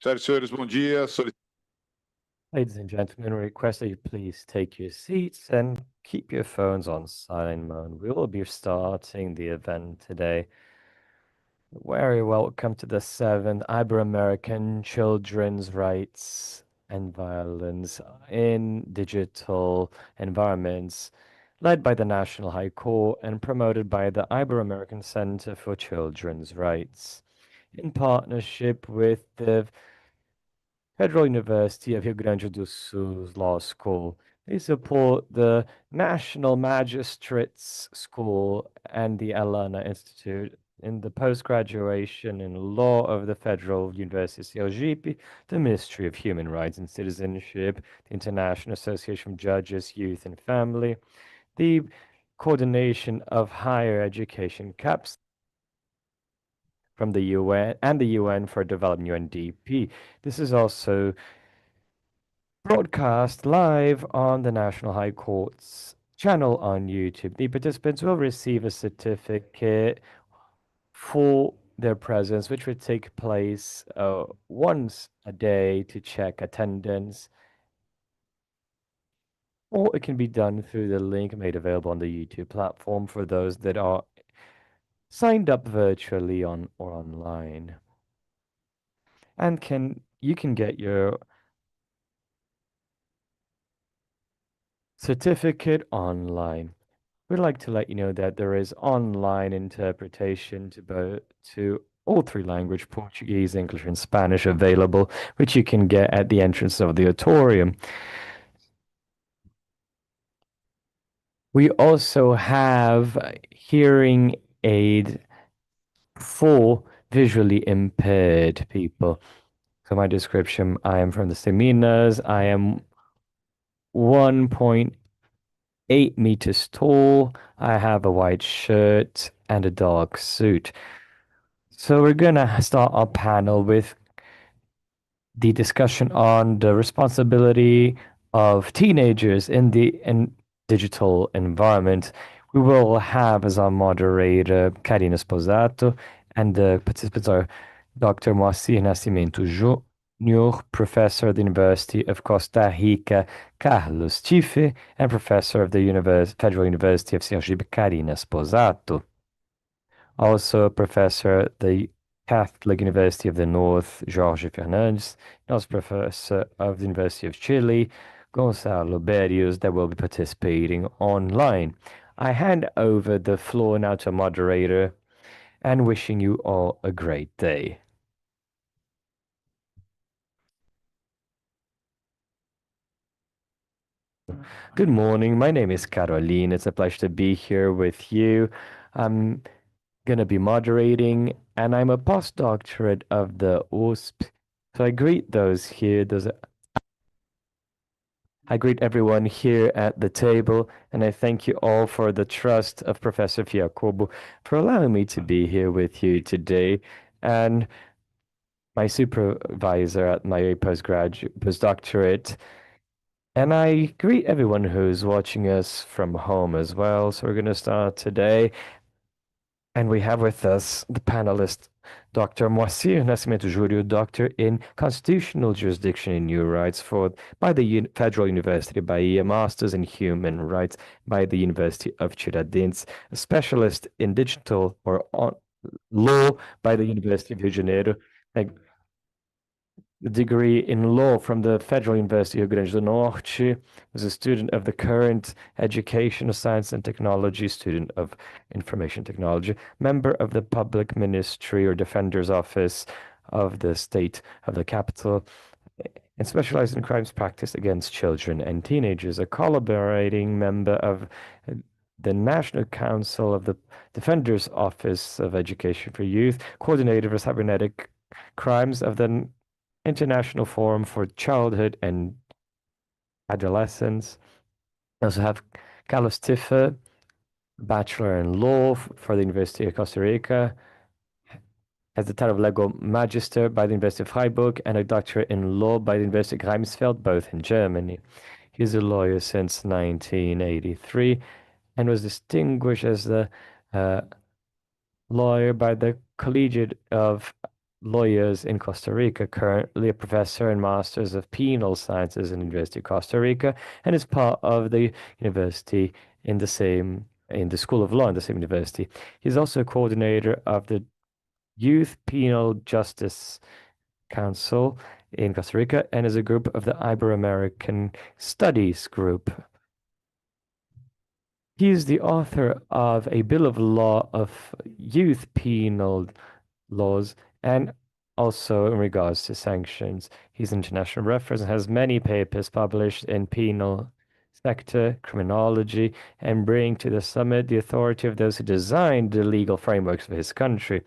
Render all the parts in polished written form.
Senhoras e senhores, bom dia. Ladies and gentlemen, we request that you please take your seats and keep your phones on silent mode. We will be starting the event today. Very welcome to the 7th Ibero-American Children's Rights and Violence in Digital Environments, led by the National High Court and promoted by the Ibero-American Center for Children's Rights, in partnership with the Federal University of Rio Grande do Sul's Law School. They support the National Magistrates School and the Alana Institute in the post-graduation in law of the Federal University of Sergipe, the Ministry of Human Rights and Citizenship, the International Association of Judges, Youth and Family, the Coordination of Higher Education CAPS from the UN and the UN for Development UNDP. This is also broadcast live on the National High Court's channel on YouTube. The participants will receive a certificate for their presence, which would take place once a day to check attendance, or it can be done through the link made available on the YouTube platform for those that are signed up virtually or online. And you can get your certificate online. We'd like to let you know that there is online interpretation to all three languages, Portuguese, English, and Spanish available, which you can get at the entrance of the auditorium. We also have hearing aid for visually impaired people. So my description, I am from the Seminas. I am 1.8 meters tall. I have a white shirt and a dark suit. So we're gonna start our panel with the discussion on the responsibility of teenagers in the digital environment. We will have as our moderator Karina Sposato, and the participants are Dr. Moacir Nascimento Júnior, professor at the University of Costa Rica, Carlos Tife, and professor of the Federal University of Sergipe, Karina Sposato. Also a professor at the Catholic University of the North, Jorge Fernandes, and also professor of the University of Chile, Gonçalo Berrios, that will be participating online. I hand over the floor now to moderator and wishing you all a great day. Good morning. My name is Caroline. It's a pleasure to be here with you. I'm going to be moderating, and I'm a postdoctorate of the USP. So I greet those here. I greet everyone here at the table, and I thank you all for the trust of Professor Fiacobo for allowing me to be here with you today, and my supervisor at my postdoctorate. And I greet everyone who's watching us from home as well. So we're going to start today. And we have with us the panelist, Dr. Moacir Nascimento Júnior, doctor in Constitutional Jurisdiction and New Rights by the Federal University of Bahia, Masters in Human Rights by the University of Tiradentes, a specialist in digital or law by the University of Rio de Janeiro, a degree in law from the Federal University of Rio Grande do Norte, was a student of the current Education of Science and Technology, student of Information Technology, member of the Public Ministry or Defender's Office of the State of the Capital, and specialized in crimes practiced against children and teenagers, a collaborating member of the National Council of the Defender's Office of Education for Youth, coordinator for cybernetic crimes of the International Forum for Childhood and Adolescents. We also have Carlos Tife, Bachelor in Law for the University of Costa Rica, has the title of Legal Magister by the University of Freiburg, and a Doctorate in Law by the University of Greifswald, both in Germany. He's a lawyer since 1983 and was distinguished as the lawyer by the Collegiate of lawyers in Costa Rica, currently a professor and masters of penal sciences in the University of Costa Rica, and is part of the university in the School of Law in the same university. He's also a coordinator of the Youth Penal Justice Council in Costa Rica and is a group of the Ibero-American Studies Group. He is the author of a Bill of Law of Youth Penal Laws and also in regards to sanctions. He's an international reference and has many papers published in penal sector, criminology, and bring to the summit the authority of those who designed the legal frameworks of his country.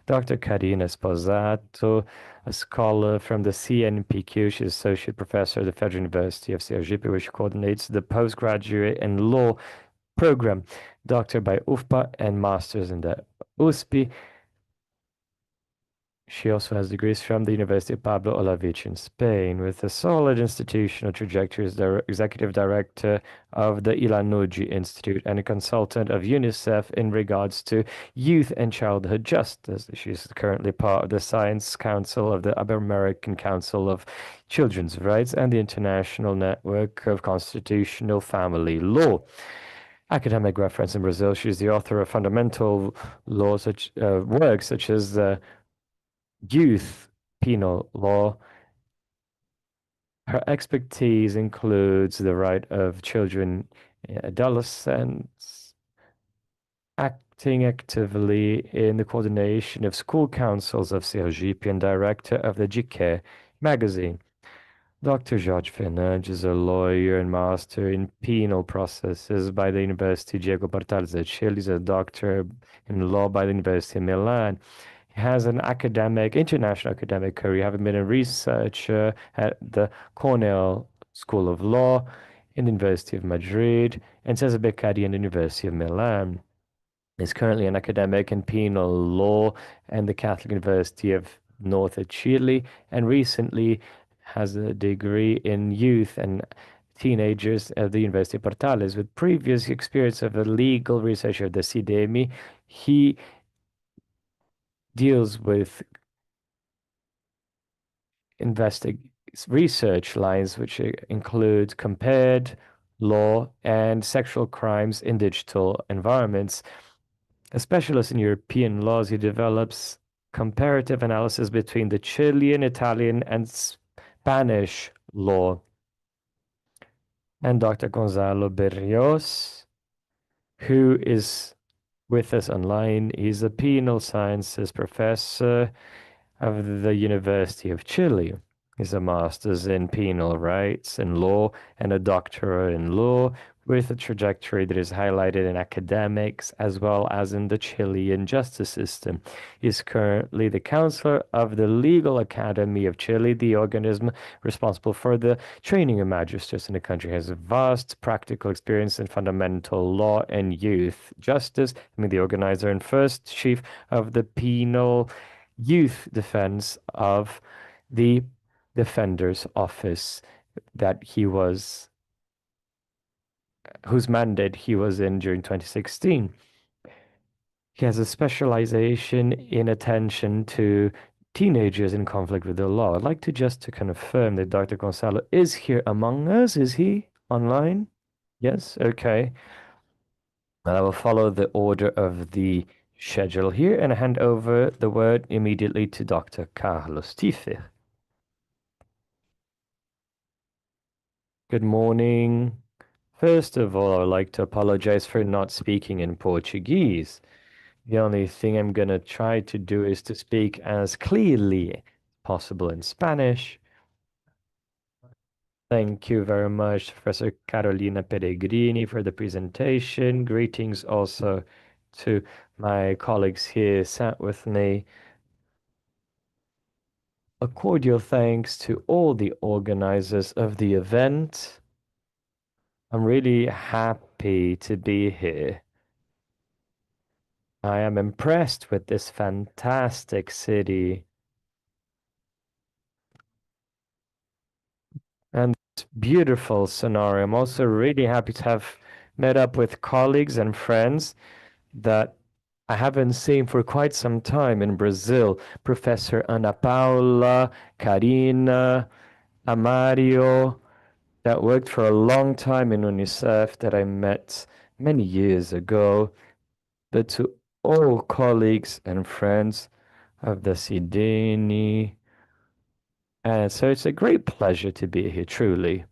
Dr. Karina Sposato, a scholar from the CNPq, she's associate professor at the Federal University of Sergipe, which coordinates the postgraduate in law program, doctor by UFPA and masters in the USP. She also has degrees from the University of Pablo Olavich in Spain, with a solid institutional trajectory as the executive director of the Ilanuji Institute and a consultant of UNICEF in regards to youth and childhood justice. She's currently part of the Science Council of the Ibero-American Council of Children's Rights and the International Network of Constitutional Family Law. Academic reference in Brazil, she's the author of fundamental law works such as the youth penal law. Her expertise includes the right of children, adolescents, acting actively in the coordination of school councils of Sergipe and director of the GK magazine. Dr. Jorge Fernandes is a lawyer and master in penal processes by the University Diego Portales de Chile. He's a doctor in law by the University of Milan. He has an international academic career, having been a researcher at the Cornell School of Law in the University of Madrid and Cesare Beccaria in the University of Milan. He's currently an academic in penal law at the Catholic University of North Chile and recently has a degree in youth and teenagers at the University of Portales. With previous experience of a legal researcher at the CDMI, he deals with research lines which include compared law and sexual crimes in digital environments. A specialist in European laws, he develops comparative analysis between the Chilean, Italian, and Spanish law. And Dr. Gonzalo Berrios, who is with us online. He's a penal sciences professor of the University of Chile. He's a master's in penal rights and law and a doctorate in law with a trajectory that is highlighted in academics as well as in the Chilean justice system. He's currently the counselor of the Legal Academy of Chile, the organism responsible for the training of magistrates in the country. He has a vast practical experience in fundamental law and youth justice. The organizer and first chief of the penal youth defense of the defender's office whose mandate he was in during 2016. He has a specialization in attention to teenagers in conflict with the law. I'd like to confirm that Dr. Gonzalo is here among us. Is he online? Yes, okay. I will follow the order of the schedule here and hand over the word immediately to Dr. Carlos Tife. Good morning. First of all, I would like to apologize for not speaking in Portuguese. The only thing I'm going to try to do is to speak as clearly as possible in Spanish. Thank you very much, Professor Carolina Peregrini, for the presentation. Greetings also to my colleagues here sat with me. A cordial thanks to all the organizers of the event. I'm really happy to be here. I am impressed with this fantastic city and this beautiful scenario. I'm also really happy to have met up with colleagues and friends that I haven't seen for quite some time in Brazil. Professor Ana Paula, Karina, Amario, that worked for a long time in UNICEF that I met many years ago. But to all colleagues and friends of the Sideni, and so it's a great pleasure to be here, truly.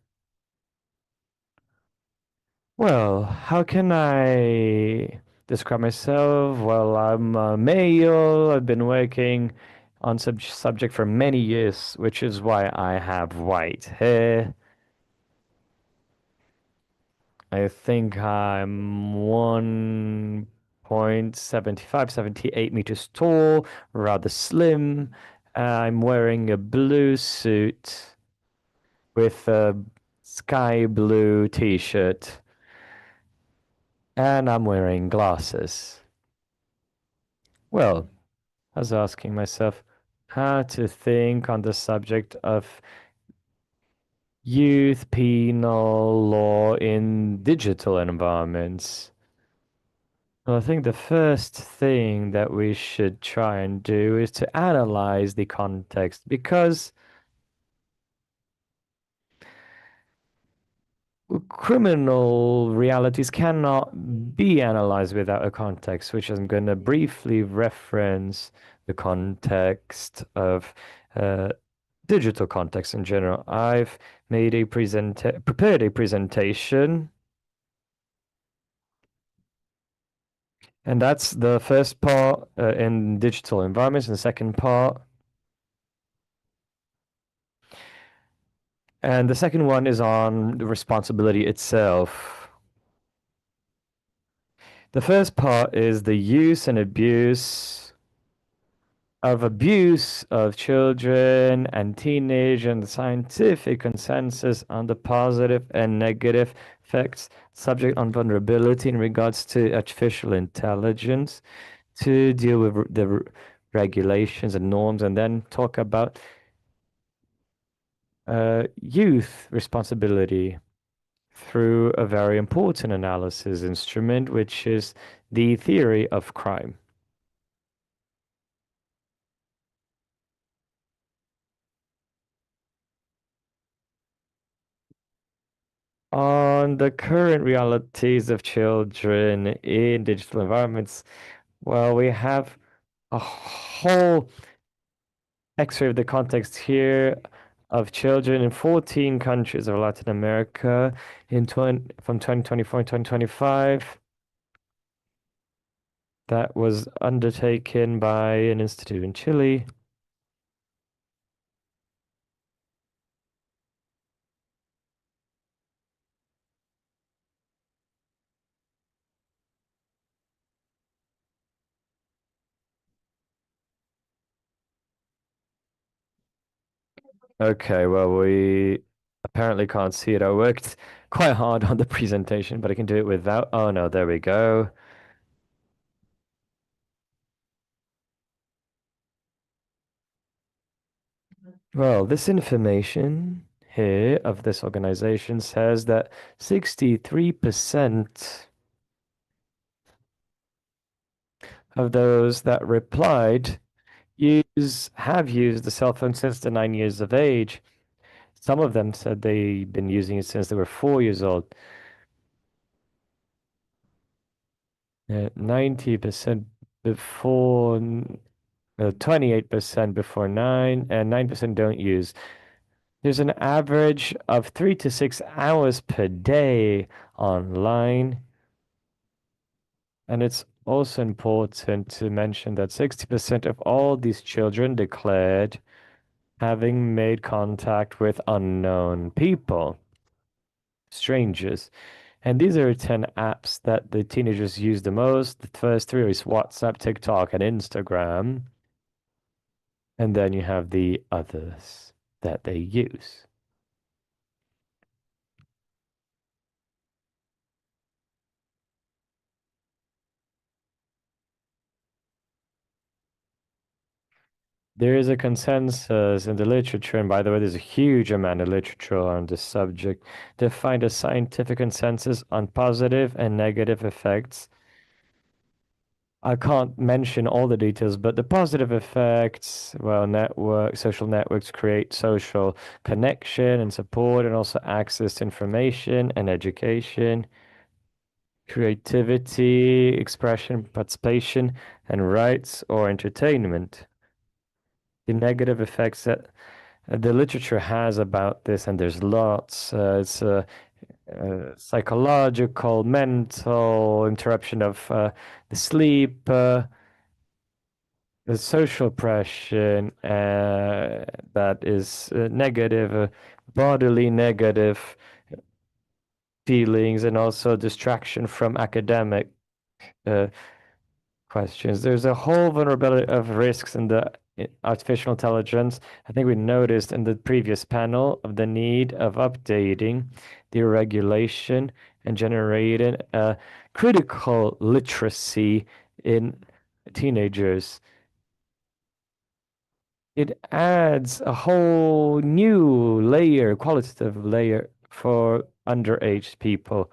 Well, how can I describe myself? Well, I'm a male. I've been working on subject for many years, which is why I have white hair. I think I'm 1.75, 78 meters tall, rather slim. I'm wearing a blue suit with a sky blue t-shirt, and I'm wearing glasses. Well, I was asking myself how to think on the subject of youth penal law in digital environments. Well, I think the first thing that we should try and do is to analyze the context because criminal realities cannot be analyzed without a context, which I'm going to briefly reference the context of uh, digital context in general. I've made a prepared a presentation, and that's the first part in digital environments, and the second part, and the second one is on the responsibility itself. The first part is the use and abuse of children and teenage and the scientific consensus on the positive and negative effects subject on vulnerability in regards to artificial intelligence, to deal with the regulations and norms, and then talk about youth responsibility through a very important analysis instrument, which is the theory of crime. On the current realities of children in digital environments, well, we have a whole x-ray of the context here of children in 14 countries of Latin America from 2024 and 2025 that was undertaken by an institute in Chile. Okay, well, we apparently can't see it. I worked quite hard on the presentation, but I can do it without. Oh no, there we go. Well, this information here of this organization says that 63% of those that replied have used the cell phone since they're 9 years of age. Some of them said they've been using it since they were 4 years old. 90% before, 28% before 9, and 9% don't use. There's an average of 3 to 6 hours per day online. And it's also important to mention that 60% of all these children declared having made contact with unknown people, strangers. And these are 10 apps that the teenagers use the most. The first three is WhatsApp, TikTok, and Instagram. And then you have the others that they use. There is a consensus in the literature, and by the way, there's a huge amount of literature on this subject, to find a scientific consensus on positive and negative effects I can't mention all the details, but the positive effects, well, social networks create social connection and support, and also access to information and education, creativity, expression, participation, and rights or entertainment. The negative effects that the literature has about this, and there's lots. It's psychological, mental, interruption of the sleep, the social pressure that is negative, bodily negative feelings, and also distraction from academic uh, questions. There's a whole vulnerability of risks in the artificial intelligence. I think we noticed in the previous panel of the need of updating the regulation and generating a critical literacy in teenagers. It adds a whole new layer, qualitative layer for underage people.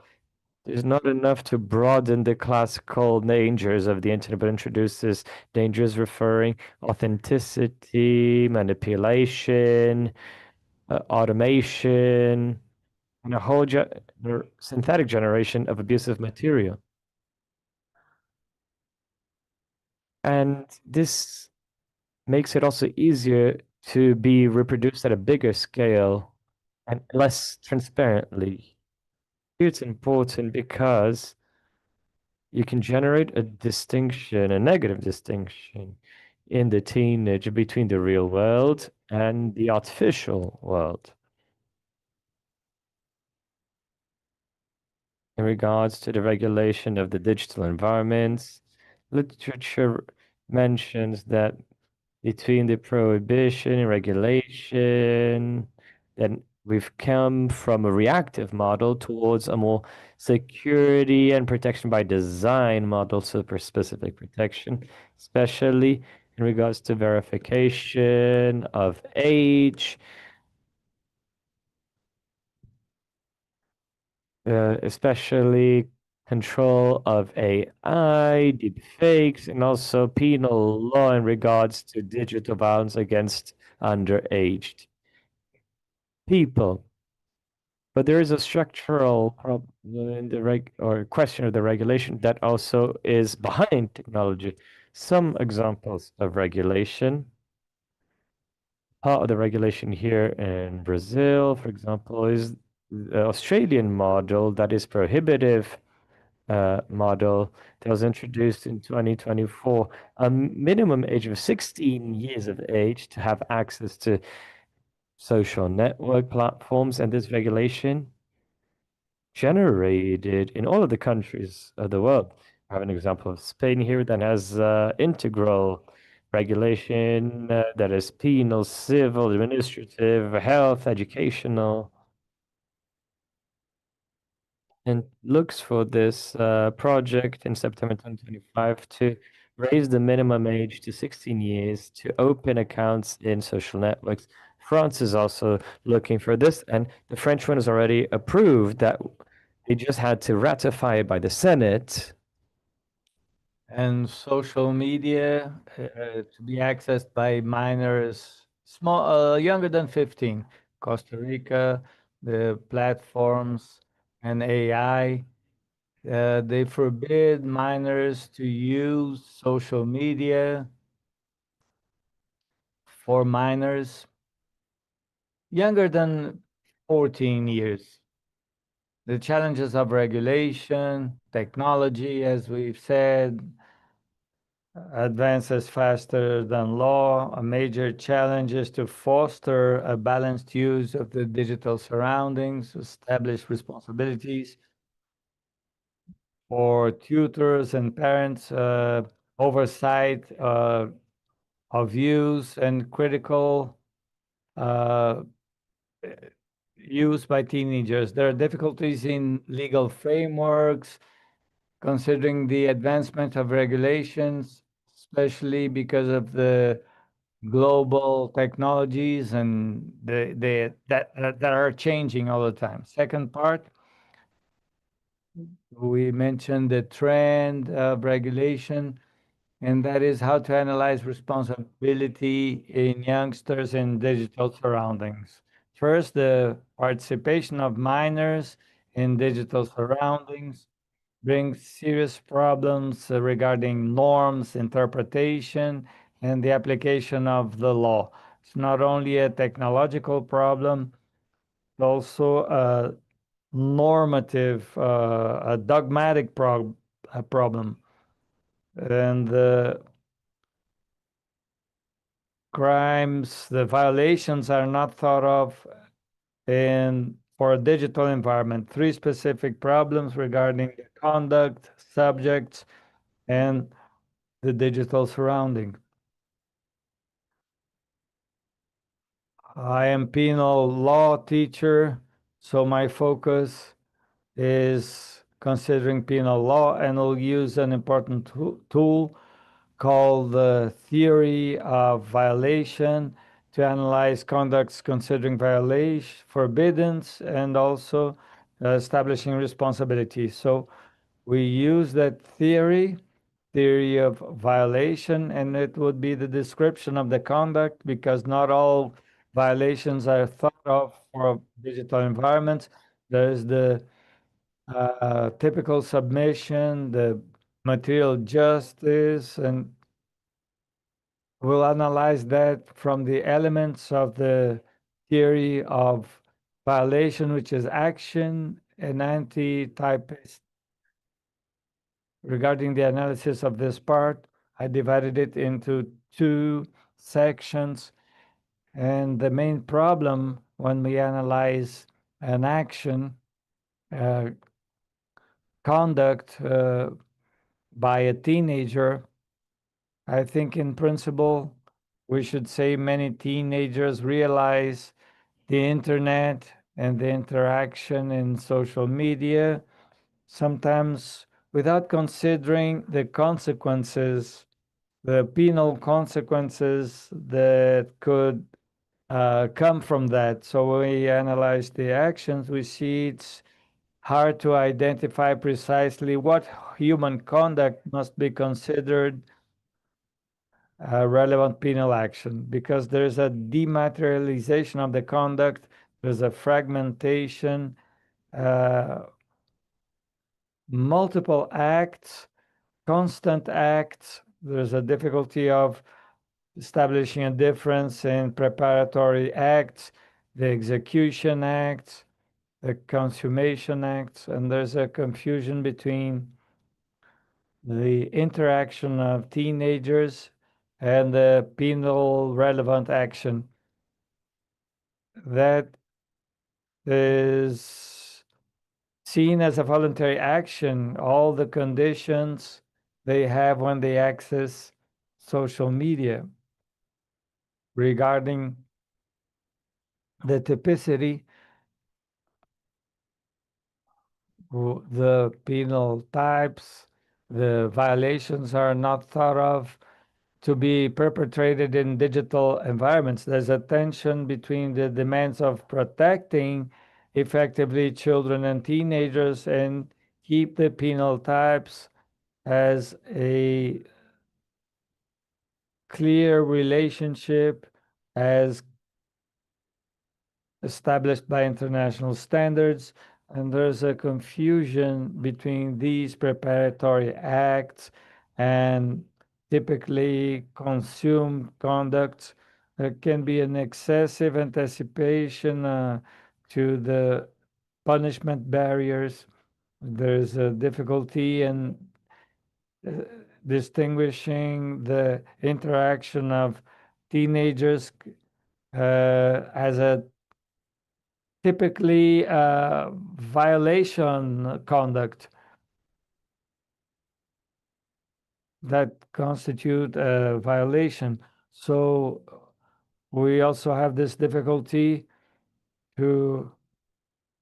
There's not enough to broaden the classical dangers of the internet, but introduces dangers referring authenticity, manipulation, automation, and a whole synthetic generation of abusive material. And this makes it also easier to be reproduced at a bigger scale and less transparently. It's important because you can generate a distinction, a negative distinction in the teenager between the real world and the artificial world. In regards to the regulation of the digital environments, literature mentions that between the prohibition and regulation, then we've come from a reactive model towards a more security and protection by design model, super specific protection, especially in regards to verification of age, especially control of AI, deepfakes, and also penal law in regards to digital violence against underaged people. But there is a structural problem in the or question of the regulation that also is behind technology. Some examples of regulation, part of the regulation here in Brazil, for example, is the Australian model that is prohibitive model that was introduced in 2024, a minimum age of 16 years of age to have access to social network platforms, and this regulation generated in all of the countries of the world. I have an example of Spain here that has integral regulation that is penal, civil, administrative, health, educational, and looks for this project in September 2025 to raise the minimum age to 16 years to open accounts in social networks. France is also looking for this, and the French one is already approved that they just had to ratify it by the Senate. And social media to be accessed by minors younger than 15. Costa Rica, the platforms and AI, they forbid minors to use social media for minors younger than 14 years. The challenges of regulation, technology, as we've said, advances faster than law. A major challenge is to foster a balanced use of the digital surroundings, establish responsibilities for tutors and parents, oversight of use and critical uh, use by teenagers. There are difficulties in legal frameworks, considering the advancement of regulations, especially because of the global technologies and that are changing all the time. Second part, we mentioned the trend of regulation. and that is how to analyze responsibility in youngsters in digital surroundings. First, the participation of minors in digital surroundings brings serious problems regarding norms, interpretation, and the application of the law. It's not only a technological problem, it's also a normative, a dogmatic problem. And the crimes, the violations are not thought of in for a digital environment. Three specific problems regarding the conduct, subjects, and the digital surrounding. I am penal law teacher, so my focus is considering penal law, and I'll use an important tool called the theory of violation to analyze conducts considering violation, forbiddance, and also establishing responsibility. So we use that theory of violation, and it would be the description of the conduct, because not all violations are thought of for digital environments. There's the typical submission, the material justice, and we'll analyze that from the elements of the theory of violation, which is action and anti-typist. Regarding the analysis of this part, I divided it into two sections. And the main problem when we analyze an action, conduct by a teenager, I think in principle, we should say many teenagers realize the internet and the interaction in social media, sometimes without considering the consequences, the penal consequences that could come from that. So when we analyze the actions, we see it's hard to identify precisely what human conduct must be considered relevant penal action, because there's a dematerialization of the conduct, there's a fragmentation, uh, multiple acts, constant acts. There's a difficulty of establishing a difference in preparatory acts, the execution acts, the consummation acts, and there's a confusion between the interaction of teenagers and the penal relevant action that is seen as a voluntary action, all the conditions they have when they access social media regarding the typicity, the penal types, the violations are not thought of to be perpetrated in digital environments. There's a tension between the demands of protecting effectively children and teenagers and keep the penal types as a clear relationship as established by international standards. And there's a confusion between these preparatory acts and typically consumed conducts. There can be an excessive anticipation to the punishment barriers. There's a difficulty in uh, distinguishing the interaction of teenagers as a typically violation conduct that constitute a violation. So we also have this difficulty to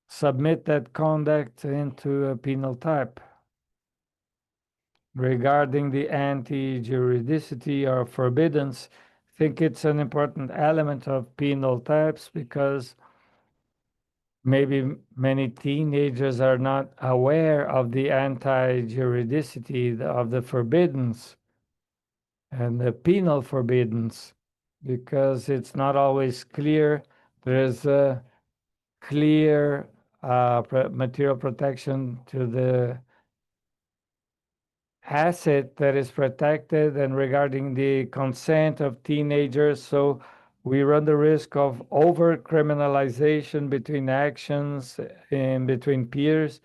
submit that conduct into a penal type. Regarding the anti-juridicity or forbiddance, I think it's an important element of penal types, because maybe many teenagers are not aware of the anti-juridicity, of the forbiddance. and the penal forbiddance, because it's not always clear. There's a clear material protection to the asset that is protected and regarding the consent of teenagers. So we run the risk of over criminalization between actions and between peers,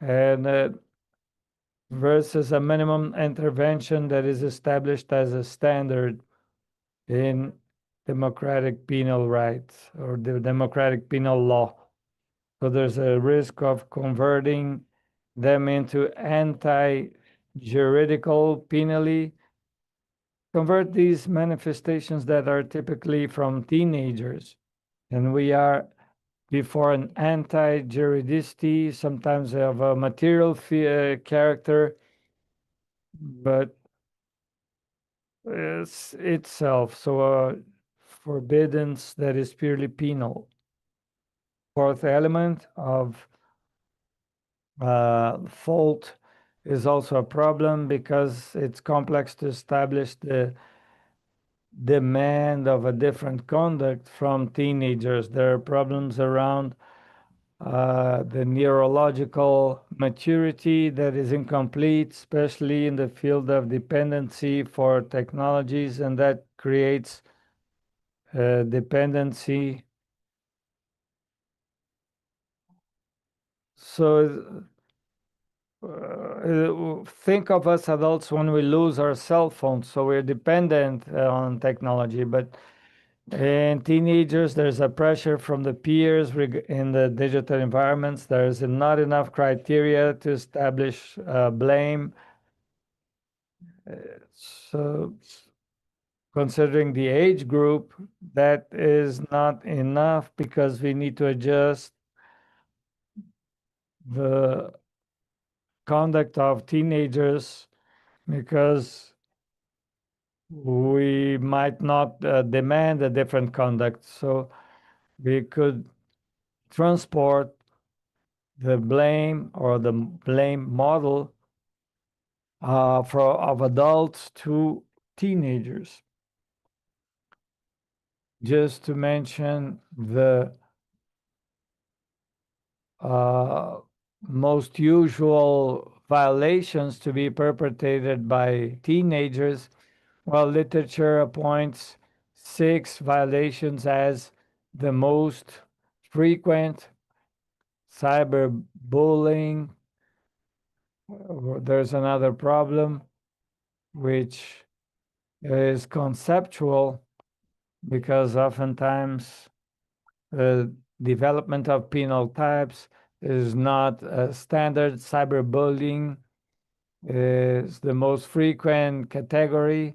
and versus a minimum intervention that is established as a standard in democratic penal rights or the democratic penal law. So there's a risk of converting them into anti-juridical penally, convert these manifestations that are typically from teenagers. And we are before an anti-juridicity, sometimes of a material character, but it's itself. So a forbiddance that is purely penal. Fourth element of fault is also a problem because it's complex to establish the demand of a different conduct from teenagers. There are problems around the neurological maturity that is incomplete, especially in the field of dependency for technologies, and that creates dependency. So think of us adults when we lose our cell phones, so we're dependent on technology, but in teenagers, there's a pressure from the peers in the digital environments. There's not enough criteria to establish blame. So, considering the age group, that is not enough because we need to adjust the conduct of teenagers because we might not demand a different conduct. So, we could transport the blame or the blame model of adults to teenagers. Just to mention the most usual violations to be perpetrated by teenagers, well, literature appoints 6 violations as the most frequent: cyberbullying. There's another problem, which is conceptual, because oftentimes the development of penal types is not a standard. Cyberbullying is the most frequent category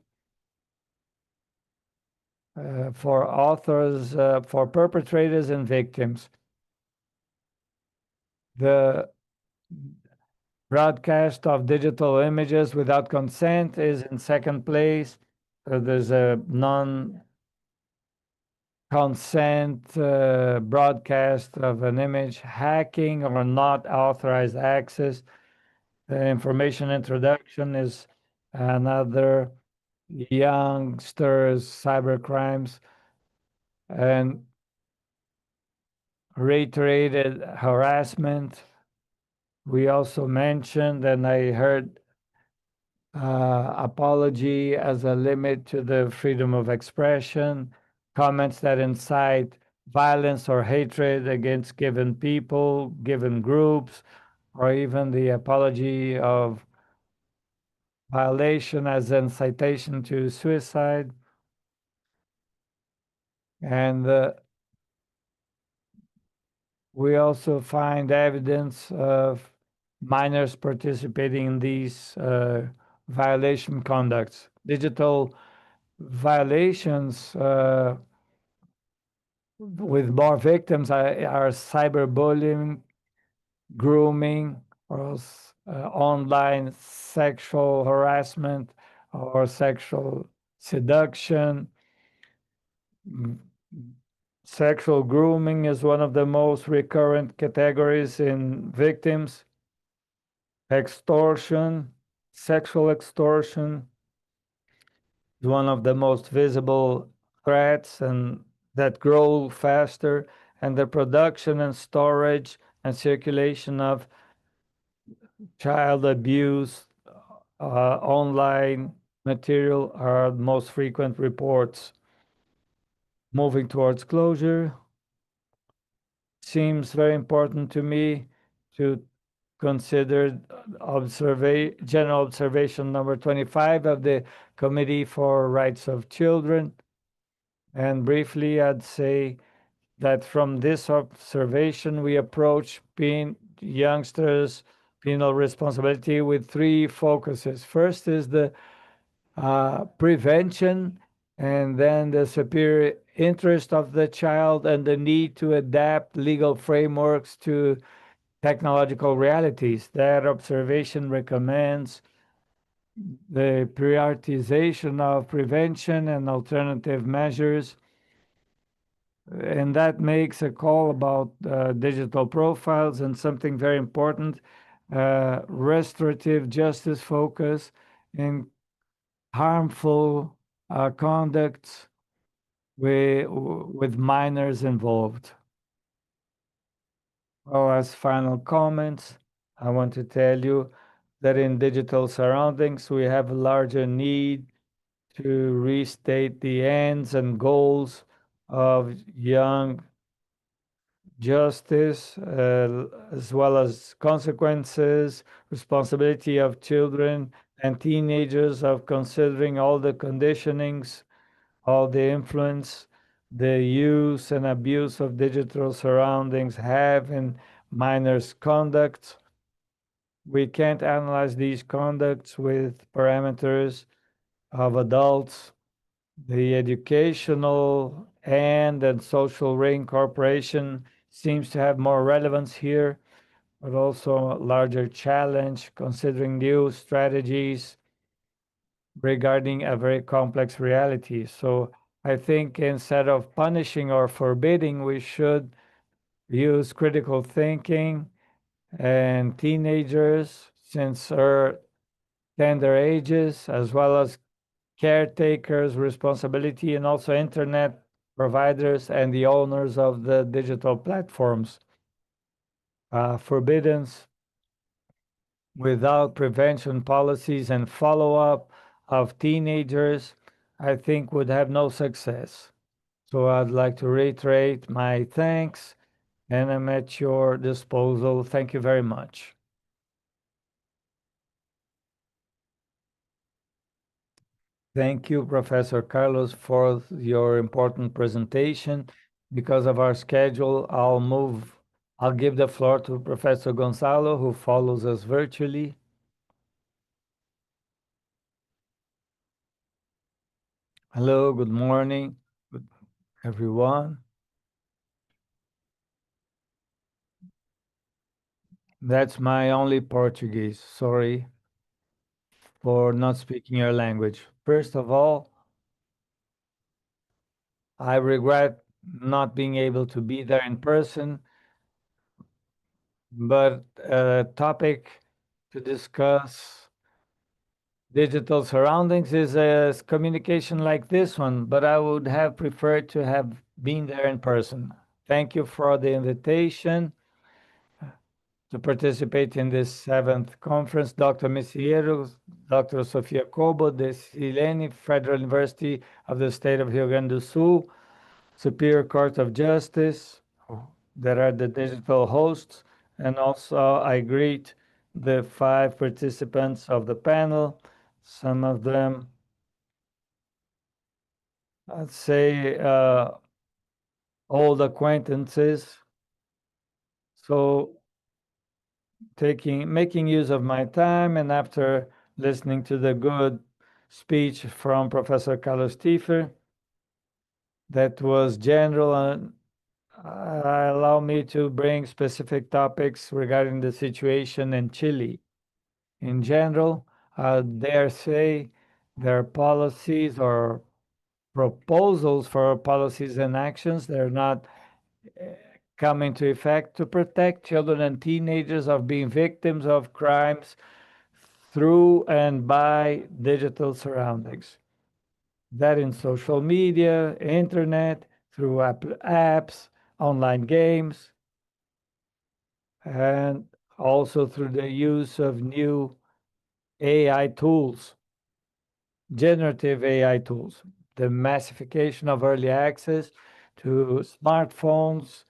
for authors, for perpetrators and victims. The broadcast of digital images without consent is in second place. There's a non-consent broadcast of an image, hacking or not authorized access. The information introduction is another, youngsters, cybercrimes, and reiterated harassment. We also mentioned, and I heard apology as a limit to the freedom of expression, comments that incite violence or hatred against given people, given groups, or even the apology of violation as incitation to suicide. And we also find evidence of minors participating in these violation conducts. Digital violations with more victims are cyberbullying, grooming, or online sexual harassment or sexual seduction. Sexual grooming is one of the most recurrent categories in victims. Extortion, Sexual extortion is one of the most visible threats and that grow faster, and the production and storage and circulation of child abuse online material are most frequent reports. Moving towards closure, seems very important to me to consider general observation number 25 of the Committee for Rights of Children. And briefly, I'd say that from this observation, we approach youngsters' penal responsibility with three focuses. First is the prevention, and then the superior interest of the child and the need to adapt legal frameworks to technological realities. That observation recommends the prioritization of prevention and alternative measures. And that makes a call about digital profiles and something very important, restorative justice focus in harmful conducts with minors involved. Well, as final comments, I want to tell you that in digital surroundings, we have a larger need to restate the ends and goals of young justice, as well as consequences, responsibility of children and teenagers of considering all the conditionings, all the influence, the use and abuse of digital surroundings have in minors' conduct. We can't analyze these conducts with parameters of adults. The educational and social reincorporation seems to have more relevance here, but also a larger challenge considering new strategies regarding a very complex reality. So I think instead of punishing or forbidding, we should use critical thinking and teenagers since their tender ages, as well as caretakers' responsibility, and also internet providers and the owners of the digital platforms. Forbiddance without prevention policies and follow-up of teenagers, I think would have no success. So I'd like to reiterate my thanks, and I'm at your disposal. Thank you very much. Thank you, Professor Carlos, for your important presentation. Because of our schedule, I'll give the floor to Professor Gonzalo, who follows us virtually. Hello, good morning, everyone. That's my only Portuguese. Sorry for not speaking your language. First of all, I regret not being able to be there in person, but a topic to discuss digital surroundings is a communication like this one, but I would have preferred to have been there in person. Thank you for the invitation to participate in this 7th conference. Dr. Misiero, Dr. Sofia Cobo, the Silene Federal University of the State of Rio Grande do Sul, Superior Court of Justice, that are the digital hosts, and also I greet the 5 participants of the panel, some of them, I'd say, old acquaintances. So making use of my time, and after listening to the good speech from Professor Carlos Tiefer, that was general, and allow me to bring specific topics regarding the situation in Chile. In general, I dare say their policies or proposals for policies and actions, they're not come into effect to protect children and teenagers of being victims of crimes through and by digital surroundings. That in social media, internet, through apps, online games, and also through the use of new AI tools, generative AI tools, the massification of early access to smartphones,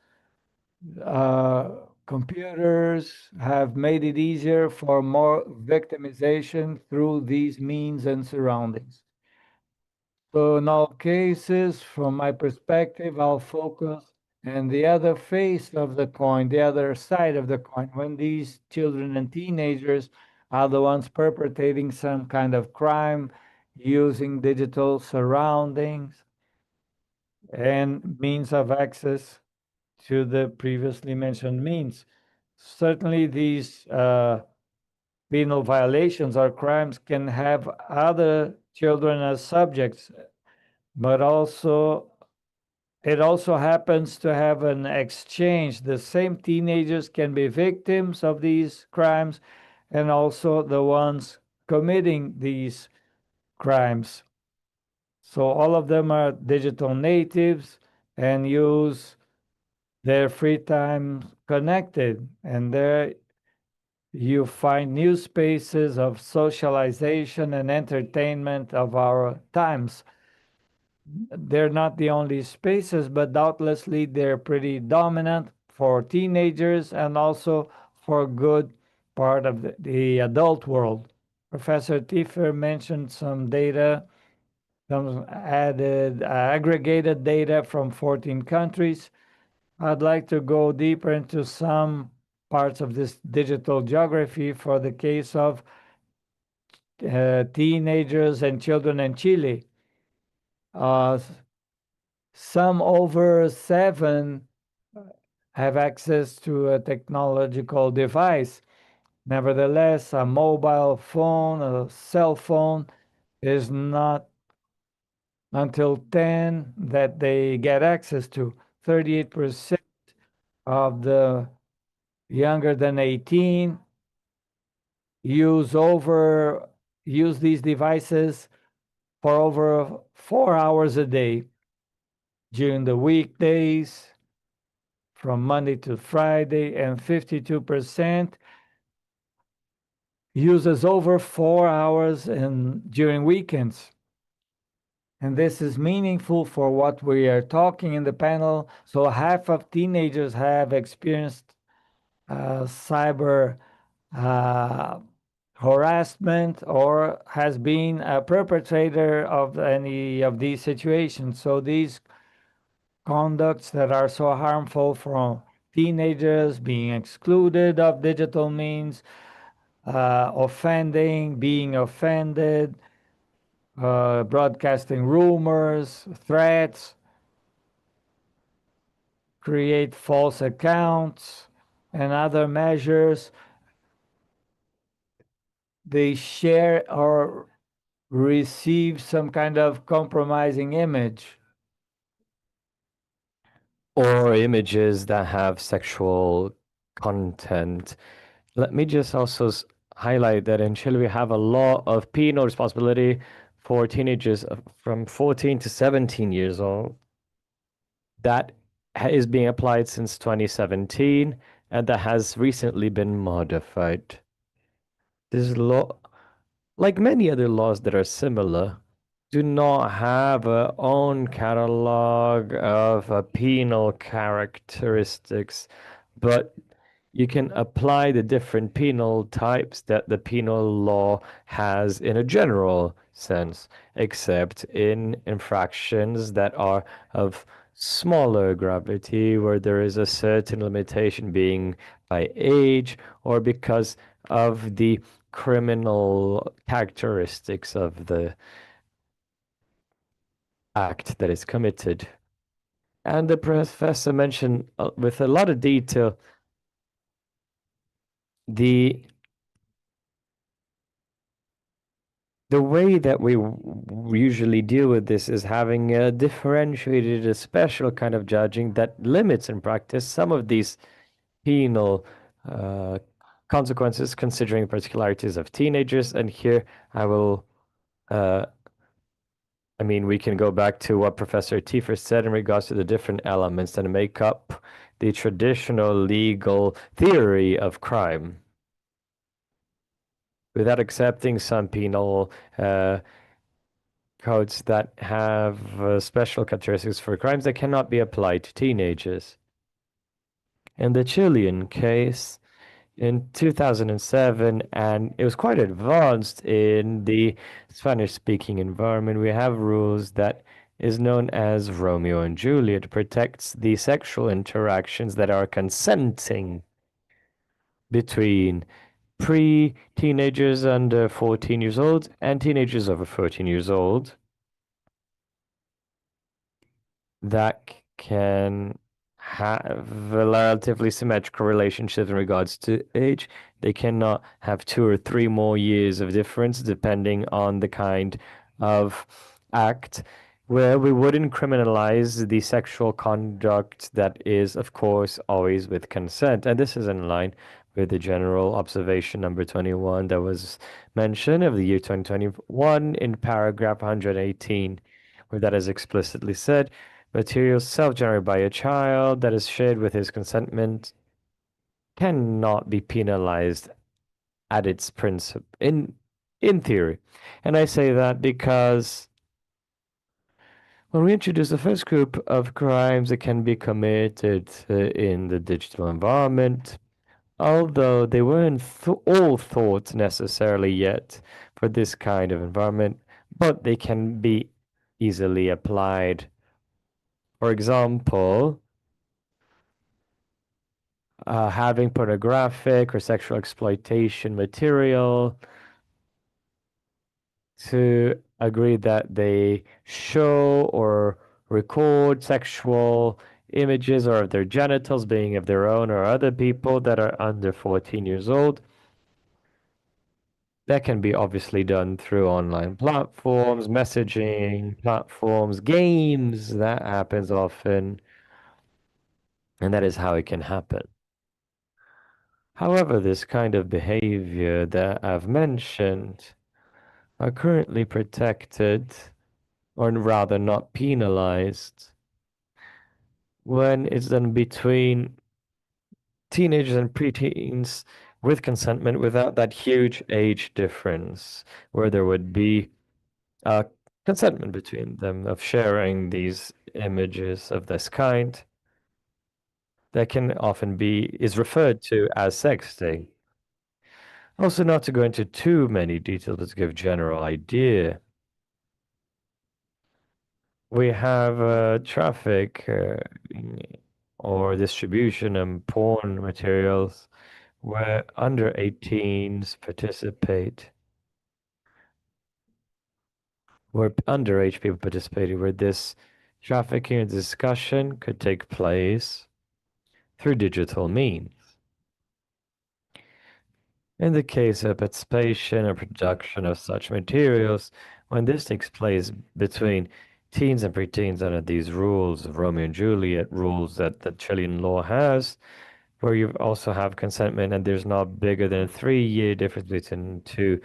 computers have made it easier for more victimization through these means and surroundings. So in all cases, from my perspective, I'll focus on the other face of the coin, the other side of the coin, when these children and teenagers are the ones perpetrating some kind of crime using digital surroundings and means of access to the previously mentioned means. Certainly, these penal violations or crimes can have other children as subjects, but also it also happens to have an exchange. The same teenagers can be victims of these crimes and also the ones committing these crimes. So all of them are digital natives and use their free time connected, and there you find new spaces of socialization and entertainment of our times. They're not the only spaces, but doubtlessly they're pretty dominant for teenagers and also for a good part of the adult world. Professor Tiefer mentioned some data, some added aggregated data from 14 countries. I'd like to go deeper into some parts of this digital geography for the case of teenagers and children in Chile. Some over 7 have access to a technological device. Nevertheless, a mobile phone, a cell phone, is not until 10 that they get access to. 38% of the younger than 18 use these devices for over 4 hours a day during the weekdays from Monday to Friday, and 52% uses over 4 hours during weekends. And this is meaningful for what we are talking in the panel. So half of teenagers have experienced cyber harassment or has been a perpetrator of any of these situations. So these conducts that are so harmful from teenagers being excluded of digital means, offending, being offended, broadcasting rumors, threats, create false accounts, and other measures. They share or receive some kind of compromising image. Or images that have sexual content. Let me just also highlight that in Chile we have a law of penal responsibility for teenagers from 14 to 17 years old that is being applied since 2017 and that has recently been modified. This law, like many other laws that are similar, do not have a own catalog of penal characteristics, but you can apply the different penal types that the penal law has in a general sense, except in infractions that are of smaller gravity, where there is a certain limitation being by age or because of the criminal characteristics of the act that is committed. And the professor mentioned with a lot of detail the way that we usually deal with this is having a differentiated, a special kind of judging that limits in practice some of these penal consequences considering particularities of teenagers. And here I will, we can go back to what Professor Tiefer said in regards to the different elements that make up the traditional legal theory of crime. Without accepting some penal codes that have special characteristics for crimes that cannot be applied to teenagers. In the Chilean case, in 2007, and it was quite advanced in the Spanish-speaking environment, we have rules that is known as Romeo and Juliet, protects the sexual interactions that are consenting between pre-teenagers under 14 years old and teenagers over 14 years old that can have relatively symmetrical relationships in regards to age. They cannot have 2 or 3 more years of difference depending on the kind of act, where we wouldn't criminalize the sexual conduct that is, of course, always with consent. And this is in line with the general observation number 21 that was mentioned of the year 2021 in paragraph 118, where that is explicitly said, materials self-generated by a child that is shared with his consentment cannot be penalized at its principle in theory. And I say that because when we introduce the first group of crimes that can be committed in the digital environment, although they weren't all thought necessarily yet for this kind of environment, but they can be easily applied. For example, having pornographic or sexual exploitation material, to agree that they show or record sexual images or of their genitals, being of their own or other people that are under 14 years old. That can be obviously done through online platforms, messaging platforms, games. That happens often, and that is how it can happen. However, this kind of behavior that I've mentioned are currently protected, or rather not penalized, when it's done between teenagers and preteens with consentment without that huge age difference, where there would be a consentment between them of sharing these images of this kind that can often is referred to as sexting. Also, not to go into too many details, but to give general idea. We have traffic or distribution and porn materials where under 18s participate, where underage people participating, where this trafficking and discussion could take place through digital means. In the case of participation or production of such materials, when this takes place between teens and preteens under these rules of Romeo and Juliet, rules that the Chilean law has, where you also have consentment and there's not bigger than a 3-year difference between 2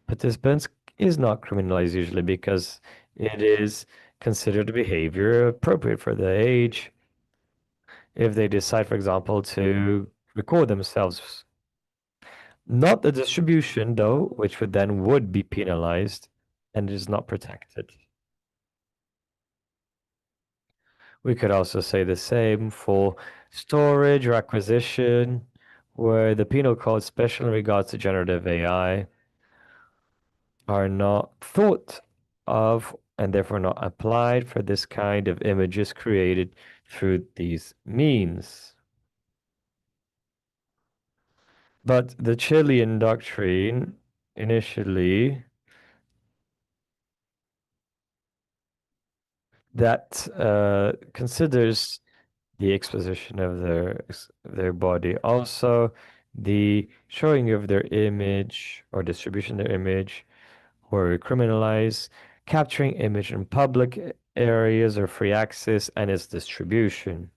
participants, is not criminalized usually because it is considered behavior appropriate for the age. If they decide, for example, to record themselves, not the distribution though, which would be penalized and is not protected. We could also say the same for storage or acquisition, where the penal code, especially in regards to generative AI, are not thought of and therefore not applied for this kind of images created through these means. But the Chilean doctrine initially that considers the exposition of their body, also the showing of their image or distribution of their image, or criminalize capturing image in public areas or free access and its distribution,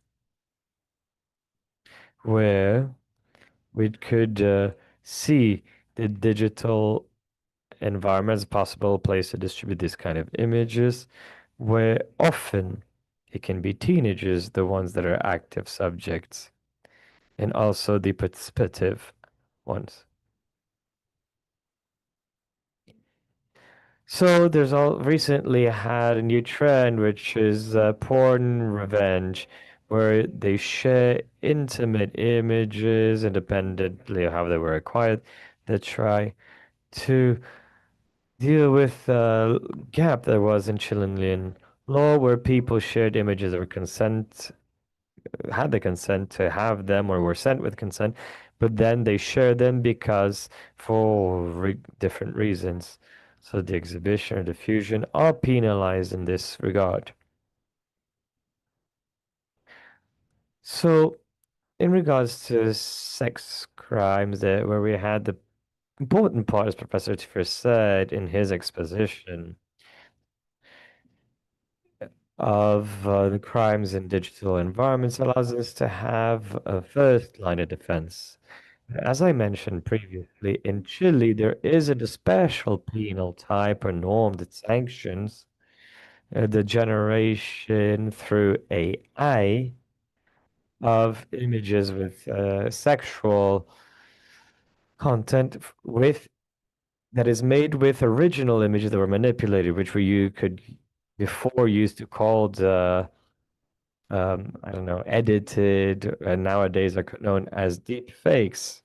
where we could see the digital environment as a possible place to distribute this kind of images, where often it can be teenagers, the ones that are active subjects, and also the participative ones. So there's all recently had a new trend, which is porn revenge, where they share intimate images independently of how they were acquired, that try to deal with the gap there was in Chilean law, where people shared images or consent, had the consent to have them or were sent with consent, but then they share them because for different reasons. So the exhibition or diffusion are penalized in this regard. So in regards to sex crimes, where we had the important part, as Professor Tifer said in his exposition, of the crimes in digital environments allows us to have a first line of defense. As I mentioned previously, in Chile, there isn't a special penal type or norm that sanctions the generation through AI of images with sexual content with that is made with original images that were manipulated, which you could before used to called I don't know, edited, and nowadays are known as deep fakes.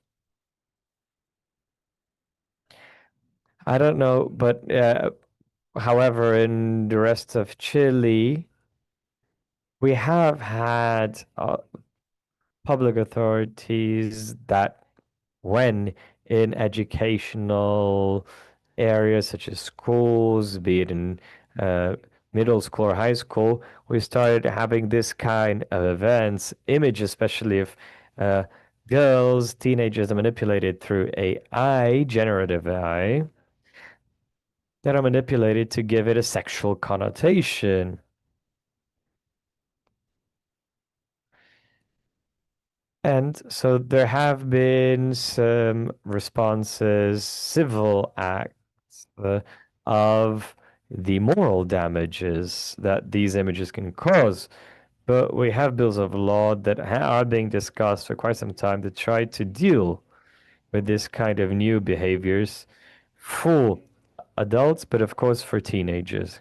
I don't know, but however, in the rest of Chile, we have had public authorities that, when in educational areas such as schools, be it in middle school or high school, we started having this kind of events, image especially of uh, girls, teenagers are manipulated through AI, generative AI, that are manipulated to give it a sexual connotation. And so there have been some responses, civil acts of the moral damages that these images can cause. But we have bills of law that are being discussed for quite some time to try to deal with this kind of new behaviors for adults, but of course for teenagers.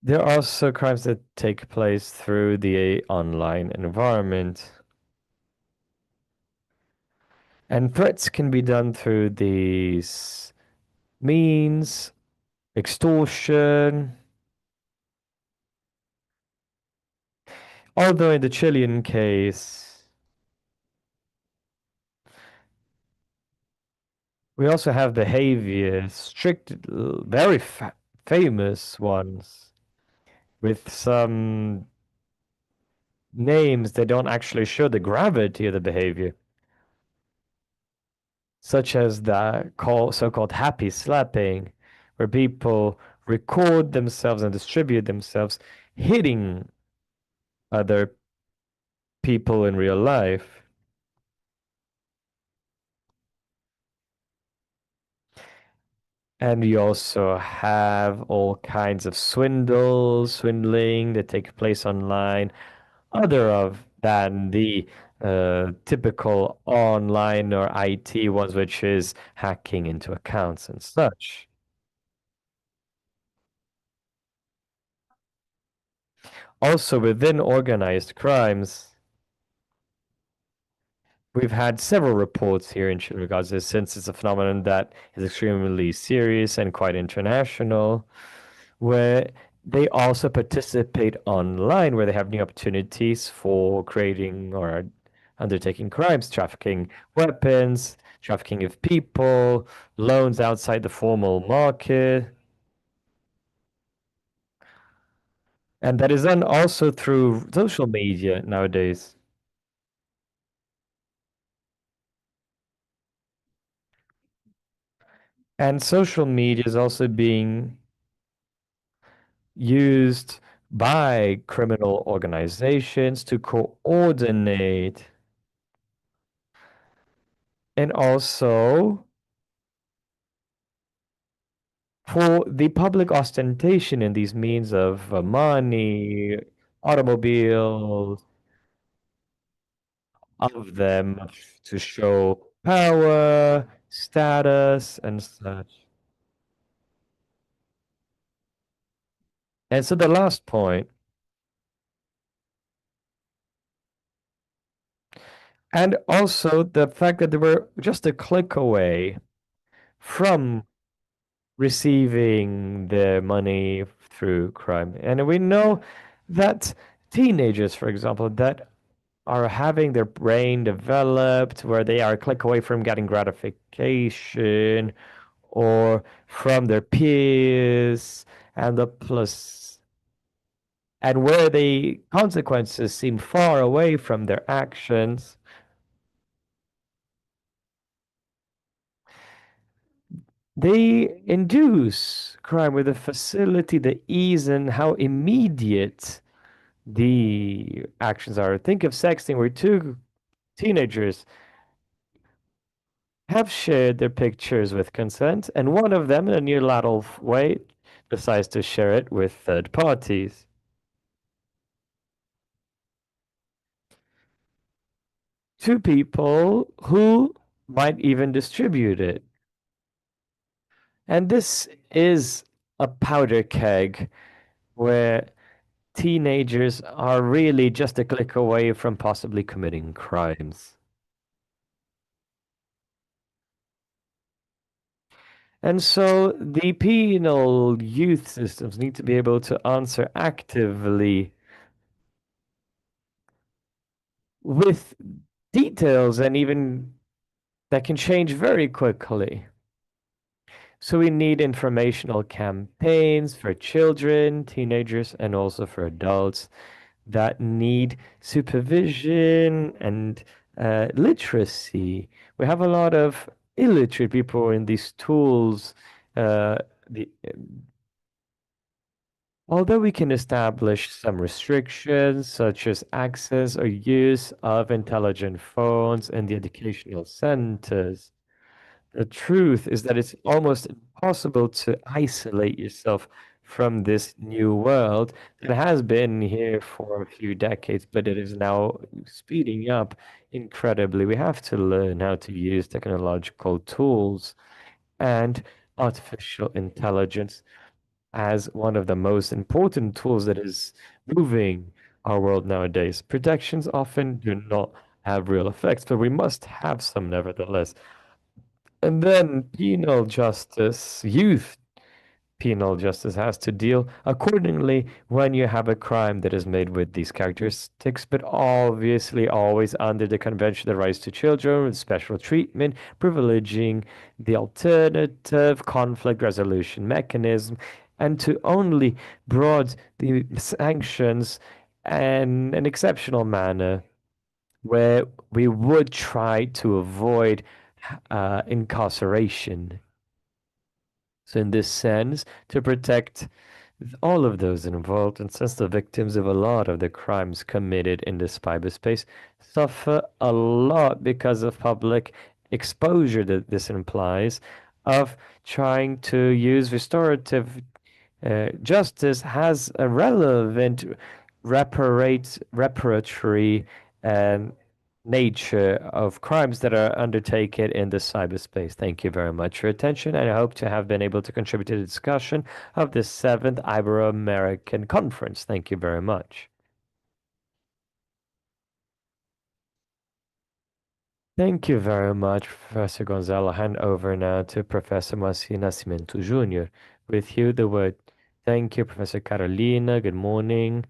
There are also crimes that take place through the online environment. And threats can be done through these means, extortion. Although in the Chilean case, we also have behaviors, strict, very famous ones, with some names that don't actually show the gravity of the behavior, such as the so-called happy slapping, where people record themselves and distribute themselves hitting other people in real life. And you also have all kinds of swindling that take place online, other of than the typical online or IT ones, which is hacking into accounts and such. Also, within organized crimes, we've had several reports here in regards to this, since it's a phenomenon that is extremely serious and quite international, where they also participate online, where they have new opportunities for creating or undertaking crimes, trafficking weapons, trafficking of people, loans outside the formal market. And that is done also through social media nowadays. And social media is also being used by criminal organizations to coordinate and also for the public ostentation in these means of money, automobiles, of them to show power, status, and such. And so the last point, and also the fact that they were just a click away from receiving their money through crime. And we know that teenagers, for example, that are having their brain developed where they are a click away from getting gratification or from their peers and the plus and where the consequences seem far away from their actions, they induce crime with the facility, the ease, and how immediate the actions are. Think of sexting, where two teenagers have shared their pictures with consent, and one of them, in a unilateral way, decides to share it with third parties. Two people who might even distribute it. And this is a powder keg where teenagers are really just a click away from possibly committing crimes. And so the penal youth systems need to be able to answer actively with details and even that can change very quickly. So we need informational campaigns for children, teenagers, and also for adults that need supervision and literacy. We have a lot of illiterate people in these tools. Uh, the, Although we can establish some restrictions, such as access or use of intelligent phones in the educational centers, the truth is that it's almost impossible to isolate yourself from this new world that has been here for a few decades, but it is now speeding up incredibly. We have to learn how to use technological tools and artificial intelligence as one of the most important tools that is moving our world nowadays. Protections often do not have real effects, but we must have some nevertheless. And then penal justice, youth penal justice has to deal accordingly when you have a crime that is made with these characteristics, but obviously always under the Convention of the Rights to Children with special treatment, privileging the alternative conflict resolution mechanism, and to only broad the sanctions in an exceptional manner where we would try to avoid incarceration. So, in this sense, to protect all of those involved, and since the victims of a lot of the crimes committed in the cyberspace suffer a lot because of public exposure that this implies, of trying to use restorative justice has a relevant reparatory nature of crimes that are undertaken in the cyberspace. Thank you very much for your attention, and I hope to have been able to contribute to the discussion of the VII Ibero-American Conference. Thank you very much. Thank you very much, Professor Gonzalo. Hand over now to Professor Moacir Nascimento Jr. With you, the word. Thank you, Professor Carolina. Good morning.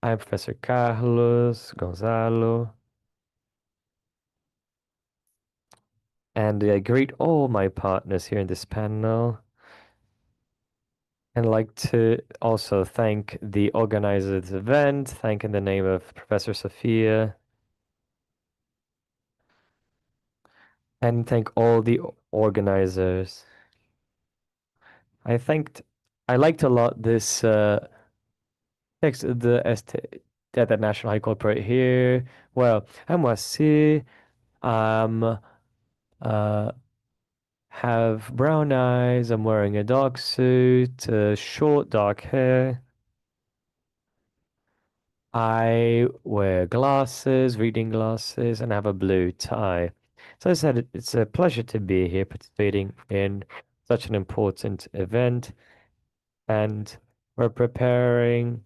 I'm Professor Carlos Gonzalo. And I greet all my partners here in this panel. And I'd like to also thank the organizers of this event, thank in the name of Professor Sophia, and thank all the organizers. I liked a lot this text the at the National High Court right here. Well, I'm Wasi. Uh, have brown eyes. I'm wearing a dark suit, short dark hair. I wear glasses, reading glasses, and have a blue tie. So I said it's a pleasure to be here participating in such an important event. And we're preparing,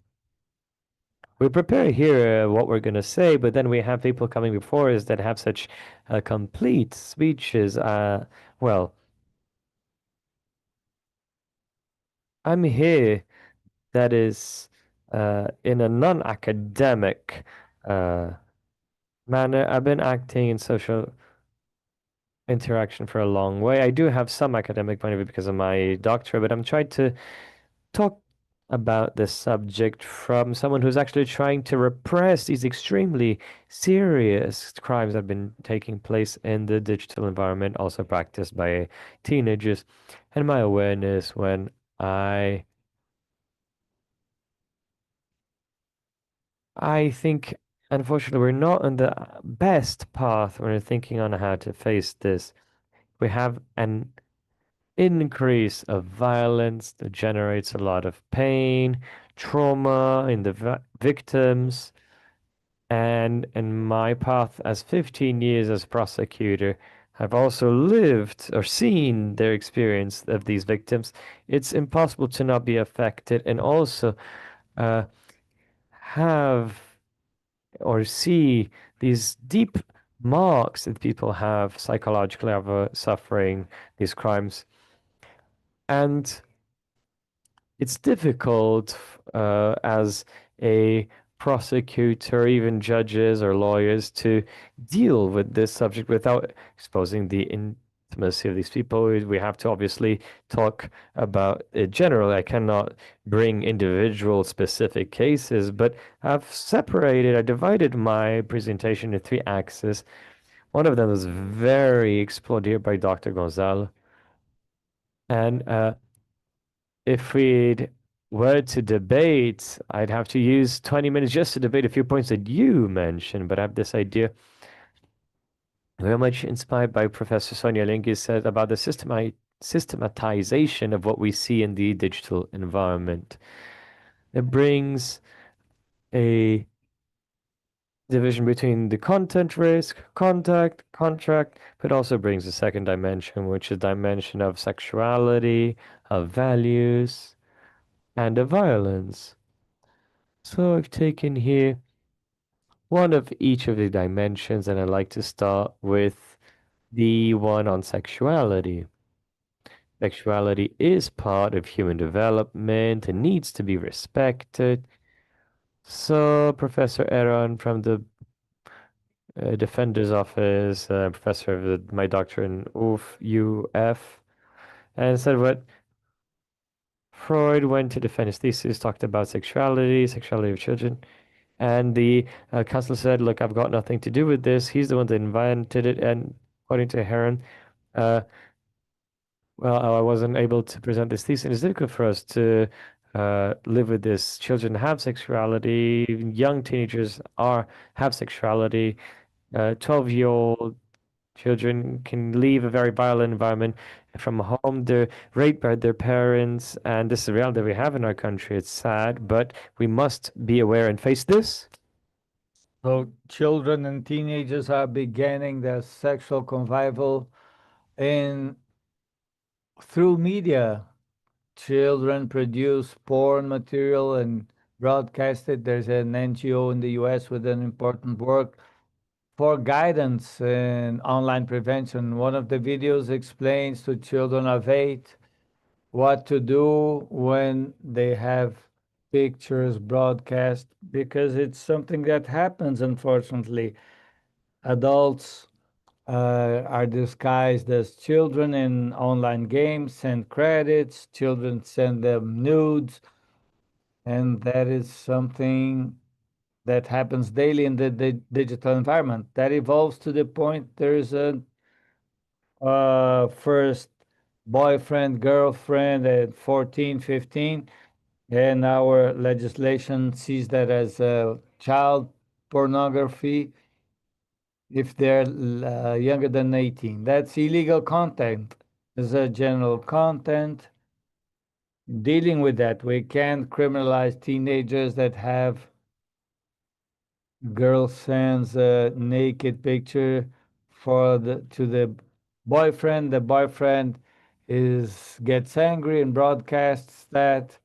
we prepare here what we're going to say, but then we have people coming before us that have such complete speeches. Well, I'm here that is in a non-academic uh, manner. I've been acting in social interaction for a long way. I do have some academic point of view because of my doctorate, but I'm trying to talk about this subject from someone who's actually trying to repress these extremely serious crimes that have been taking place in the digital environment, also practiced by teenagers. And my awareness when I think, unfortunately, we're not on the best path when we're thinking on how to face this. We have an increase of violence that generates a lot of pain, trauma in the victims. And in my path as 15 years as prosecutor, I've also lived or seen their experience of these victims. It's impossible to not be affected and also uh, have or see these deep marks that people have psychologically of suffering these crimes. And it's difficult as a prosecutor, even judges or lawyers, to deal with this subject without exposing the intimacy of these people. We have to obviously talk about it generally. I cannot bring individual specific cases, but I divided my presentation in three axes. One of them is very explored here by Dr. Gonzalo. And if we were to debate, I'd have to use 20 minutes just to debate a few points that you mentioned, but I have this idea very much inspired by Professor Sonia Lingi said about the systematization of what we see in the digital environment. It brings a division between the content risk, contact, contract, but also brings a second dimension, which is dimension of sexuality, of values, and of violence. So I've taken here one of each of the dimensions, and I'd like to start with the one on sexuality. Sexuality is part of human development and needs to be respected. So Professor Aaron from the Defender's Office, professor of my doctor in UF, and said what Freud went to defend his thesis, talked about sexuality of children. And the counselor said, look, I've got nothing to do with this. He's the one that invented it. And according to Heron, uh, well, I wasn't able to present this thesis. It's difficult for us to live with this. Children have sexuality. Young teenagers have sexuality. 12-year-old children can leave a very violent environment from home. They're raped by their parents, and this is the reality that we have in our country. It's sad, but we must be aware and face this. So children and teenagers are beginning their sexual convivial in through media. Children produce porn material and broadcast it. There's an NGO in the US with an important work for guidance and online prevention. One of the videos explains to children of 8 what to do when they have pictures broadcast because it's something that happens, unfortunately. Adults are disguised as children in online games, send credits, children send them nudes, and that is something that happens daily in the digital environment. That evolves to the point there's a first boyfriend, girlfriend at 14, 15, and our legislation sees that as child pornography if they're younger than 18. That's illegal content. As a general content, dealing with that, we can't criminalize teenagers that have girl sends a naked picture to the boyfriend. The boyfriend gets angry and broadcasts that.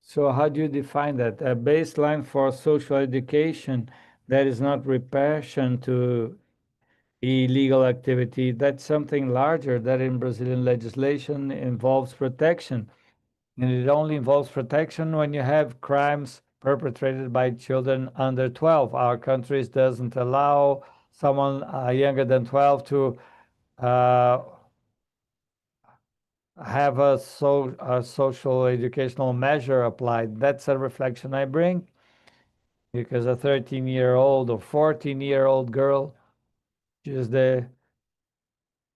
So how do you define that? A baseline for social education that is not repression to illegal activity. That's something larger that in Brazilian legislation involves protection. And it only involves protection when you have crimes perpetrated by children under 12. Our country doesn't allow someone younger than 12 to uh, have a social educational measure applied. That's a reflection I bring because a 13-year-old or 14-year-old girl is the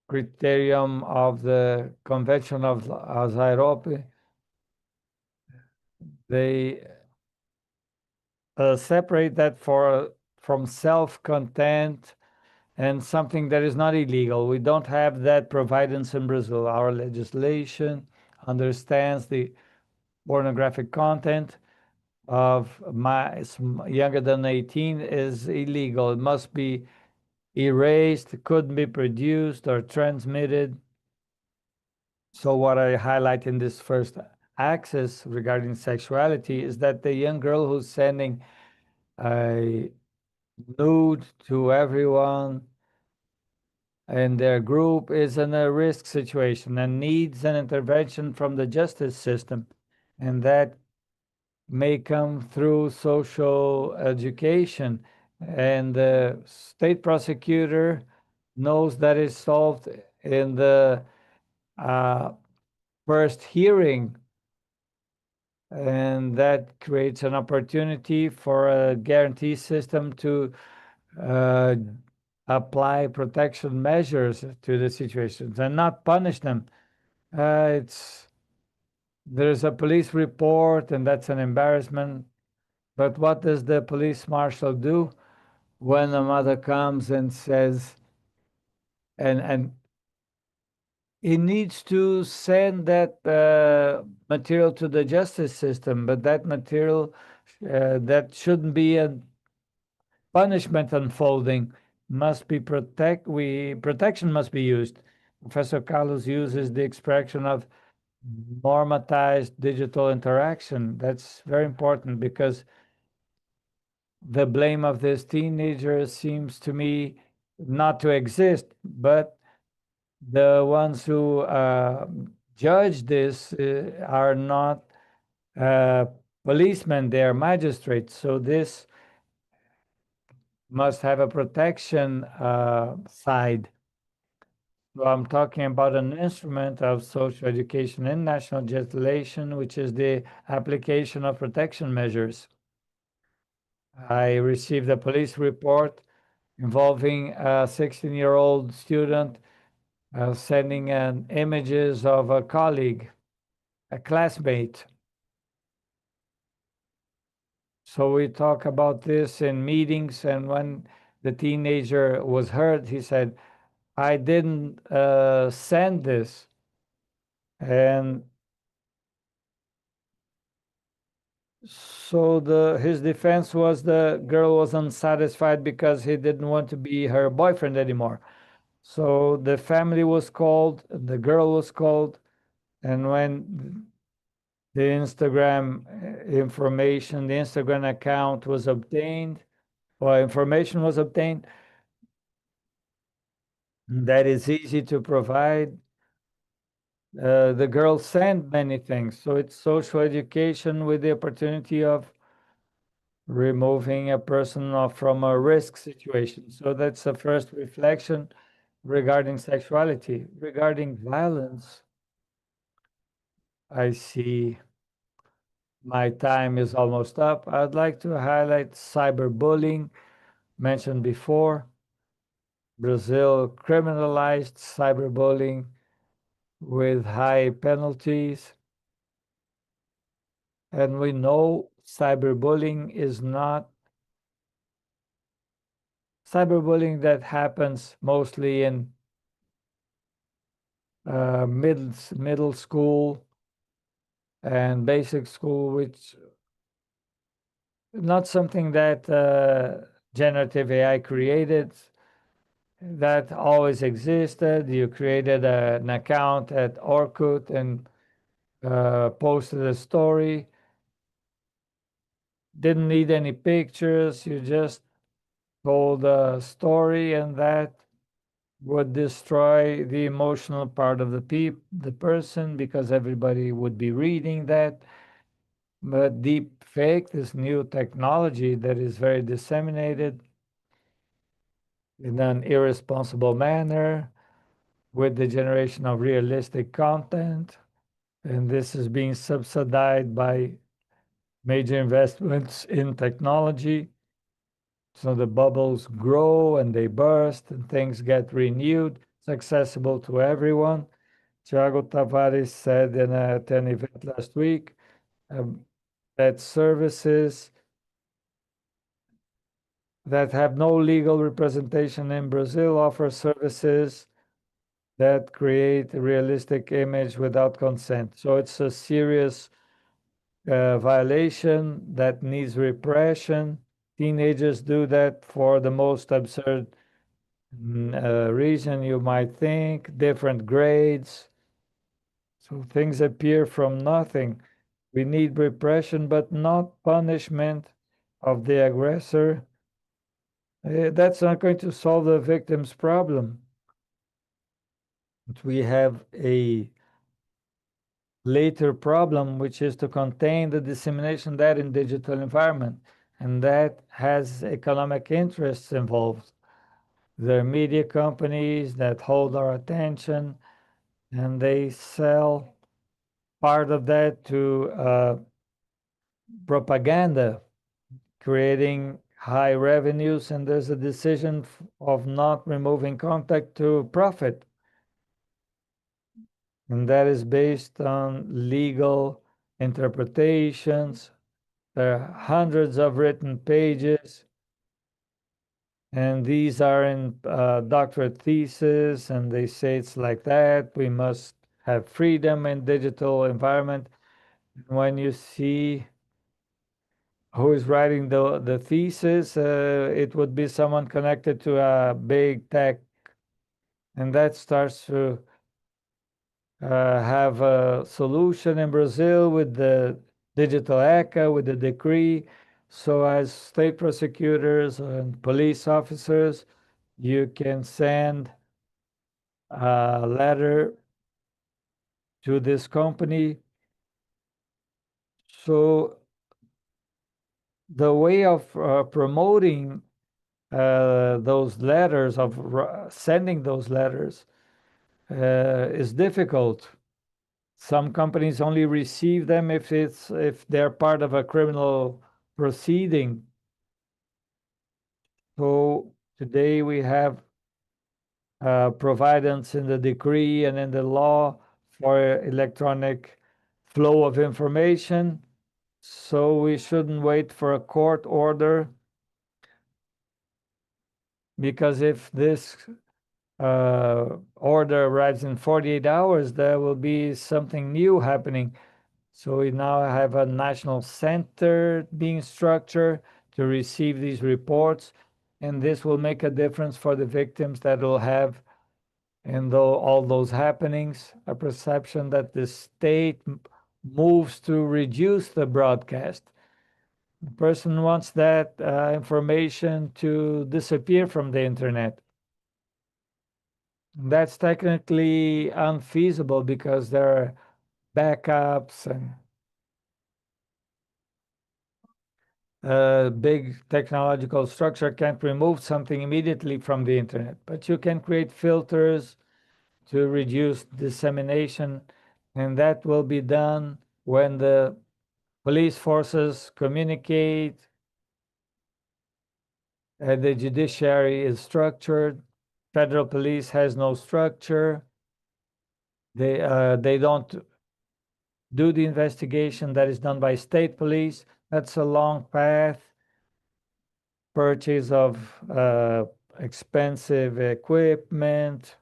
criterion of the Convention of Europe. They separate that from self-content and something that is not illegal. We don't have that providence in Brazil. Our legislation understands the pornographic content of younger than 18 is illegal. It must be erased, couldn't be produced or transmitted. So what I highlight in this first axis regarding sexuality is that the young girl who's sending a nude to everyone in their group is in a risk situation and needs an intervention from the justice system. And that may come through social education. And the state prosecutor knows that is solved in the first hearing. And that creates an opportunity for a guarantee system to apply protection measures to the situations and not punish them. There's a police report, and that's an embarrassment. But what does the police marshal do when a mother comes and says, and he needs to send that material to the justice system, but that material that shouldn't be a punishment unfolding must be protection must be used. Professor Carlos uses the expression of normatized digital interaction. That's very important because the blame of this teenager seems to me not to exist, but the ones who judge this are not policemen, they are magistrates. So this must have a protection side. So I'm talking about an instrument of social education in national legislation, which is the application of protection measures. I received a police report involving a 16-year-old student sending images of a colleague, a classmate. So we talk about this in meetings, and when the teenager was heard, he said, I didn't send this. And so his defense was the girl was unsatisfied because he didn't want to be her boyfriend anymore. So the family was called, the girl was called, and when the Instagram information, the Instagram account was obtained, or information was obtained, that is easy to provide. The girl sent many things. So it's social education with the opportunity of removing a person from a risk situation. So that's the first reflection regarding sexuality. Regarding violence, I see my time is almost up. I'd like to highlight cyberbullying, mentioned before. Brazil criminalized cyberbullying with high penalties. And we know cyberbullying is not cyberbullying that happens mostly in middle school and basic school, which not something that generative AI created. That always existed. You created an account at Orkut and posted a story. Didn't need any pictures. You just told a story, and that would destroy the emotional part of the person, because everybody would be reading that. But deep fake, this new technology that is very disseminated in an irresponsible manner with the generation of realistic content, and this is being subsidized by major investments in technology. So the bubbles grow and they burst and things get renewed. It's accessible to everyone. Thiago Tavares said in at an event last week that services that have no legal representation in Brazil offer services that create a realistic image without consent. So it's a serious violation that needs repression. Teenagers do that for the most absurd reason you might think, different grades. So things appear from nothing. We need repression, but not punishment of the aggressor. That's not going to solve the victim's problem. But we have a later problem, which is to contain the dissemination of that in digital environment. And that has economic interests involved. There are media companies that hold our attention, and they sell part of that to propaganda, creating high revenues, and there's a decision of not removing contact to profit. And that is based on legal interpretations. There are hundreds of written pages, and these are in doctorate thesis, and they say it's like that. We must have freedom in digital environment. When you see who is writing the thesis, it would be someone connected to a big tech, and that starts to have a solution in Brazil with the digital ECA, with the decree. So as state prosecutors and police officers, you can send a letter to this company. So the way of promoting those letters, of sending those letters, is difficult. Some companies only receive them if they're part of a criminal proceeding. So today we have providence in the decree and in the law for electronic flow of information. So we shouldn't wait for a court order, because if this order arrives in 48 hours, there will be something new happening. So we now have a national center being structured to receive these reports, and this will make a difference for the victims that will have, in all those happenings, a perception that the state moves to reduce the broadcast. The person wants that information to disappear from the internet. That's technically unfeasible because there are backups, and a big technological structure can't remove something immediately from the internet, but you can create filters to reduce dissemination, and that will be done when the police forces communicate, the judiciary is structured. Federal police has no structure. They don't do the investigation that is done by state police. That's a long path. Purchase of expensive equipment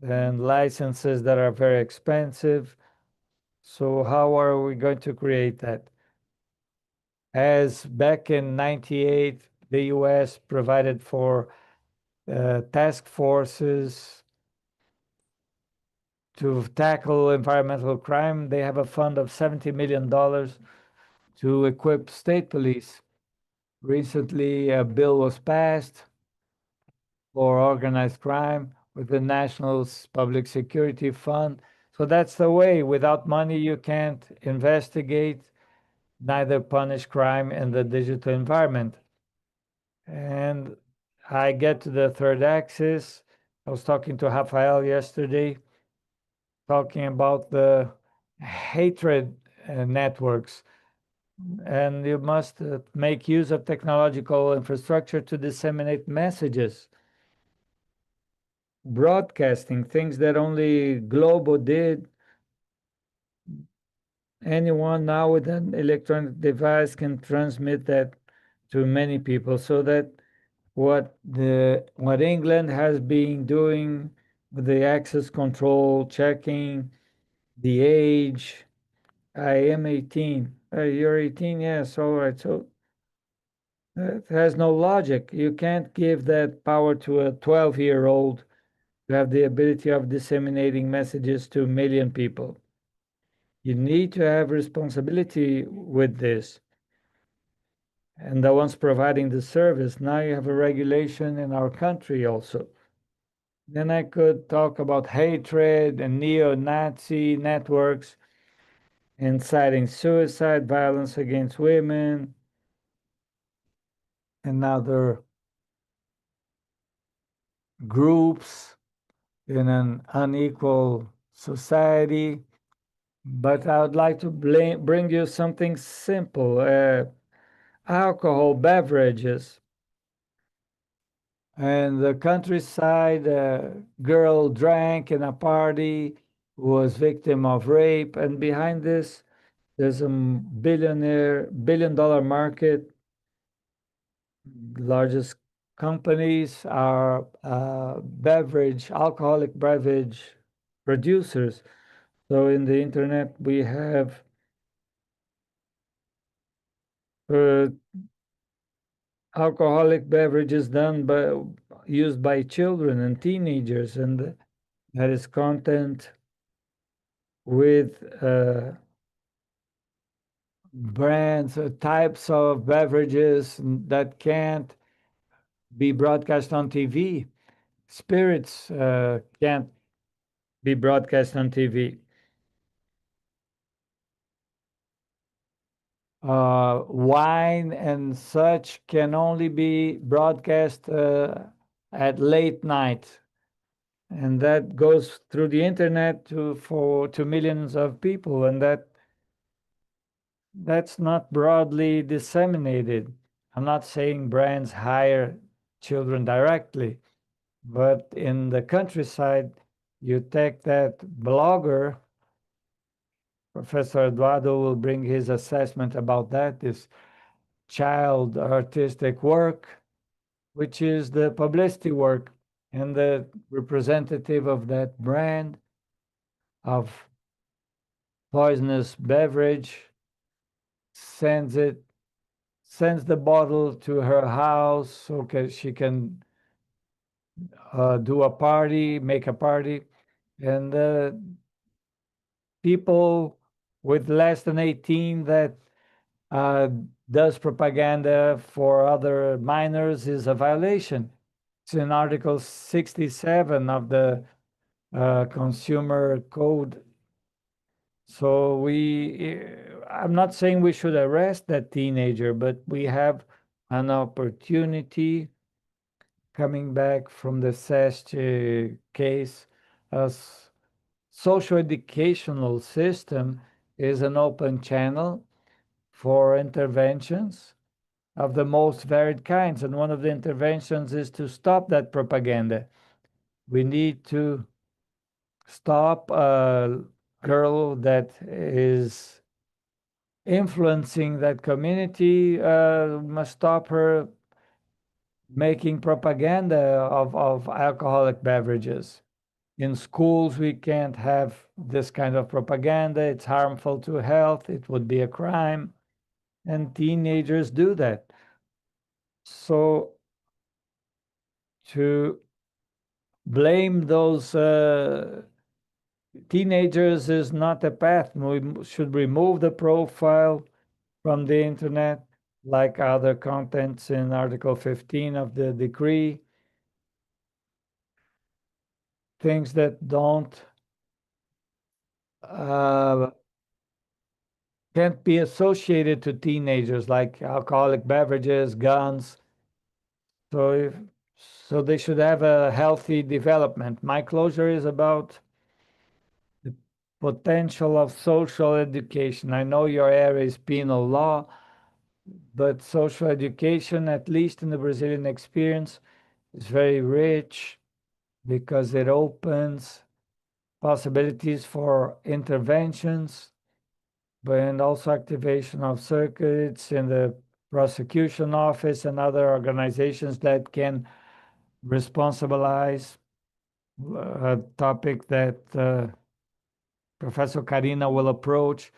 and licenses that are very expensive. So how are we going to create that? As back in 98, the US provided for task forces to tackle environmental crime. They have a fund of $70 million to equip state police. Recently, a bill was passed for organized crime with the National Public Security Fund. So that's the way. Without money, you can't investigate, neither punish crime in the digital environment. And I get to the third axis. I was talking to Rafael yesterday, talking about the hatred networks. And you must make use of technological infrastructure to disseminate messages. Broadcasting, things that only Globo did. Anyone now with an electronic device can transmit that to many people, so that what England has been doing with the access control, checking the age. I am 18. You're 18, yes, all right. So it has no logic. You can't give that power to a 12-year-old to have the ability of disseminating messages to a million people. You need to have responsibility with this. And the ones providing the service, now you have a regulation in our country also. Then I could talk about hatred and neo-Nazi networks, inciting suicide, violence against women, and other groups in an unequal society. But I would like to bring you something simple. Alcohol beverages. And the countryside, a girl drank in a party, was victim of rape, and behind this, there's a billion-dollar market. Largest companies are alcoholic beverage producers. So in the internet, we have alcoholic beverages used by children and teenagers, and that is content with brands, types of beverages that can't be broadcast on TV. Spirits can't be broadcast on TV. Wine and such can only be broadcast at late night, and that goes through the internet to millions of people, and that's not broadly disseminated. I'm not saying brands hire children directly, but in the countryside, you take that blogger. Professor Eduardo will bring his assessment about that, this child artistic work, which is the publicity work, and the representative of that brand of poisonous beverage sends the bottle to her house so she can do a party, make a party, and people with less than 18 that does propaganda for other minors is a violation. It's in Article 67 of the Consumer Code. So I'm not saying we should arrest that teenager, but we have an opportunity coming back from the SEST case. A social educational system is an open channel for interventions of the most varied kinds. And one of the interventions is to stop that propaganda. We need to stop girl that is influencing that community must stop her making propaganda of alcoholic beverages. In schools, we can't have this kind of propaganda. It's harmful to health. It would be a crime. And teenagers do that. So to blame those teenagers is not a path. We should remove the profile from the internet, like other contents in Article 15 of the decree. Things that don't can't be associated to teenagers, like alcoholic beverages, guns. So so they should have a healthy development. My closure is about the potential of social education. I know your area is penal law, but social education, at least in the Brazilian experience, is very rich because it opens possibilities for interventions, but and also activation of circuits in the prosecution office and other organizations that can responsibilize a topic that Professor Karina will approach.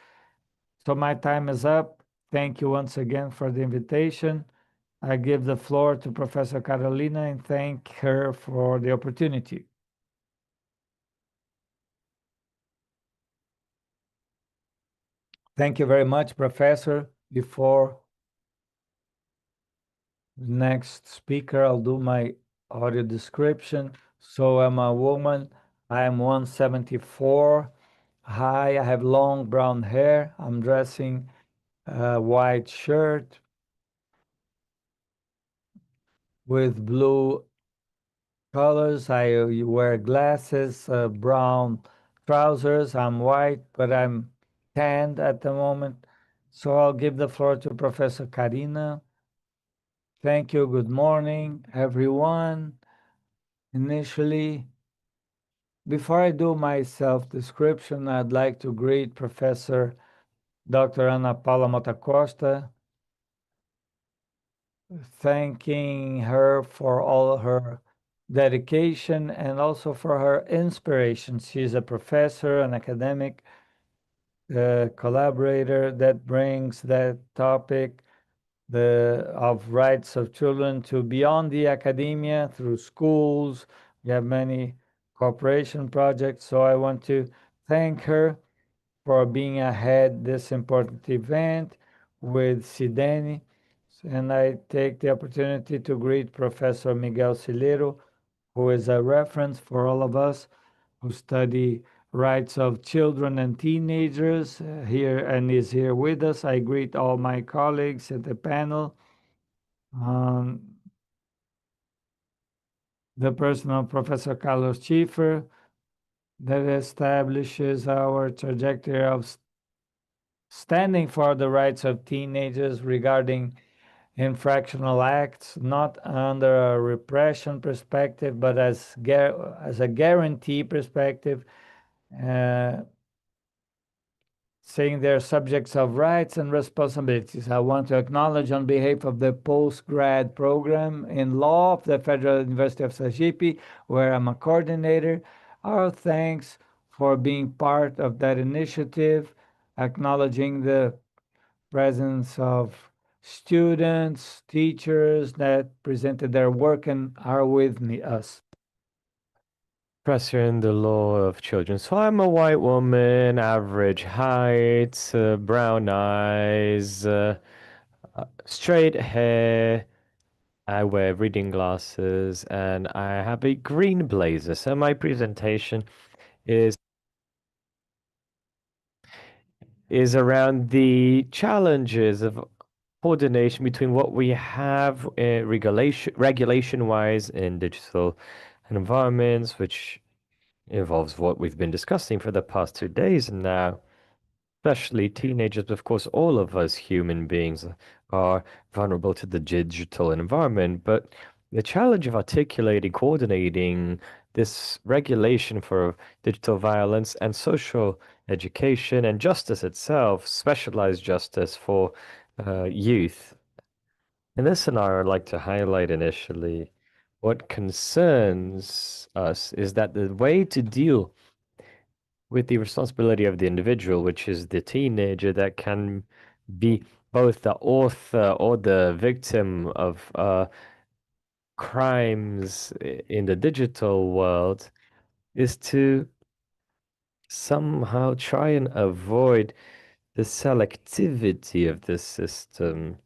So my time is up. Thank you once again for the invitation. I give the floor to Professor Carolina and thank her for the opportunity. Thank you very much, Professor. Before the next speaker, I'll do my audio description. So I'm a woman. I am 174 high. I have long brown hair. I'm dressing a white shirt with blue colors. I wear glasses, brown trousers. I'm white, but I'm tanned at the moment. So I'll give the floor to Professor Karina. Thank you. Good morning, everyone. Initially, before I do my self-description, I'd like to greet Professor Dr. Ana Paula Mota Costa, thanking her for all her dedication and also for her inspiration. She's a professor, an academic collaborator that brings that topic of rights of children to beyond the academia through schools. We have many cooperation projects. So I want to thank her for being ahead this important event with Sideni. And I take the opportunity to greet Professor Miguel Silero, who is a reference for all of us who study rights of children and teenagers here and is here with us. I greet all my colleagues at the panel. The person of Professor Carlos Schiffer that establishes our trajectory of standing for the rights of teenagers regarding infractional acts, not under a repression perspective, but as a guarantee perspective, saying they're subjects of rights and responsibilities. I want to acknowledge on behalf of the post-grad program in law of the Federal University of Sergipe, where I'm a coordinator, our thanks for being part of that initiative, acknowledging the presence of students, teachers that presented their work and are with us. Professor in the law of children. So I'm a white woman, average height, brown eyes, straight hair. I wear reading glasses and I have a green blazer. So my presentation is around the challenges of coordination between what we have regulation-wise in digital environments, which involves what we've been discussing for the past 2 days now, especially teenagers. But of course, all of us human beings are vulnerable to the digital environment. But the challenge of articulating, coordinating this regulation for digital violence and social education and justice itself, specialized justice for youth. In this scenario, I'd like to highlight initially what concerns us is that the way to deal with the responsibility of the individual, which is the teenager that can be both the author or the victim of crimes in the digital world, is to somehow try and avoid the selectivity of this system,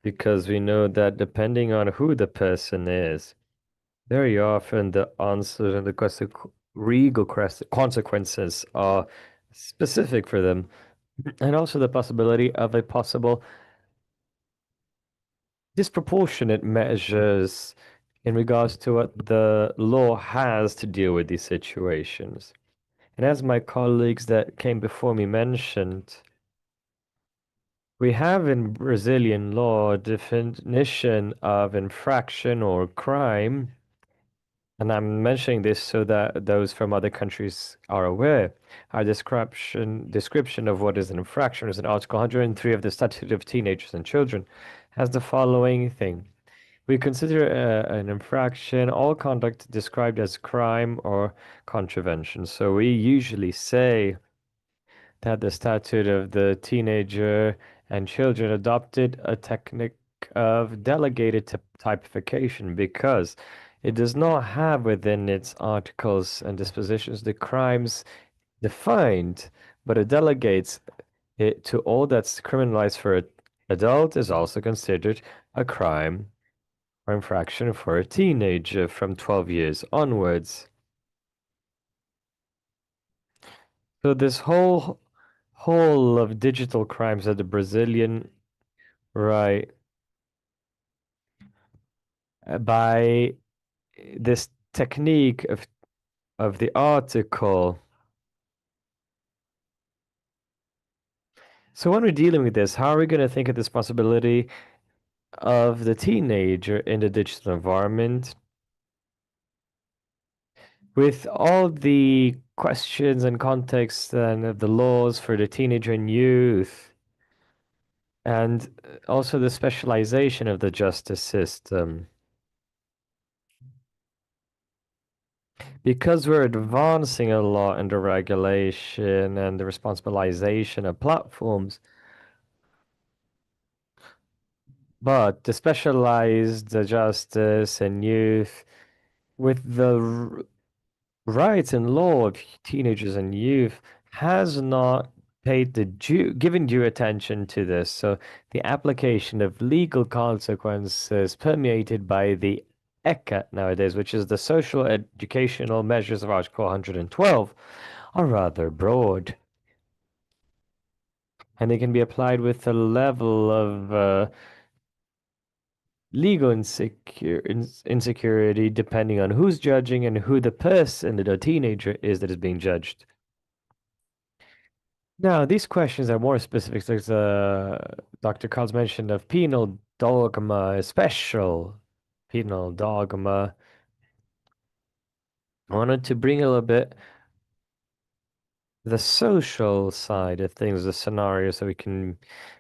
because we know that depending on who the person is, very often the answers and the legal consequences are specific for them, and also the possibility of a possible disproportionate measures in regards to what the law has to deal with these situations. And as my colleagues that came before me mentioned, we have in Brazilian law a definition of infraction or crime, and I'm mentioning this so that those from other countries are aware. Our description of what is an infraction is in Article 103 of the Statute of Teenagers and Children, has the following thing. We consider an infraction all conduct described as crime or contravention. So we usually say that the statute of the teenager and children adopted a technique of delegated typification because it does not have within its articles and dispositions the crimes defined, but it delegates it to all that's criminalized for an adult is also considered a crime or infraction for a teenager from 12 years onwards. So this whole of digital crimes at the Brazilian right by this technique of the article. So when we're dealing with this, how are we going to think of this possibility of the teenager in the digital environment with all the questions and context and of the laws for the teenager and youth, and also the specialization of the justice system? Because we're advancing a lot in the regulation and the responsibilization of platforms, but the specialized justice and youth with the rights and law of teenagers and youth has not paid the given due attention to this. So the application of legal consequences permeated by the ECA nowadays, which is the social educational measures of Article 112, are rather broad. And they can be applied with a level of legal insecurity depending on who's judging and who the person, the teenager, is that is being judged. Now, these questions are more specific. There's Dr. Carl's mentioned of penal dogma, special penal dogma. I wanted to bring a little bit the social side of things, the scenario, so we can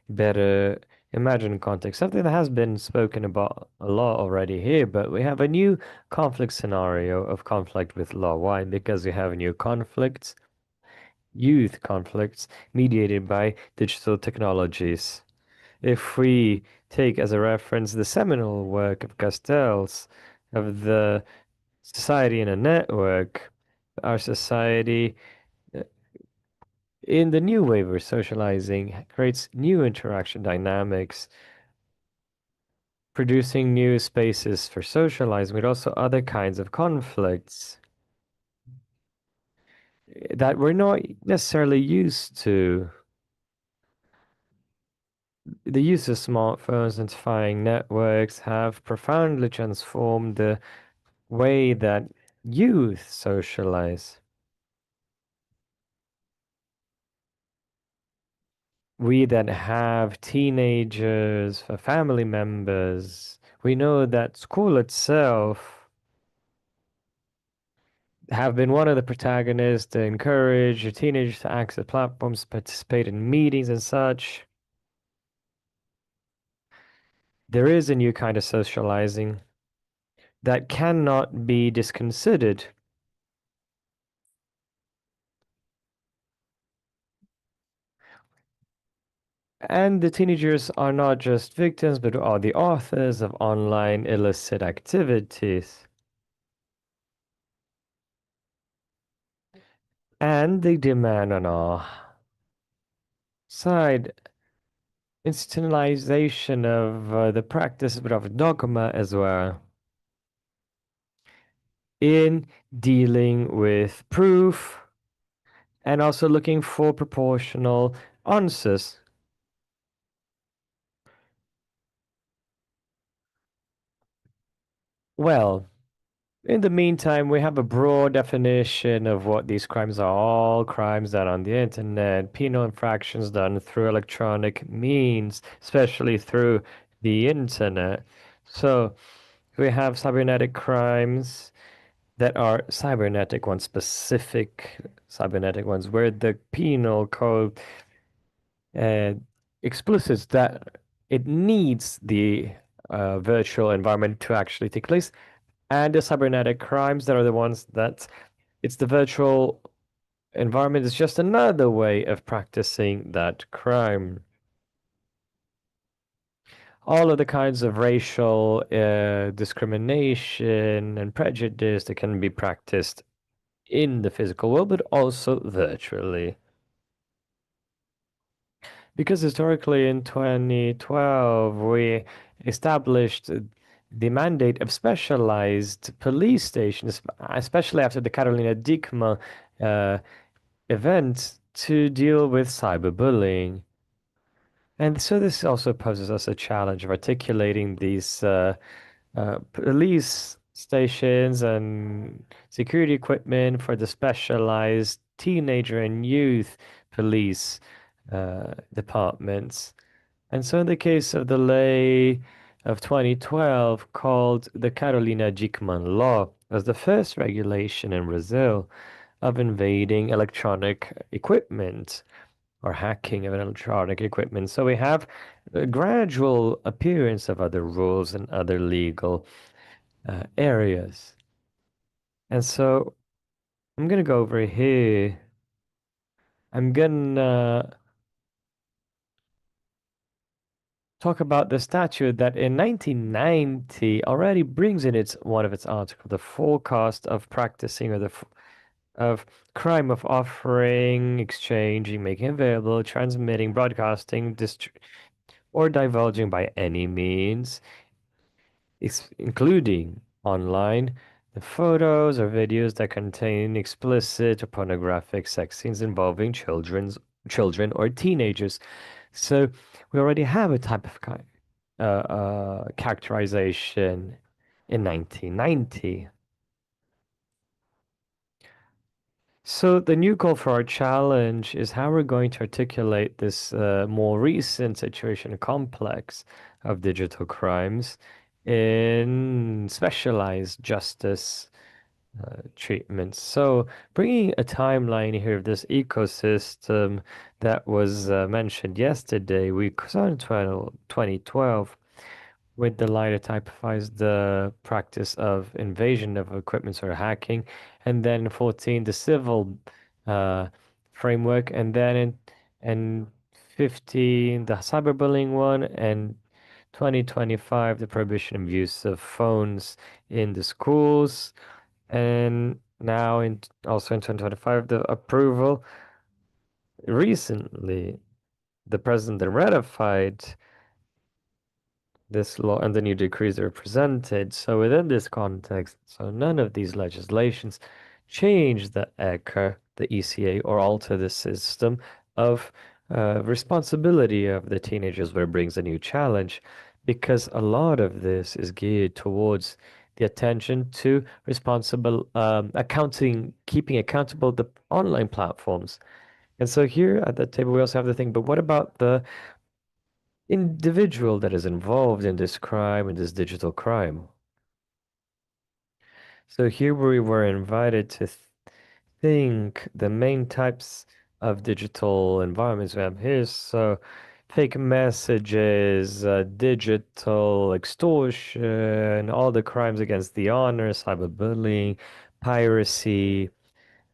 better imagine context. Something that has been spoken about a lot already here, but we have a new conflict scenario of conflict with law. Why? Because we have new conflicts, youth conflicts, mediated by digital technologies. If we take as a reference the seminal work of Castells of the Society in a Network, our society in the new way we're socializing creates new interaction dynamics, producing new spaces for socializing, but also other kinds of conflicts that we're not necessarily used to. The use of smartphones and defining networks have profoundly transformed the way that youth socialize. We that have teenagers, family members, we know that school itself have been one of the protagonists to encourage teenagers to access platforms, participate in meetings and such. There is a new kind of socializing that cannot be disconsidered. And the teenagers are not just victims, but are the authors of online illicit activities. And they demand on our side institutionalization of the practice of dogma as well in dealing with proof and also looking for proportional answers. Well, in the meantime, we have a broad definition of what these crimes are. All crimes done on the internet, penal infractions done through electronic means, especially through the internet. So we have cybernetic crimes that are cybernetic ones, specific cybernetic ones, where the penal code explicits that it needs the virtual environment to actually take place, and the cybernetic crimes that are the ones that it's the virtual environment is just another way of practicing that crime. All of the kinds of racial discrimination and prejudice that can be practiced in the physical world, but also virtually. Because historically in 2012, we established the mandate of specialized police stations, especially after the Carolina Dickmann event, to deal with cyberbullying. And so this also poses us a challenge of articulating these police stations and security equipment for the specialized teenager and youth police departments. And so in the case of the ley of 2012 called the Carolina Dickmann Law as the first regulation in Brazil of invading electronic equipment or hacking of electronic equipment. So we have a gradual appearance of other rules and other legal areas. And so I'm going to go over here. I'm going to talk about the statute that in 1990 already brings in its one of its articles the forecast of practicing or of crime of offering, exchanging, making available, transmitting, broadcasting, or divulging by any means, including online, the photos or videos that contain explicit or pornographic sex scenes involving children or teenagers. So we already have a type of characterization in 1990. So the new goal for our challenge is how we're going to articulate this more recent situation complex of digital crimes in specialized justice treatments. So bringing a timeline here of this ecosystem that was mentioned yesterday, we saw in 2012 with the lighter typifies the practice of invasion of equipment or hacking, and then 14 the civil uh, framework, and then in 15 the cyberbullying one, and 2025 the prohibition of use of phones in the schools, and now also in 2025 the approval recently the president ratified this law and the new decrees are presented. So within this context, so none of these legislations change the ECA, the ECA, or alter the system of responsibility of the teenagers where it brings a new challenge, because a lot of this is geared towards the attention to responsible accounting, keeping accountable the online platforms. And so here at the table, we also have the thing, but what about the individual that is involved in this crime, in this digital crime? So here we were invited to think the main types of digital environments we have here. So fake messages, digital extortion, all the crimes against the honor, cyberbullying, piracy,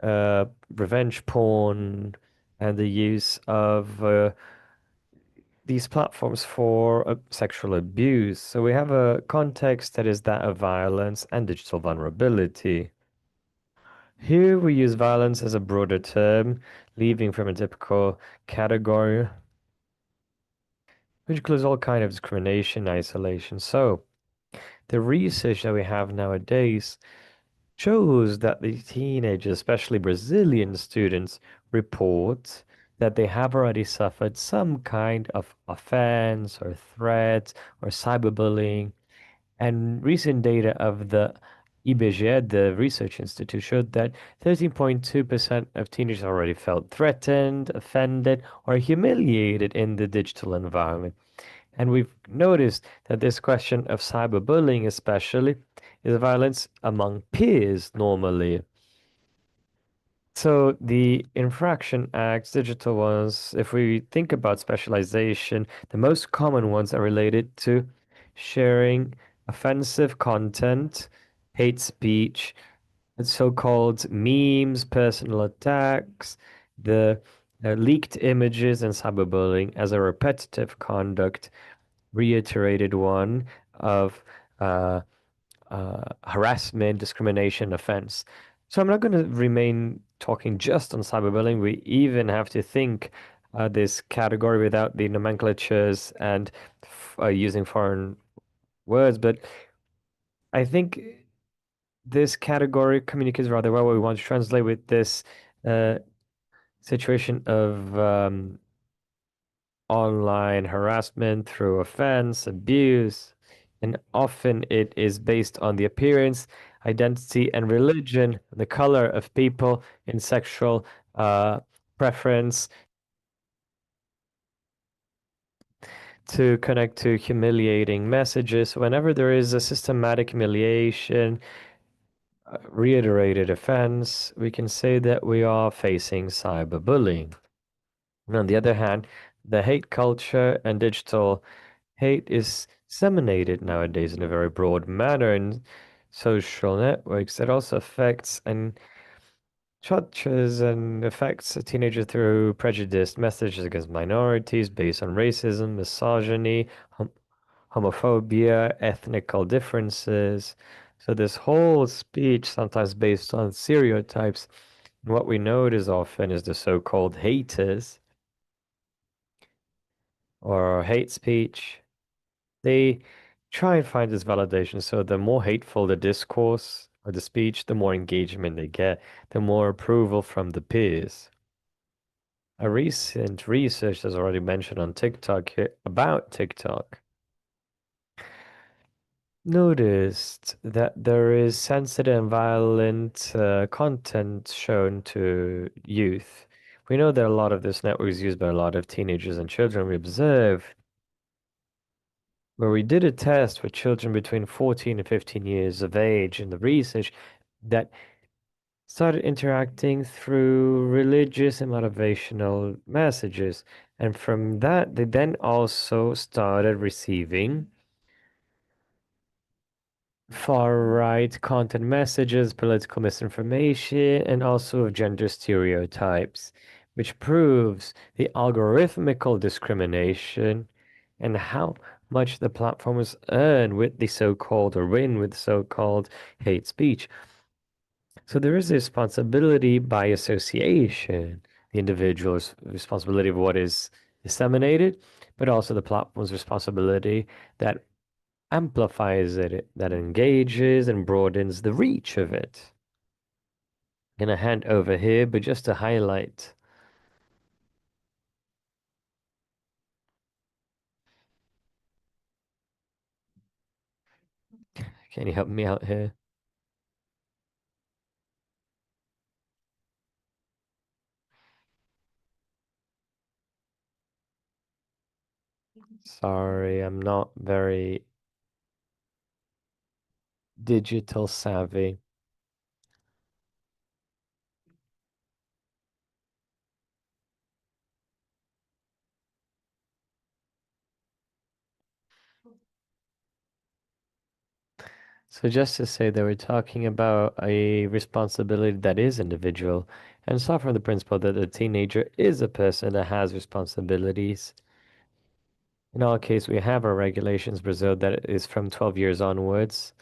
revenge porn, and the use of these platforms for sexual abuse. So we have a context that is that of violence and digital vulnerability. Here we use violence as a broader term, leaving from a typical category, which includes all kind of discrimination, isolation. So the research that we have nowadays shows that the teenagers, especially Brazilian students, report that they have already suffered some kind of offense or threat or cyberbullying. And recent data of the IBGE, the research institute, showed that 13.2% of teenagers already felt threatened, offended, or humiliated in the digital environment. And we've noticed that this question of cyberbullying, especially, is violence among peers normally. So the infraction acts, digital ones, if we think about specialization, the most common ones are related to sharing offensive content, hate speech, and so-called memes, personal attacks, the leaked images, and cyberbullying as a repetitive conduct, reiterated one of uh, harassment, discrimination, offense. So I'm not going to remain talking just on cyberbullying. We even have to think this category without the nomenclatures and using foreign words. But I think this category communicates rather well what we want to translate with this uh, situation of online harassment through offense, abuse, and often it is based on the appearance, identity, and religion, the color of people in sexual preference to connect to humiliating messages. Whenever there is a systematic humiliation, reiterated offense, we can say that we are facing cyberbullying. And on the other hand, the hate culture and digital hate is disseminated nowadays in a very broad manner in social networks that also affects and touches and affects a teenager through prejudiced messages against minorities based on racism, misogyny, homophobia, ethnical differences. So this whole speech sometimes based on stereotypes. And what we notice often is the so-called haters or hate speech. They try and find this validation. So the more hateful the discourse or the speech, the more engagement they get, the more approval from the peers. A recent research that's already mentioned on TikTok here about TikTok noticed that there is sensitive and violent content shown to youth. We know that a lot of this network is used by a lot of teenagers and children. We observe where we did a test with children between 14 and 15 years of age in the research that started interacting through religious and motivational messages. And from that, they then also started receiving far-right content messages, political misinformation, and also of gender stereotypes, which proves the algorithmical discrimination and how much the platforms earn with the so-called or win with so-called hate speech. So there is a responsibility by association, the individual's responsibility of what is disseminated, but also the platform's responsibility that amplifies it, that engages and broadens the reach of it. I'm gonna hand over here, but just to highlight. Can you help me out here? Sorry, I'm not very digital savvy. So just to say that we're talking about a responsibility that is individual and start from the principle that a teenager is a person that has responsibilities. In our case, we have our regulations, Brazil, that is from 12 years onwards.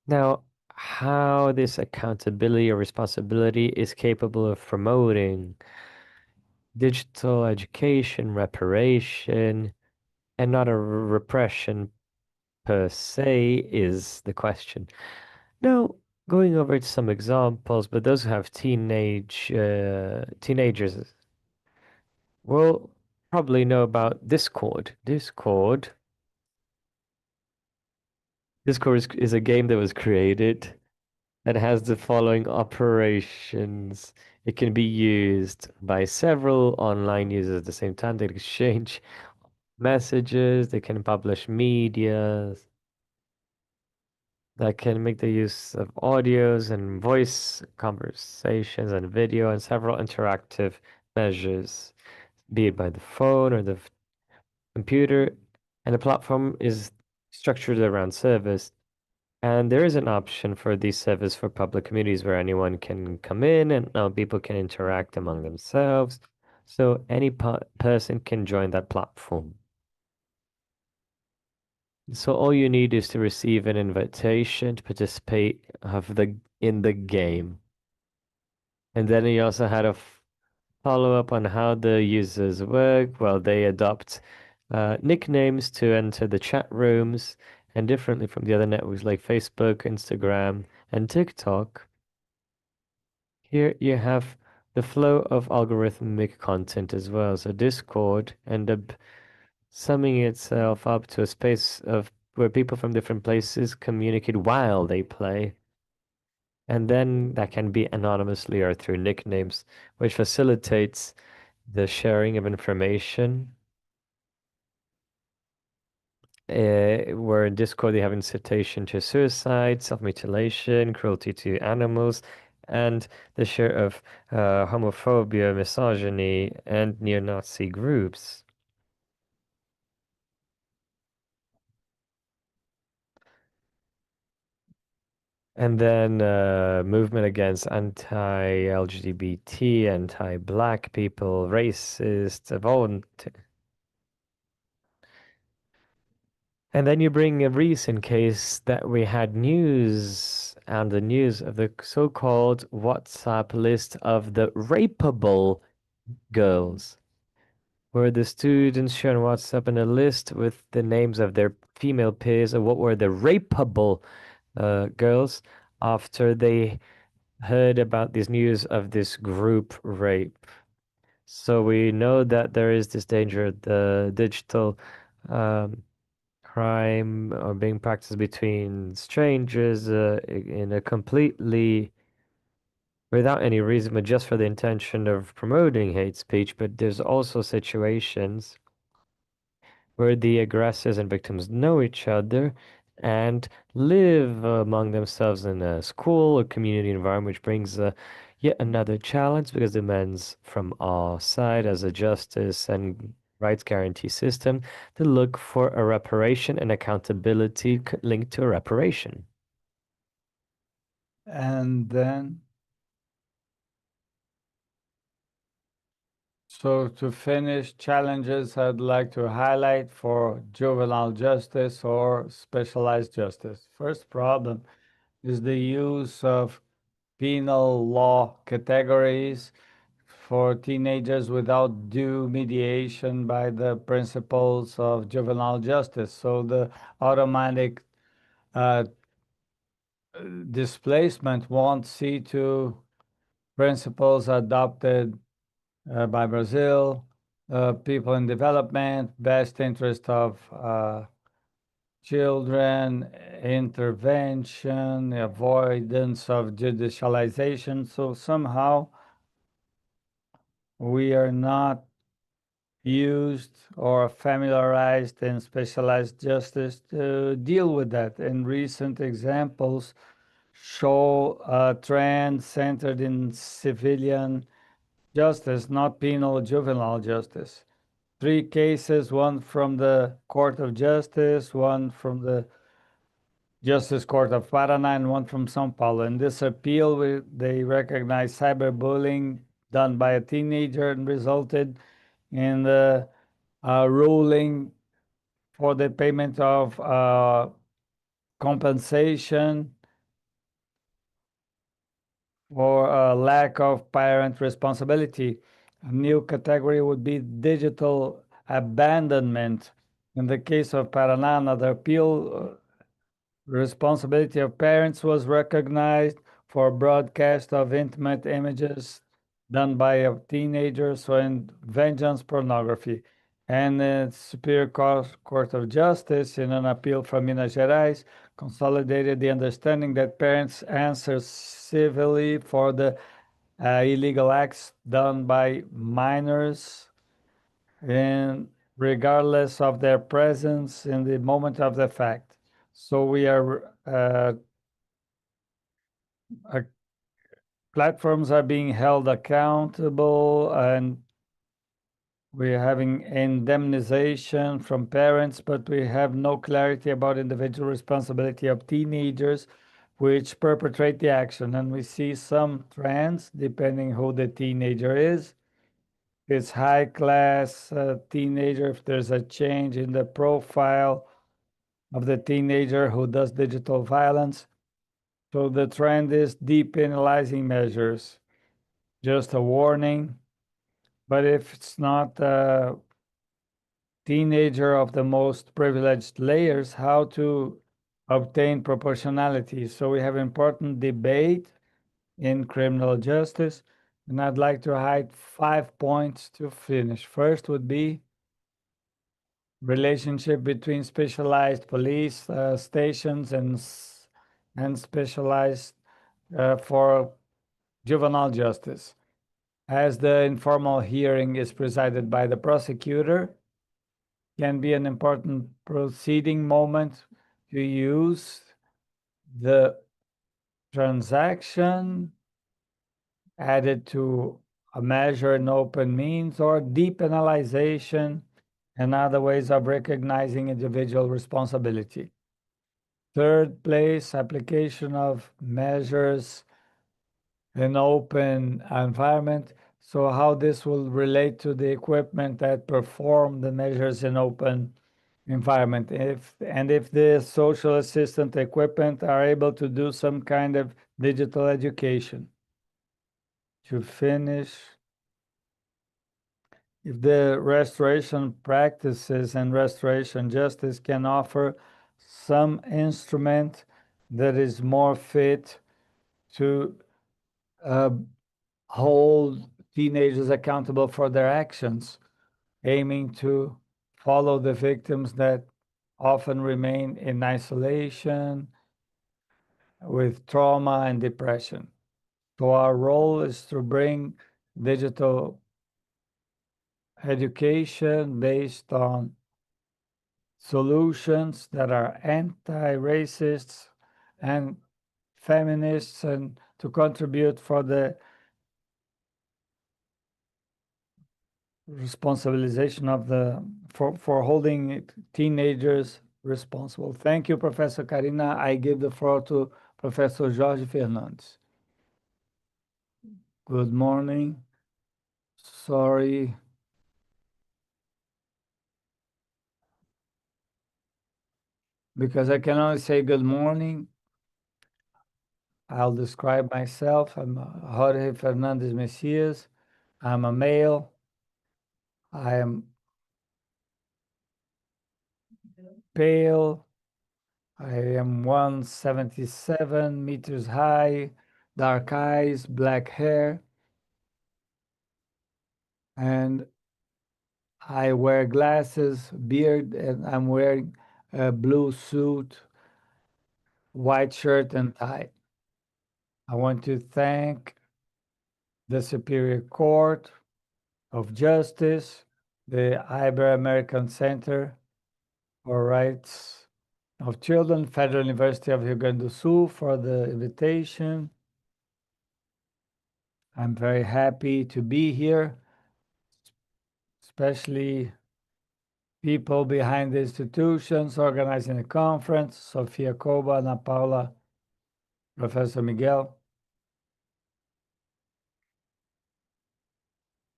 Now, how this accountability or responsibility is capable of promoting digital education, reparation, and not a repression per se is the question. Now, going over to some examples, but those who have teenagers will probably know about Discord. Discord is a game that was created that has the following operations. It can be used by several online users at the same time. They exchange messages, they can publish media, that can make the use of audios and voice conversations and video and several interactive measures, be it by the phone or the computer. And the platform is structured around service. And there is an option for these service for public communities where anyone can come in and people can interact among themselves. So any person can join that platform. So all you need is to receive an invitation to participate in the game. And then you also had a follow up on how the users work. Well, they adopt nicknames to enter the chat rooms, and differently from the other networks like Facebook, Instagram, and TikTok. Here you have the flow of algorithmic content as well. So Discord end up summing itself up to a space of where people from different places communicate while they play. And then that can be anonymously or through nicknames, which facilitates the sharing of information. Where in Discord they have incitation to suicide, self-mutilation, cruelty to animals, and the share of homophobia, misogyny, and neo-Nazi groups. And then movement against anti-LGBT, anti-black people, racist, and then you bring a recent case that we had news and the news of the so-called WhatsApp list of the rapeable girls, where the students share on WhatsApp in a list with the names of their female peers of what were the rapeable girls after they heard about this news of this group rape. So we know that there is this danger, the digital crime or being practiced between strangers in a completely without any reason, but just for the intention of promoting hate speech. But there's also situations where the aggressors and victims know each other and live among themselves in a school or community environment, which brings yet another challenge because demands from our side as a justice and rights guarantee system to look for a reparation and accountability linked to a reparation. And then, so to finish, challenges I'd like to highlight for juvenile justice or specialized justice. First problem is the use of penal law categories for teenagers without due mediation by the principles of juvenile justice. So the automatic displacement won't see to principles adopted by Brazil, people in development, best interest of children, intervention, avoidance of judicialization. So somehow we are not used or familiarized in specialized justice to deal with that. And recent examples show a trend centered in civilian justice, not penal juvenile justice. 3 cases, one from the Court of Justice, one from the Justice Court of Paraná, and one from São Paulo. In this appeal, they recognized cyberbullying done by a teenager and resulted in the ruling for the payment of compensation for a lack of parent responsibility. A new category would be digital abandonment. In the case of Paraná, another appeal, responsibility of parents was recognized for broadcast of intimate images done by a teenager, so in vengeance pornography. And the Superior Court of Justice, in an appeal from Minas Gerais, consolidated the understanding that parents answer civilly for the illegal acts done by minors, and regardless of their presence in the moment of the fact. So we are platforms are being held accountable, and we're having indemnization from parents, but we have no clarity about individual responsibility of teenagers which perpetrate the action. And we see some trends depending who the teenager is. It's high class teenager, if there's a change in the profile of the teenager who does digital violence. So the trend is depenalizing measures. Just a warning. But if it's not a teenager of the most privileged layers, how to obtain proportionality? So we have important debate in criminal justice, and I'd like to highlight 5 points to finish. First would be relationship between specialized police stations and specialized for juvenile justice. As the informal hearing is presided by the prosecutor, can be an important proceeding moment to use the transaction added to a measure in open means or depenalization and other ways of recognizing individual responsibility. Third place, application of measures in open environment. So how this will relate to the equipment that perform the measures in open environment. If the social assistant equipment are able to do some kind of digital education. To finish, if the restoration practices and restoration justice can offer some instrument that is more fit to hold teenagers accountable for their actions, aiming to follow the victims that often remain in isolation with trauma and depression. So our role is to bring digital education based on solutions that are anti-racist and feminists, and to contribute for the responsibilization of for holding teenagers responsible. Thank you, Professor Karina. I give the floor to Professor Jorge Fernandes. Good morning. Sorry. Because I can only say good morning, I'll describe myself. I'm Jorge Fernandes Messias. I'm a male. I am pale. I am 177 meters high, dark eyes, black hair, and I wear glasses, beard, and I'm wearing a blue suit, white shirt, and tie. I want to thank the Superior Court of Justice, the Ibero-American Center for Rights of Children, Federal University of Rio Grande do Sul, for the invitation. I'm very happy to be here, especially people behind the institutions organizing the conference, Sofia Koba, Ana Paula, Professor Miguel,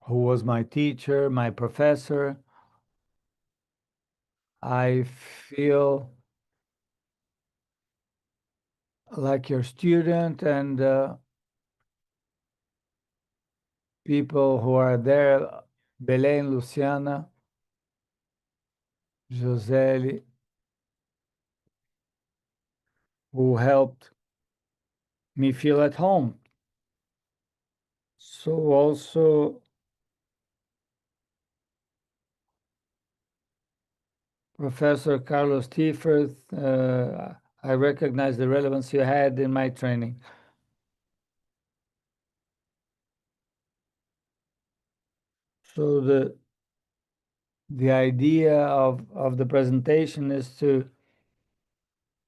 who was my teacher, my professor. I feel like your student, and people who are there, Belém, Luciana, Joseli, who helped me feel at home. So also Professor Carlos Tiefert, I recognize the relevance you had in my training. So the idea of the presentation is to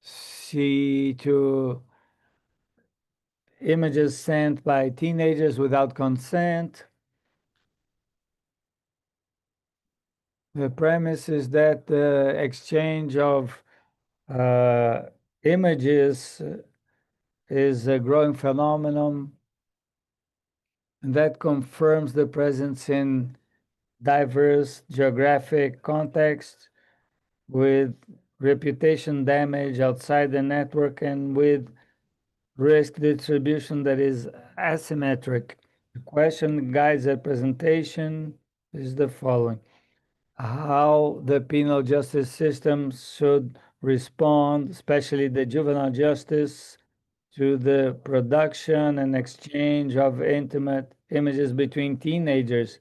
see to images sent by teenagers without consent. The premise is that the exchange of images is a growing phenomenon, and that confirms the presence in diverse geographic contexts with reputation damage outside the network and with risk distribution that is asymmetric. The question guides the presentation is the following: how the penal justice system should respond, especially the juvenile justice, to the production and exchange of intimate images between teenagers.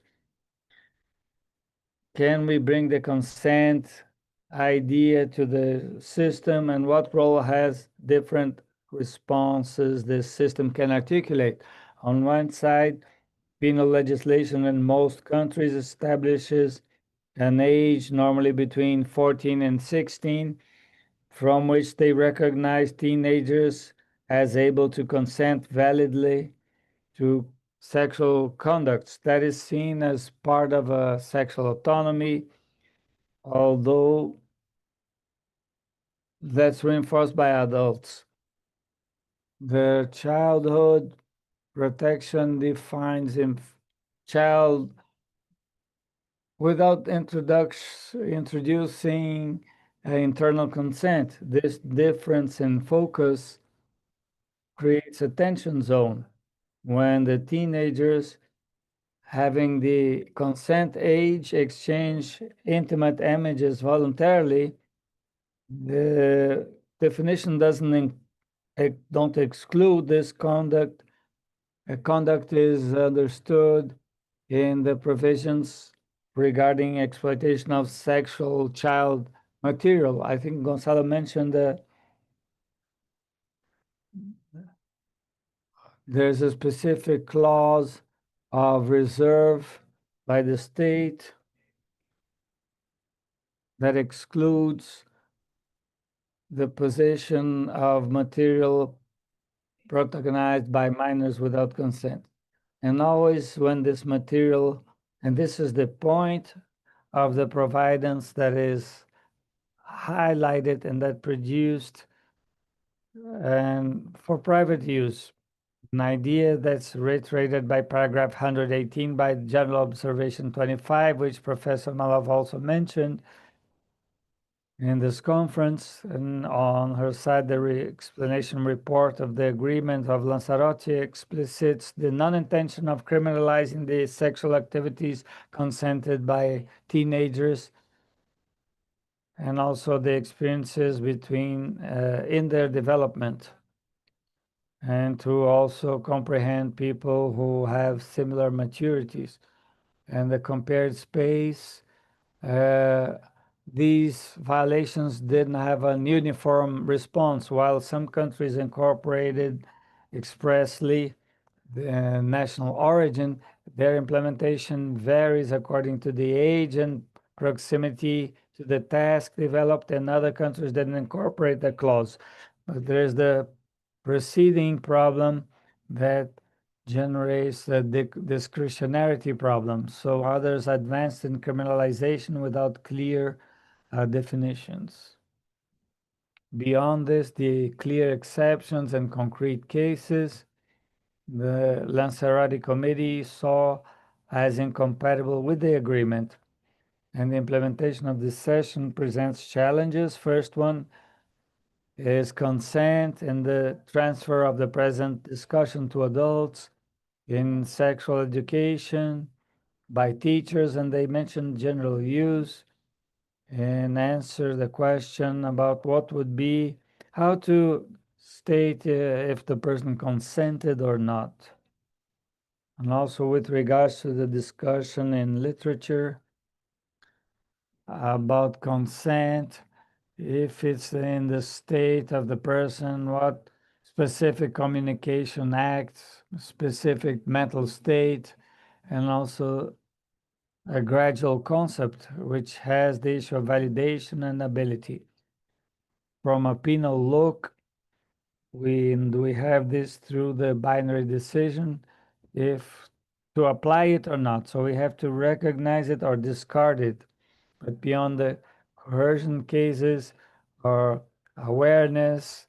Can we bring the consent idea to the system, and what role has different responses this system can articulate? On one side, penal legislation in most countries establishes an age normally between 14 and 16 from which they recognize teenagers as able to consent validly to sexual conducts. That is seen as part of a sexual autonomy, although that's reinforced by adults. The childhood protection defines child without introducing internal consent. This difference in focus creates a tension zone when the teenagers having the consent age exchange intimate images voluntarily. The definition don't exclude this conduct. Conduct is understood in the provisions regarding exploitation of sexual child material. I think Gonzalo mentioned that there's a specific clause of reserve by the state that excludes the possession of material protagonized by minors without consent. And always when this material, and this is the point of the providence that is highlighted and that produced and for private use, an idea that's reiterated by paragraph 118 by General Observation 25, which Professor Malov also mentioned in this conference. And on her side, the explanation report of the agreement of Lanzarote explicits the non-intention of criminalizing the sexual activities consented by teenagers, and also the experiences between in their development, and to also comprehend people who have similar maturities. And the compared space, these violations didn't have an uniform response. While some countries incorporated expressly the national origin, their implementation varies according to the age and proximity to the task developed, and other countries didn't incorporate the clause. But there's the preceding problem that generates the discretionarity problem. So others advanced in criminalization without clear definitions. Beyond this, the clear exceptions and concrete cases, the Lanzarote Committee saw as incompatible with the agreement, and the implementation of this session presents challenges. First one is consent and the transfer of the present discussion to adults in sexual education by teachers, and they mentioned general use and answer the question about what would be how to state if the person consented or not. And also with regards to the discussion in literature about consent, if it's in the state of the person, what specific communication acts, specific mental state, and also a gradual concept which has the issue of validation and ability. From a penal look, we have this through the binary decision if to apply it or not. So we have to recognize it or discard it. But beyond the coercion cases or awareness,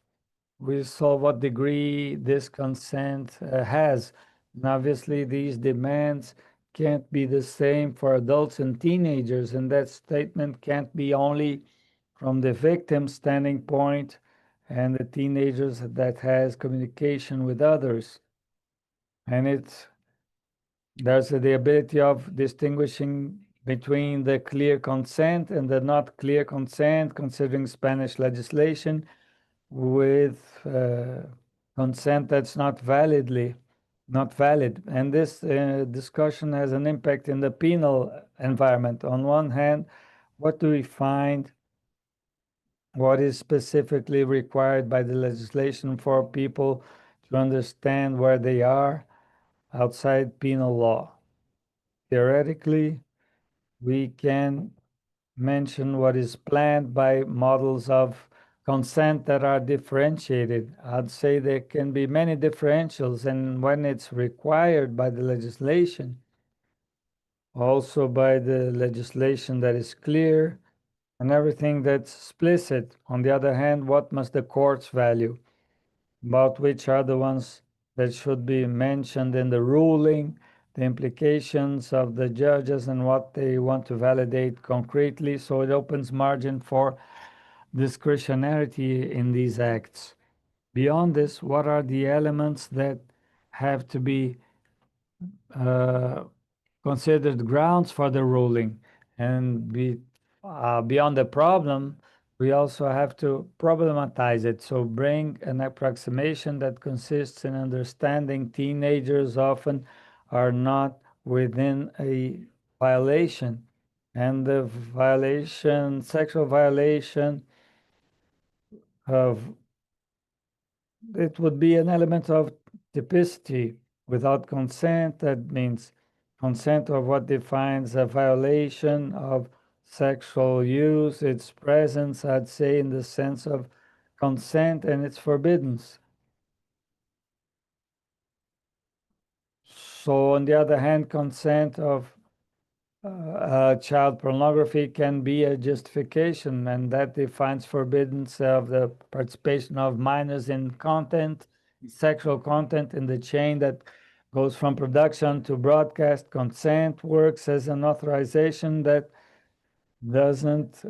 we saw what degree this consent has. And obviously, these demands can't be the same for adults and teenagers, and that statement can't be only from the victim's standing point and the teenagers that has communication with others. And there's the ability of distinguishing between the clear consent and the not clear consent, considering Spanish legislation, with consent that's not valid. And this discussion has an impact in the penal environment. On one hand, what do we find? What is specifically required by the legislation for people to understand where they are outside penal law? Theoretically, we can mention what is planned by models of consent that are differentiated. I'd say there can be many differentials, and when it's required by the legislation, also by the legislation that is clear and everything that's explicit. On the other hand, what must the courts value? About which are the ones that should be mentioned in the ruling, the implications of the judges and what they want to validate concretely. So it opens margin for discretionarity in these acts. Beyond this, what are the elements that have to be considered grounds for the ruling? And beyond the problem, we also have to problematize it. So bring an approximation that consists in understanding teenagers often are not within a violation. And the violation, sexual violation of it would be an element of typicity without consent. That means consent of what defines a violation of sexual use, its presence, I'd say, in the sense of consent and its forbiddance. So, on the other hand, consent of child pornography can be a justification, and that defines forbiddance of the participation of minors in content, sexual content in the chain that goes from production to broadcast. Consent works as an authorization that doesn't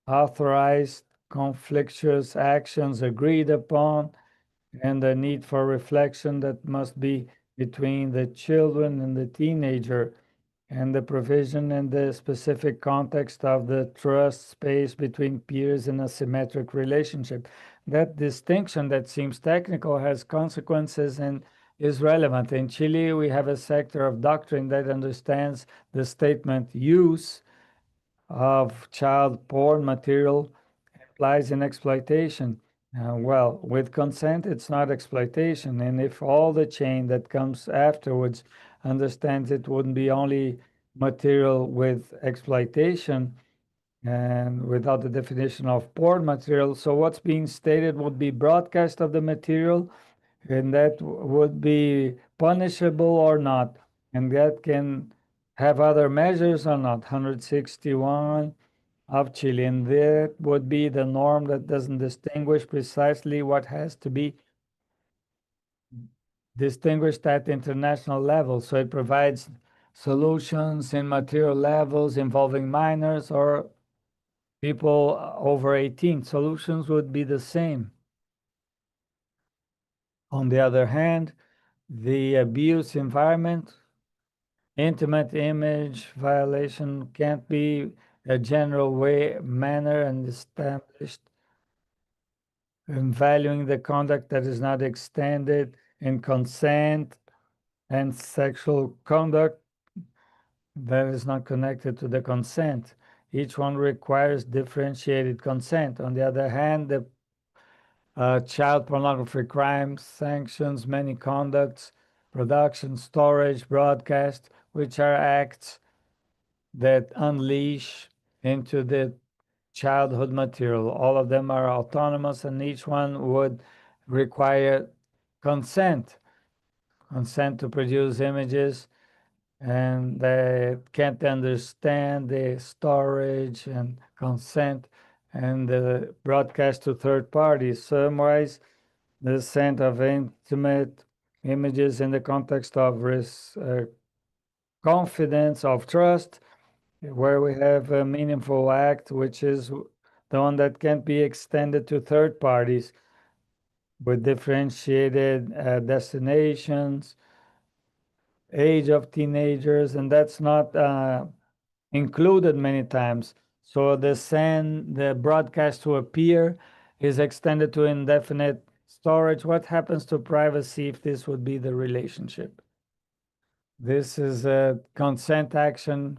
authorize conflictuous actions agreed upon, and the need for reflection that must be between the children and the teenager, and the provision and the specific context of the trust space between peers in a symmetric relationship. That distinction that seems technical has consequences and is relevant. In Chile, we have a sector of doctrine that understands the statement use of child porn material implies in exploitation. Well, with consent, it's not exploitation. And if all the chain that comes afterwards understands it wouldn't be only material with exploitation and without the definition of porn material. So what's being stated would be broadcast of the material, and that would be punishable or not. And that can have other measures or not. 161 of Chile. And that would be the norm that doesn't distinguish precisely what has to be distinguished at international level. So it provides solutions in material levels involving minors or people over 18. Solutions would be the same. On the other hand, the abuse environment, intimate image violation can't be a general manner and established in valuing the conduct that is not extended in consent and sexual conduct that is not connected to the consent. Each one requires differentiated consent. On the other hand, the child pornography crime sanctions many conducts, production, storage, broadcast, which are acts that unleash into the childhood material. All of them are autonomous, and each one would require consent to produce images, and they can't understand the storage and consent and the broadcast to third parties. Somewise, the scent of intimate images in the context of confidence, of trust, where we have a meaningful act, which is the one that can't be extended to third parties with differentiated destinations, age of teenagers, and that's not included many times. So the broadcast to appear is extended to indefinite storage. What happens to privacy if this would be the relationship? This is a consent action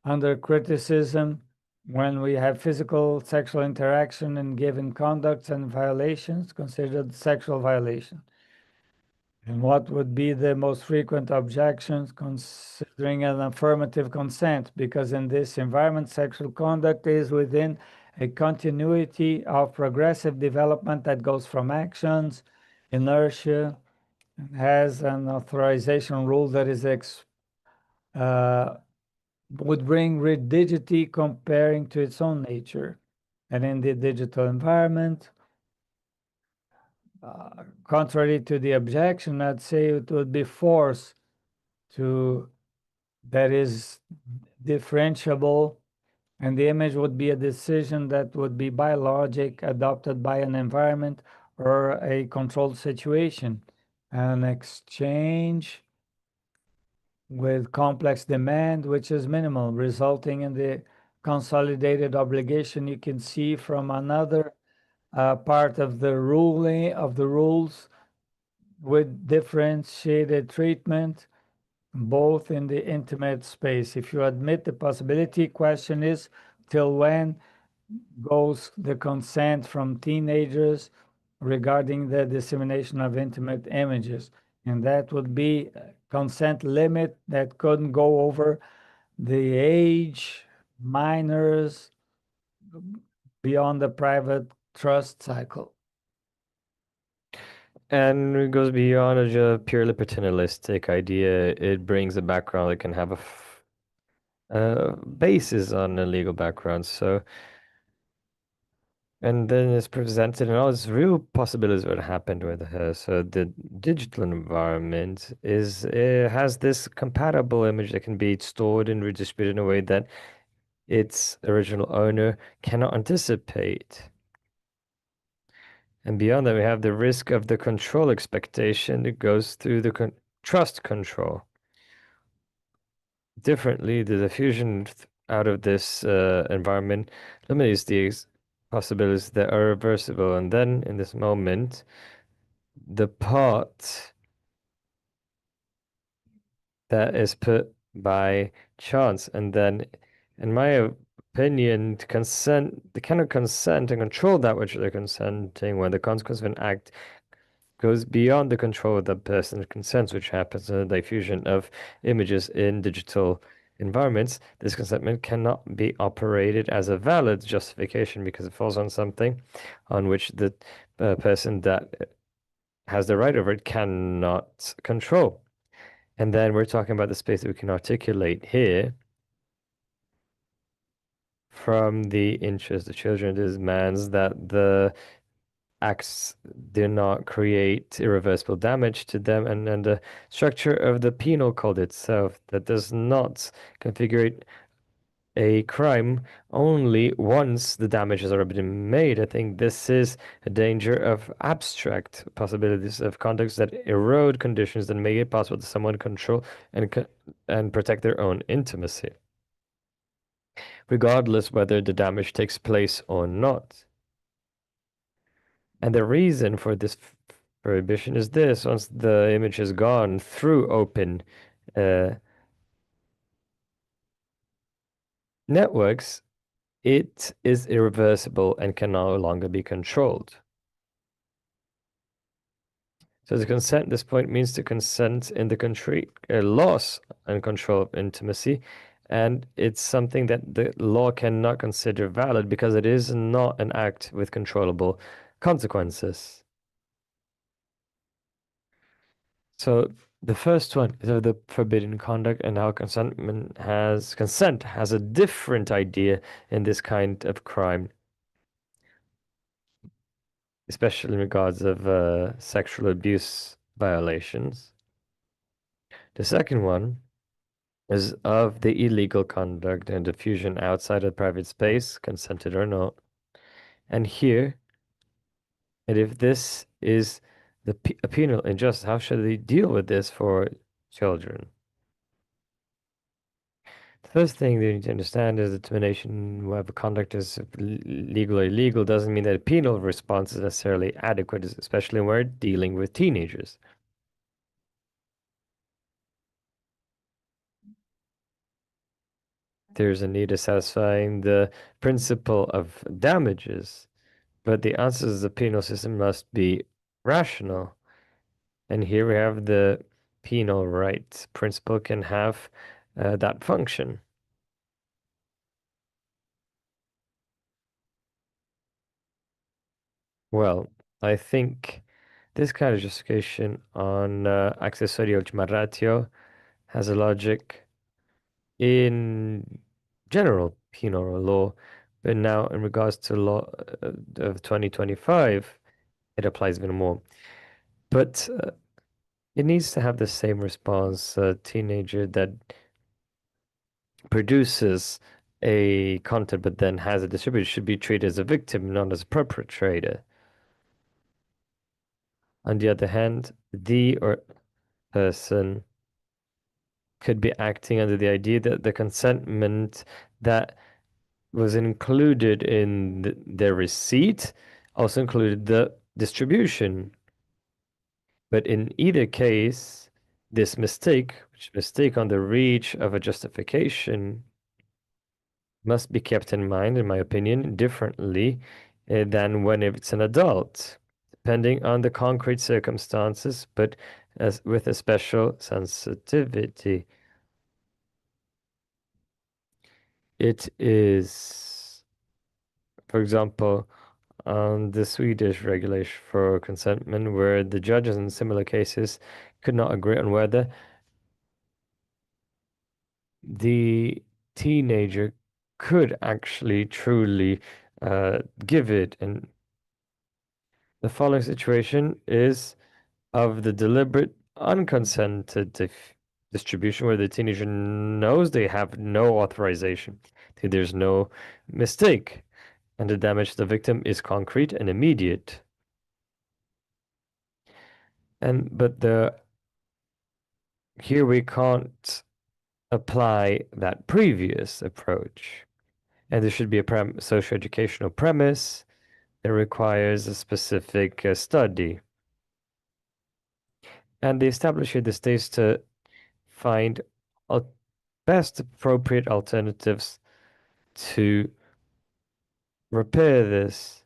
under criticism when we have physical sexual interaction and given conducts and violations considered sexual violation. And what would be the most frequent objections considering an affirmative consent? Because in this environment, sexual conduct is within a continuity of progressive development that goes from actions, inertia, and has an authorization rule that is would bring rigidity comparing to its own nature. And in the digital environment, contrary to the objection, I'd say it would be force that is differentiable, and the image would be a decision that would be biologic, adopted by an environment or a controlled situation. An exchange with complex demand, which is minimal, resulting in the consolidated obligation you can see from another part of the rules with differentiated treatment, both in the intimate space. If you admit the possibility, question is, till when goes the consent from teenagers regarding the dissemination of intimate images? And that would be a consent limit that couldn't go over the age, minors, beyond the private trust cycle. And it goes beyond a purely paternalistic idea. It brings a background that can have a basis on a legal background. So, and then it's presented and all these real possibilities what happened with her. So the digital environment has this compatible image that can be stored and redistributed in a way that its original owner cannot anticipate. And beyond that, we have the risk of the control expectation that goes through the trust control. Differently, the diffusion out of this environment limits these possibilities that are reversible. And then in this moment, the part that is put by chance, and then, in my opinion, they cannot consent and control that which they're consenting when the consequence of an act goes beyond the control of the person's consents, which happens in the diffusion of images in digital environments. This consentment cannot be operated as a valid justification because it falls on something on which the person that has the right over it cannot control. And then we're talking about the space that we can articulate here from the interest of children demands that the acts do not create irreversible damage to them, and the structure of the penal code itself that does not configure a crime only once the damage has already been made. I think this is a danger of abstract possibilities of conducts that erode conditions that make it possible to someone control and protect their own intimacy, regardless whether the damage takes place or not. And the reason for this prohibition is this: once the image has gone through open networks, it is irreversible and can no longer be controlled. So the consent at this point means to consent in the country, loss and control of intimacy, and it's something that the law cannot consider valid because it is not an act with controllable consequences. So the first one is of the forbidden conduct and how consent has a different idea in this kind of crime, especially in regards of sexual abuse violations. The second one is of the illegal conduct and diffusion outside of private space, consented or not. And here, and if this is a penal injustice, how should they deal with this for children? The first thing they need to understand is the determination whether conduct is legal or illegal doesn't mean that a penal response is necessarily adequate, especially when we're dealing with teenagers. There's a need of satisfying the principle of damages, but the answers of the penal system must be rational. And here we have the penal rights principle can have that function. Well, I think this kind of justification on accessorio ultima ratio has a logic in general penal law, but now in regards to law of 2025, it applies even more. But it needs to have the same response. A teenager that produces a content but then has it distributed should be treated as a victim, not as a perpetrator. On the other hand, the or person could be acting under the idea that the consentment that was included in their receipt also included the distribution. But in either case, this mistake, which mistake on the reach of a justification, must be kept in mind, in my opinion, differently than when it's an adult, depending on the concrete circumstances, but as with a special sensitivity. It is, for example, on the Swedish regulation for consentment, where the judges in similar cases could not agree on whether the teenager could actually truly give it. And the following situation is of the deliberate unconsented distribution where the teenager knows they have no authorization. There's no mistake, and the damage to the victim is concrete and immediate. But here we can't apply that previous approach. And there should be a socio-educational premise that requires a specific study. And they establish here the states to find best appropriate alternatives to repair this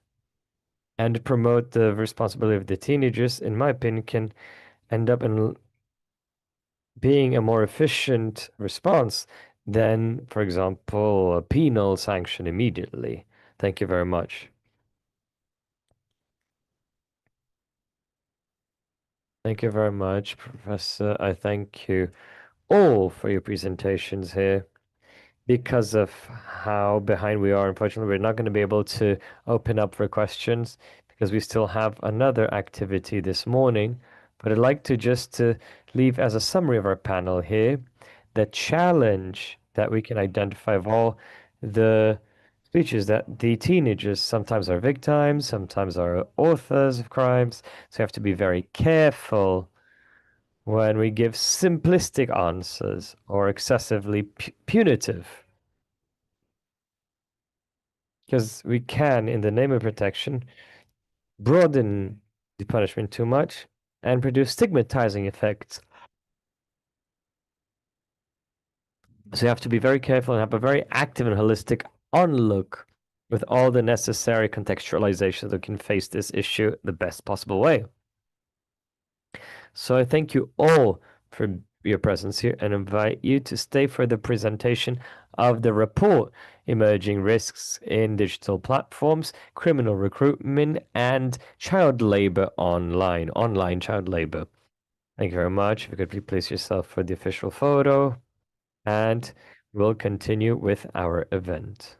and promote the responsibility of the teenagers, in my opinion, can end up in being a more efficient response than, for example, a penal sanction immediately. Thank you very much. Thank you very much, Professor. I thank you all for your presentations here. because of how behind we are, unfortunately, we're not going to be able to open up for questions because we still have another activity this morning. But I'd like to just to leave as a summary of our panel here the challenge that we can identify of all the speeches that the teenagers sometimes are victims, sometimes are authors of crimes. So we have to be very careful when we give simplistic answers or excessively punitive. Because we can, in the name of protection, broaden the punishment too much and produce stigmatizing effects. So you have to be very careful and have a very active and holistic onlook with all the necessary contextualization that can face this issue the best possible way. So I thank you all for your presence here and invite you to stay for the presentation of the report, Emerging Risks in Digital Platforms, Criminal Recruitment, and Child Labor Online child labor. Thank you very much. If you could please place yourself for the official photo, and we'll continue with our event.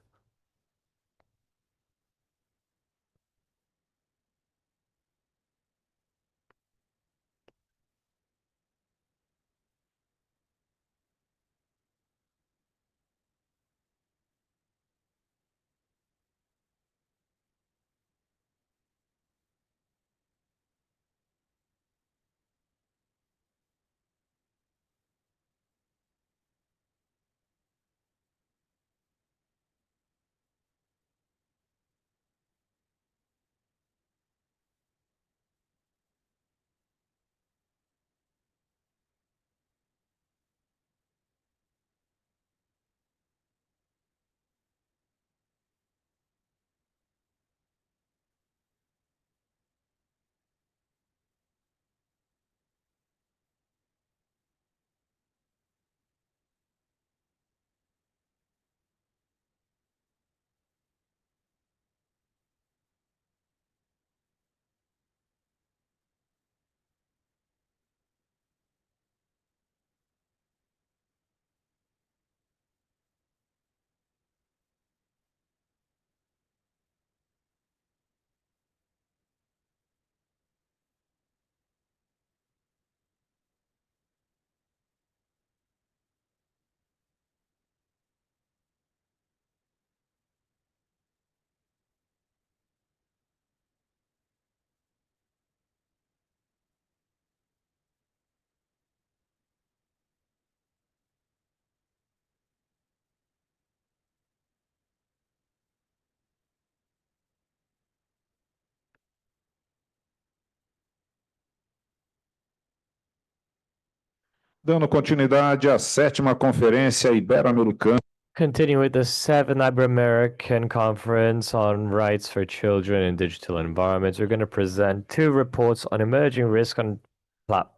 Dando continuidade à sétima Conferência Ibero-Americana. Continue with the VII Ibero-American Conference on Rights for Children in Digital Environments. We're going to present two reports on emerging risk on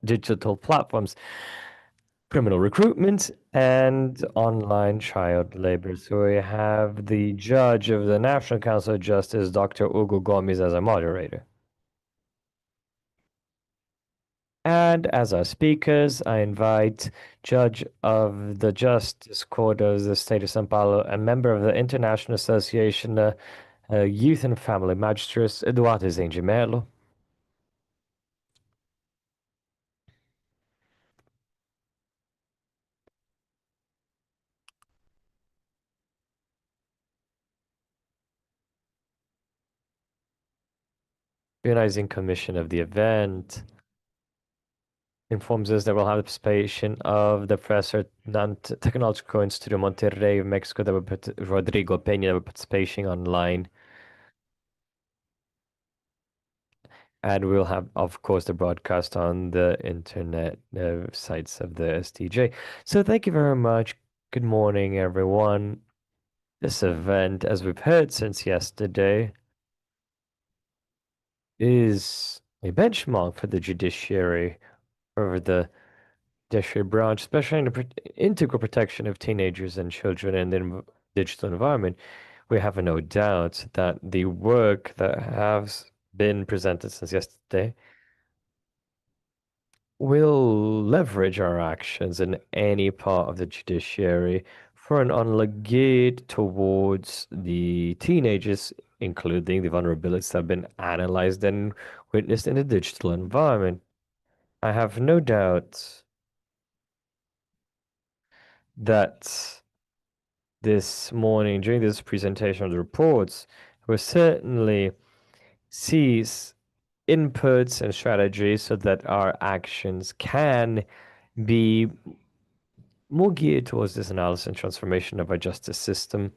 digital platforms, criminal recruitment and online child labor. So we have the judge of the National Council of Justice, Dr. Hugo Gomes, as a moderator. And as our speakers, I invite Judge of the Justice Court of the State of São Paulo and member of the International Association Youth and Family Magistrates, Eduardo de Mello. Organizing commission of the event informs us that we'll have the participation of the professor Technological Institute of Monterrey, Mexico, that will Rodrigo Peña, that will participating online. And we'll have, of course, the broadcast on the internet sites of the STJ. So thank you very much. Good morning, everyone. This event, as we've heard since yesterday, is a benchmark for the judiciary over the judiciary branch, especially in the integral protection of teenagers and children in the digital environment. We have no doubt that the work that has been presented since yesterday will leverage our actions in any part of the judiciary for for an online guide towards the teenagers, including the vulnerabilities that have been analyzed and witnessed in the digital environment. I have no doubt that this morning, during this presentation of the reports, we certainly sees inputs and strategies so that our actions can be more geared towards this analysis and transformation of our justice system.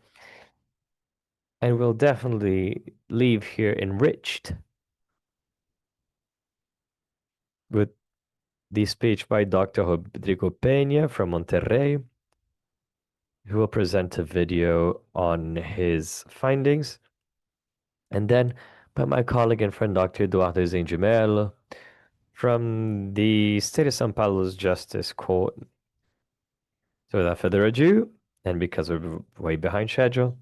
And we'll definitely leave here enriched with the speech by Dr. Rodrigo Peña from Monterrey, who will present a video on his findings. And then by my colleague and friend, Dr. Eduardo Zengimelo, from the State of São Paulo's Justice Court. So without further ado, and because we're way behind schedule,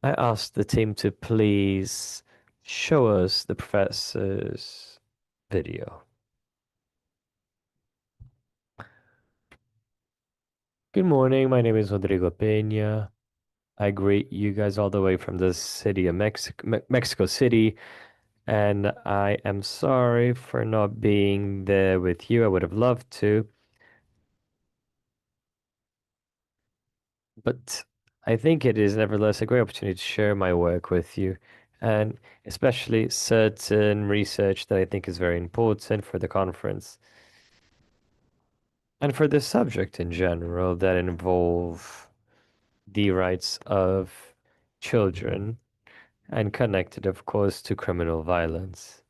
I asked the team to please show us the professor's video. Good morning, my name is Rodrigo Peña. I greet you guys all the way from the city of Mexico City, and I am sorry for not being there with you. I would have loved to. But I think it is nevertheless a great opportunity to share my work with you, and especially certain research that I think is very important for the conference and for the subject in general that involve the rights of children and connected, of course, to criminal violence.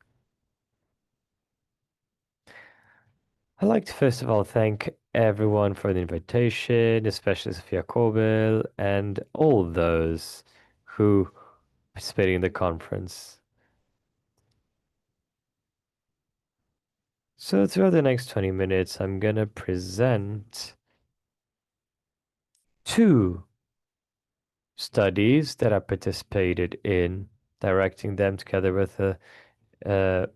I'd like to first of all thank everyone for the invitation, especially Sofia Kobel and all those who participating in the conference. So throughout the next 20 minutes, I'm gonna present two studies that I participated in, directing them together with a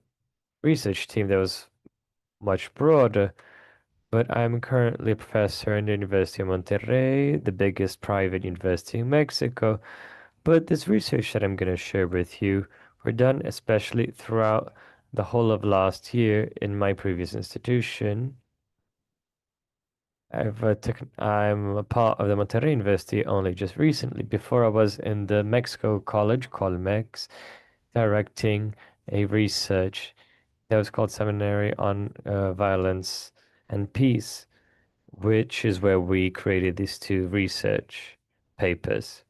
research team that was much broader. But I'm currently a professor in the University of Monterrey, the biggest private university in Mexico. But this research that I'm going to share with you were done especially throughout the whole of last year in my previous institution. I'm a part of the Monterrey University only just recently. Before I was in the Mexico College, Colmex, directing a research that was called Seminary on Violence and Peace, which is where we created these two research papers.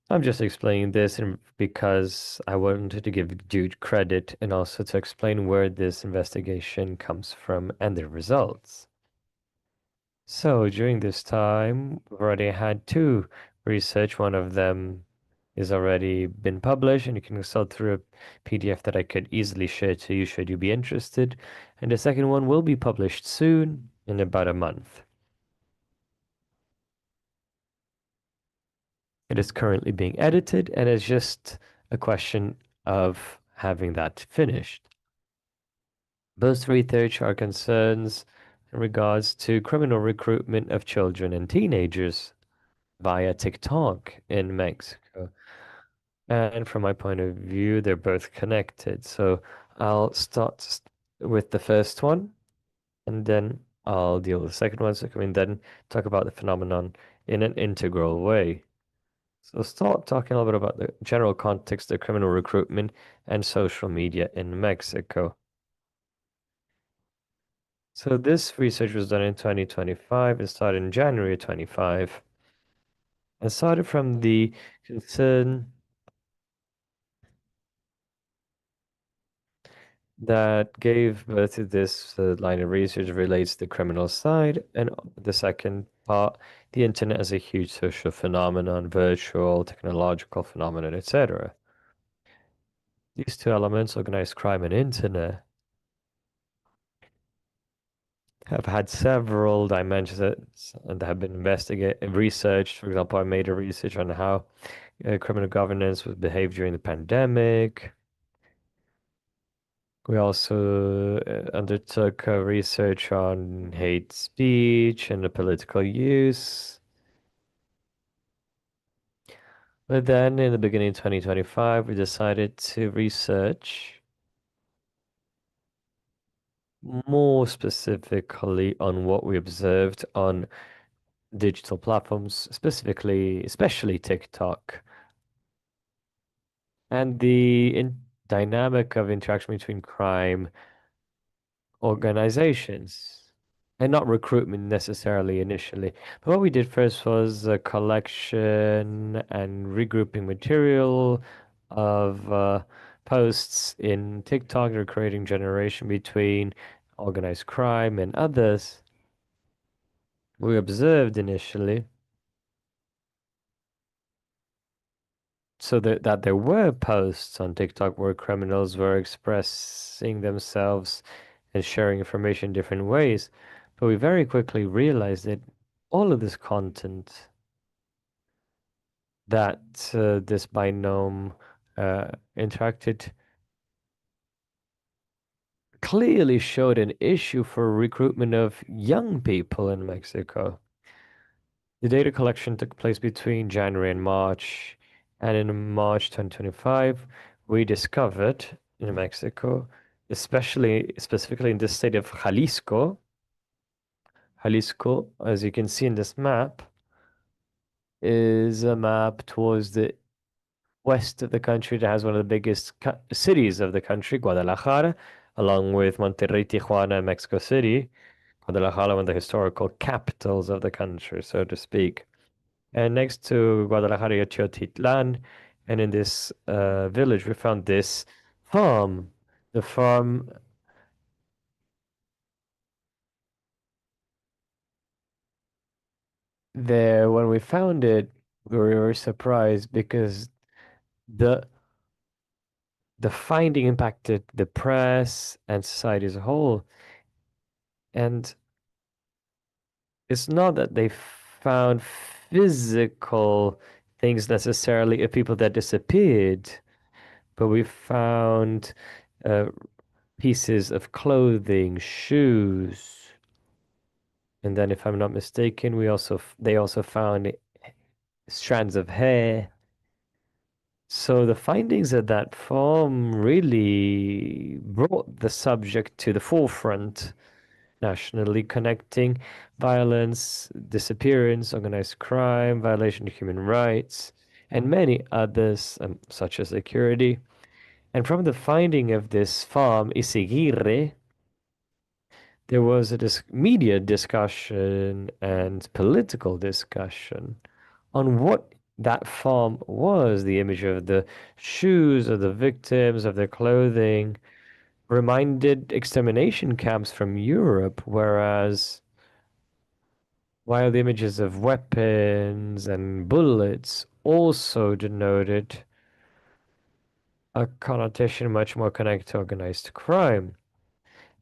I'm just explaining this because I wanted to give due credit and also to explain where this investigation comes from and the results. So during this time, we've already had two research. One of them is already been published, and you can consult through a PDF that I could easily share to you should you be interested. And the second one will be published soon, in about a month. It is currently being edited, and it's just a question of having that finished. Both research are concerns in regards to criminal recruitment of children and teenagers via TikTok in Mexico. And from my point of view, they're both connected. So I'll start with the first one, and then I'll deal with the second one. So I can then talk about the phenomenon in an integral way. So start talking a little bit about the general context of criminal recruitment and social media in Mexico. So this research was done in 2025 and started in January 25. And started from the concern that gave birth to this line of research relates to the criminal side, and the second part, the internet as a huge social phenomenon, virtual, technological phenomenon, etc. These two elements, organized crime and internet, have had several dimensions that have been investigated, researched. For example, I made a research on how criminal governance was behaved during the pandemic. We also undertook research on hate speech and the political use. But then in the beginning of 2025, we decided to research more specifically on what we observed on digital platforms, especially TikTok, and the dynamic of interaction between crime organizations and not recruitment necessarily initially. But what we did first was a collection and regrouping material of posts in TikTok. They're creating generation between organized crime and others. We observed initially so that there were posts on TikTok where criminals were expressing themselves and sharing information in different ways. But we very quickly realized that all of this content that this binomial interacted clearly showed an issue for recruitment of young people in Mexico. The data collection took place between January and March, and in March 2025, we discovered in Mexico, specifically in the state of Jalisco, as you can see in this map, is a map towards the west of the country that has one of the biggest cities of the country, Guadalajara, along with Monterrey, Tijuana, and Mexico City. Guadalajara, one of the historical capitals of the country, so to speak. And next to Guadalajara, Teotitlan, and in this village, we found this farm. The farm there, when we found it, we were very surprised because the finding impacted the press and society as a whole. And it's not that they found physical things necessarily of people that disappeared, but we found pieces of clothing, shoes, and then, if I'm not mistaken, they also found strands of hair. So the findings of that farm really brought the subject to the forefront nationally, connecting violence, disappearance, organized crime, violation of human rights, and many others, such as security. And from the finding of this farm, Isigirre, there was a media discussion and political discussion on what that farm was. The image of the shoes of the victims, of their clothing, reminded extermination camps from Europe, whereas while the images of weapons and bullets also denoted a connotation much more connected to organized crime.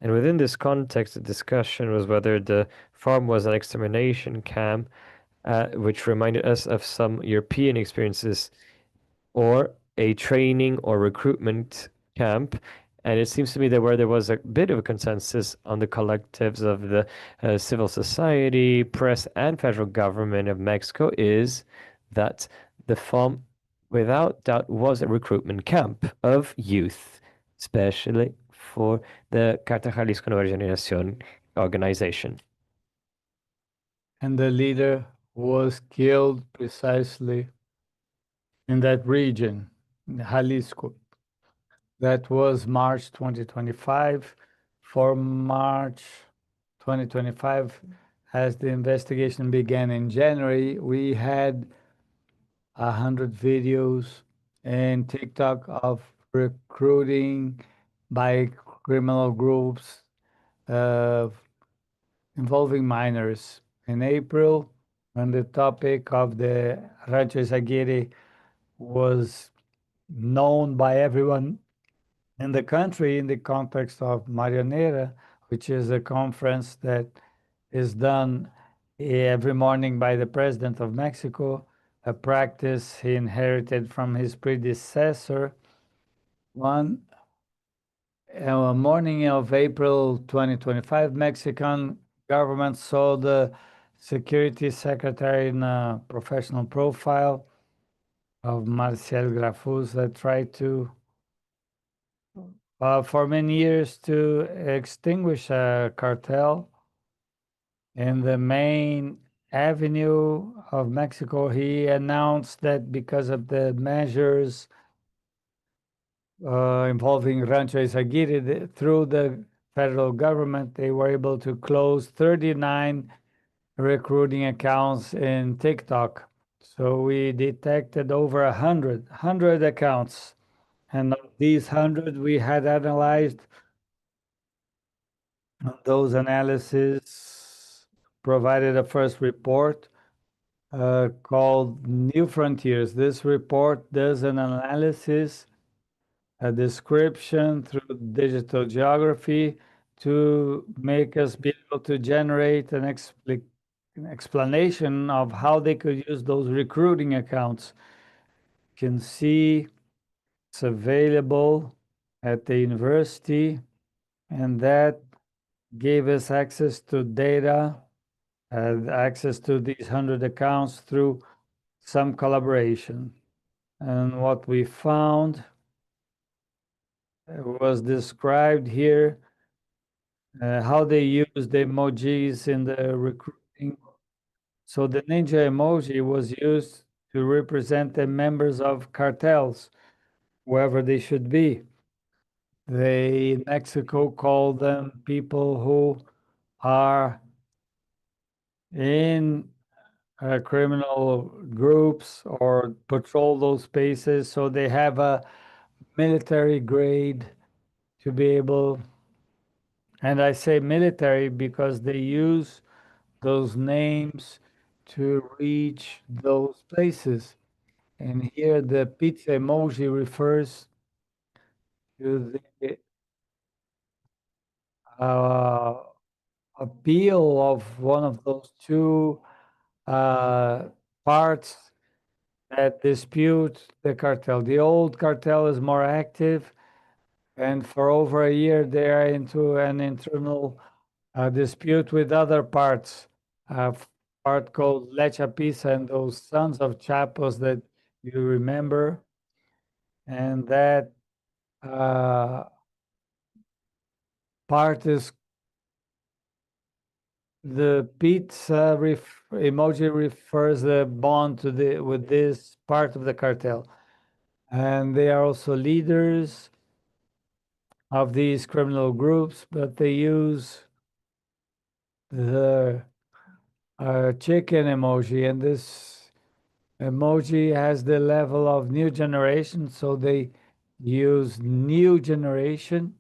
And within this context, the discussion was whether the farm was an extermination camp, which reminded us of some European experiences, or a training or recruitment camp. And it seems to me that where there was a bit of a consensus on the collectives of the civil society, press, and federal government of Mexico is that the farm, without doubt, was a recruitment camp of youth, especially for the Carta Jalisco Nueva Generación organization. And the leader was killed precisely in that region, in Jalisco. That was March 2025. For March 2025, as the investigation began in January, we had 100 videos in TikTok of recruiting by criminal groups involving minors. In April, when the topic of the Rancho Izaguirre was known by everyone in the country in the context of Marionera, which is a conference that is done every morning by the President of Mexico, a practice he inherited from his predecessor. One morning of April 2025, Mexican government saw the security secretary in a professional profile of Marcial Grafus that tried to, for many years, to extinguish a cartel in the main avenue of Mexico. He announced that because of the measures involving Rancho Izaguirre through the federal government, they were able to close 39 recruiting accounts in TikTok. So we detected over 100 accounts. And of these 100, we had analyzed. Those analyses provided a first report called New Frontiers. This report does an analysis, a description through digital geography to make us be able to generate an explanation of how they could use those recruiting accounts. You can see it's available at the university, and that gave us access to data, access to these 100 accounts through some collaboration. And what we found was described here, how they use the emojis in the recruiting. So the ninja emoji was used to represent the members of cartels, wherever they should be. They, in Mexico, call them people who are in criminal groups or patrol those spaces. So they have a military grade to be able, and I say military because they use those names to reach those places. And here the pizza emoji refers to the appeal of one of those two parts that dispute the cartel. The old cartel is more active, and for over a year they are into an internal dispute with other parts. A part called Lecha Pisa and those sons of Chapos that you remember, and that part is the pizza emoji refers the bond to the with this part of the cartel, and they are also leaders of these criminal groups, but they use the chicken emoji, and this emoji has the level of new generation, so they use new generation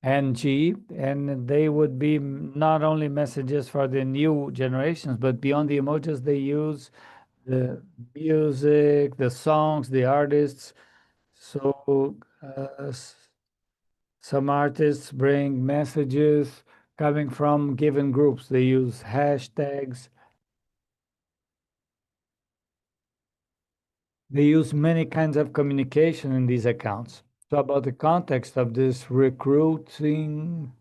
NG, and they would be not only messages for the new generations, but beyond the emojis, they use the music, the songs, the artists. So some artists bring messages coming from given groups. They use hashtags. They use many kinds of communication in these accounts. So about the context of this recruiting,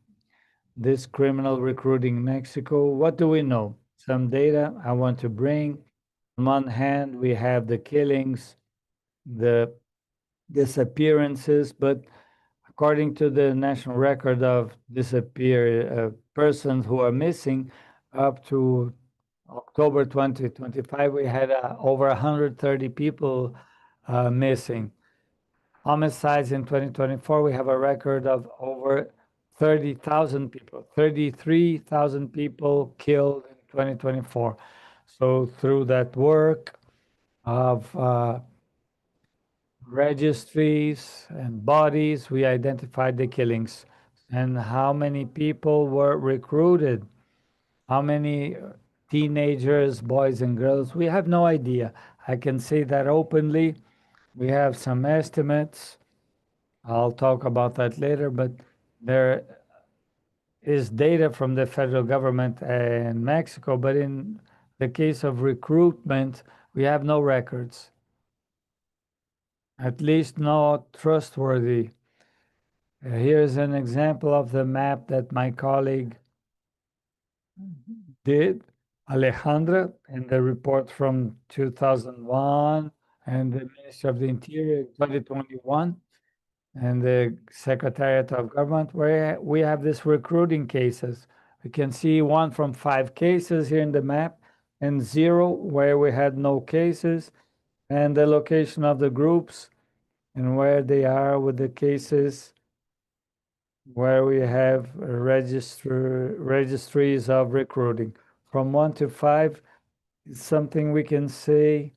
this criminal recruiting in Mexico, what do we know? Some data I want to bring. On one hand, we have the killings, the disappearances, but according to the national record of disappeared persons who are missing, up to October 2025, we had over 130 people missing. Homicides in 2024, we have a record of over 30,000 people, 33,000 people killed in 2024. So through that work of registries and bodies, we identified the killings and how many people were recruited, how many teenagers, boys and girls. We have no idea. I can say that openly. We have some estimates. I'll talk about that later, but there is data from the federal government in Mexico, but in the case of recruitment, we have no records, at least not trustworthy. Here's an example of the map that my colleague did, Alejandra, in the report from 2001 and the Ministry of the Interior 2021 and the Secretariat of Government, where we have this recruiting cases. We can see 1 from 5 cases here in the map and 0 where we had no cases, and the location of the groups and where they are with the cases where we have registries of recruiting. From 1 to 5 is something we can say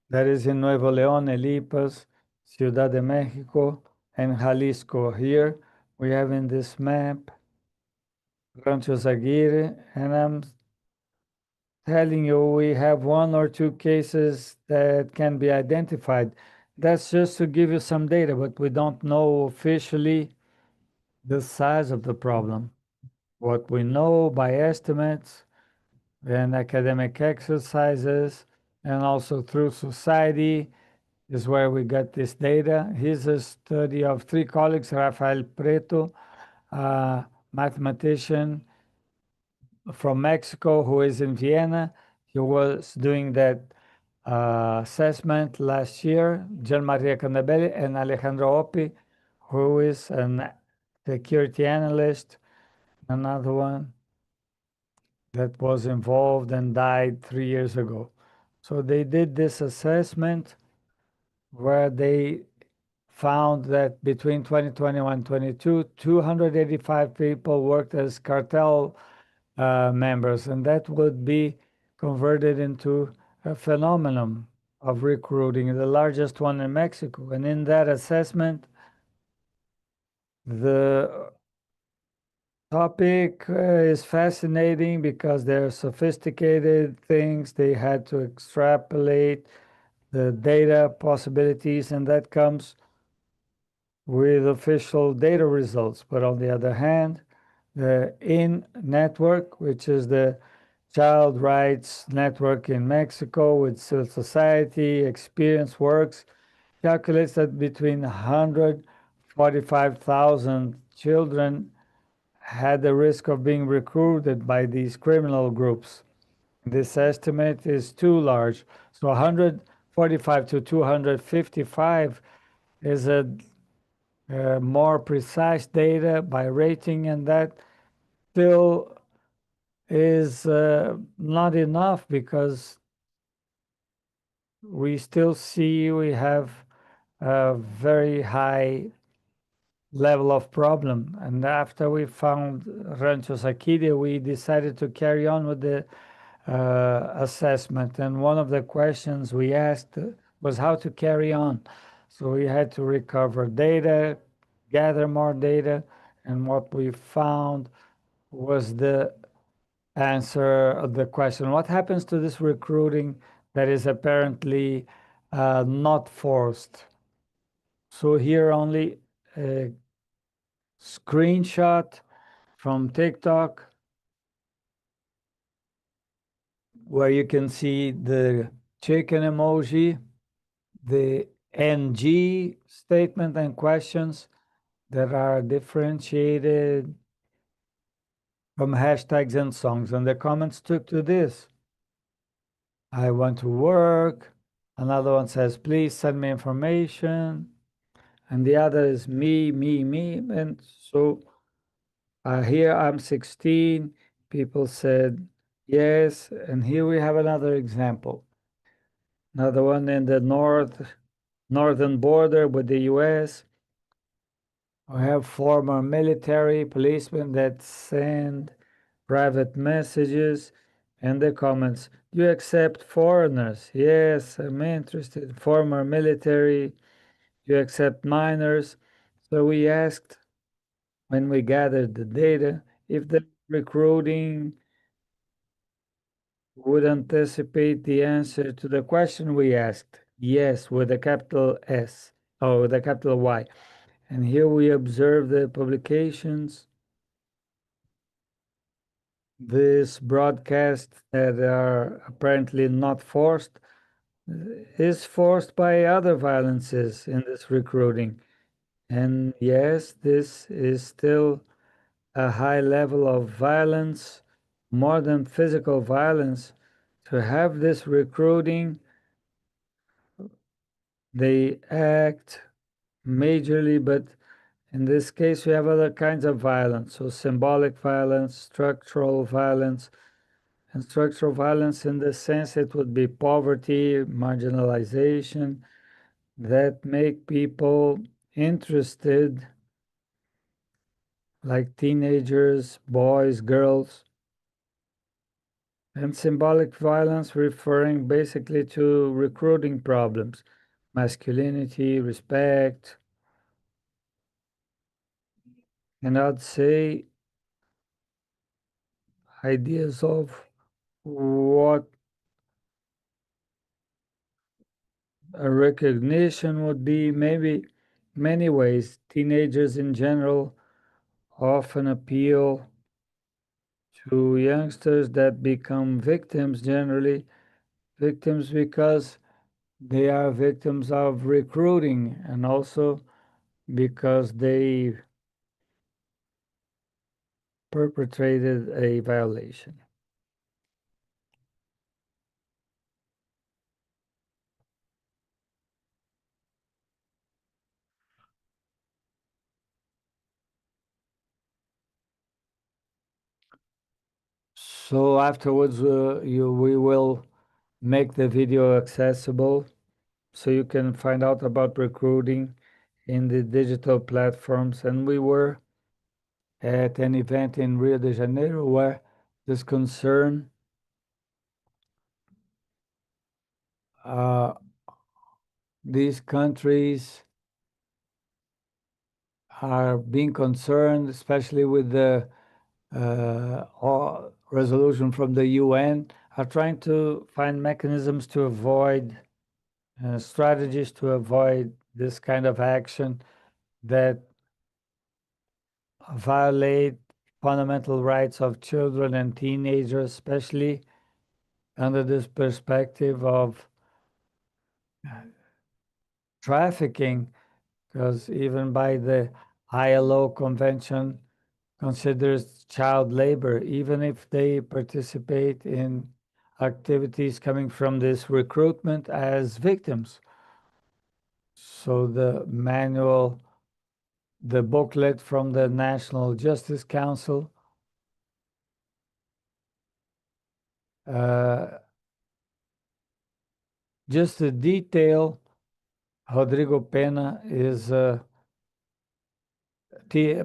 that is in Nuevo León, Elipas, Ciudad de Mexico, and Jalisco. Here we have in this map Rancho Aguirre, and I'm telling you we have 1 or 2 cases that can be identified. That's just to give you some data, but we don't know officially the size of the problem. What we know by estimates and academic exercises and also through society is where we got this data. Here's a study of 3 colleagues, Rafael Preto, a mathematician from Mexico who is in Vienna. He was doing that assessment last year. Gian Maria Candabelli and Alejandro Oppi, who is a security analyst, another one that was involved and died 3 years ago. So they did this assessment where they found that between 2021 and 22, 285 people worked as cartel members, and that would be converted into a phenomenon of recruiting, the largest one in Mexico. And in that assessment, the topic is fascinating because they're sophisticated things. They had to extrapolate the data possibilities, and that comes with official data results. But on the other hand, the IN network, which is the child rights network in Mexico with civil society, Experience Works, calculates that between 145,000 children had the risk of being recruited by these criminal groups. This estimate is too large. So 145 to 255 is a more precise data by rating, and that still is not enough because we still see we have a very high level of problem. And after we found Rancho Saquide, we decided to carry on with the assessment. And one of the questions we asked was how to carry on. So we had to recover data, gather more data, and what we found was the answer of the question, what happens to this recruiting that is apparently not forced? So here only a screenshot from TikTok where you can see the chicken emoji, the NG statement and questions that are differentiated from hashtags and songs. And the comments took to this. I want to work. Another one says, please send me information. And the other is me, me, me. And so here I'm 16. People said yes. And here we have another example. Another one in the northern border with the US. We have former military policemen that send private messages and the comments. Do you accept foreigners? Yes, I'm interested. Former military. Do you accept minors? So we asked when we gathered the data if the recruiting would anticipate the answer to the question we asked. Yes, with a capital S, or with a capital Y. And here we observe the publications. This broadcast that are apparently not forced is forced by other violences in this recruiting. And yes, this is still a high level of violence, more than physical violence. To have this recruiting, they act majorly, but in this case, we have other kinds of violence. So symbolic violence, structural violence, and structural violence in the sense it would be poverty, marginalization, that make people interested, like teenagers, boys, girls, and symbolic violence referring basically to recruiting problems, masculinity, respect, and I'd say ideas of what a recognition would be. Maybe many ways. Teenagers in general often appeal to youngsters that become victims, generally victims because they are victims of recruiting, and also because they perpetrated a violation. So afterwards, we will make the video accessible so you can find out about recruiting in the digital platforms. And we were at an event in Rio de Janeiro where this concern these countries are being concerned, especially with the resolution from the UN, are trying to find mechanisms to avoid strategies to avoid this kind of action that violate fundamental rights of children and teenagers, especially under this perspective of trafficking, because even by the ILO convention considers child labor, even if they participate in activities coming from this recruitment as victims. So the manual, the booklet from the National Justice Council just to detail, Rodrigo Pena is a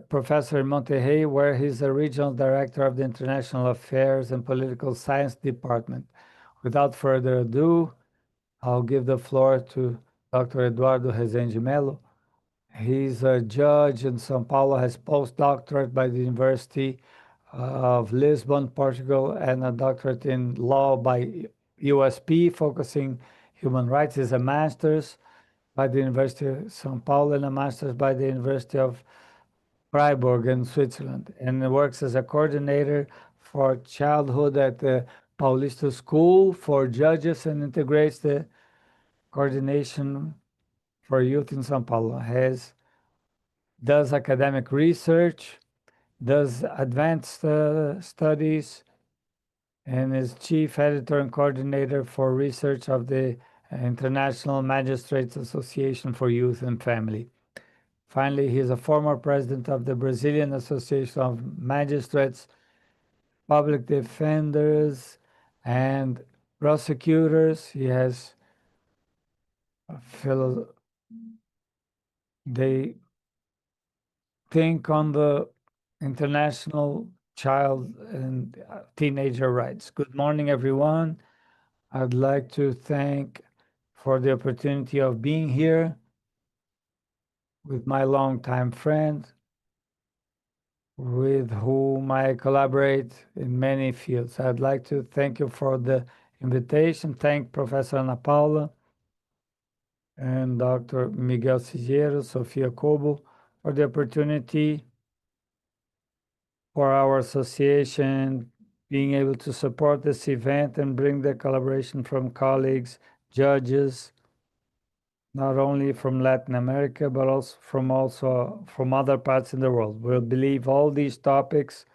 professor in Monterrey, where he's the regional director of the International Affairs and Political Science Department. Without further ado, I'll give the floor to Dr. Eduardo Rezende Melo. He's a judge in São Paulo, has postdoctorate by the University of Lisbon, Portugal, and a doctorate in law by USP, focusing human rights. Is a master's by the University of São Paulo and a master's by the University of Freiburg in Switzerland, and works as a coordinator for childhood at the Paulista School for Judges and integrates the coordination for youth in São Paulo. Does academic research, does advanced studies, and is chief editor and coordinator for research of the International Magistrates Association for Youth and Family. Finally, he is a former president of the Brazilian Association of Magistrates, Public Defenders, and Prosecutors. He has they think on the international child and teenager rights. Good morning, everyone. I'd like to thank for the opportunity of being here with my longtime friend, with whom I collaborate in many fields. I'd like to thank you for the invitation. Thank Professor Ana Paula and Dr. Miguel Sigero, Sofia Cobo, for the opportunity for our association being able to support this event and bring the collaboration from colleagues, judges, not only from Latin America, but also from other parts in the world. We believe all these topics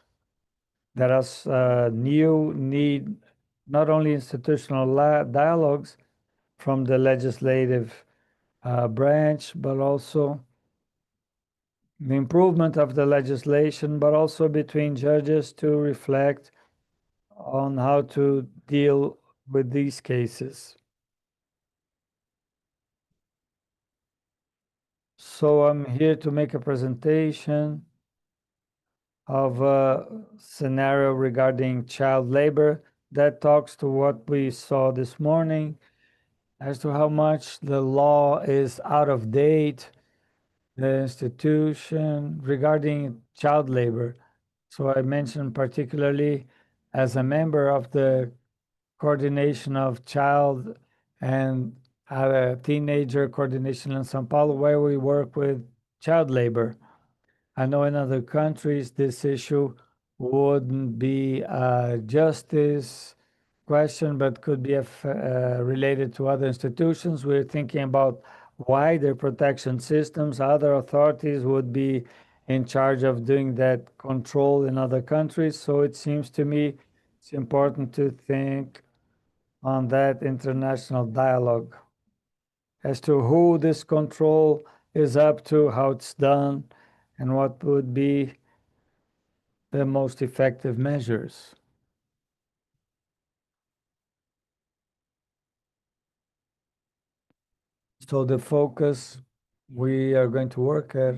that are new need not only institutional dialogues from the legislative branch, but also the improvement of the legislation, but also between judges to reflect on how to deal with these cases. So I'm here to make a presentation of a scenario regarding child labor that talks to what we saw this morning as to how much the law is out of date, the institution regarding child labor. So I mentioned particularly as a member of the coordination of child and teenager coordination in São Paulo, where we work with child labor. I know in other countries this issue wouldn't be a justice question, but could be related to other institutions. We're thinking about wider protection systems. Other authorities would be in charge of doing that control in other countries. So it seems to me it's important to think on that international dialogue as to who this control is up to, how it's done, and what would be the most effective measures. So the focus we are going to work at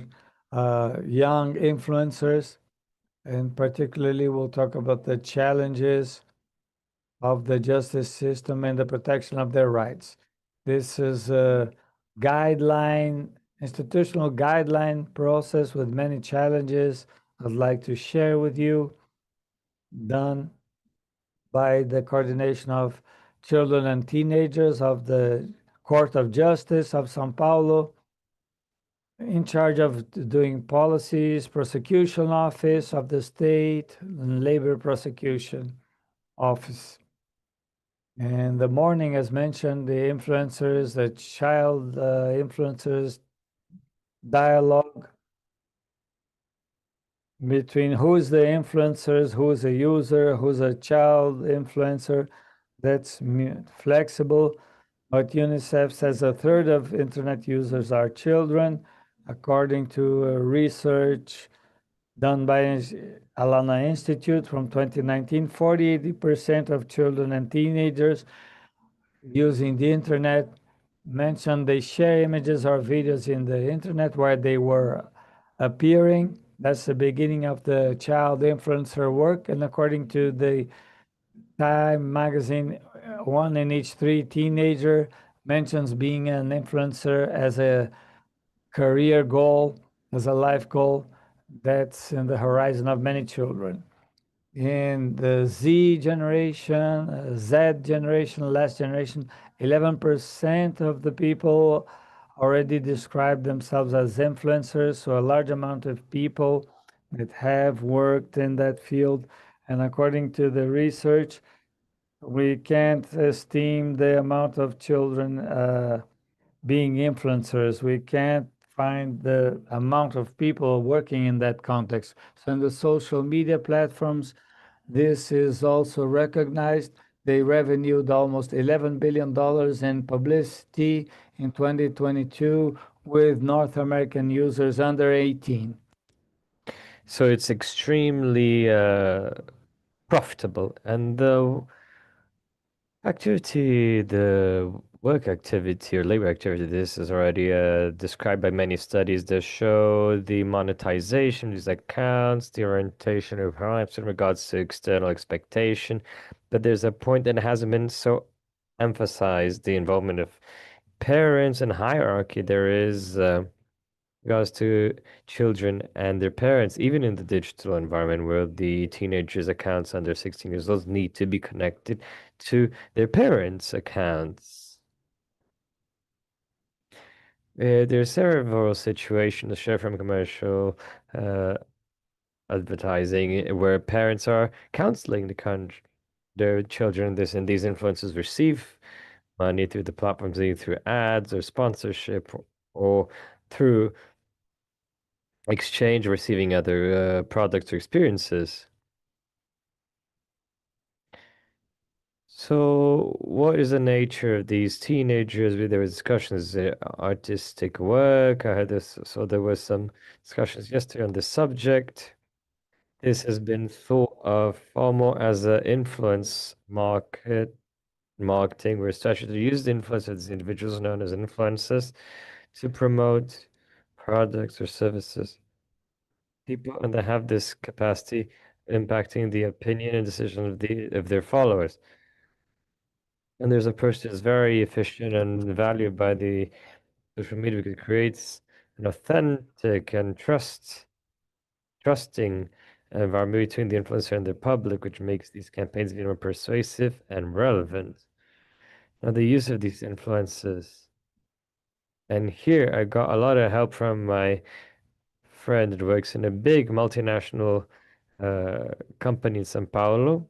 young influencers, and particularly we'll talk about the challenges of the justice system and the protection of their rights. This is a guideline, institutional guideline process with many challenges I'd like to share with you, done by the coordination of children and teenagers of the Court of Justice of São Paulo, in charge of doing policies, prosecution office of the state, and labor prosecution office. In the morning, as mentioned, the influencers, the child influencers dialogue between who's the influencers, who's a user, who's a child influencer. That's flexible. But UNICEF says a third of internet users are children, according to research done by Alana Institute from 2019. 48% of children and teenagers using the internet mentioned they share images or videos in the internet where they were appearing. That's the beginning of the child influencer work. And according to the Time magazine, 1 in each 3 teenager mentions being an influencer as a career goal, as a life goal. That's in the horizon of many children. In the Z generation, last generation, 11% of the people already describe themselves as influencers. So a large amount of people that have worked in that field. And according to the research, we can't esteem the amount of children being influencers. We can't find the amount of people working in that context. So in the social media platforms, this is also recognized. They revenued almost $11 billion in publicity in 2022 with North American users under 18. So it's extremely profitable. And the work activity or labor activity, this is already described by many studies that show the monetization of these accounts, the orientation of perhaps in regards to external expectation. But there's a point that hasn't been so emphasized, the involvement of parents and hierarchy. There is regards to children and their parents, even in the digital environment where the teenagers' accounts under 16 years old need to be connected to their parents' accounts. There's several situations, share from commercial advertising, where parents are counseling their children. And these influencers receive money through the platforms, either through ads or sponsorship or through exchange or receiving other products or experiences. So, what is the nature of these teenagers? There were discussions, is it artistic work? I heard this, so there was some discussions yesterday on this subject. This has been thought of far more as an influence marketing, where strategy to use the influence of these individuals known as influencers to promote products or services. People, and they have this capacity impacting the opinion and decision of their followers. And there's a person who's very efficient and valued by the social media because it creates an authentic and trusting environment between the influencer and the public, which makes these campaigns even more persuasive and relevant. Now, the use of these influences, and here I got a lot of help from my friend that works in a big multinational company in São Paulo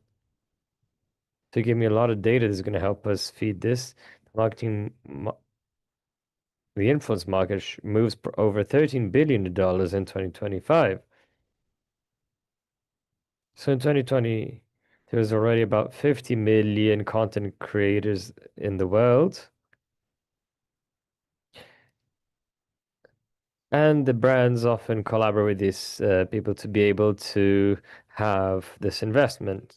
to give me a lot of data that's going to help us feed this. The influence market moves over $13 billion in 2025. So in 2020, there was already about 50 million content creators in the world. And the brands often collaborate with these people to be able to have this investment.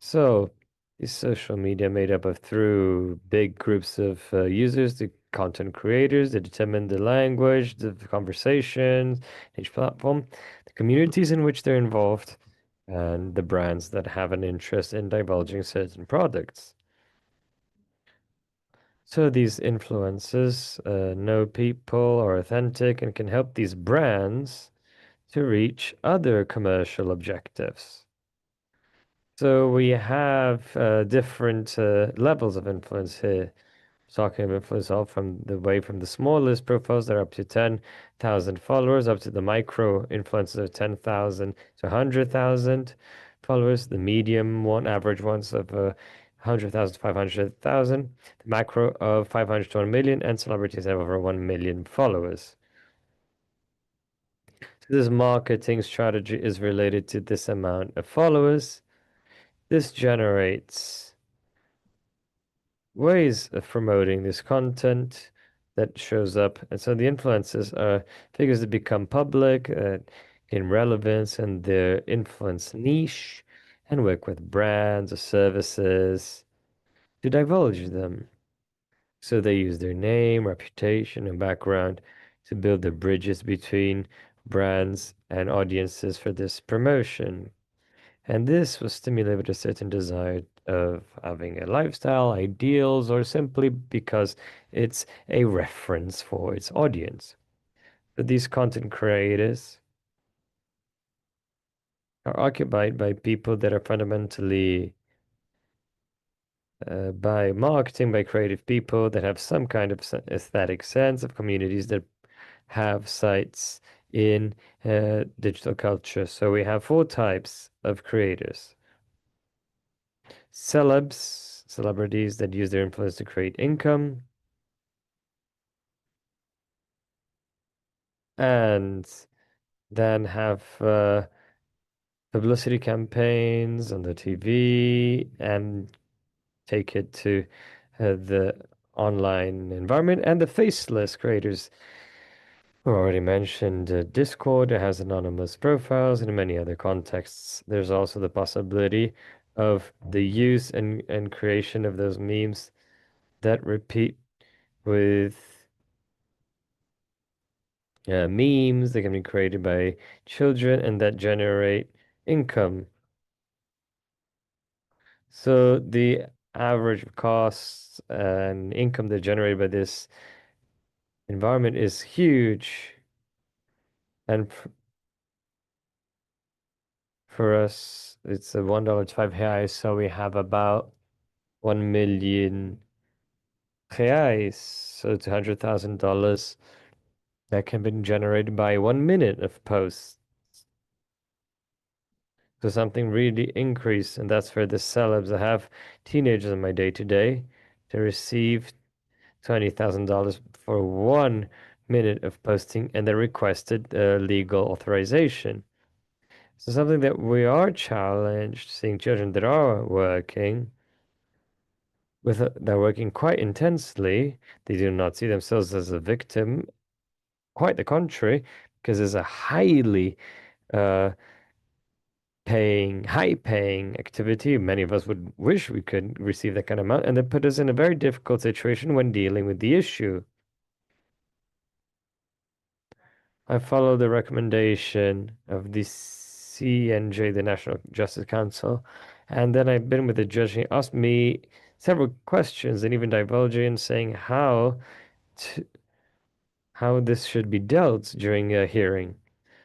So is social media made up of through big groups of users, the content creators, that determine the language, the conversations, each platform, the communities in which they're involved, and the brands that have an interest in divulging certain products. So these influencers know people, are authentic, and can help these brands to reach other commercial objectives. So we have different levels of influence here. Talking of influence all from the smallest profiles that are up to 10,000 followers, up to the micro influencers of 10,000 to 100,000 followers, the medium one, average ones of 100,000 to 500,000, the macro of 500 to 1 million, and celebrities have over 1 million followers. So this marketing strategy is related to this amount of followers. This generates ways of promoting this content that shows up. And so the influencers are figures that become public, in relevance and their influence niche, and work with brands or services to divulge them. So they use their name, reputation, and background to build the bridges between brands and audiences for this promotion. And this will stimulate a certain desire of having a lifestyle, ideals, or simply because it's a reference for its audience. But these content creators are occupied by people that are fundamentally by marketing, by creative people that have some kind of aesthetic sense of communities that have sites in digital culture. So we have 4 types of creators. Celebrities that use their influence to create income, and then have publicity campaigns on the TV and take it to the online environment, and the faceless creators. We already mentioned Discord. It has anonymous profiles, and in many other contexts, there's also the possibility of the use and creation of those memes that repeat with memes that can be created by children and that generate income. So the average costs and income that generated by this environment is huge. And for us, it's a $1 to 5 reais, so we have about 1 million reais, so it's $100,000 that can be generated by 1 minute of posts. So something really increased, and that's for the celebs. I have teenagers in my day-to-day to receive $20,000 for 1 minute of posting, and they requested legal authorization. So something that we are challenged, seeing children that are working they're working quite intensely. They do not see themselves as a victim. Quite the contrary, because there's a highly high paying activity. Many of us would wish we could receive that kind of amount, and that put us in a very difficult situation when dealing with the issue. I follow the recommendation of the CNJ, the National Justice Council, and then I've been with the judge, and he asked me several questions and even divulging saying how this should be dealt during a hearing.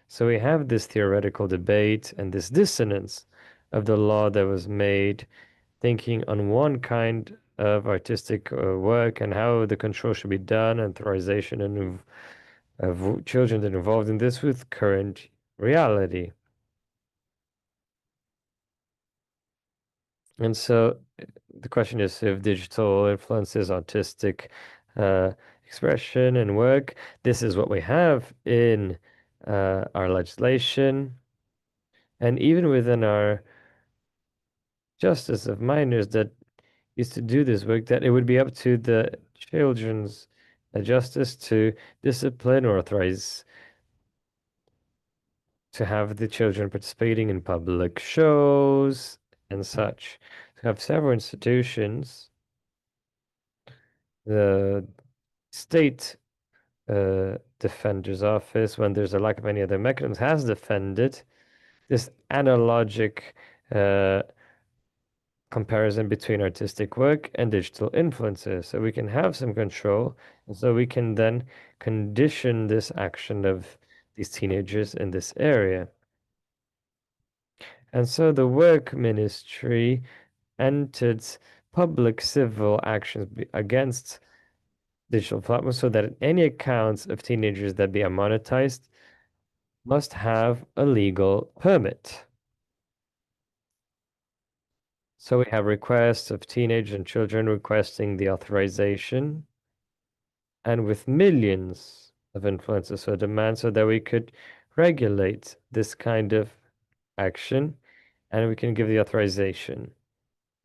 So we have this theoretical debate and this dissonance of the law that was made, thinking on one kind of artistic work and how the control should be done, authorization and of children that are involved in this with current reality. And so the question is if digital influences autistic expression and work. This is what we have in our legislation. And even within our justice of minors that used to do this work, that it would be up to the children's justice to discipline or authorize to have the children participating in public shows and such. To have several institutions, the state defender's office, when there's a lack of any other mechanisms, has defended this analogic comparison between artistic work and digital influences. So we can have some control, and so we can then condition this action of these teenagers in this area. And so the work ministry entered public civil actions against digital platforms so that any accounts of teenagers that be monetized must have a legal permit. So we have requests of teenagers and children requesting the authorization, and with millions of influencers for demand so that we could regulate this kind of action and we can give the authorization.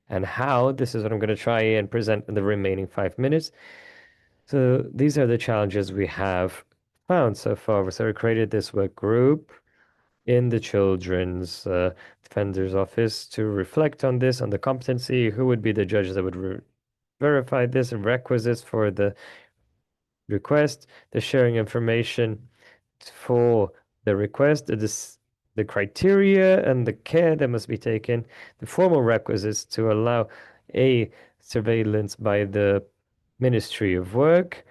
And how, this is what I'm going to try and present in the remaining 5 minutes. So these are the challenges we have found so far. So we created this work group in the children's defender's office to reflect on this, on the competency, who would be the judges that would verify this, and requisites for the request, the sharing information for the request, the criteria and the care that must be taken, the formal requisites to allow a surveillance by the Ministry of Work,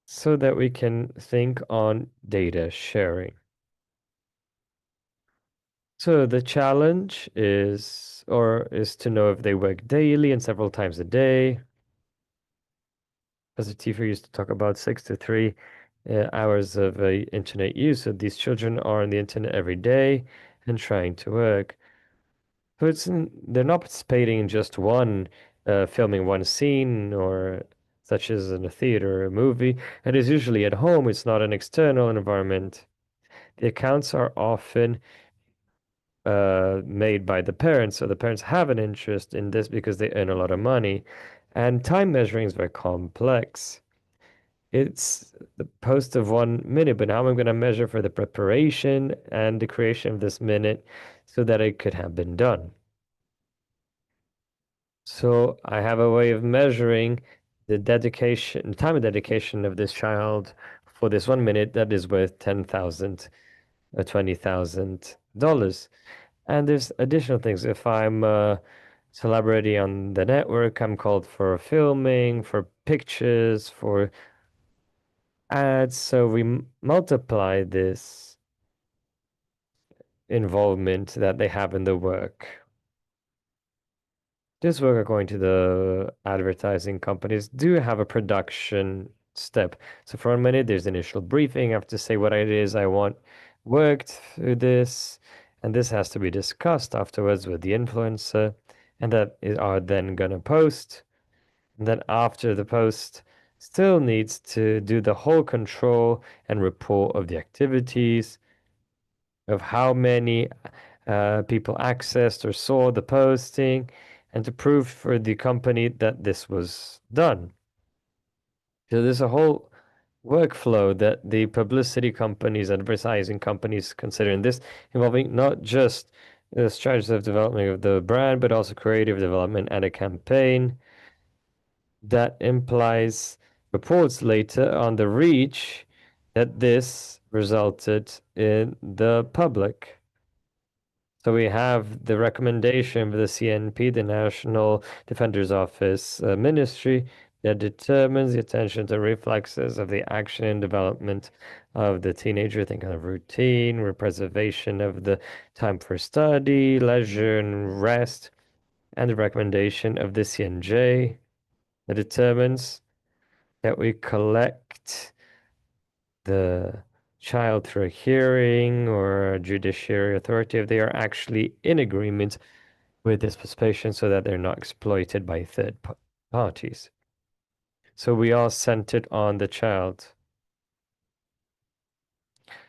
so that we can think on data sharing. So the challenge is to know if they work daily and several times a day. As a teacher used to talk about 6 to 3 hours of internet use. So these children are on the internet every day and trying to work. So they're not participating in just filming one scene or such as in a theater or a movie. It is usually at home. It's not an external environment. The accounts are often made by the parents. So the parents have an interest in this because they earn a lot of money. And time measuring is very complex. It's the post of 1 minute, but now I'm going to measure for the preparation and the creation of this minute so that it could have been done. So I have a way of measuring the time and dedication of this child for this 1 minute that is worth $10,000 or $20,000. And there's additional things. If I'm a celebrity on the network, I'm called for filming, for pictures, for ads. So we multiply this involvement that they have in the work. This work, according to the advertising companies, do have a production step. So for 1 minute, there's initial briefing. I have to say what it is I want, worked through this, and this has to be discussed afterwards with the influencer, and are then going to post. And then after the post, still needs to do the whole control and report of the activities, of how many people accessed or saw the posting, and to prove for the company that this was done. So there's a whole workflow that the publicity companies, advertising companies consider in this, involving not just the strategies of development of the brand, but also creative development and a campaign that implies reports later on the reach that this resulted in the public. So we have the recommendation of the CNP, the National Defender's Office Ministry, that determines the attention to reflexes of the action and development of the teenager, think of routine, preservation of the time for study, leisure, and rest, and the recommendation of the CNJ that determines that we collect the child through a hearing or a judiciary authority if they are actually in agreement with this participation so that they're not exploited by third parties. So we are centered on the child.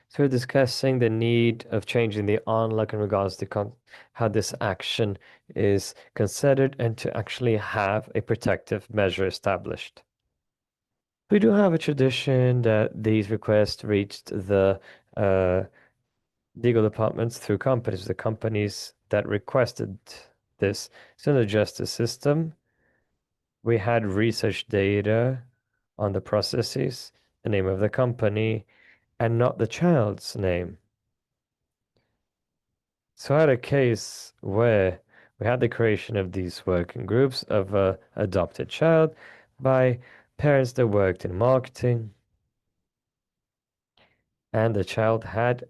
So we're discussing the need of changing the onlook in regards to how this action is considered and to actually have a protective measure established. We do have a tradition that these requests reached the legal departments through companies, the companies that requested this. So in the justice system, we had research data on the processes, the name of the company, and not the child's name. So I had a case where we had the creation of these working groups of an adopted child by parents that worked in marketing, and the child had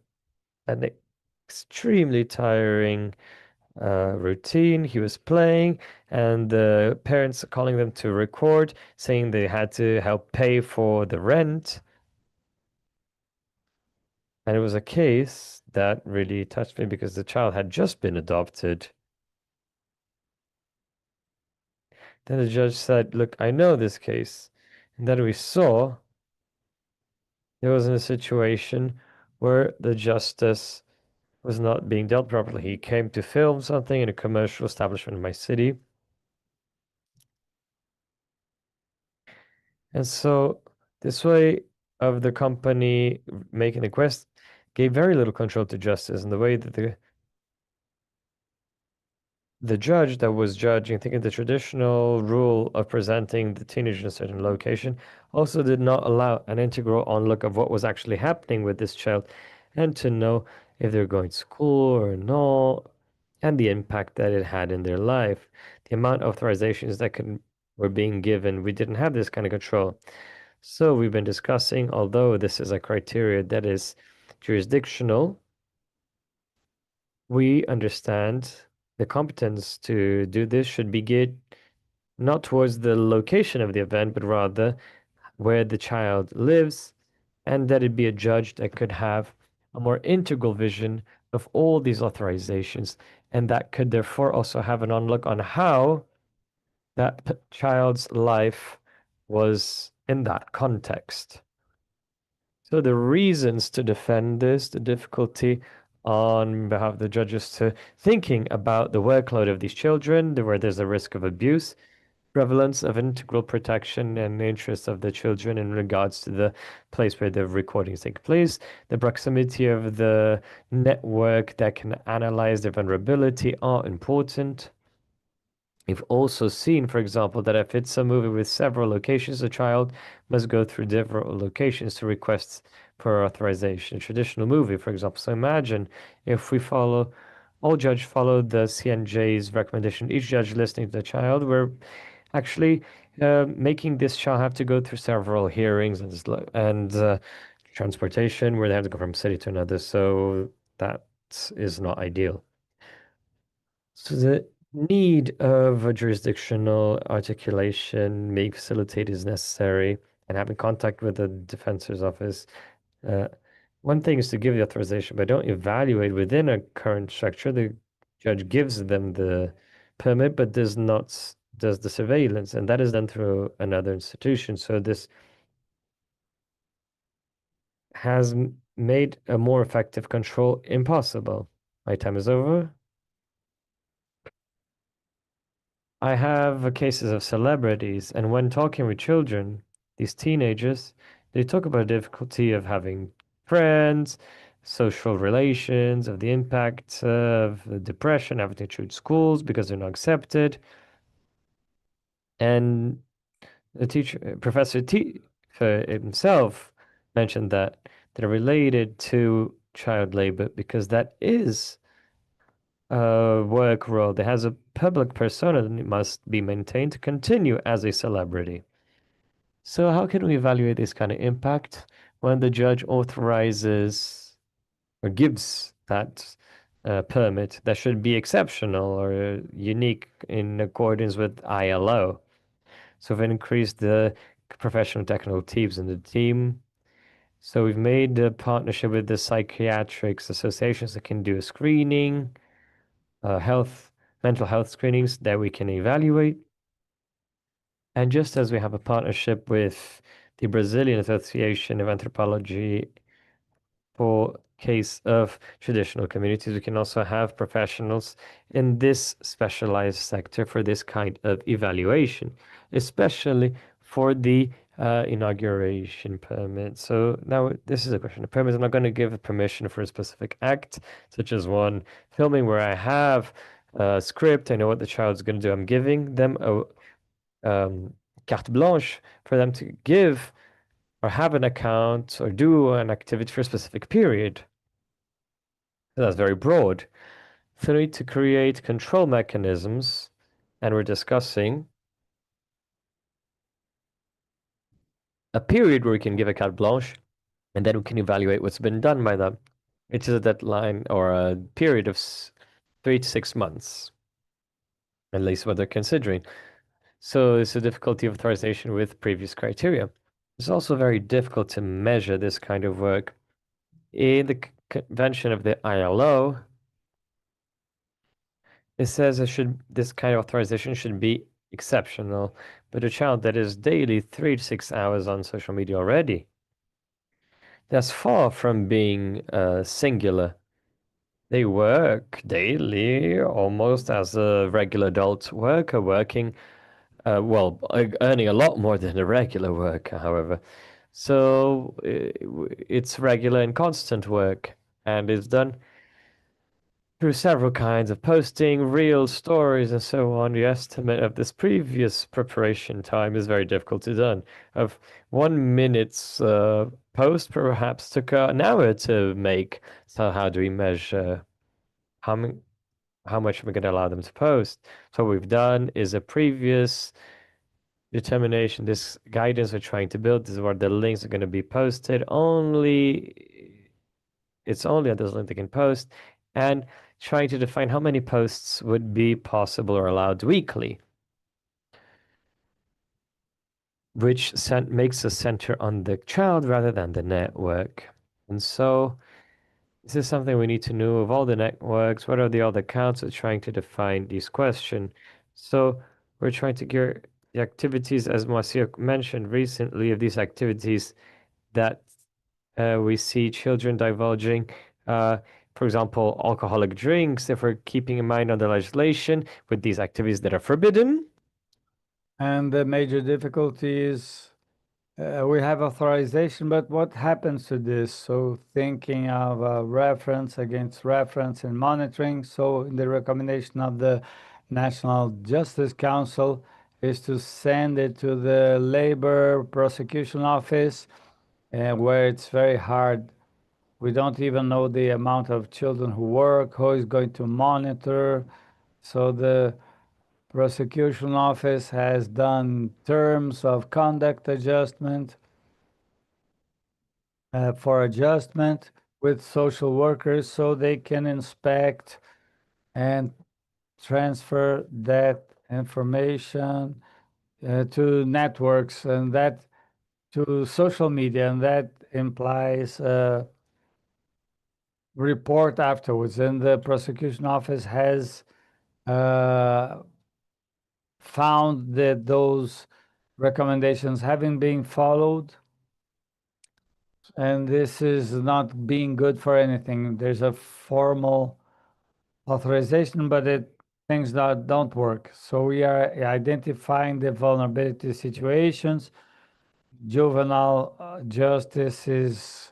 an extremely tiring routine. He was playing, and the parents calling them to record, saying they had to help pay for the rent. And it was a case that really touched me because the child had just been adopted. Then the judge said, "Look, I know this case." And then we saw there was a situation where the justice was not being dealt properly. He came to film something in a commercial establishment in my city. And so this way of the company making the quest gave very little control to justice, and the way that the judge that was judging, thinking the traditional rule of presenting the teenager in a certain location, also did not allow an integral onlook of what was actually happening with this child and to know if they're going to school or not, and the impact that it had in their life. The amount of authorizations that were being given, we didn't have this kind of control. So we've been discussing, although this is a criteria that is jurisdictional, we understand the competence to do this should be geared not towards the location of the event, but rather where the child lives, and that it be a judge that could have a more integral vision of all these authorizations, and that could therefore also have an onlook on how that child's life was in that context. So the reasons to defend this, the difficulty on behalf of the judges to thinking about the workload of these children, where there's a risk of abuse, prevalence of integral protection and the interests of the children in regards to the place where the recordings take place, the proximity of the network that can analyze their vulnerability are important. We've also seen, for example, that if it's a movie with several locations, a child must go through different locations to request for authorization. A traditional movie, for example. So imagine if all judges follow the CNJ's recommendation, each judge listening to the child, we're actually making this child have to go through several hearings and transportation where they have to go from city to another. So that is not ideal. So the need of a jurisdictional articulation may facilitate is necessary, and having contact with the defensor's office one thing is to give the authorization, but don't evaluate within a current structure. The judge gives them the permit, but does the surveillance, and that is done through another institution. So this has made a more effective control impossible. My time is over. I have cases of celebrities, and when talking with children, these teenagers, they talk about the difficulty of having friends, social relations, of the impact of depression, having to choose schools because they're not accepted. And the teacher, Professor T himself mentioned that they're related to child labor because that is a work role that has a public persona that must be maintained to continue as a celebrity. So how can we evaluate this kind of impact when the judge authorizes or gives that permit that should be exceptional or unique in accordance with ILO? So we've increased the professional technical teams in the team. So we've made a partnership with the psychiatric associations that can do a screening, mental health screenings that we can evaluate. And just as we have a partnership with the Brazilian Association of Anthropology for case of traditional communities, we can also have professionals in this specialized sector for this kind of evaluation, especially for the inauguration permit. So now this is a question of permits. I'm not going to give permission for a specific act, such as one filming where I have a script, I know what the child's going to do. I'm giving them a carte blanche for them to give or have an account or do an activity for a specific period. So that's very broad. So we need to create control mechanisms, and we're discussing a period where we can give a carte blanche, and then we can evaluate what's been done by them, which is a deadline or a period of 3 to 6 months, at least what they're considering. So it's a difficulty of authorization with previous criteria. It's also very difficult to measure this kind of work. In the convention of the ILO, it says this kind of authorization should be exceptional, but a child that is daily 3 to 6 hours on social media already, that's far from being singular. They work daily almost as a regular adult worker, working, earning a lot more than a regular worker, however. So it's regular and constant work, and it's done through several kinds of posting, real stories, and so on. The estimate of this previous preparation time is very difficult to done. Of 1 minute's post perhaps took an hour to make. So how do we measure how much we're going to allow them to post? So what we've done is a previous determination, this guidance we're trying to build. This is where the links are going to be posted. It's only at this link they can post, and trying to define how many posts would be possible or allowed weekly, which makes a center on the child rather than the network. And so this is something we need to know of all the networks. What are the other counts of trying to define these questions? So we're trying to gear the activities, as Moacir mentioned recently, of these activities that we see children divulging. For example, alcoholic drinks, if we're keeping in mind on the legislation with these activities that are forbidden. And the major difficulty is we have authorization, but what happens to this? So thinking of reference against reference and monitoring. So in the recommendation of the National Justice Council is to send it to the Labor Prosecution Office, where it's very hard. We don't even know the amount of children who work, who is going to monitor. So the prosecution office has done terms of conduct adjustment for adjustment with social workers so they can inspect and transfer that information to networks and that to social media, and that implies report afterwards, and the prosecution office has found that those recommendations haven't been followed, and this is not being good for anything. There's a formal authorization, but things that don't work. So we are identifying the vulnerability situations. Juvenile justice is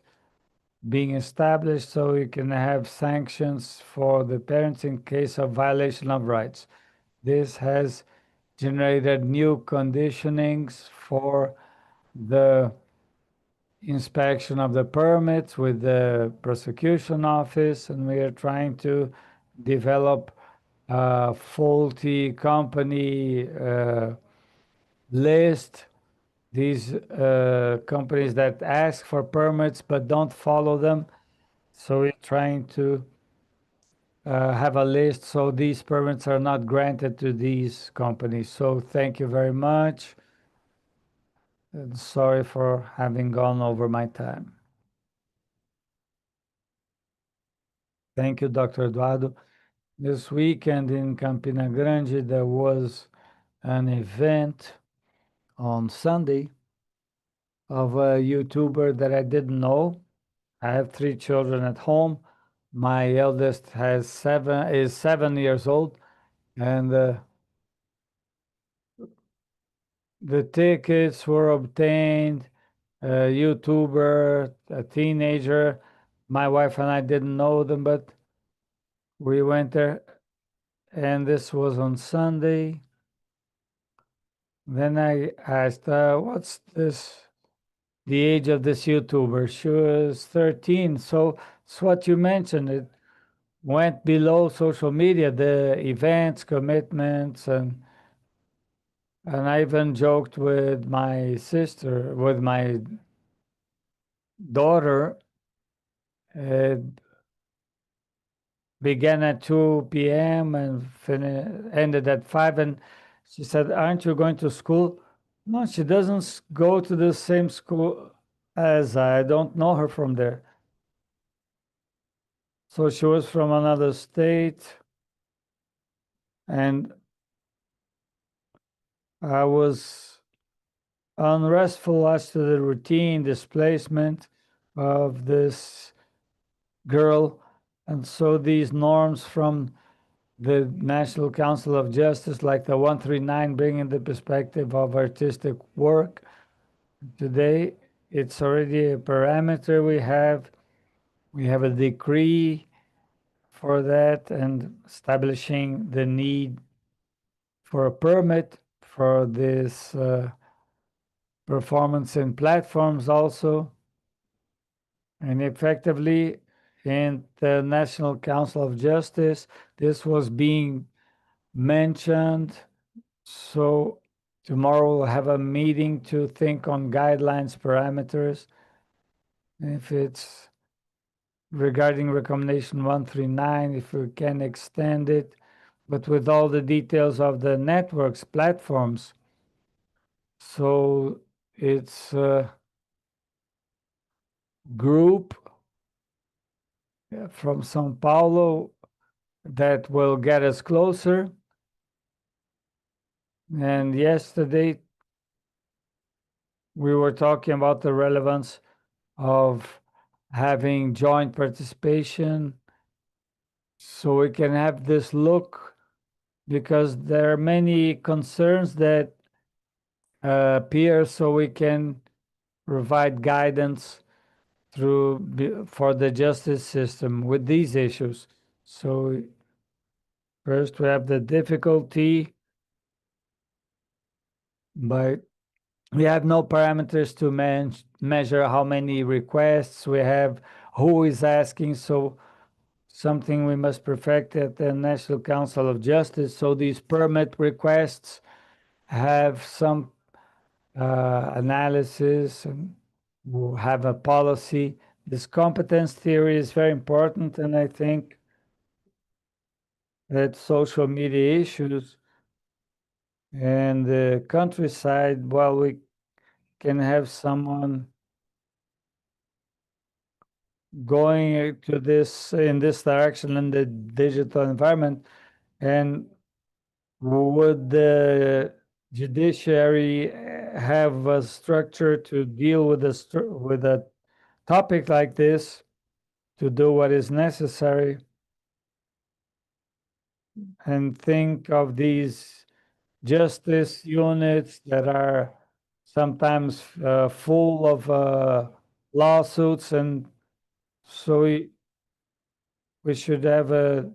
being established so we can have sanctions for the parents in case of violation of rights. This has generated new conditionings for the inspection of the permits with the prosecution office, and we are trying to develop a faulty company list. These companies that ask for permits but don't follow them. So we're trying to have a list so these permits are not granted to these companies. So thank you very much. And sorry for having gone over my time. Thank you, Dr. Eduardo. This weekend in Campina Grande, there was an event on Sunday of a YouTuber that I didn't know. I have 3 children at home. My eldest is 7 years old, and the tickets were obtained. A YouTuber, a teenager. My wife and I didn't know them, but we went there, and this was on Sunday. Then I asked, what's this? The age of this YouTuber? She was 13. So it's what you mentioned. It went below social media, the events, commitments, and I even joked with my sister, with my daughter. It began at 2 p.m. and ended at 5. And she said, "Aren't you going to school?" No, she doesn't go to the same school as I don't know her from there. So she was from another state, and I was unrestful as to the routine displacement of this girl. And so these norms from the National Council of Justice, like the 139, bringing the perspective of artistic work. Today, it's already a parameter we have. We have a decree for that and establishing the need for a permit for this performance in platforms also. And effectively, in the National Council of Justice, this was being mentioned. So tomorrow we'll have a meeting to think on guidelines, parameters. If it's regarding recommendation 139, if we can extend it, but with all the details of the networks, platforms. So it's a group from Sao Paulo that will get us closer. And yesterday we were talking about the relevance of having joint participation so we can have this look, because there are many concerns that appear, so we can provide guidance for the justice system with these issues. So first we have the difficulty, but we have no parameters to measure how many requests we have, who is asking. So something we must perfect at the National Council of Justice. So these permit requests have some analysis, and we'll have a policy. This competence theory is very important, and I think that social media issues and the countryside, well, we can have someone going to this in this direction in the digital environment, and would the judiciary have a structure to deal with with a topic like this, to do what is necessary, and think of these justice units that are sometimes full of lawsuits, and so we should have a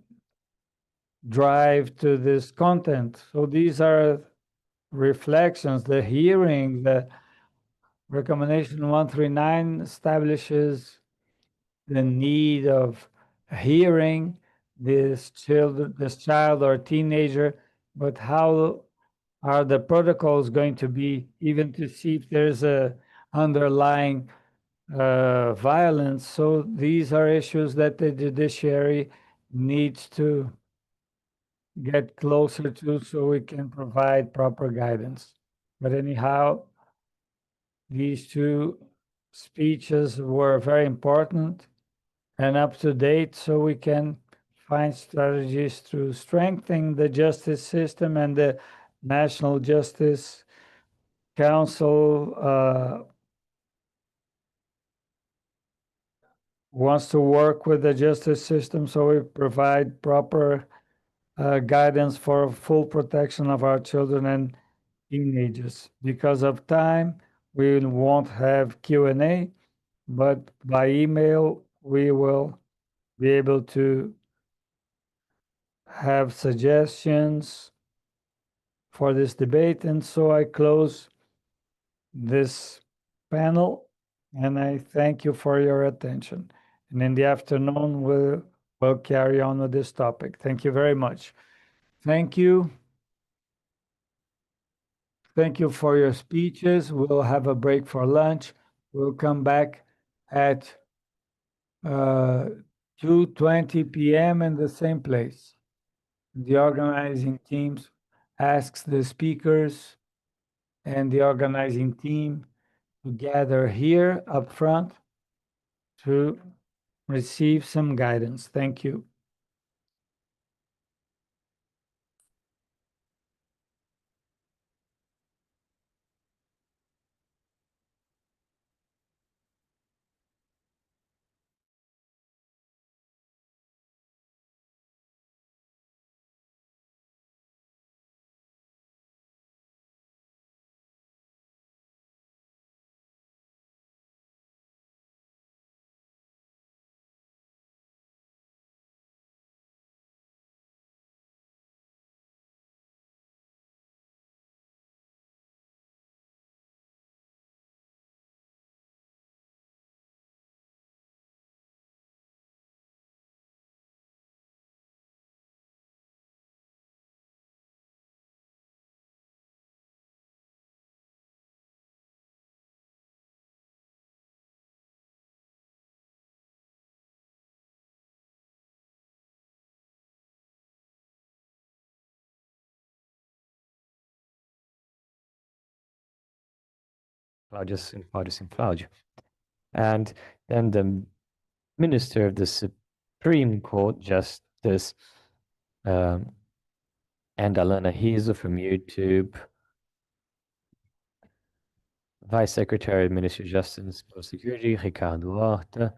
drive to this content. So these are reflections. The hearing, the recommendation 139 establishes the need of hearing this child or teenager, but how are the protocols going to be, even to see if there's a underlying violence? So these are issues that the judiciary needs to get closer to, so we can provide proper guidance. But anyhow, these two speeches were very important and up to date, so we can find strategies to strengthen the justice system. And the National Justice Council wants to work with the justice system, so we provide proper guidance for full protection of our children and teenagers. Because of time, we won't have Q&A, but by email, we will be able to have suggestions for this debate. And so I close this panel, and I thank you for your attention. And in the afternoon, we'll carry on with this topic. Thank you very much. Thank you. Thank you for your speeches. We'll have a break for lunch. We'll come back at 2:20 p.m. in the same place. The organizing teams asks the speakers and the organizing team to gather here up front to receive some guidance. Thank you. Claudio. And then the Minister of the Supreme Court, Justice, and Alana Hizo from YouTube, Vice Secretary of Ministry of Justice and Security, Ricardo Horta,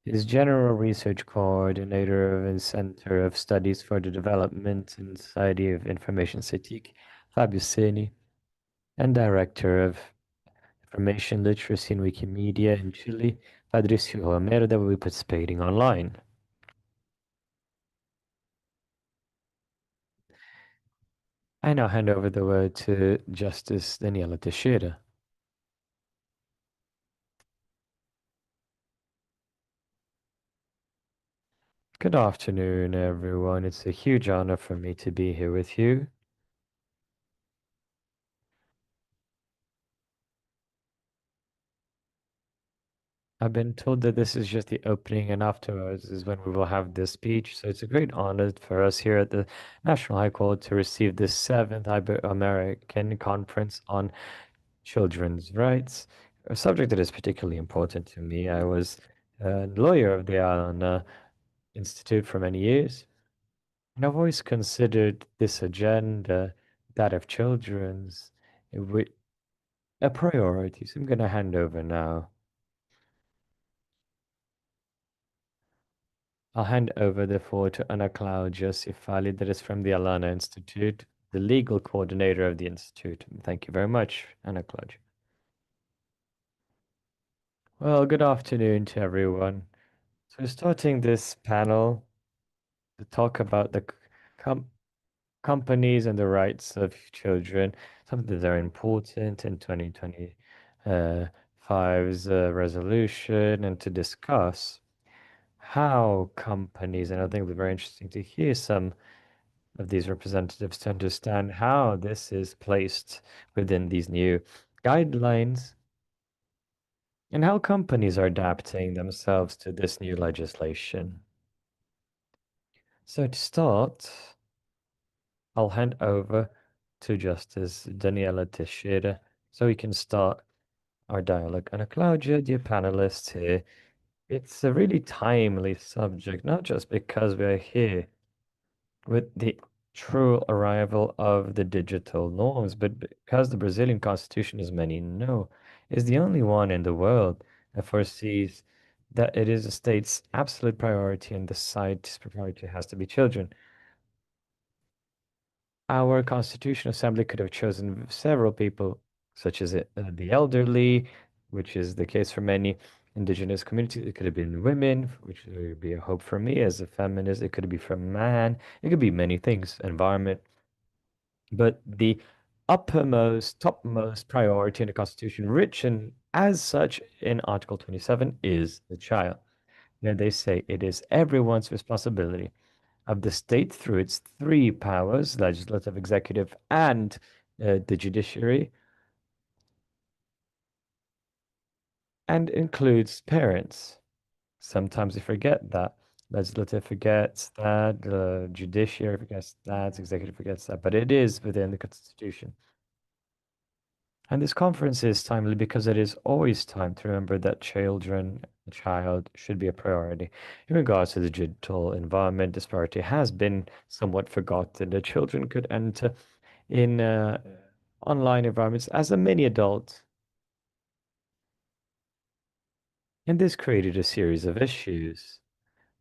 his General Research Coordinator of the Center of Studies for the Development and Society of Information Citic, Fabio Seni, and Director of Information Literacy and Wikimedia in Chile, Patricio Romero, that will be participating online. I now hand over the word to Justice Daniela Teixeira. Good afternoon, everyone. It's a huge honor for me to be here with you. I've been told that this is just the opening, and afterwards is when we will have this speech. So it's a great honor for us here at the National High Court to receive the VII Ibero-American Conference on Children's Rights, a subject that is particularly important to me. I was a lawyer of the Alana Institute for many years, and I've always considered this agenda, that of children's, a priority. So I'm going to hand over now. I'll hand over the floor to Ana Claudia Cifali, that is from the Alana Institute, the legal coordinator of the Institute. Thank you very much, Ana Claudia. Well, good afternoon to everyone. So starting this panel to talk about the companies and the rights of children, something that's very important in 2025's resolution, and to discuss how companies, and I think it'll be very interesting to hear some of these representatives to understand how this is placed within these new guidelines and how companies are adapting themselves to this new legislation. So to start, I'll hand over to Justice Daniela Teixeira so we can start our dialogue. And Claudia, dear panelists here, it's a really timely subject, not just because we're here with the true arrival of the digital norms, but because the Brazilian constitution, as many know, is the only one in the world that foresees that it is a state's absolute priority and the site's priority has to be children. Our Constitutional Assembly could have chosen several people, such as the elderly, which is the case for many indigenous communities. It could have been women, which would be a hope for me as a feminist. It could be for man. It could be many things, environment. But the uppermost, topmost priority in the Constitution, written as such in Article 27, is the child. There they say it is everyone's responsibility of the state through its three powers, legislative, executive, and the judiciary, and includes parents. Sometimes we forget that. Legislative forgets that, the judiciary forgets that, executive forgets that, but it is within the Constitution. And this conference is timely because it is always time to remember that a child should be a priority. In regards to the digital environment, this priority has been somewhat forgotten. The children could enter in online environments as a mini adult. And this created a series of issues,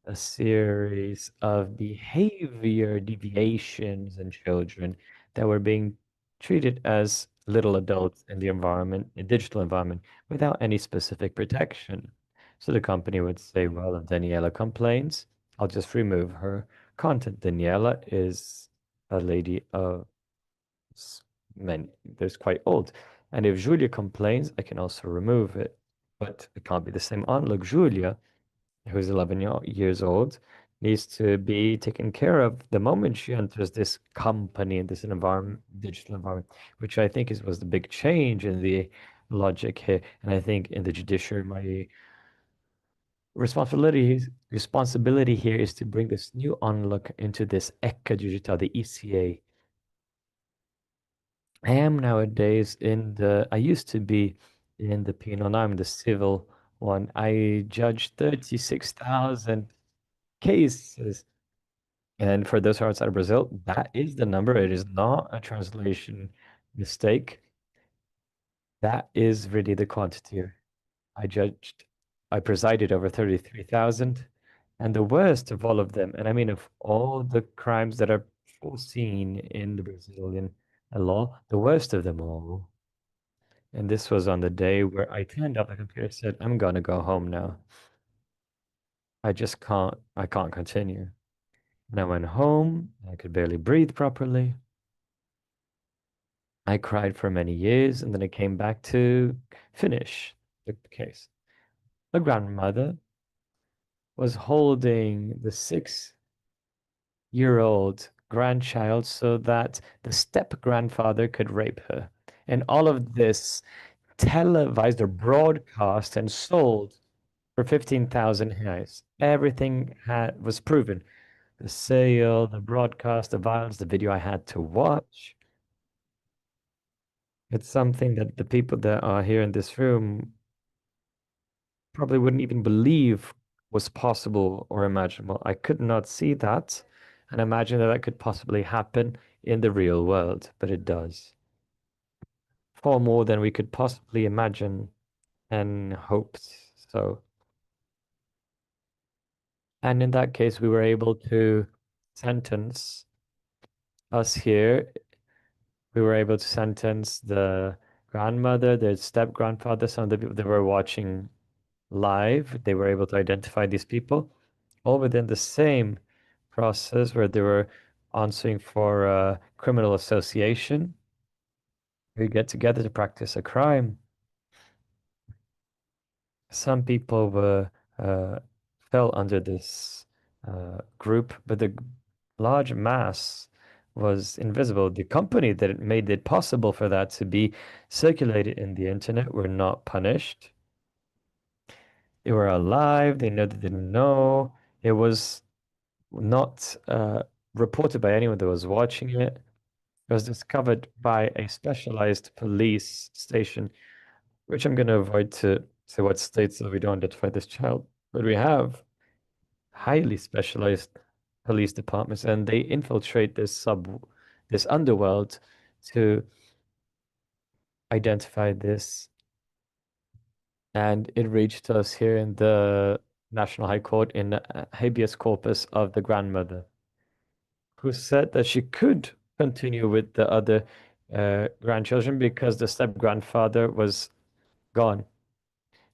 a series of behavior deviations in children that were being treated as little adults in the environment, in digital environment, without any specific protection. So the company would say, well, if Daniela complains, I'll just remove her content. Daniela is a lady of many, there's quite old. And if Julia complains, I can also remove it. But it can't be the same on. Look, Julia, who's 11 years old, needs to be taken care of the moment she enters this company, this environment, digital environment, which I think was the big change in the logic here. And I think in the judiciary, my responsibility here is to bring this new onlook into this ECA Digital, the ECA. I am nowadays I used to be in the penal, now I'm in the civil one. I judged 36,000 cases. And for those who are outside of Brazil, that is the number. It is not a translation mistake. That is really the quantity. I presided over 33,000. And the worst of all of them, and I mean of all the crimes that are foreseen in the Brazilian law, the worst of them all. And this was on the day where I turned off the computer and said, I'm gonna go home now. I can't continue. And I went home, I could barely breathe properly. I cried for many years, and then I came back to finish the case. The grandmother was holding the 6-year-old grandchild so that the step-grandfather could rape her. And all of this televised or broadcast and sold for 15,000 reais. Everything was proven. The sale, the broadcast, the violence, the video I had to watch. It's something that the people that are here in this room probably wouldn't even believe was possible or imaginable. I could not see that and imagine that that could possibly happen in the real world, but it does. Far more than we could possibly imagine and hoped. So, and in that case, we were able to sentence us here. We were able to sentence the grandmother, the step grandfather, some of the people that were watching live. They were able to identify these people all within the same process where they were answering for criminal association. We get together to practice a crime. Some people were fell under this group, but the large mass was invisible. The company that made it possible for that to be circulated in the internet were not punished. They were alive. They know they didn't know. It was not reported by anyone that was watching it. It was discovered by a specialized police station, which I'm going to avoid to say what states so we don't identify this child. But we have highly specialized police departments, and they infiltrate this underworld to identify this. And it reached us here in the National High Court in habeas corpus of the grandmother, who said that she could continue with the other grandchildren because the step grandfather was gone.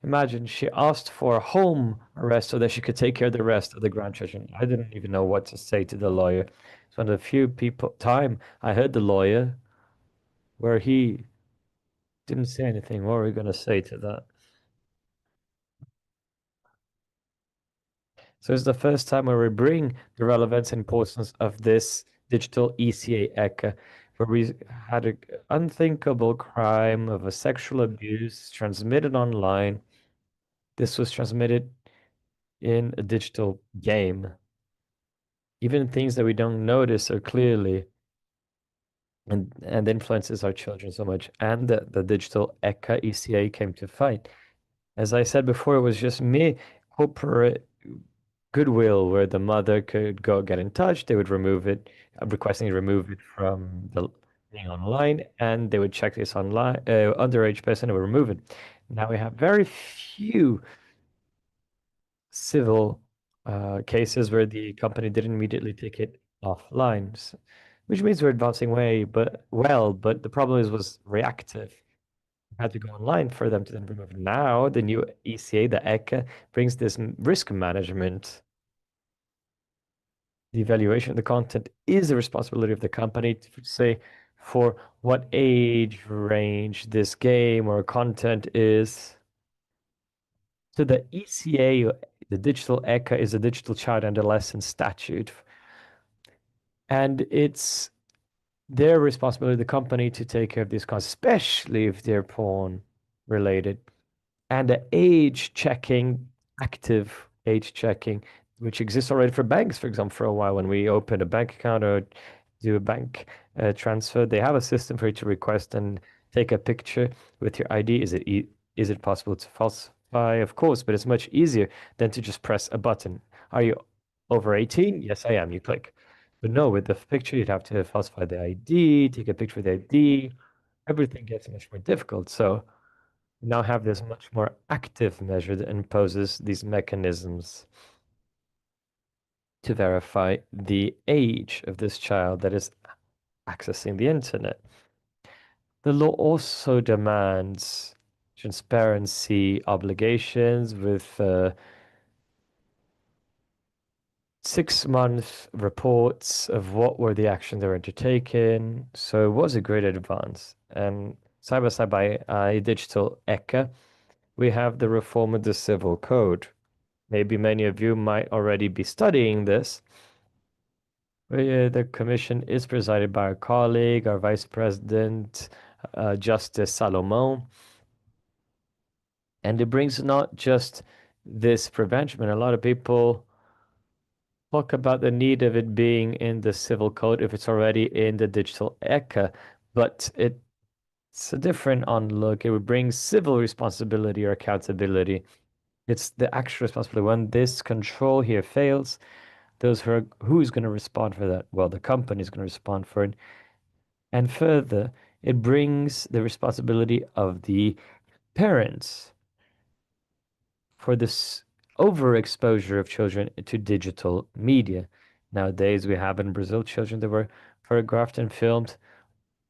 Imagine she asked for home arrest so that she could take care of the rest of the grandchildren. I didn't even know what to say to the lawyer. It's one of the few time I heard the lawyer where he didn't say anything. What are we going to say to that? So it's the first time where we bring the relevance and importance of this digital ECA ECA, where we had an unthinkable crime of a sexual abuse transmitted online. This was transmitted in a digital game. Even things that we don't notice so clearly and influences our children so much. And the digital ECA ECA came to fight. As I said before, it was just me corporate goodwill where the mother could go get in touch, they would remove it, requesting to remove it from the thing online, and they would check this online, underage person and would remove it. Now we have very few civil cases where the company didn't immediately take it offline, which means we're advancing but the problem was reactive. We had to go online for them to then remove it. Now the new ECA, the ECA, brings this risk management. The evaluation of the content is the responsibility of the company to say for what age range this game or content is. So the ECA, the digital ECA, is a digital child and adolescent statute. And it's their responsibility, the company, to take care of these costs, especially if they're porn related. And the age checking, active age checking, which exists already for banks, for example, for a while. When we open a bank account or do a bank transfer, they have a system for you to request and take a picture with your ID. Is it possible to falsify? Of course, but it's much easier than to just press a button. Are you over 18? Yes, I am. You click. But no, with the picture, you'd have to falsify the ID, take a picture of the ID. Everything gets much more difficult. So now have this much more active measure that imposes these mechanisms to verify the age of this child that is accessing the internet. The law also demands transparency obligations with 6-month reports of what were the actions they were undertaking. So it was a great advance. And side by side by a digital ECA, we have the reform of the civil code. Maybe many of you might already be studying this. The commission is presided by our colleague, our vice president, Justice Salomon. And it brings not just this prevention, but a lot of people talk about the need of it being in the civil code if it's already in the digital ECA, but it's a different look. It would bring civil responsibility or accountability. It's the actual responsibility. When this control here fails, who's going to respond for that? Well, the company is going to respond for it. And further, it brings the responsibility of the parents for this overexposure of children to digital media. Nowadays, we have in Brazil children that were photographed and filmed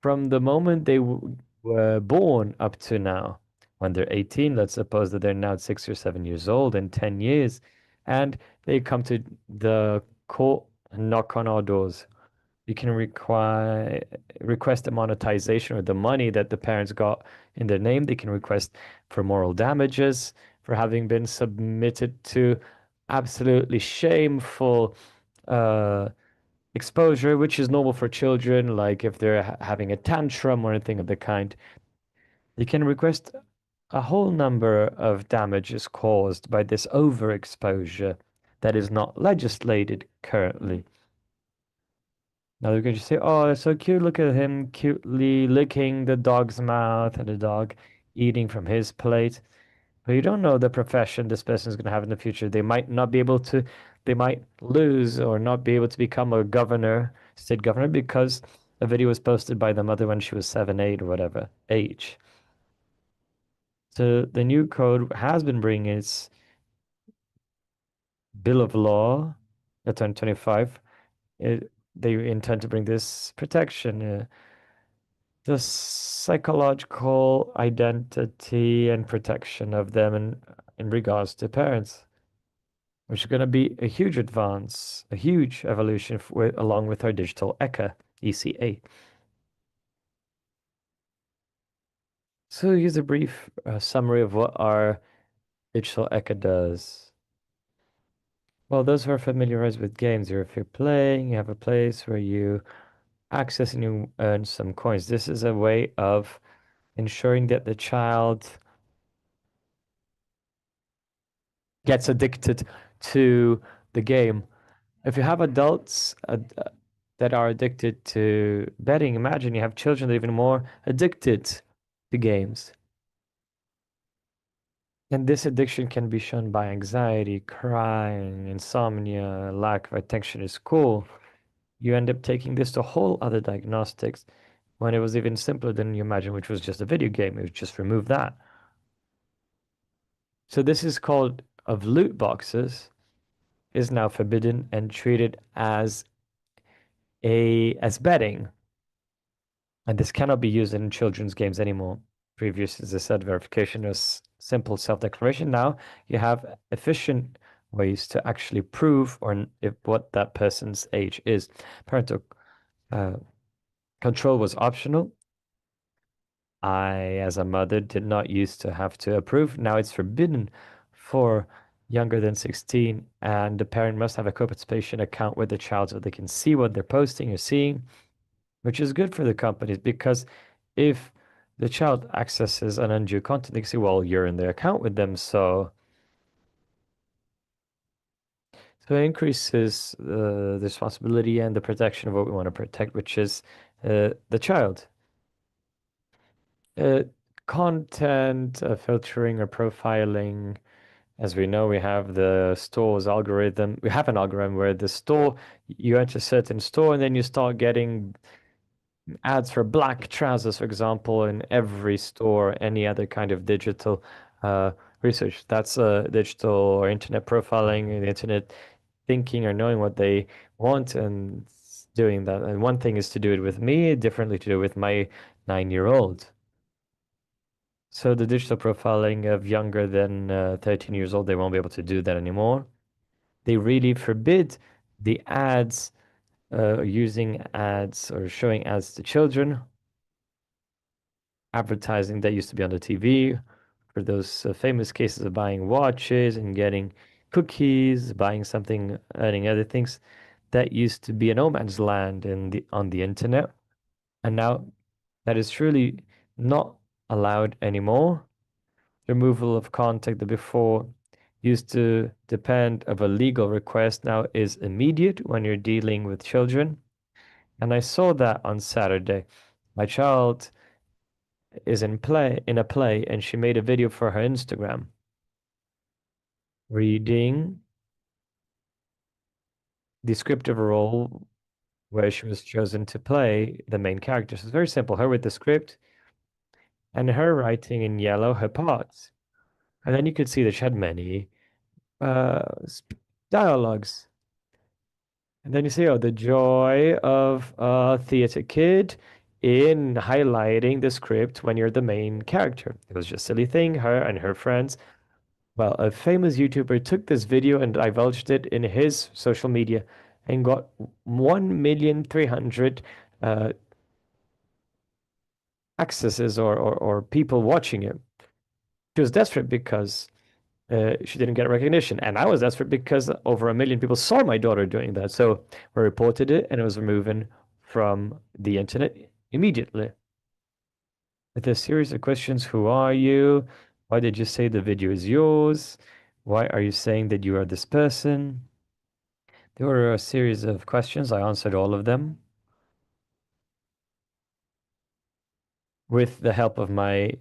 from the moment they were born up to now. When they're 18, let's suppose that they're now 6 or 7 years old in 10 years, and they come to the court and knock on our doors. You can request the monetization or the money that the parents got in their name. They can request for moral damages for having been submitted to absolutely shameful exposure, which is normal for children, like if they're having a tantrum or anything of the kind. You can request a whole number of damages caused by this overexposure that is not legislated currently. Now you can just say, oh, it's so cute. Look at him cutely licking the dog's mouth and the dog eating from his plate. But you don't know the profession this person is going to have in the future. They might not be able to, they might lose or not be able to become a governor, state governor, because a video was posted by the mother when she was 7, 8, or whatever age. So the new code has been bringing its bill of law, 2025. They intend to bring this protection, the psychological identity and protection of them in regards to parents, which is going to be a huge advance, a huge evolution along with our digital ECA. So here's a brief summary of what our digital ECA does. Well, those who are familiarized with games, if you're playing, you have a place where you access and you earn some coins. This is a way of ensuring that the child gets addicted to the game. If you have adults that are addicted to betting, imagine you have children that are even more addicted to games. And this addiction can be shown by anxiety, crying, insomnia, lack of attention in school. You end up taking this to whole other diagnostics when it was even simpler than you imagine, which was just a video game. It would just remove that. So this is called of loot boxes, is now forbidden and treated as betting. And this cannot be used in children's games anymore. Previous, as I said, verification was simple self-declaration. Now you have efficient ways to actually prove what that person's age is. Parental control was optional. I, as a mother, did not used to have to approve. Now it's forbidden for younger than 16, and the parent must have a co-participation account with the child so they can see what they're posting or seeing, which is good for the companies, because if the child accesses an undue content, they can say, well, you're in their account with them, so it increases the responsibility and the protection of what we want to protect, which is the child. Content filtering or profiling. As we know, we have the store's algorithm. We have an algorithm where you enter a certain store and then you start getting ads for black trousers, for example, in every store, any other kind of digital research. That's digital or internet profiling, the internet thinking or knowing what they want and doing that. And one thing is to do it with me, differently to do it with my 9-year-old. So the digital profiling of younger than 13 years old, they won't be able to do that anymore. They really forbid the ads, using ads or showing ads to children. Advertising that used to be on the TV for those famous cases of buying watches and getting cookies, buying something, earning other things. That used to be a no man's land on the internet. And now that is truly not allowed anymore. Removal of contact that before used to depend of a legal request now is immediate when you're dealing with children. And I saw that on Saturday. My child is in a play and she made a video for her Instagram. reading the script of a role where she was chosen to play the main character. So it's very simple, her with the script and her writing in yellow her parts. And then you could see that she had many dialogues. And then you see, oh, the joy of a theater kid in highlighting the script when you're the main character. It was just a silly thing, her and her friends. Well, a famous YouTuber took this video and divulged it in his social media and got 1,300,000 accesses or people watching it. She was desperate because she didn't get recognition. And I was desperate because over 1 million people saw my daughter doing that. So we reported it and it was removed from the internet immediately. With a series of questions, who are you? Why did you say the video is yours? Why are you saying that you are this person? There were a series of questions. I answered all of them with the help of my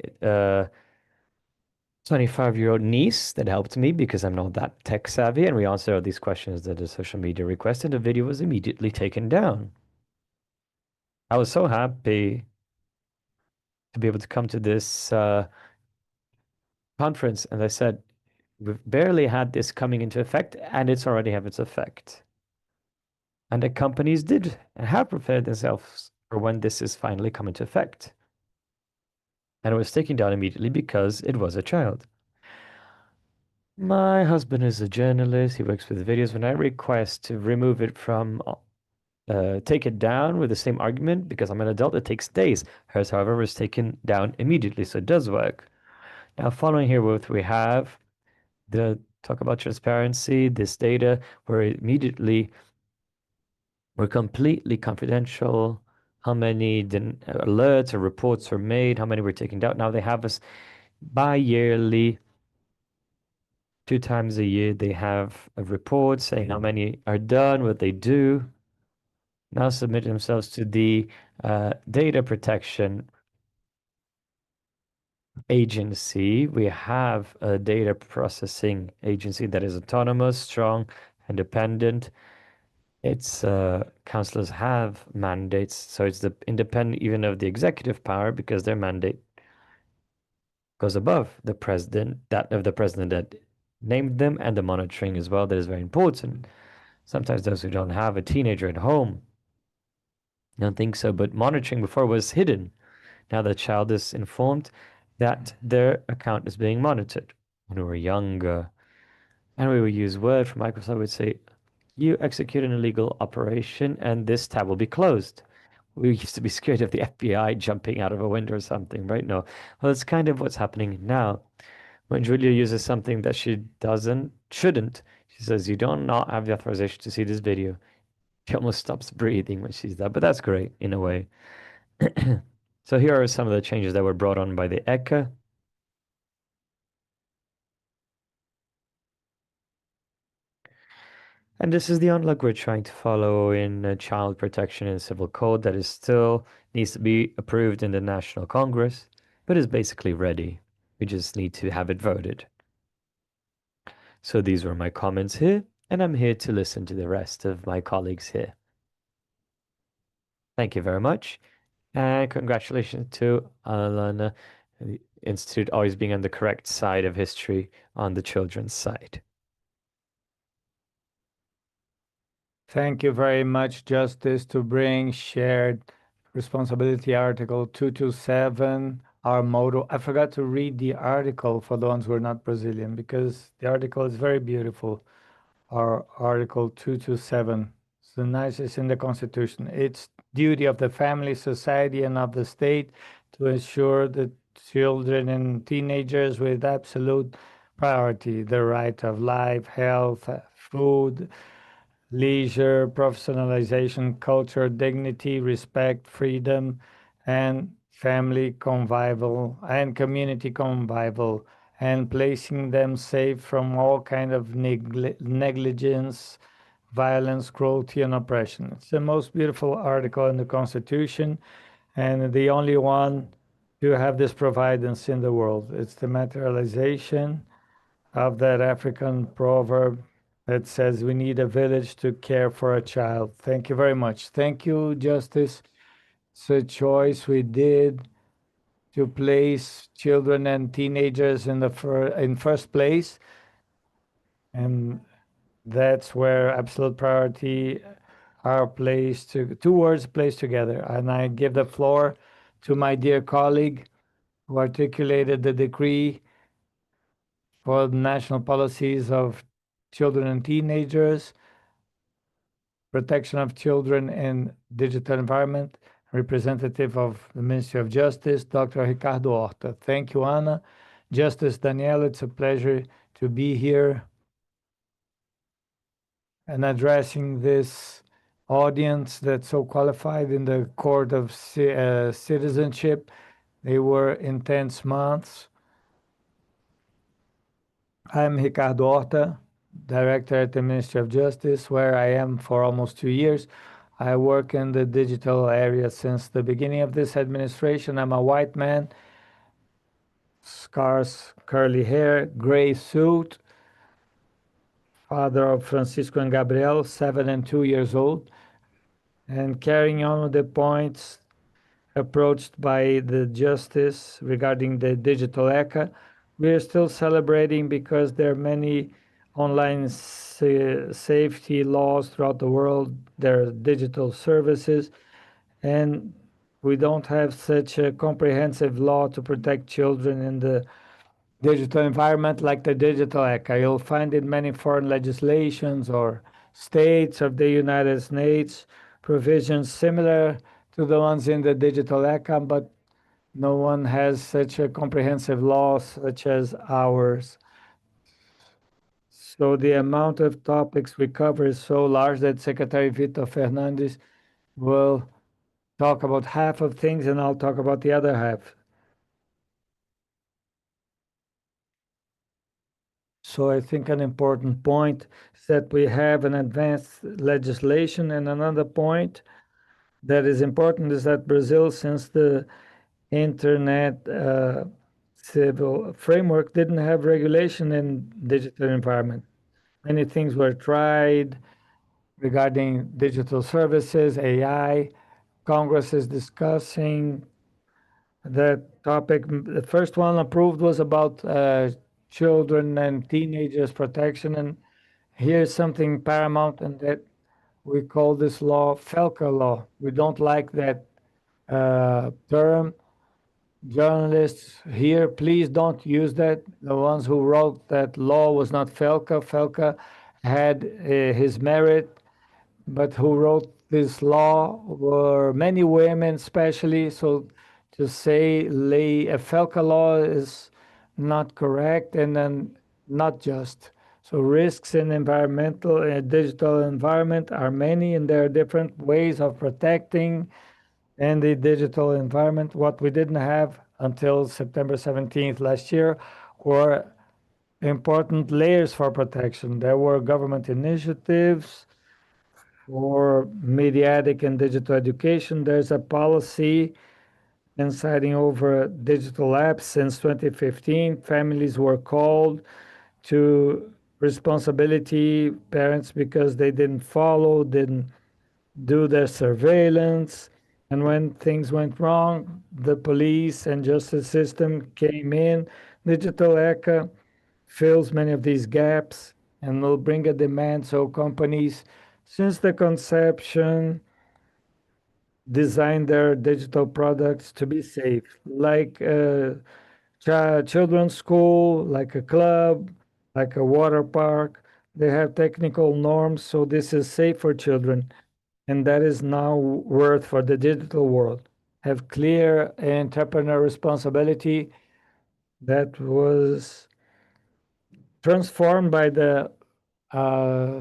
25-year-old niece that helped me because I'm not that tech savvy, and we answered all these questions that the social media requested. The video was immediately taken down. I was so happy to be able to come to this conference, and I said, we've barely had this coming into effect, and it's already have its effect. And the companies did and have prepared themselves for when this is finally come into effect. And it was taken down immediately because it was a child. My husband is a journalist. He works with videos. When I request to remove it from, take it down with the same argument, because I'm an adult, it takes days. Hers, however, was taken down immediately, so it does work. Now, following here, what we have, the talk about transparency, this data were completely confidential. How many alerts or reports were made, how many were taken down. Now they have us bi-yearly, 2 times a year, they have a report saying how many are done, what they do. Now submit themselves to the data protection agency. We have a data processing agency that is autonomous, strong, independent. Its councillors have mandates, so it's the independent even of the executive power, because their mandate goes above the president, that of the president that named them, and the monitoring as well. That is very important. Sometimes those who don't have a teenager at home don't think so, but monitoring before was hidden. Now the child is informed that their account is being monitored. When we were younger, and we would use Word from Microsoft, would say, you execute an illegal operation and this tab will be closed. We used to be scared of the FBI jumping out of a window or something, right? No. Well, it's kind of what's happening now. When Julia uses something that she shouldn't, she says, you don't not have the authorization to see this video. She almost stops breathing when she's that, but that's great in a way. So here are some of the changes that were brought on by the ECA. And this is the unlock we're trying to follow in child protection and civil code that is still needs to be approved in the National Congress, but is basically ready. We just need to have it voted. So these were my comments here, and I'm here to listen to the rest of my colleagues here. Thank you very much, and congratulations to Alana, the Institute always being on the correct side of history, on the children's side. Thank you very much, Justice, to bring shared responsibility Article 227, our motto. I forgot to read the article for the ones who are not Brazilian, because the article is very beautiful. Our Article 227. It's the nicest in the Constitution. It's duty of the family, society, and of the state to ensure that children and teenagers with absolute priority, the right of life, health, food, leisure, professionalization, culture, dignity, respect, freedom, and family convival and community convival, and placing them safe from all kind of negligence, violence, cruelty, and oppression. It's the most beautiful article in the Constitution, and the only one to have this providence in the world. It's the materialization of that African proverb that says we need a village to care for a child. Thank you very much. Thank you, Justice. It's a choice we did to place children and teenagers in in first place, and that's where absolute priority are placed two words placed together. And I give the floor to my dear colleague who articulated the decree for the national policies of children and teenagers, protection of children in digital environment, representative of the Ministry of Justice, Dr. Ricardo Horta. Thank you, Ana. Justice Danielle, it's a pleasure to be here and addressing this audience that's so qualified in the court of citizenship. They were intense months. I'm Ricardo Horta, director at the Ministry of Justice, where I am for almost 2 years. I work in the digital area since the beginning of this administration. I'm a white man, scarce curly hair, gray suit, father of Francisco and Gabriel, 7 and 2 years old. And carrying on with the points approached by the justice regarding the digital ECA, we are still celebrating because there are many online safety laws throughout the world. There are digital services, and we don't have such a comprehensive law to protect children in the digital environment like the digital ECA. You'll find in many foreign legislations or states of the United States provisions similar to the ones in the digital ECA, but no one has such a comprehensive law such as ours. So the amount of topics we cover is so large that Secretary Vitor Fernandes will talk about half of things and I'll talk about the other half. So I think an important point is that we have an advanced legislation, and another point that is important is that Brazil, since the internet civil framework, didn't have regulation in digital environment. Many things were tried regarding digital services, AI. Congress is discussing that topic. The first one approved was about children and teenagers protection, and here's something paramount, and that we call this law FELCA law. We don't like that term. Journalists here, please don't use that. The ones who wrote that law was not FELCA. FELCA had his merit, but who wrote this law were many women, especially. So to say a FELCA law is not correct and then not just. So risks in environmental and digital environment are many, and there are different ways of protecting in the digital environment. What we didn't have until September 17th last year were important layers for protection. There were government initiatives for mediatic and digital education. There's a policy inciting over digital apps since 2015. Families were called to responsibility, parents, because they didn't follow, didn't do their surveillance. And when things went wrong, the police and justice system came in. Digital ECA fills many of these gaps and will bring a demand so companies, since the conception, design their digital products to be safe, like a children's school, like a club, like a water park. They have technical norms, so this is safe for children. And that is now worth for the digital world. Have clear entrepreneur responsibility that was transformed by the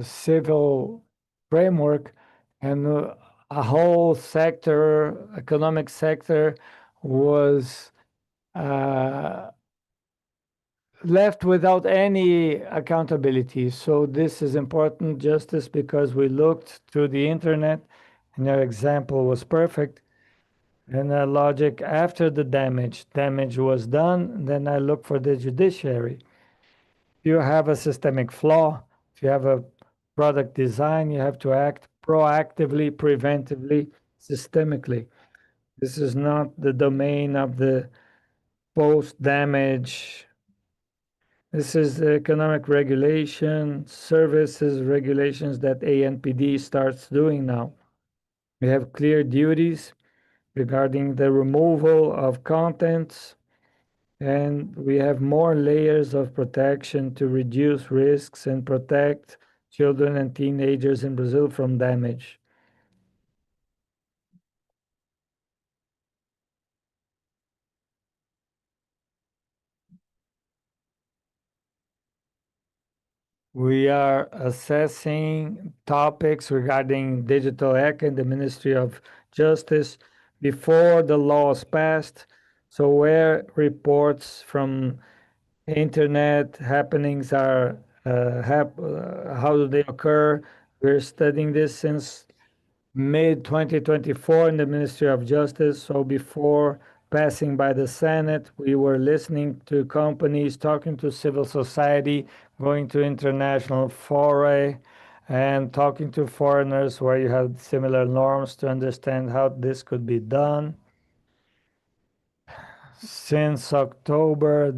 civil framework, and a whole sector, economic sector, was left without any accountability. So this is important, Justice, because we looked to the internet, and your example was perfect. And the logic after the damage was done, then I look for the judiciary. If you have a systemic flaw, if you have a product design, you have to act proactively, preventively, systemically. This is not the domain of the post-damage. This is the economic regulation, services regulations that ANPD starts doing now. We have clear duties regarding the removal of contents, and we have more layers of protection to reduce risks and protect children and teenagers in Brazil from damage. We are assessing topics regarding digital ec in the Ministry of Justice before the laws passed. So where reports from internet happenings are, how do they occur? We're studying this since mid-2024 in the Ministry of Justice. So before passing by the Senate, we were listening to companies, talking to civil society, going to international fora, and talking to foreigners where you had similar norms to understand how this could be done. Since October,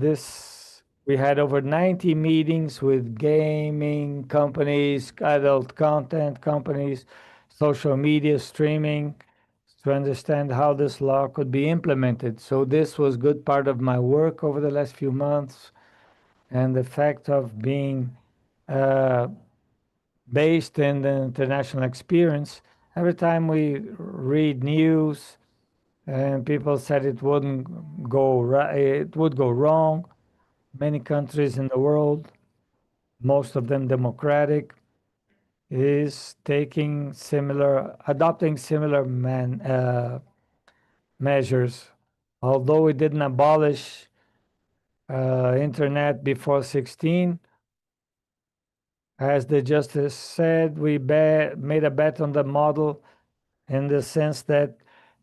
we had over 90 meetings with gaming companies, adult content companies, social media streaming to understand how this law could be implemented. So this was good part of my work over the last few months, and the fact of being based in the international experience. Every time we read news and people said it wouldn't go right, it would go wrong. Many countries in the world, most of them democratic, is adopting similar measures. Although we didn't abolish internet before 16, as the justice said, we made a bet on the model in the sense that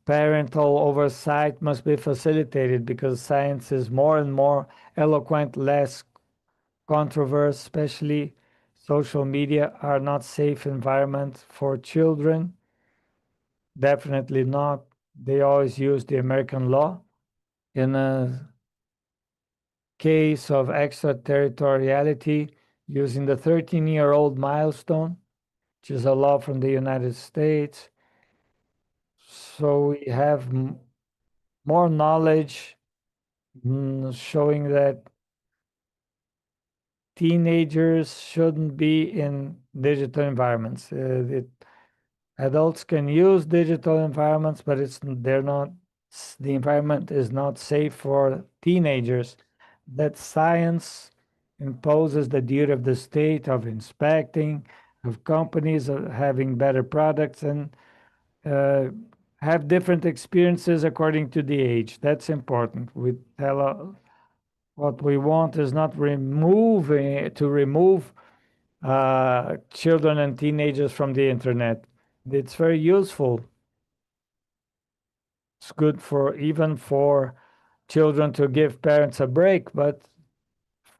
parental oversight must be facilitated because science is more and more eloquent, less controversial, especially social media are not safe environment for children. Definitely not. They always use the American law. In a case of extraterritoriality, using the 13-year-old milestone, which is a law from the United States. So we have more knowledge showing that teenagers shouldn't be in digital environments. Adults can use digital environments, but the environment is not safe for teenagers. That science imposes the duty of the state of inspecting, of companies of having better products, and have different experiences according to the age. That's important. We tell what we want is not to remove children and teenagers from the internet. It's very useful. It's good even for children to give parents a break, but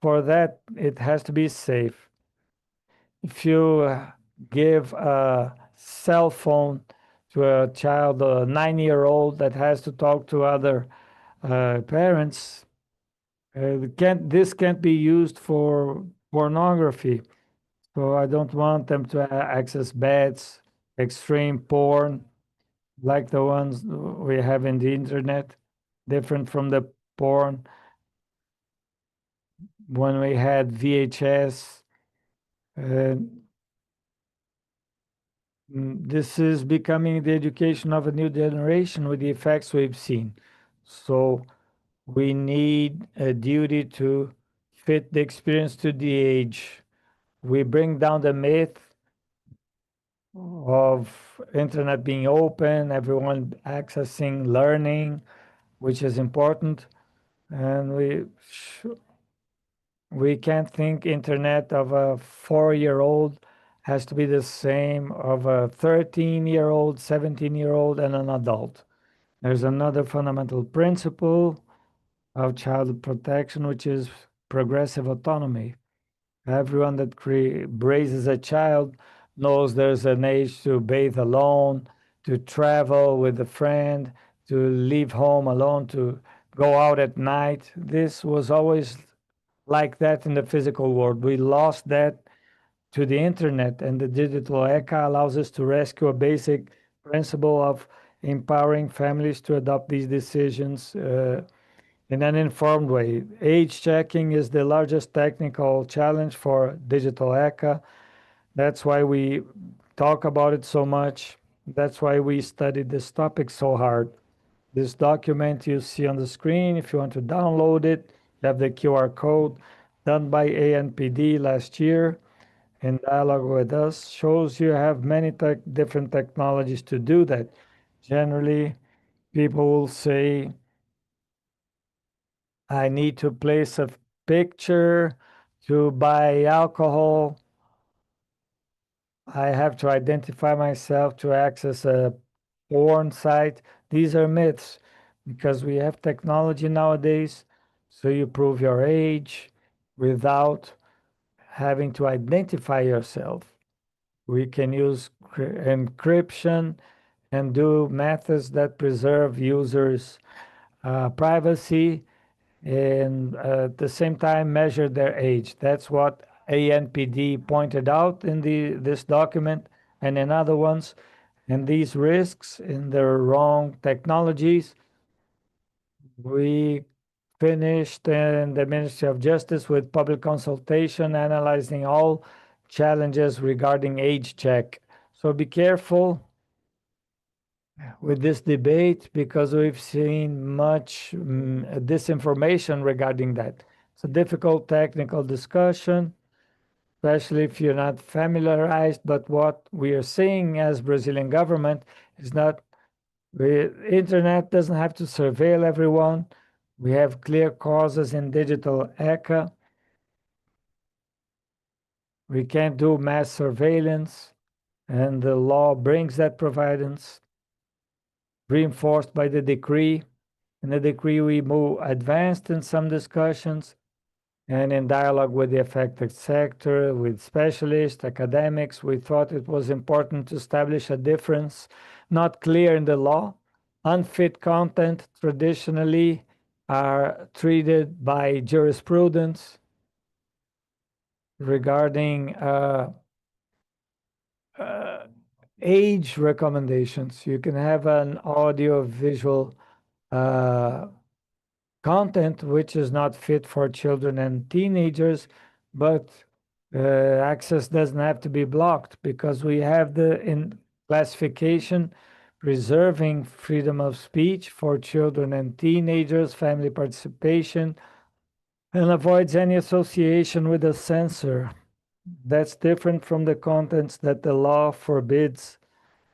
for that, it has to be safe. If you give a cell phone to a child, a 9-year-old that has to talk to other parents, this can't be used for pornography. So I don't want them to access bad, extreme porn like the ones we have in the internet, different from the porn when we had VHS. This is becoming the education of a new generation with the effects we've seen. So we need a duty to fit the experience to the age. We bring down the myth of internet being open, everyone accessing learning, which is important. And we can't think internet of a 4-year-old has to be the same of a 13-year-old, 17-year-old, and an adult. There's another fundamental principle of child protection, which is progressive autonomy. Everyone that raises a child knows there's an age to bathe alone, to travel with a friend, to leave home alone, to go out at night. This was always like that in the physical world. We lost that to the internet, and the digital ECA allows us to rescue a basic principle of empowering families to adopt these decisions in an informed way. Age checking is the largest technical challenge for digital ECA. That's why we talk about it so much. That's why we studied this topic so hard. This document you see on the screen, if you want to download it, you have the QR code done by ANPD last year in dialogue with us, shows you have many different technologies to do that. Generally, people will say, I need to place a picture to buy alcohol. I have to identify myself to access a porn site. These are myths because we have technology nowadays, so you prove your age without having to identify yourself. We can use encryption and do methods that preserve users' privacy and at the same time measure their age. That's what ANPD pointed out in this document and in other ones. And these risks in the wrong technologies, we finished in the Ministry of Justice with public consultation analyzing all challenges regarding age check. So be careful with this debate because we've seen much disinformation regarding that. It's a difficult technical discussion, especially if you're not familiarized. But what we are seeing as Brazilian government is not the internet doesn't have to surveil everyone. We have clear causes in digital ECA. We can't do mass surveillance, and the law brings that providence, reinforced by the decree. In the decree, we move advanced in some discussions and in dialogue with the affected sector, with specialists, academics. We thought it was important to establish a difference not clear in the law. Unfit content traditionally are treated by jurisprudence regarding age recommendations. You can have an audio visual content which is not fit for children and teenagers, but access doesn't have to be blocked because we have the in classification preserving freedom of speech for children and teenagers, family participation, and avoids any association with a censor. That's different from the contents that the law forbids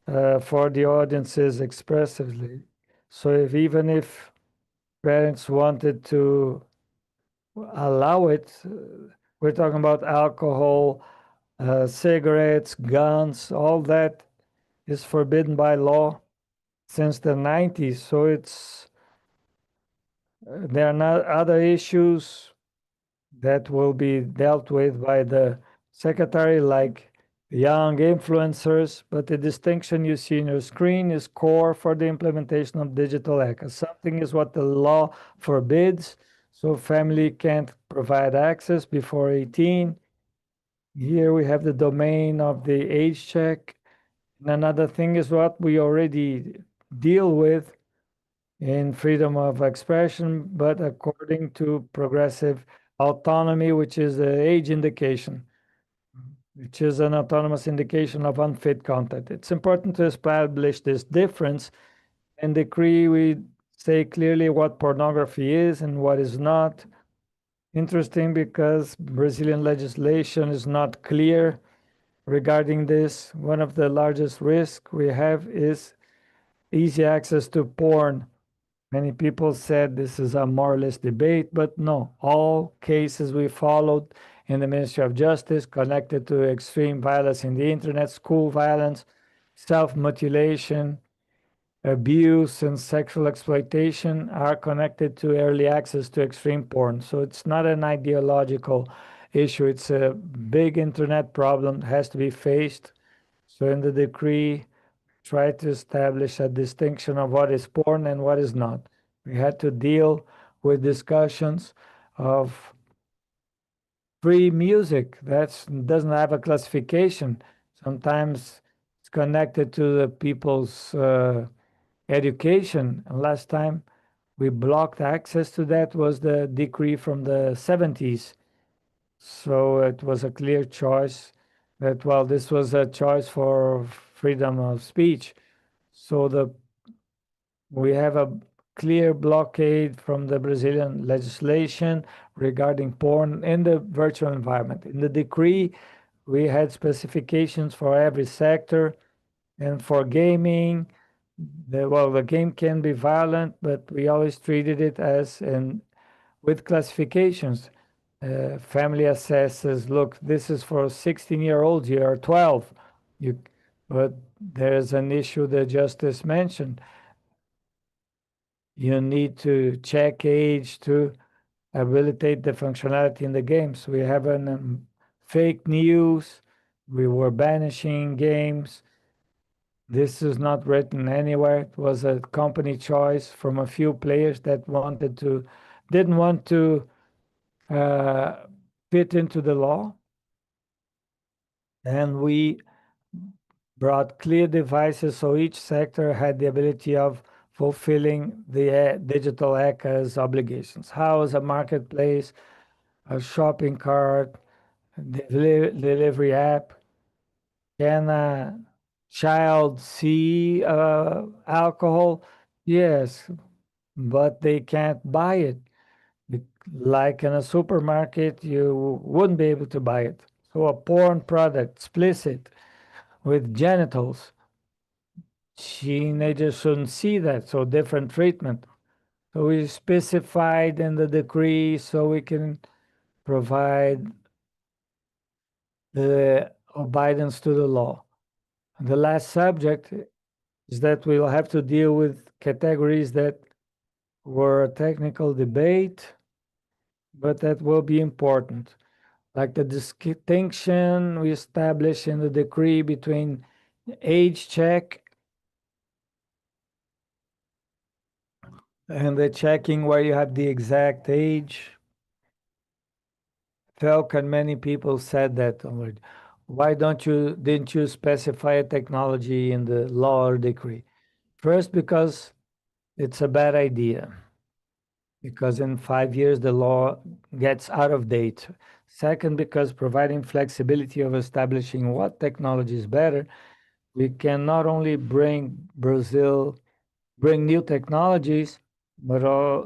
for the audiences expressively. So even if parents wanted to allow it, we're talking about alcohol, cigarettes, guns, all that is forbidden by law since the 90s. So there are not other issues that will be dealt with by the secretary, like young influencers, but the distinction you see on your screen is core for the implementation of digital ECA. Something is what the law forbids, so family can't provide access before 18. Here we have the domain of the age check. And another thing is what we already deal with in freedom of expression, but according to progressive autonomy, which is the age indication, which is an autonomous indication of unfit content. It's important to establish this difference. In decree, we say clearly what pornography is and what is not. Interesting because Brazilian legislation is not clear regarding this. One of the largest risks we have is easy access to porn. Many people said this is a moralist debate, but no, all cases we followed in the Ministry of Justice connected to extreme violence in the internet, school violence, self-mutilation, abuse, and sexual exploitation are connected to early access to extreme porn. So it's not an ideological issue. It's a big internet problem, has to be faced. So in the decree, try to establish a distinction of what is porn and what is not. We had to deal with discussions of free music that doesn't have a classification. Sometimes it's connected to the people's education. And last time we blocked access to that was the decree from the 70s. So it was a clear choice that, well, this was a choice for freedom of speech. So we have a clear blockade from the Brazilian legislation regarding porn in the virtual environment. In the decree, we had specifications for every sector, and for gaming, the game can be violent, but we always treated it as with classifications. Family assesses, look, this is for 16-year-olds, you are 12. But there's an issue that Justice mentioned. You need to check age to habilitate the functionality in the games. We have fake news. We were banishing games. This is not written anywhere. It was a company choice from a few players that didn't want to fit into the law. And we brought clear devices so each sector had the ability of fulfilling the digital ECA's obligations. How is a marketplace, a shopping cart, delivery app, can a child see alcohol? Yes, but they can't buy it. Like in a supermarket, you wouldn't be able to buy it. So a porn product, explicit, with genitals, teenagers shouldn't see that, so different treatment. So we specified in the decree so we can provide the obedience to the law. The last subject is that we'll have to deal with categories that were a technical debate, but that will be important. Like the distinction we established in the decree between age check and the checking where you have the exact age. Falcon, many people said that already. Why didn't you specify a technology in the law or decree? First, because it's a bad idea. Because in 5 years the law gets out of date. Second, because providing flexibility of establishing what technology is better, we can not only bring new technologies, but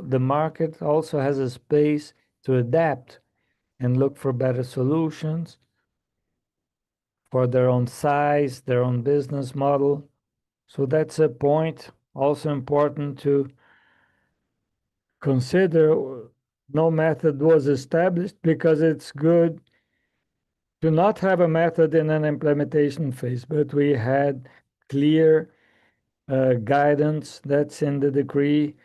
the market also has a space to adapt and look for better solutions for their own size, their own business model. So that's a point also important to consider. No method was established because it's good to not have a method in an implementation phase, but we had clear guidance that's in the decree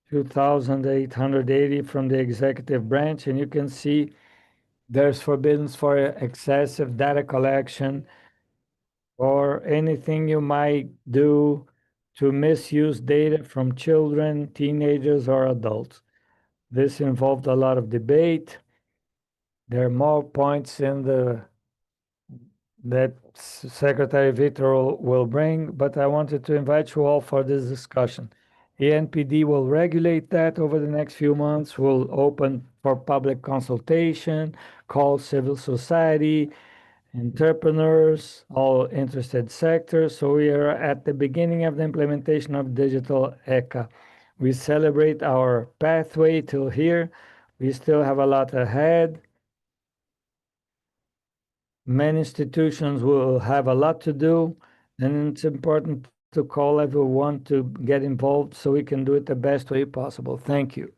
2880 from the executive branch, and you can see there's forbiddance for excessive data collection or anything you might do to misuse data from children, teenagers, or adults. This involved a lot of debate. There are more points in that Secretary Vitor will bring, but I wanted to invite you all for this discussion. ANPD will regulate that over the next few months. We'll open for public consultation, call civil society, entrepreneurs, all interested sectors. So we are at the beginning of the implementation of digital ECA. We celebrate our pathway till here. We still have a lot ahead. Many institutions will have a lot to do, and it's important to call everyone to get involved so we can do it the best way possible. Thank you.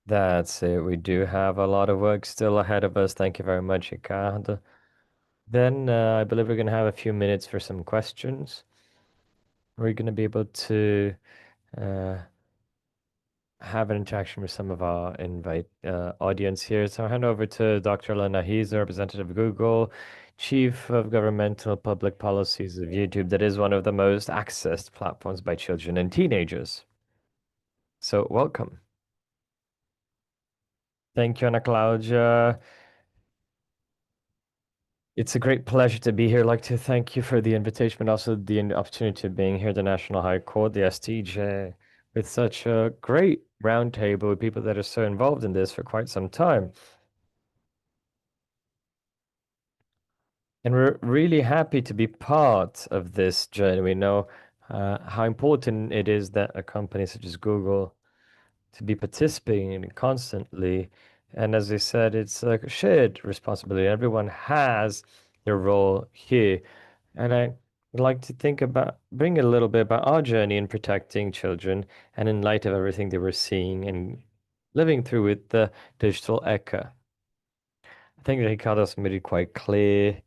That's it. We do have a lot of work still ahead of us. Thank you very much, Ricardo. Then I believe we're going to have a few minutes for some questions. We're going to be able to have an interaction with some of our audience here. So I'll hand over to Dr. Lena Hees, representative of Google, Chief of Governmental Public Policies of YouTube. That is one of the most accessed platforms by children and teenagers. So welcome. Thank you, Ana Claudia. It's a great pleasure to be here. I'd like to thank you for the invitation, but also the opportunity of being here at the National High Court, the STJ, with such a great roundtable with people that are so involved in this for quite some time. And we're really happy to be part of this journey. We know how important it is that a company such as Google to be participating in it constantly. And as I said, it's like a shared responsibility. Everyone has their role here. And I would like to bring a little bit about our journey in protecting children and in light of everything that we're seeing and living through with the digital ECA. I think Ricardo's made it quite clear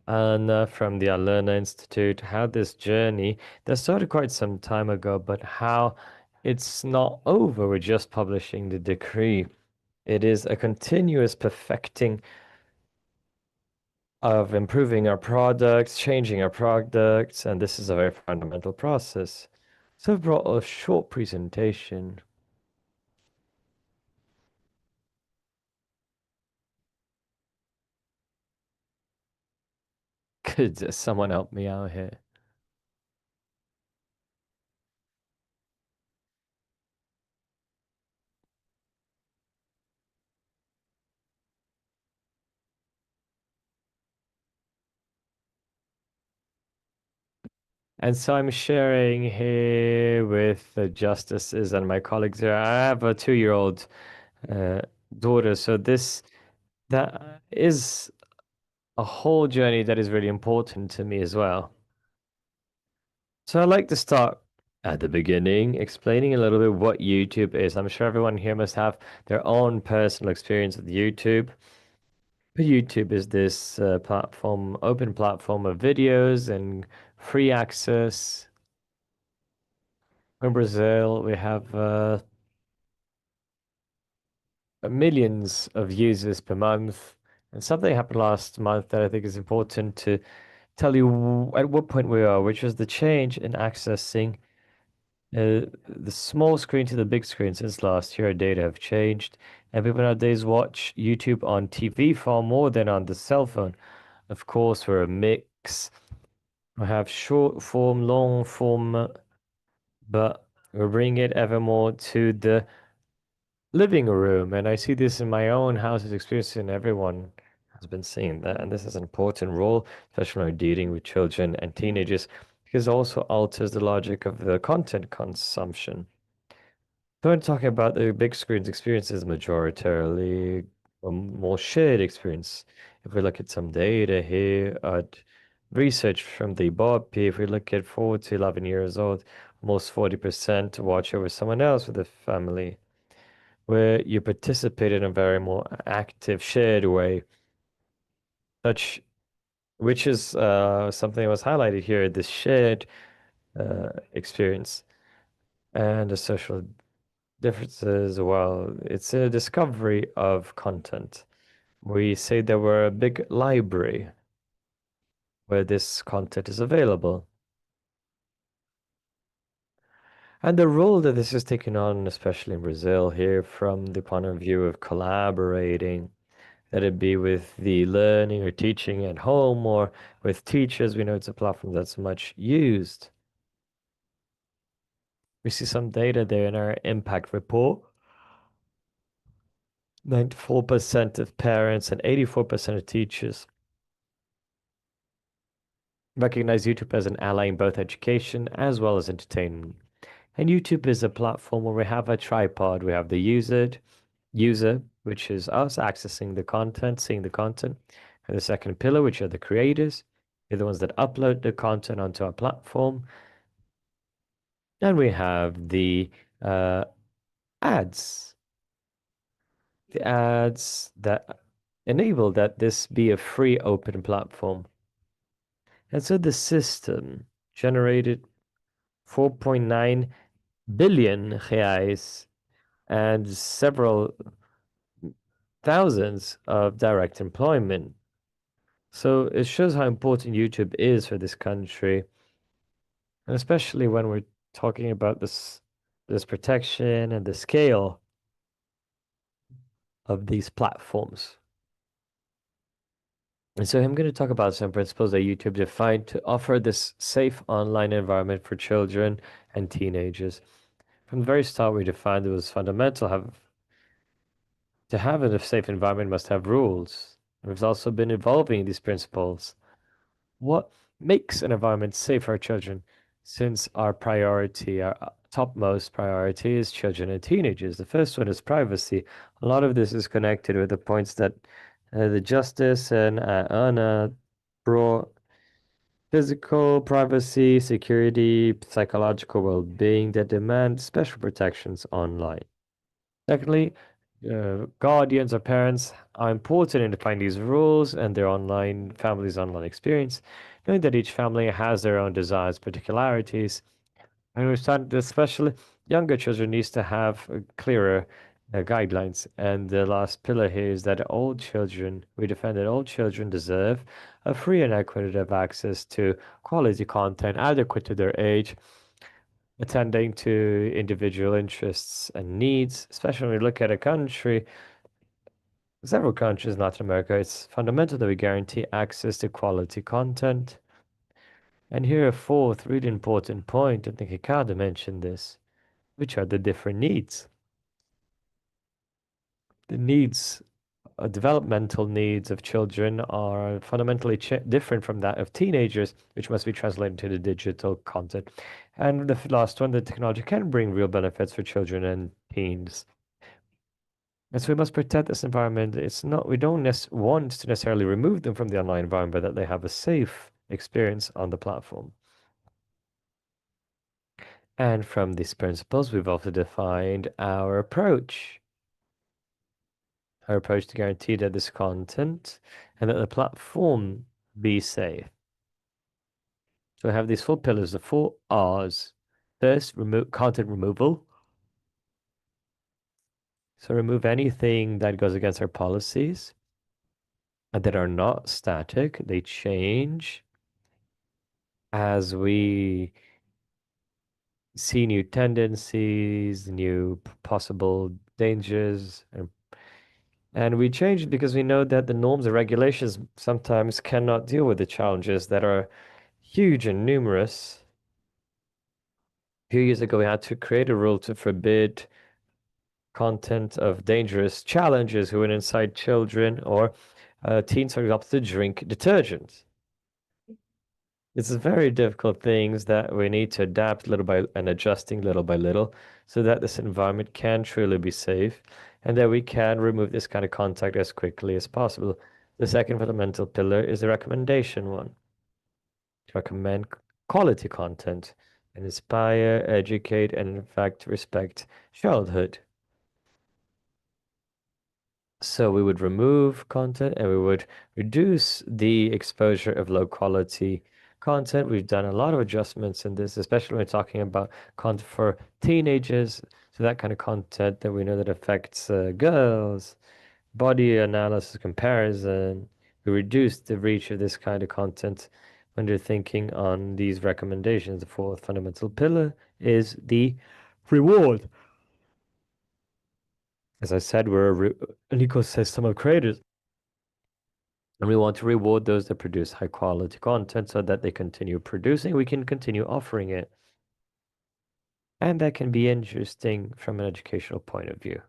and from the Alerna Institute, how this journey that started quite some time ago, but how it's not over with just publishing the decree. It is a continuous perfecting of improving our products, changing our products, and this is a very fundamental process. So I've brought a short presentation. Could someone help me out here? And so I'm sharing here with the justices and my colleagues here. I have a 2-year-old daughter, so that is a whole journey that is really important to me as well. So I'd like to start at the beginning, explaining a little bit what YouTube is. I'm sure everyone here must have their own personal experience with YouTube. But YouTube is this platform, open platform of videos and free access. In Brazil, we have millions of users per month. And something happened last month that I think is important to tell you at what point we are, which was the change in accessing the small screen to the big screen since last year. Our data have changed, and people nowadays watch YouTube on TV far more than on the cell phone. Of course, we're a mix. We have short form, long form, but we're bringing it ever more to the living room. And I see this in my own house's experience, and everyone has been seeing that. And this is an important role, especially when we're dealing with children and teenagers, because it also alters the logic of the content consumption. So when talking about the big screen's experiences, majoritarily a more shared experience. If we look at some data here at research from the IBOP, if we look at 4 to 11 years old, almost 40% watch over someone else with a family, where you participate in a very more active, shared way, which is something that was highlighted here, this shared experience and the social differences. Well, it's a discovery of content. We say that we're a big library where this content is available. And the role that this is taking on, especially in Brazil here, from the point of view of collaborating, that it be with the learning or teaching at home or with teachers, we know it's a platform that's much used. We see some data there in our impact report. 94% of parents and 84% of teachers recognize YouTube as an ally in both education as well as entertainment. And YouTube is a platform where we have a tripod. We have the user, which is us accessing the content, seeing the content. And the second pillar, which are the creators. They're the ones that upload the content onto our platform. And we have the ads. The ads that enable that this be a free open platform. And so the system generated 4.9 billion reais and several thousands of direct employment. So it shows how important YouTube is for this country, and especially when we're talking about this protection and the scale of these platforms. And so I'm going to talk about some principles that YouTube defined to offer this safe online environment for children and teenagers. From the very start, we defined it was fundamental to have a safe environment must have rules. We've also been evolving these principles. What makes an environment safe for our children? Since our topmost priority is children and teenagers. The first one is privacy. A lot of this is connected with the points that the Justice and Anna brought: physical privacy, security, psychological well-being that demand special protections online. Secondly, guardians or parents are important in defining these rules and their family's online experience, knowing that each family has their own desires, particularities. And we started, especially younger children, needs to have clearer guidelines. And the last pillar here is that we defend that all children deserve a free and equitable access to quality content adequate to their age, attending to individual interests and needs. Especially when we look at several countries in Latin America, it's fundamental that we guarantee access to quality content. And here a fourth really important point, I think Ricardo mentioned this, which are the different needs. The developmental needs of children are fundamentally different from that of teenagers, which must be translated to the digital content. And the last one, the technology can bring real benefits for children and teens. And so we must protect this environment. We don't want to necessarily remove them from the online environment, but that they have a safe experience on the platform. And from these principles, we've also defined our approach. Our approach to guarantee that this content and that the platform be safe. So we have these 4 pillars, the 4 R's. First, content removal. So remove anything that goes against our policies and that are not static. They change as we see new tendencies, new possible dangers, and we change because we know that the norms and regulations sometimes cannot deal with the challenges that are huge and numerous. A few years ago, we had to create a rule to forbid content of dangerous challenges who would incite children or teens, for example, to drink detergent. It's very difficult things that we need to adapt and adjusting little by little so that this environment can truly be safe and that we can remove this kind of contact as quickly as possible. The second fundamental pillar is the recommendation one. To recommend quality content and inspire, educate, and in fact respect childhood. So we would remove content and we would reduce the exposure of low quality content. We've done a lot of adjustments in this, especially when we're talking about content for teenagers. So that kind of content that we know that affects girls, body analysis, comparison. We reduce the reach of this kind of content when you're thinking on these recommendations. The fourth fundamental pillar is the reward. As I said, we're an ecosystem of creators. And we want to reward those that produce high quality content so that they continue producing, we can continue offering it. And that can be interesting from an educational point of view.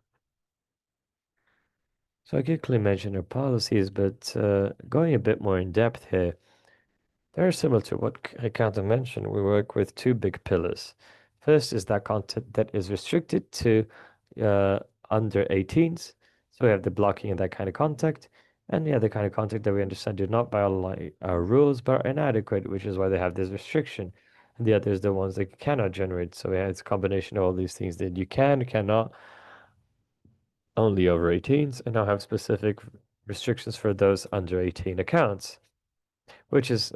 So I quickly mentioned our policies, but going a bit more in depth here, they're similar to what Ricardo mentioned. We work with 2 big pillars. First is that content that is restricted to under 18s. So we have the blocking of that kind of content, and the other kind of content that we understand do not violate our rules but are inadequate, which is why they have this restriction. And the other is the ones that cannot generate. So it's a combination of all these things that you cannot, only over 18s, and now have specific restrictions for those under 18 accounts, which is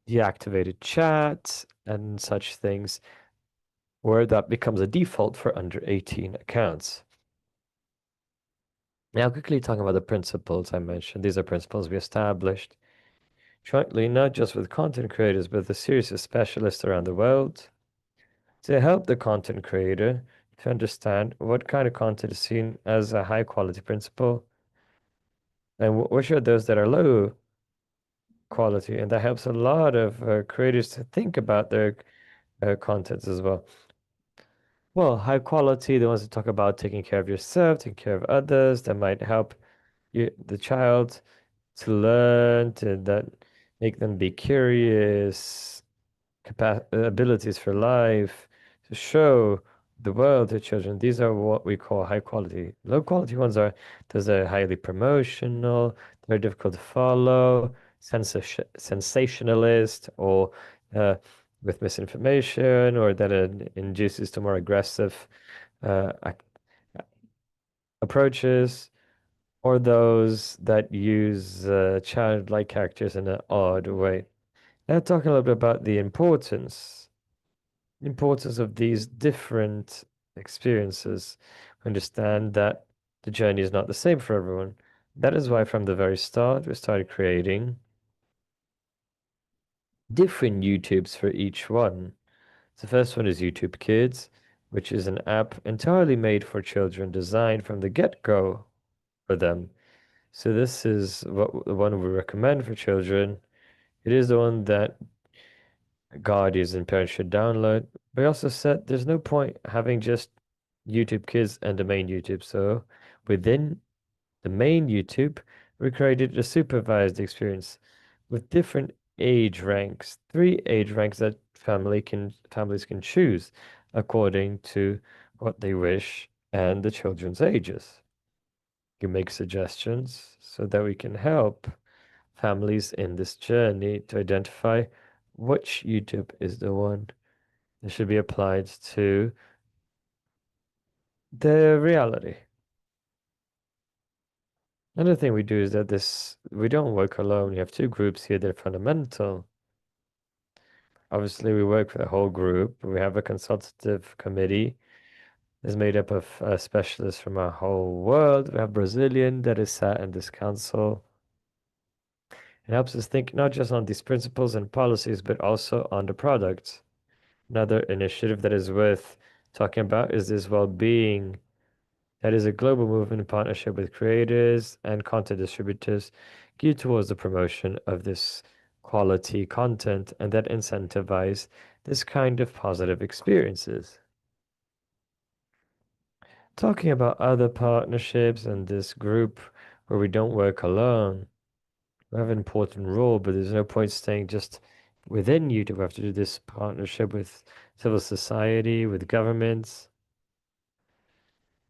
deactivated chat and such things. or that becomes a default for under 18 accounts. Now, quickly talking about the principles I mentioned. These are principles we established jointly, not just with content creators, but with a series of specialists around the world to help the content creator to understand what kind of content is seen as a high quality principle and which are those that are low quality. And that helps a lot of creators to think about their contents as well. Well, high quality, the ones that talk about taking care of yourself, taking care of others, that might help the child to learn, that make them be curious, abilities for life, to show the world to children. These are what we call high quality. Low quality ones are those that are highly promotional, they're difficult to follow, sensationalist, or with misinformation, or that it induces to more aggressive approaches, or those that use childlike characters in an odd way. Now, talking a little bit about the importance of these different experiences. We understand that the journey is not the same for everyone. That is why from the very start we started creating different YouTubes for each one. The first one is YouTube Kids, which is an app entirely made for children, designed from the get-go for them. So this is the one we recommend for children. It is the one that guardians and parents should download. But I also said there's no point having just YouTube Kids and the main YouTube. So within the main YouTube, we created a supervised experience with different age ranks, 3 age ranks that families can choose according to what they wish and the children's ages. You make suggestions so that we can help families in this journey to identify which YouTube is the one that should be applied to the reality. Another thing we do is that we don't work alone. We have 2 groups here that are fundamental. Obviously, we work with a whole group. We have a consultative committee that's made up of specialists from our whole world. We have Brazilian that is sat in this council. It helps us think not just on these principles and policies, but also on the products. Another initiative that is worth talking about is this well-being. That is a global movement in partnership with creators and content distributors geared towards the promotion of this quality content and that incentivize this kind of positive experiences. Talking about other partnerships and this group where we don't work alone, we have an important role, but there's no point staying just within YouTube. We have to do this partnership with civil society, with governments.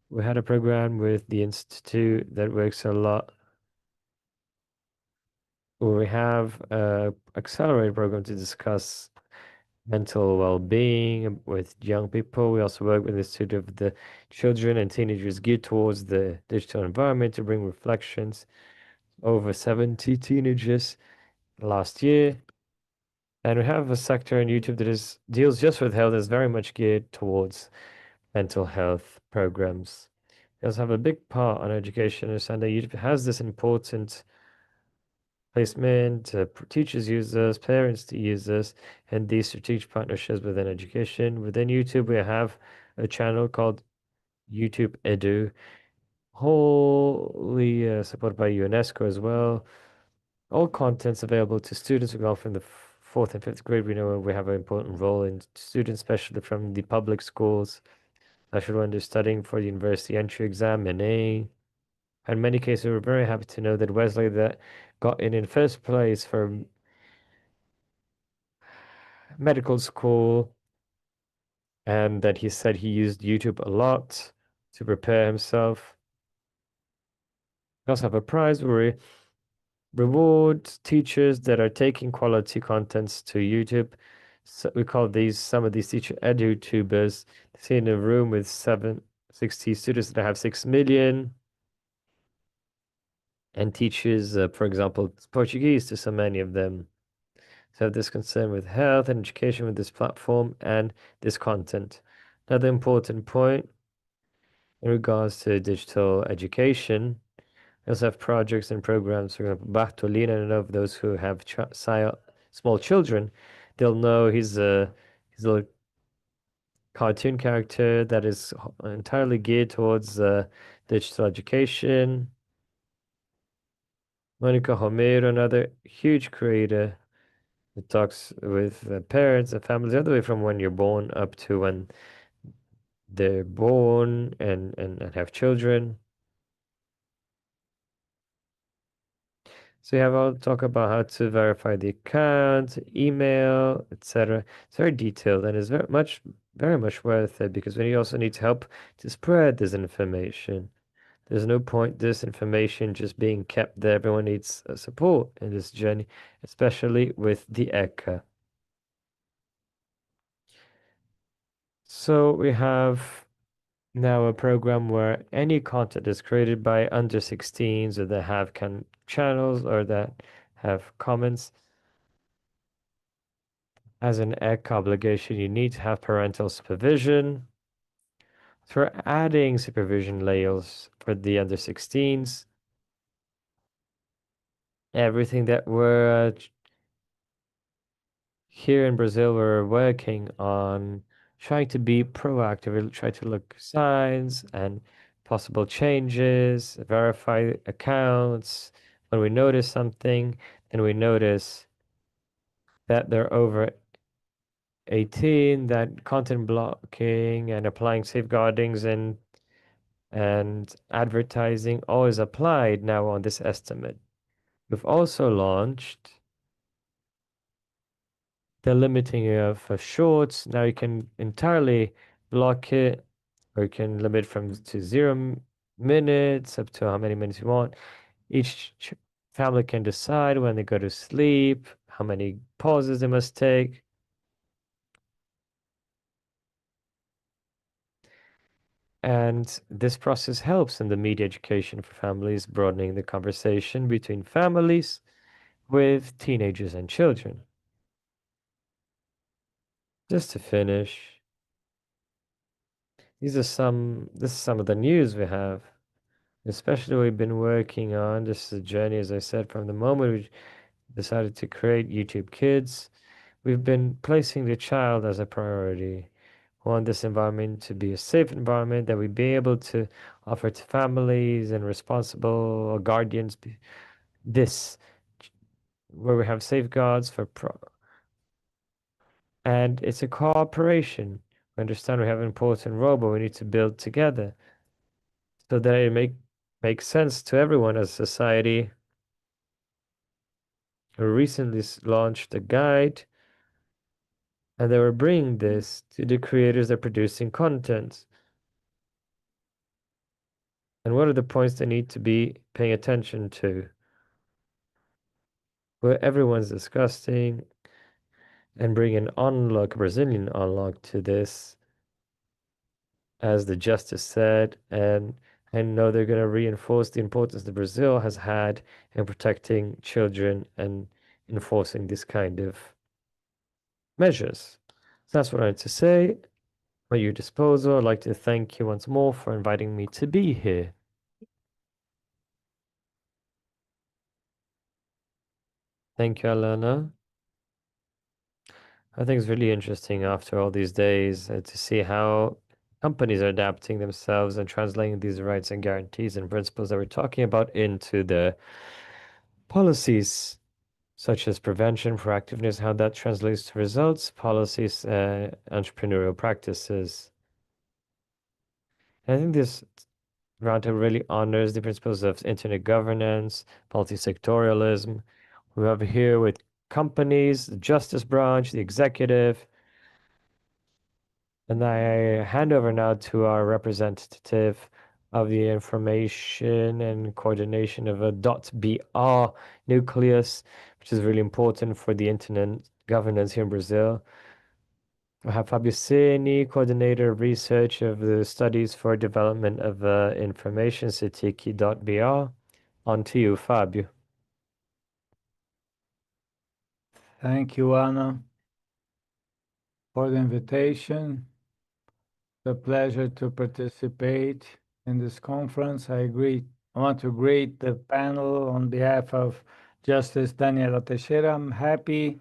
We had a program with the Institute that works a lot. We have an accelerated program to discuss mental well-being with young people. We also work with the Institute of the Children and Teenagers geared towards the digital environment to bring reflections. Over 70 teenagers last year. And we have a sector in YouTube that deals just with health, is very much geared towards mental health programs. We also have a big part on education, and that YouTube has this important placement, teachers use this, parents to use this, and these strategic partnerships within education. Within YouTube, we have a channel called YouTube Edu, wholly supported by UNESCO as well. All contents available to students who go from the 4th and 5th grade. We know we have an important role in students, especially from the public schools, especially when they're studying for the university entry exam in A. In many cases, we're very happy to know that Wesley that got in first place for medical school, and that he said he used YouTube a lot to prepare himself. We also have a prize where we reward teachers that are taking quality contents to YouTube. So we call some of these teacher edutubers. See in a room with 60 students that have 6 million, and teaches, for example, Portuguese to so many of them. So have this concern with health and education with this platform and this content. Another important point in regards to digital education, we also have projects and programs. For example, Bartolina, and of those who have small children, they'll know he's a little cartoon character that is entirely geared towards digital education. Monica Romero, another huge creator that talks with parents and families all the way from when you're born up to when they're born and have children. So you have all talk about how to verify the account, email, etc. It's very detailed and is very much worth it, because when you also need to help to spread this information. There's no point this information just being kept there. Everyone needs support in this journey, especially with the ECA. So we have now a program where any content is created by under 16s or that have channels or that have comments. As an ECA obligation, you need to have parental supervision. So we're adding supervision layers for the under 16s. Everything that we're here in Brazil, we're working on trying to be proactive. We try to look signs and possible changes, verify accounts. When we notice something, and we notice that they're over 18, that content blocking and applying safeguardings and advertising all is applied now on this estimate. We've also launched the limiting of shorts. Now you can entirely block it, or you can limit from to 0 minutes up to how many minutes you want. Each family can decide when they go to sleep, how many pauses they must take. And this process helps in the media education for families, broadening the conversation between families with teenagers and children. Just to finish, this is some of the news we have, especially we've been working on. This is a journey, as I said, from the moment we decided to create YouTube Kids. We've been placing the child as a priority. We want this environment to be a safe environment that we be able to offer to families and responsible guardians. This, where we have safeguards for and it's a cooperation. We understand we have an important role, but we need to build together so that it makes sense to everyone as a society. We recently launched a guide, and they were bringing this to the creators that are producing content. And what are the points they need to be paying attention to? Where everyone's discussing and bring an unlock, Brazilian unlock to this, as the Justice said, and I know they're going to reinforce the importance that Brazil has had in protecting children and enforcing this kind of measures. So that's what I had to say. At your disposal, I'd like to thank you once more for inviting me to be here. Thank you, Alana. I think it's really interesting after all these days to see how companies are adapting themselves and translating these rights and guarantees and principles that we're talking about into the policies, such as prevention, proactiveness, how that translates to results, policies, entrepreneurial practices. And I think this roundtable really honors the principles of internet governance, multi-sectorialism. We have here with companies, the justice branch, the executive. And I hand over now to our representative of the information and coordination of a .br nucleus, which is really important for the internet governance here in Brazil. We have Fabio Cini, coordinator of research of the studies for development of information, citiki.br. On to you, Fabio. Thank you, Anna, for the invitation. a pleasure to participate in this conference. I want to greet the panel on behalf of Justice Daniela Teixeira. I'm happy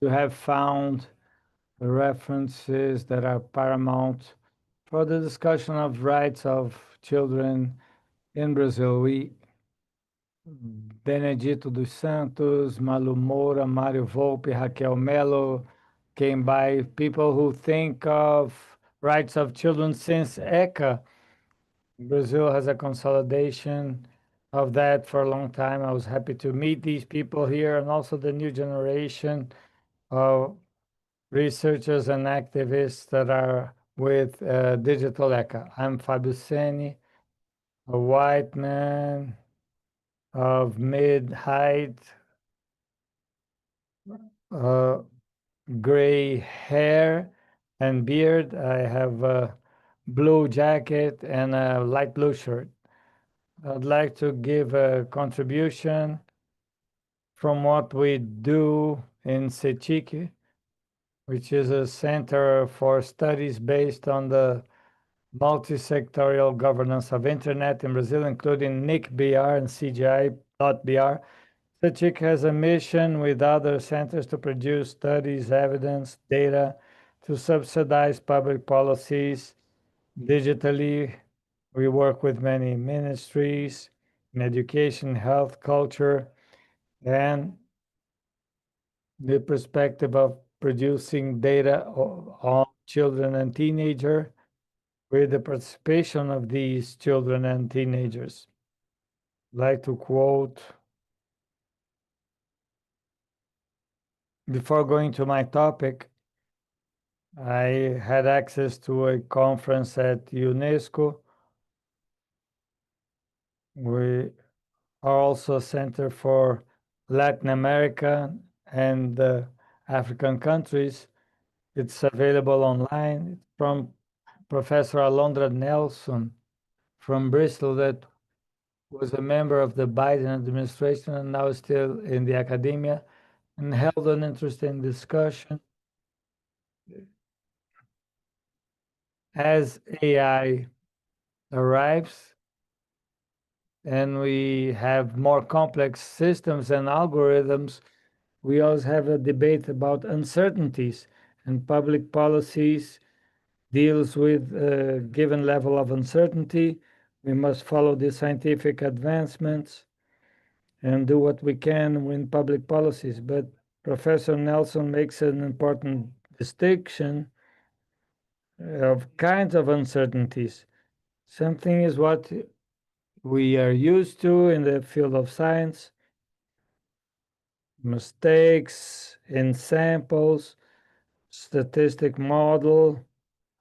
to have found the references that are paramount for the discussion of rights of children in Brazil. Benedito dos Santos, Malu Moura, Mário Volpe, Raquel Melo came by, people who think of rights of children since ECA. Brazil has a consolidation of that for a long time. I was happy to meet these people here and also the new generation of researchers and activists that are with Digital ECA. I'm Fabio Seni, a white man of mid-height, gray hair and beard. I have a blue jacket and a light blue shirt. I'd like to give a contribution from what we do in CETIC, which is a center for studies based on the multi-sectorial governance of internet in Brazil, including NIC-BR and CGI.br. CETIC has a mission with other centers to produce studies, evidence, data, to subsidize public policies digitally. We work with many ministries in education, health, culture, and the perspective of producing data on children and teenagers with the participation of these children and teenagers. I'd like to quote, before going to my topic, I had access to a conference at UNESCO. We are also a center for Latin America and African countries. It's available online. It's from Professor Alondra Nelson from Bristol, that was a member of the Biden administration and now still in the academia, and held an interesting discussion. As AI arrives and we have more complex systems and algorithms, we also have a debate about uncertainties, and public policies deals with a given level of uncertainty. We must follow the scientific advancements and do what we can in public policies. But Professor Nelson makes an important distinction of kinds of uncertainties. Something is what we are used to in the field of science, mistakes in samples, statistic model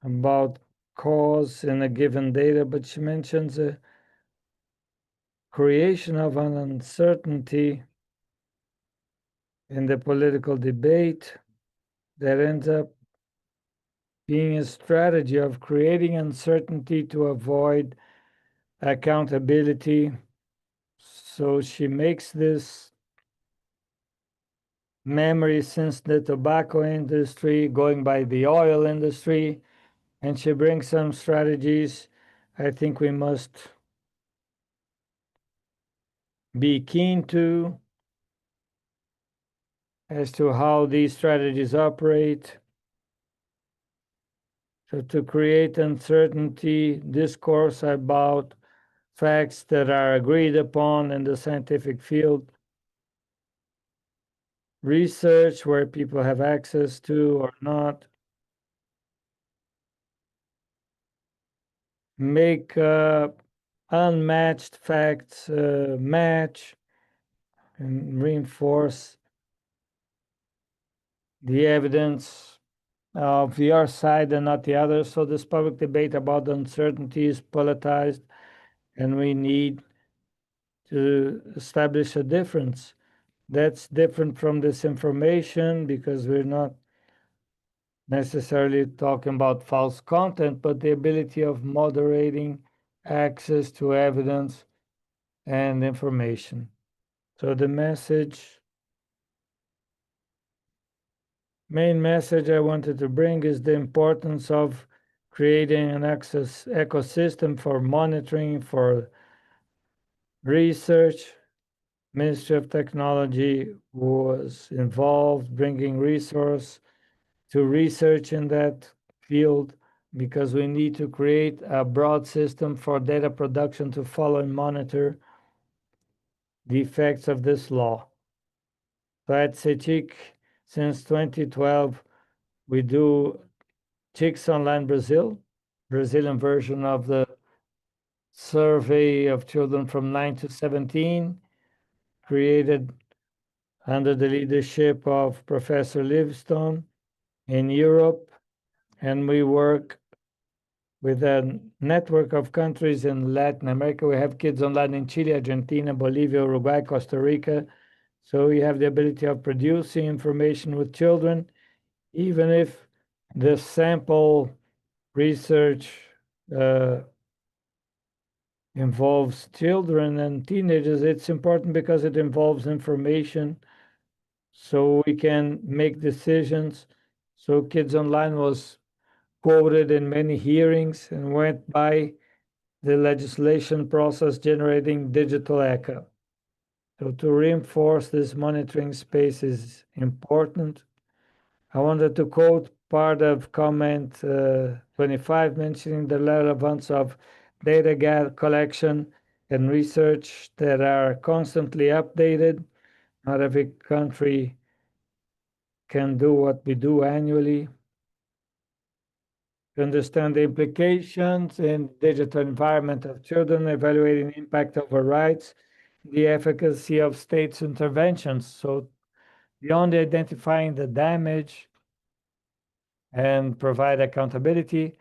about cause in a given data, but she mentions a creation of an uncertainty in the political debate that ends up being a strategy of creating uncertainty to avoid accountability. So she makes this memory since the tobacco industry, going by the oil industry, and she brings some strategies I think we must be keen to, as to how these strategies operate. So to create uncertainty, discourse about facts that are agreed upon in the scientific field, research where people have access to or not, make unmatched facts match, and reinforce the evidence of your side and not the other. So this public debate about uncertainty is politicized, and we need to establish a difference. That's different from disinformation, because we're not necessarily talking about false content, but the ability of moderating access to evidence and information. So the main message I wanted to bring is the importance of creating an access ecosystem for monitoring, for research. Ministry of Technology was involved bringing resource to research in that field because we need to create a broad system for data production to follow and monitor the effects of this law. So at CETIC, since 2012, we do Chicks Online Brazil, Brazilian version of the survey of children from 9 to 17, created under the leadership of Professor Livingstone in Europe, and we work with a network of countries in Latin America. We have Kids Online in Chile, Argentina, Bolivia, Uruguay, Costa Rica. So we have the ability of producing information with children, even if the sample research involves children and teenagers. It's important because it involves information so we can make decisions. So Kids Online was quoted in many hearings and went by the legislation process generating digital echo. So to reinforce this monitoring space is important. I wanted to quote part of comment 25 mentioning the relevance of data collection and research that are constantly updated. Not every country can do what we do annually. To understand the implications in digital environment of children, evaluating the impact of our rights, the efficacy of states' interventions. So beyond identifying the damage and provide accountability,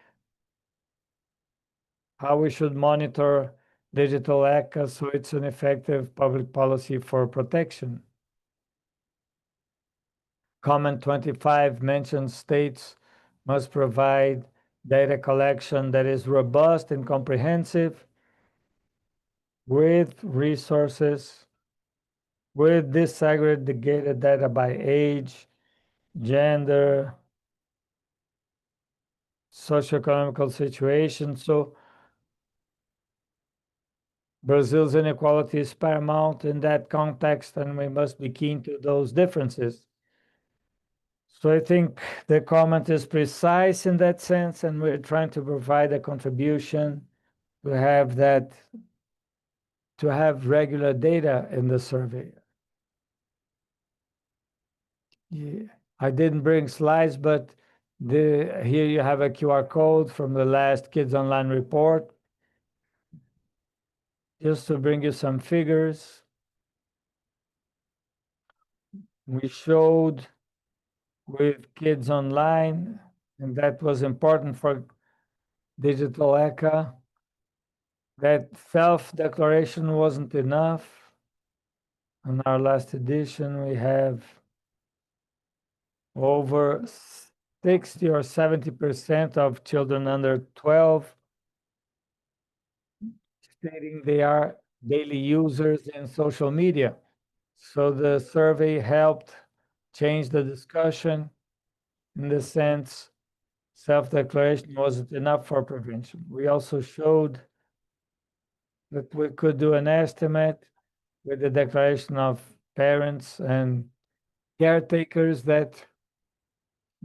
how we should monitor digital echo so it's an effective public policy for protection. Comment 25 mentions states must provide data collection that is robust and comprehensive with resources, with disaggregated data by age, gender, socioeconomical situation. So Brazil's inequality is paramount in that context, and we must be keen to those differences. So I think the comment is precise in that sense, and we're trying to provide a contribution to have that, to have regular data in the survey. Yeah, I didn't bring slides, but here you have a QR code from the last Kids Online report, just to bring you some figures. We showed with Kids Online, and that was important for digital echo, that self-declaration wasn't enough. In our last edition, we have over 60 or 70% of children under 12 stating they are daily users in social media. So the survey helped change the discussion in the sense self-declaration wasn't enough for prevention. We also showed that we could do an estimate with the declaration of parents and caretakers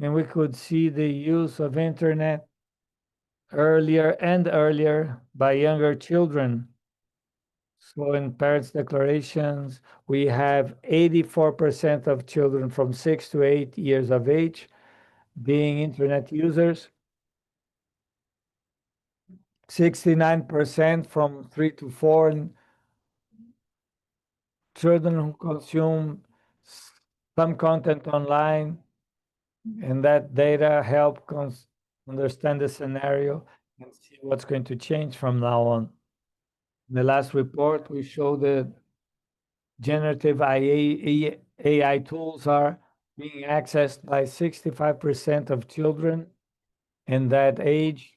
and we could see the use of internet earlier and earlier by younger children. So in parents' declarations, we have 84% of children from 6 to 8 years of age being internet users, 69% from 3 to 4, and children who consume some content online, and that data help understand the scenario and see what's going to change from now on. In the last report, we showed that generative AI tools are being accessed by 65% of children in that age.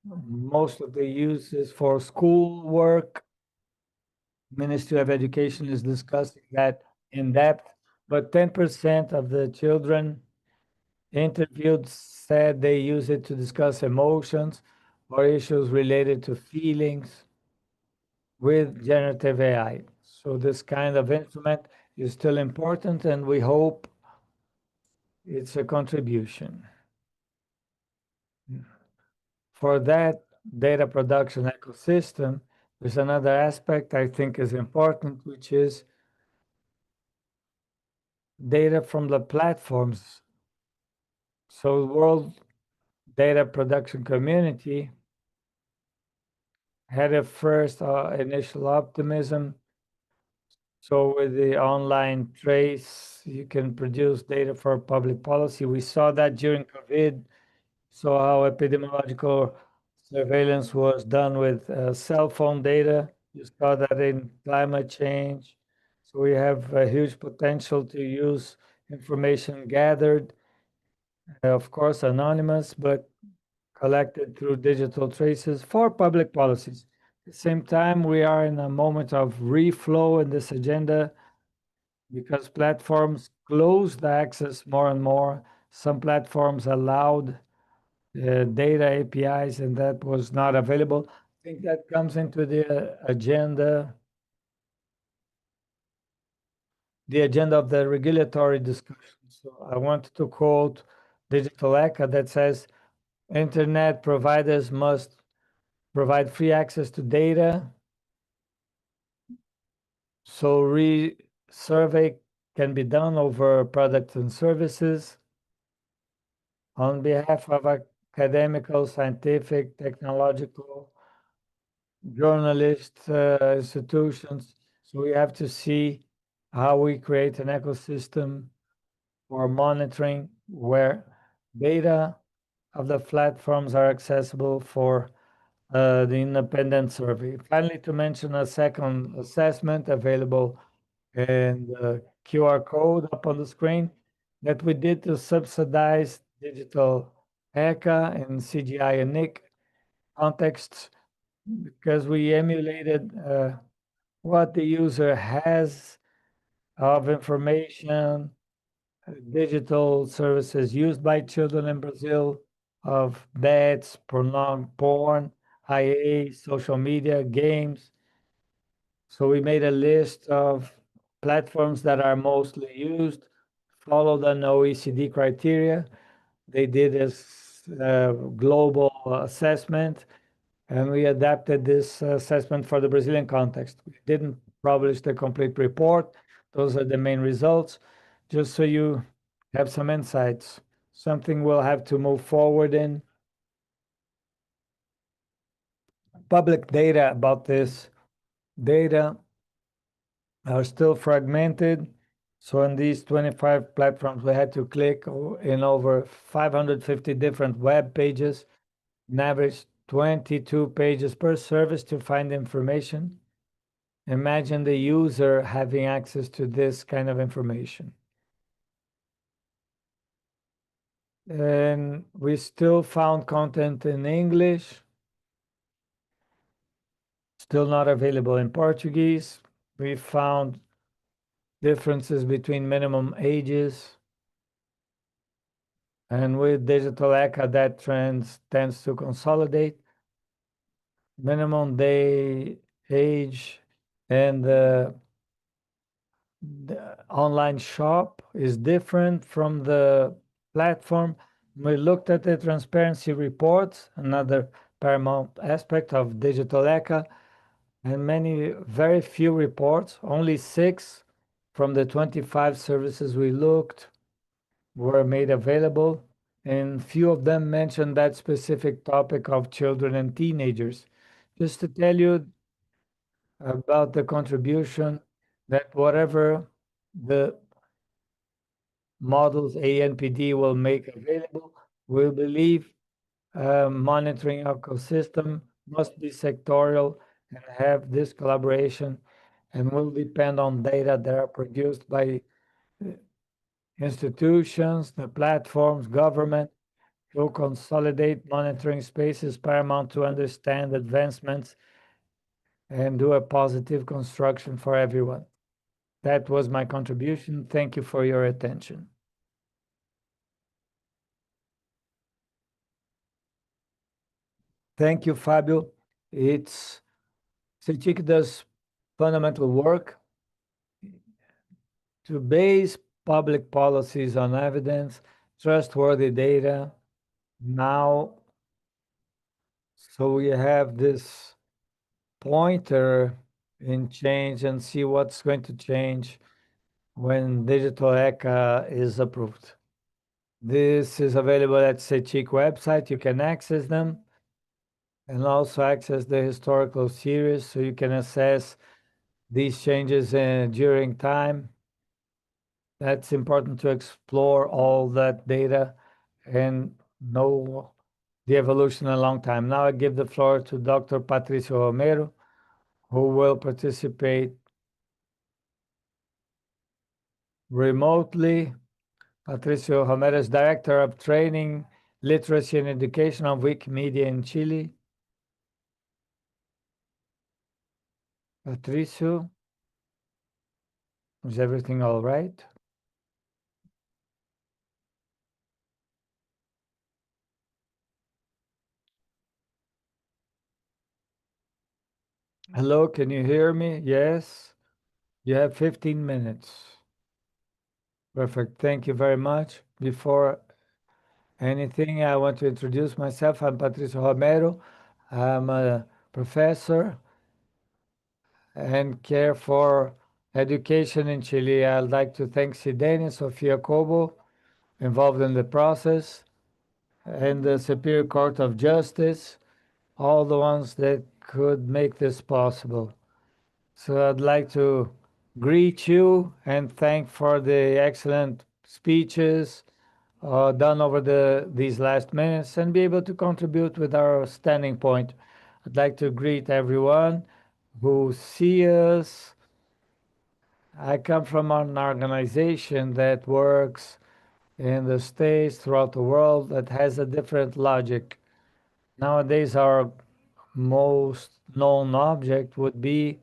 Most of the use is for school work. Ministry of Education is discussing that in depth, but 10% of the children interviewed said they use it to discuss emotions or issues related to feelings with generative AI. So this kind of instrument is still important, and we hope it's a contribution. For that data production ecosystem, there's another aspect I think is important, which is data from the platforms. So world data production community had a first initial optimism. So with the online trace, you can produce data for public policy. We saw that during COVID. So how epidemiological surveillance was done with cell phone data. You saw that in climate change. So we have a huge potential to use information gathered, of course, anonymous, but collected through digital traces for public policies. At the same time, we are in a moment of reflow in this agenda because platforms closed the access more and more. Some platforms allowed data APIs, and that was not available. I think that comes into the agenda of the regulatory discussion. So I want to quote Digital ECHA that says, internet providers must provide free access to data. So survey can be done over products and services on behalf of academical, scientific, technological, journalist institutions. So we have to see how we create an ecosystem for monitoring where data of the platforms are accessible for the independent survey. Finally, to mention a second assessment available in the QR code up on the screen that we did to subsidize digital ECHA and CGI and NIC contexts because we emulated what the user has of information, digital services used by children in Brazil, of bets, porn, IA, social media, games. So we made a list of platforms that are mostly used, followed an OECD criteria. They did this global assessment, and we adapted this assessment for the Brazilian context. We didn't publish the complete report. Those are the main results, just so you have some insights. Something we'll have to move forward in. Public data about this data are still fragmented. So in these 25 platforms, we had to click in over 550 different web pages, on average 22 pages per service to find information. Imagine the user having access to this kind of information. And we still found content in English, still not available in Portuguese. We found differences between minimum ages. And with digital ECHA, that trend tends to consolidate. Minimum day age and the online shop is different from the platform. We looked at the transparency reports, another paramount aspect of digital ECHA, and very few reports, only 6 from the 25 services we looked were made available, and few of them mentioned that specific topic of children and teenagers. Just to tell you about the contribution that whatever the models ANPD will make available, we believe monitoring ecosystem must be sectorial and have this collaboration and will depend on data that are produced by institutions, the platforms, government. To consolidate monitoring spaces paramount to understand advancements and do a positive construction for everyone. That was my contribution. Thank you for your attention. Thank you, Fabio. CETIC does fundamental work to base public policies on evidence, trustworthy data. Now, so we have this pointer in change and see what's going to change when digital ECA is approved. This is available at CETIC website. You can access them and also access the historical series so you can assess these changes during time. That's important to explore all that data and know the evolution in a long time. Now I give the floor to Dr. Patricio Romero, who will participate remotely. Patricio Romero is Director of Training, Literacy and Education of Wikimedia in Chile. Patricio, is everything all right? Hello, can you hear me? Yes. You have 15 minutes. Perfect. Thank you very much. Before anything, I want to introduce myself. I'm Patricio Romero. I'm a professor and care for education in Chile. I'd like to thank Sidene, Sofia Cobo, involved in the process, and the Superior Court of Justice, all the ones that could make this possible. So I'd like to greet you and thank for the excellent speeches done over these last minutes and be able to contribute with our standing point. I'd like to greet everyone who see us. I come from an organization that works in the States, throughout the world, that has a different logic. Nowadays, our most known object would be,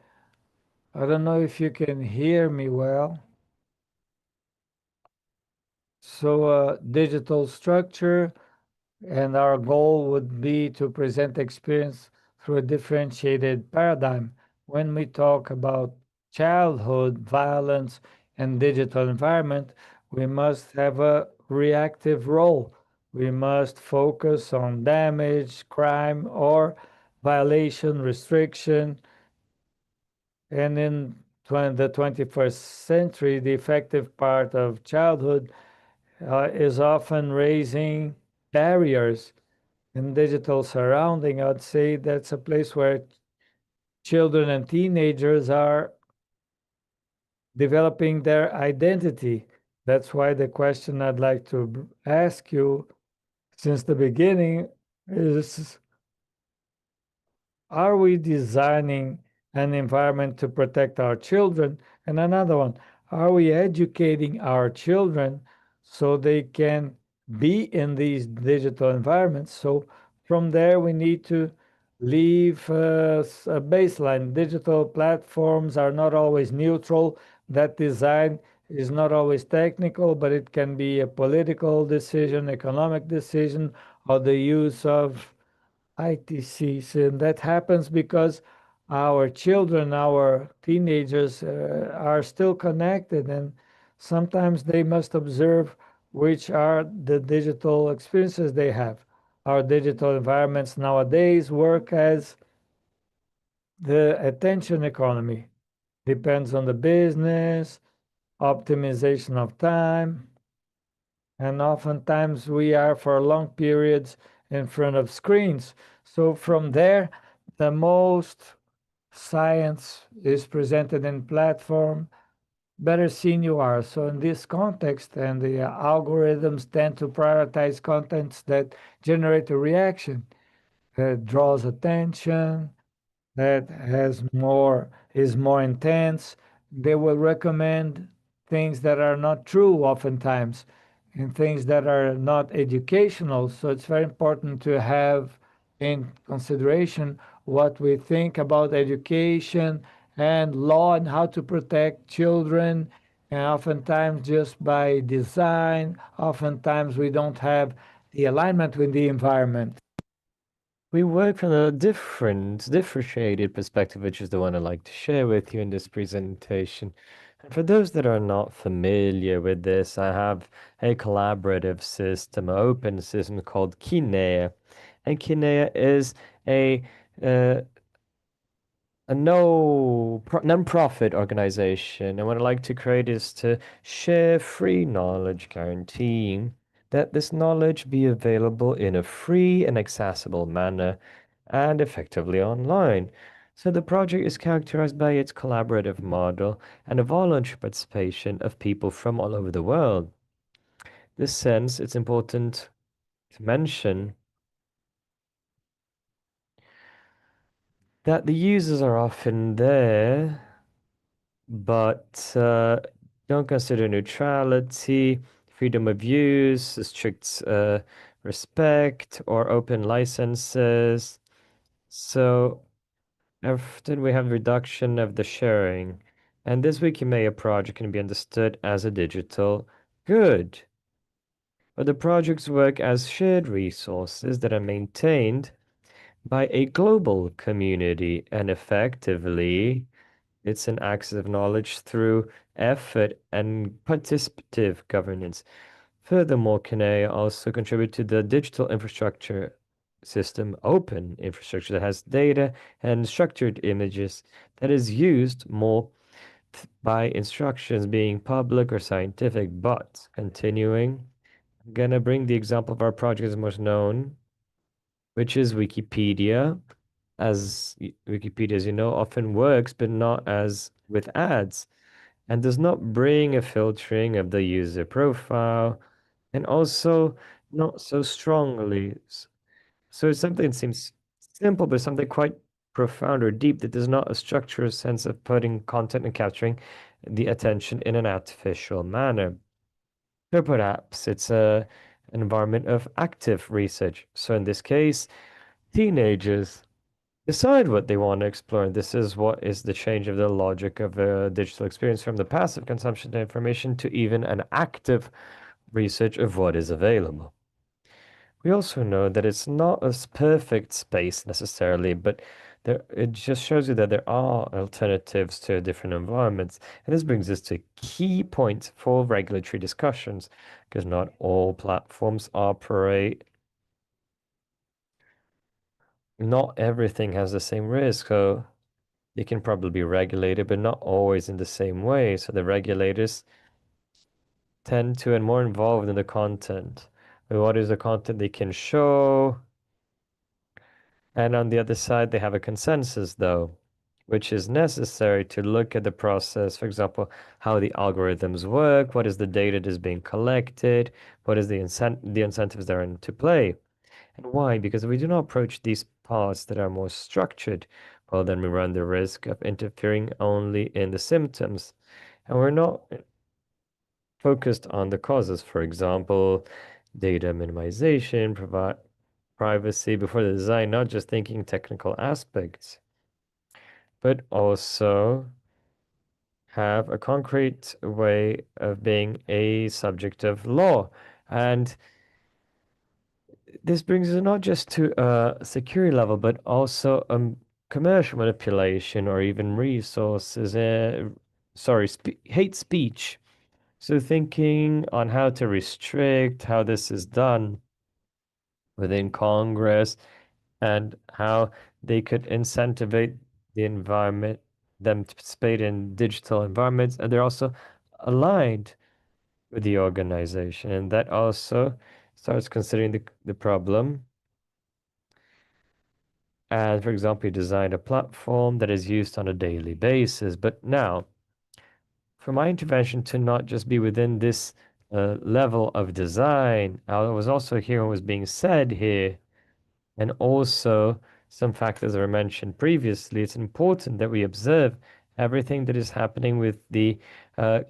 I don't know if you can hear me well. So digital structure, and our goal would be to present experience through a differentiated paradigm. When we talk about childhood violence and digital environment, we must have a reactive role. We must focus on damage, crime, or violation, restriction. And in the 21st century, the effective part of childhood is often raising barriers in digital surrounding. I'd say that's a place where children and teenagers are developing their identity. That's why the question I'd like to ask you since the beginning is, are we designing an environment to protect our children? And another one, are we educating our children so they can be in these digital environments? So from there, we need to leave a baseline. Digital platforms are not always neutral. That design is not always technical, but it can be a political decision, economic decision, or the use of ITCs. And that happens because our children, our teenagers are still connected, and sometimes they must observe which are the digital experiences they have. Our digital environments nowadays work as the attention economy. Depends on the business, optimization of time, and oftentimes we are for long periods in front of screens. So from there, the most science is presented in platform, better seen you are. So in this context, and the algorithms tend to prioritize contents that generate a reaction, that draws attention, that is more intense. They will recommend things that are not true oftentimes and things that are not educational. So it's very important to have in consideration what we think about education and law and how to protect children. And oftentimes, just by design, oftentimes we don't have the alignment with the environment. We work from a differentiated perspective, which is the one I'd like to share with you in this presentation. And for those that are not familiar with this, I have a collaborative system, an open system called Kinea. And Kinea is a uh, a non-profit organization, and what I'd like to create is to share free knowledge, guaranteeing that this knowledge be available in a free and accessible manner and effectively online. So the project is characterized by its collaborative model and a voluntary participation of people from all over the world. This sense, it's important to mention that the users are often there but don't consider neutrality, freedom of use, strict respect, or open licenses. So often we have reduction of the sharing, and this Wikimedia project can be understood as a digital good. But the projects work as shared resources that are maintained by a global community, and effectively it's an access of knowledge through effort and participative governance. Furthermore, Canea also contribute to the digital infrastructure system, open infrastructure that has data and structured images that is used more by instructions being public or scientific. But continuing, I'm gonna bring the example of our project is most known, which is Wikipedia. As Wikipedia, as you know, often works, but not as with ads, and does not bring a filtering of the user profile, and also not so strongly. So it's something that seems simple, but something quite profound or deep that does not structure a sense of putting content and capturing the attention in an artificial manner. Or perhaps it's an environment of active research. So in this case, teenagers decide what they want to explore. And this is what is the change of the logic of a digital experience from the passive consumption of information to even an active research of what is available. We also know that it's not a perfect space necessarily, but it just shows you that there are alternatives to different environments. And this brings us to key points for regulatory discussions, because not all platforms operate. Not everything has the same risk. So they can probably be regulated, but not always in the same way. So the regulators tend to and more involved in the content. What is the content they can show? And on the other side, they have a consensus, though, which is necessary to look at the process. For example, how the algorithms work, what is the data that is being collected, what is the incentives that are into play. And why? Because if we do not approach these parts that are more structured, well, then we run the risk of interfering only in the symptoms. And we're not focused on the causes. For example, data minimization, provide privacy before the design, not just thinking technical aspects, but also have a concrete way of being a subject of law. And this brings us not just to a security level, but also commercial manipulation or even resources. Hate speech. So thinking on how to restrict how this is done within Congress and how they could incentivize the environment, them to participate in digital environments, and they're also aligned with the organization. And that also starts considering the problem. And for example, you design a platform that is used on a daily basis. But now, for my intervention to not just be within this level of design, I was also hearing what was being said here, and also some factors that were mentioned previously. It's important that we observe everything that is happening with the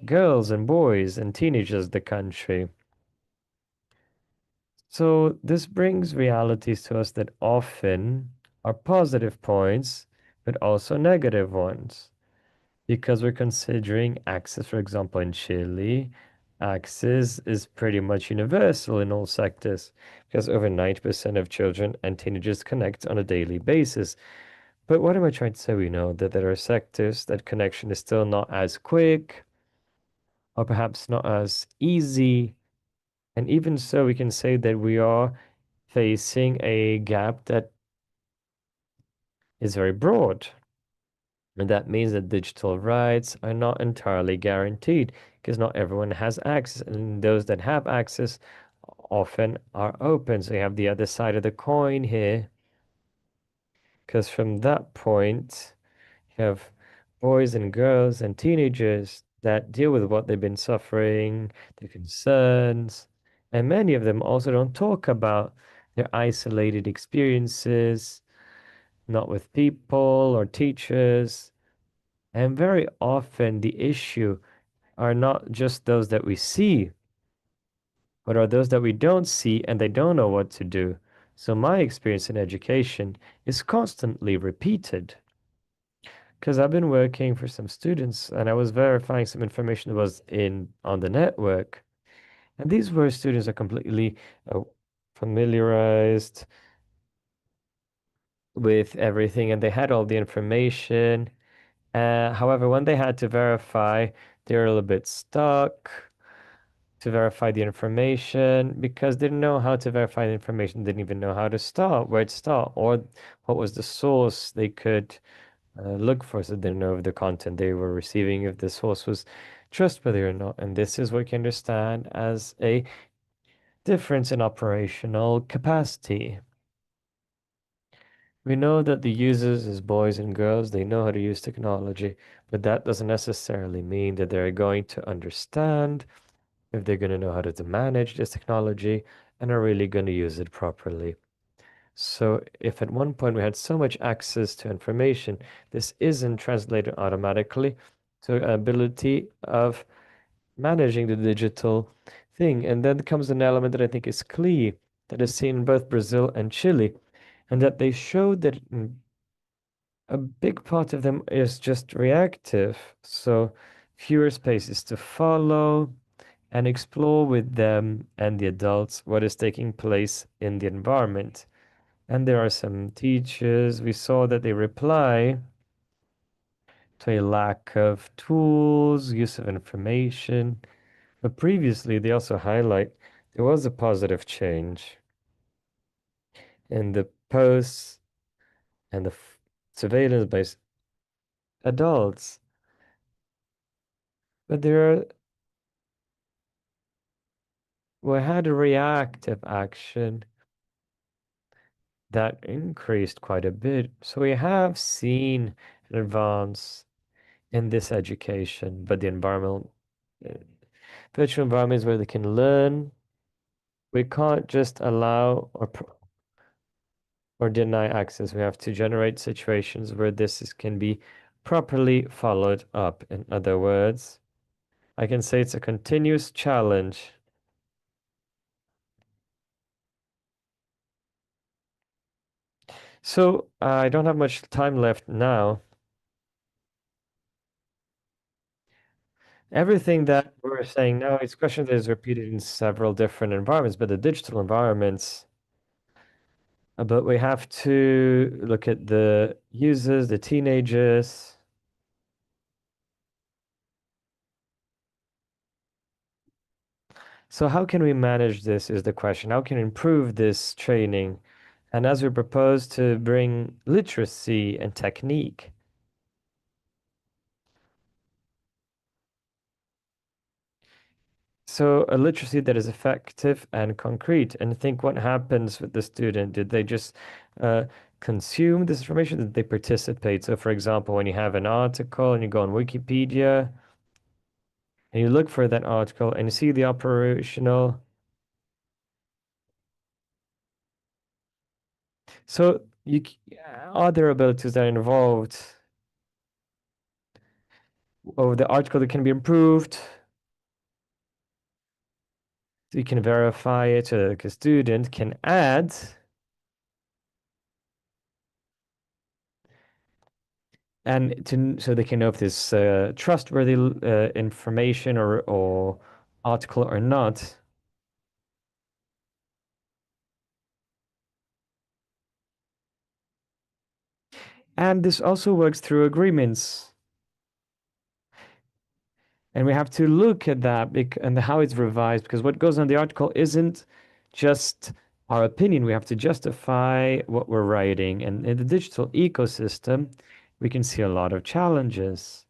girls and boys and teenagers of the country. So this brings realities to us that often are positive points, but also negative ones, because we're considering access, for example, in Chile, access is pretty much universal in all sectors because over 90% of children and teenagers connect on a daily basis. But what am I trying to say? We know that there are sectors that connection is still not as quick or perhaps not as easy. And even so, we can say that we are facing a gap that is very broad. And that means that digital rights are not entirely guaranteed because not everyone has access. And those that have access often are open. So you have the other side of the coin here. Because from that point, you have boys and girls and teenagers that deal with what they've been suffering, their concerns, and many of them also don't talk about their isolated experiences, not with people or teachers. And very often the issue are not just those that we see, but are those that we don't see and they don't know what to do. So my experience in education is constantly repeated because I've been working for some students and I was verifying some information that was in on the network. And these were students that are completely familiarized with everything and they had all the information. However, when they had to verify, they were a little bit stuck to verify the information because they didn't know how to verify the information, didn't even know how to start, where to start, or what was the source they could look for. So they didn't know if the content they were receiving, if the source was trustworthy or not. And this is what you can understand as a difference in operational capacity. We know that the users as boys and girls, they know how to use technology, but that doesn't necessarily mean that they're going to understand if they're going to know how to manage this technology and are really going to use it properly. So if at one point we had so much access to information, this isn't translated automatically to ability of managing the digital thing. And then comes an element that I think is key that is seen in both Brazil and Chile, and that they showed that a big part of them is just reactive. So fewer spaces to follow and explore with them and the adults what is taking place in the environment. And there are some teachers, we saw that they reply to a lack of tools, use of information. But previously, they also highlight there was a positive change in the posts and the surveillance by adults. But we had a reactive action that increased quite a bit. So we have seen an advance in this education, but the environmental virtual environments where they can learn, we can't just allow or deny access. We have to generate situations where can be properly followed up. In other words, I can say it's a continuous challenge. So I don't have much time left now. Everything that we're saying now is a question that is repeated in several different environments, but the digital environments, but we have to look at the users, the teenagers. So how can we manage this is the question. How can we improve this training? And as we propose to bring literacy and technique. So a literacy that is effective and concrete. And think what happens with the student. Did they just consume this information? Did they participate? So for example, when you have an article and you go on Wikipedia and you look for that article and you see the operational. So are there abilities that are involved over the article that can be improved? So you can verify it so that a student can add and so they can know if there's trustworthy information or article or not. And this also works through agreements. And we have to look at that and how it's revised, because what goes on the article isn't just our opinion. We have to justify what we're writing. And in the digital ecosystem, we can see a lot of challenges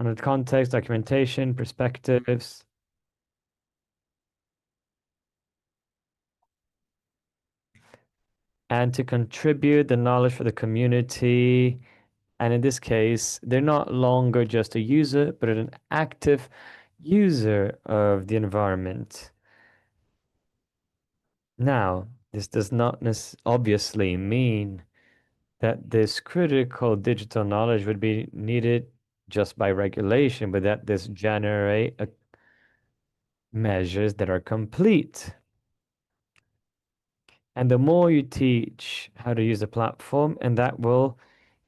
on the context, documentation, perspectives. And to contribute the knowledge for the community. And in this case, they're not longer just a user, but an active user of the environment. Now, this does not obviously mean that this critical digital knowledge would be needed just by regulation, but that this generate measures that are complete. And the more you teach how to use the platform, and that will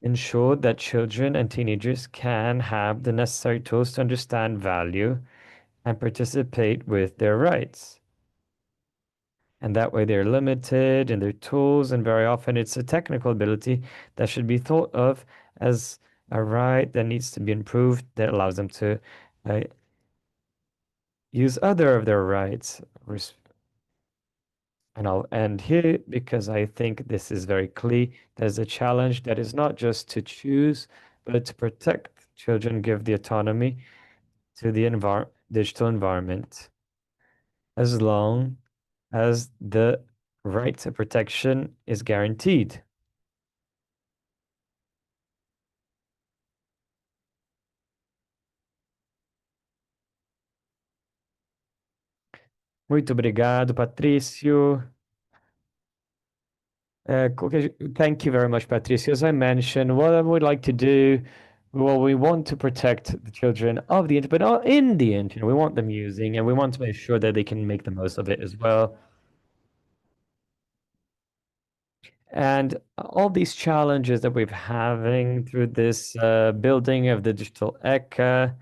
ensure that children and teenagers can have the necessary tools to understand value and participate with their rights. And that way they're limited in their tools, and very often it's a technical ability that should be thought of as a right that needs to be improved, that allows them to use other of their rights. And I'll end here because I think this is very clear. There's a challenge that is not just to choose, but to protect children, give the autonomy to the digital environment, as long as the right to protection is guaranteed. Muito obrigado, Patrício. Thank you very much, Patricia. As I mentioned, what I would like to do, well, we want to protect the children of the internet, but not in the internet. We want them using, and we want to make sure that they can make the most of it as well. And all these challenges that we're having through this building of the digital ECA,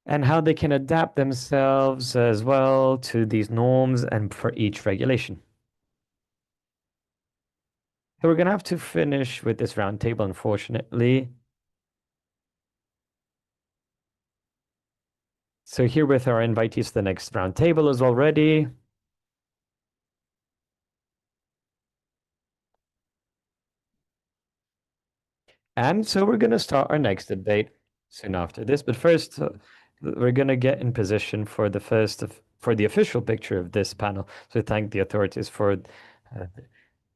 and how they can adapt themselves as well to these norms and for each regulation. So we're going to have to finish with this roundtable, unfortunately. So here with our invitees to the next roundtable is already. And so we're going to start our next debate soon after this. But first, we're going to get in position for the official picture of this panel. So thank the authorities for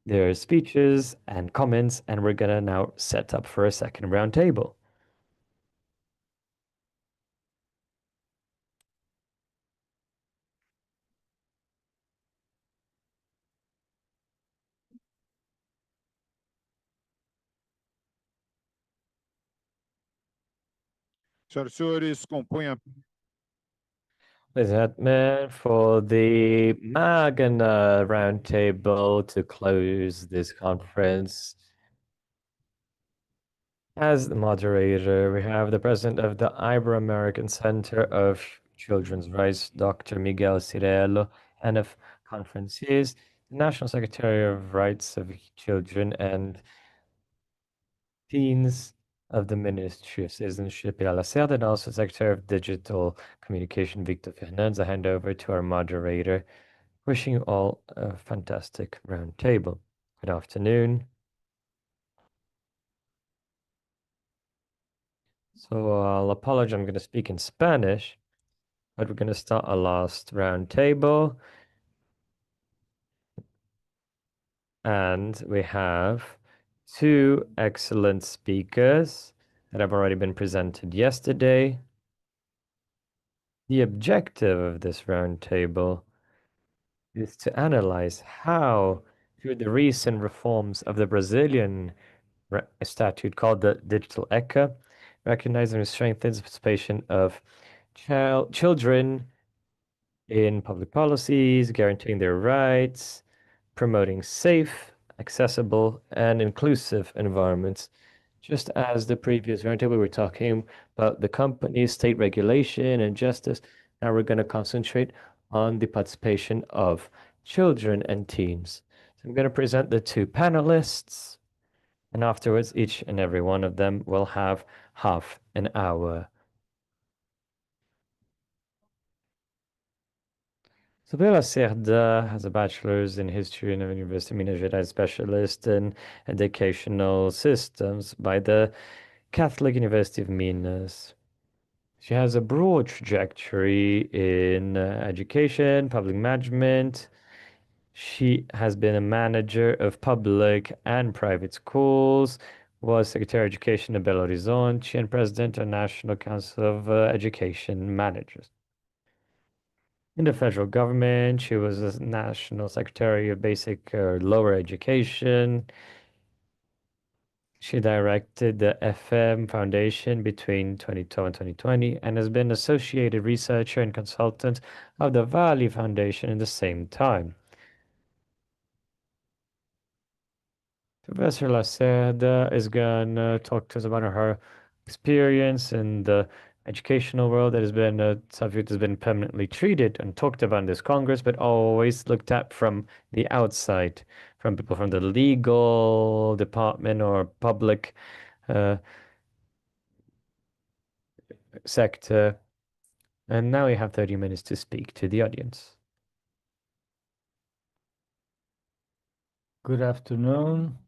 their speeches and comments, and we're going to now set up for a second roundtable. Senhoras e senhores, compõem a Ladies and gentlemen, for the Magna roundtable to close this conference, as the moderator, we have the president of the Ibero-American Center of Children's Rights, Dr. Miguel Cirello, and of conferenciers, the National Secretary of Rights of Children and Teens of the Ministry of Citizenship, Pilar Lacerda, and also Secretary of Digital Communication, Victor Fernandes. I hand over to our moderator, wishing you all a fantastic roundtable. Good afternoon. So I'll apologize, I'm going to speak in Spanish, but we're going to start our last roundtable. And we have two excellent speakers that have already been presented yesterday. The objective of this roundtable is to analyze how, through the recent reforms of the Brazilian statute called the Digital ECA, recognizing and strengthens participation of children in public policies, guaranteeing their rights, promoting safe, accessible, and inclusive environments, Just as the previous roundtable, we were talking about the companies, state regulation, and justice. Now we're going to concentrate on the participation of children and teens. So I'm going to present the two panelists, and afterwards, each and every one of them will have half an hour. Isabel Lacerda has a bachelor's in history and a University of Minas Gerais, specialist in educational systems by the Catholic University of Minas. She has a broad trajectory in education, public management. She has been a manager of public and private schools, was Secretary of Education of Belo Horizonte, and President of National Council of Education Managers. In the federal government, she was a National Secretary of Basic or Lower Education. She directed the FM Foundation between 2012 and 2020 and has been associated researcher and consultant of the VII Foundation in the same time. Professor Lacerda is going to talk to us about her experience in the educational world that has been a subject that's been permanently treated and talked about in this Congress, but always looked at from the outside, from people from the legal department or public sector. And now you have 30 minutes to speak to the audience. Good afternoon.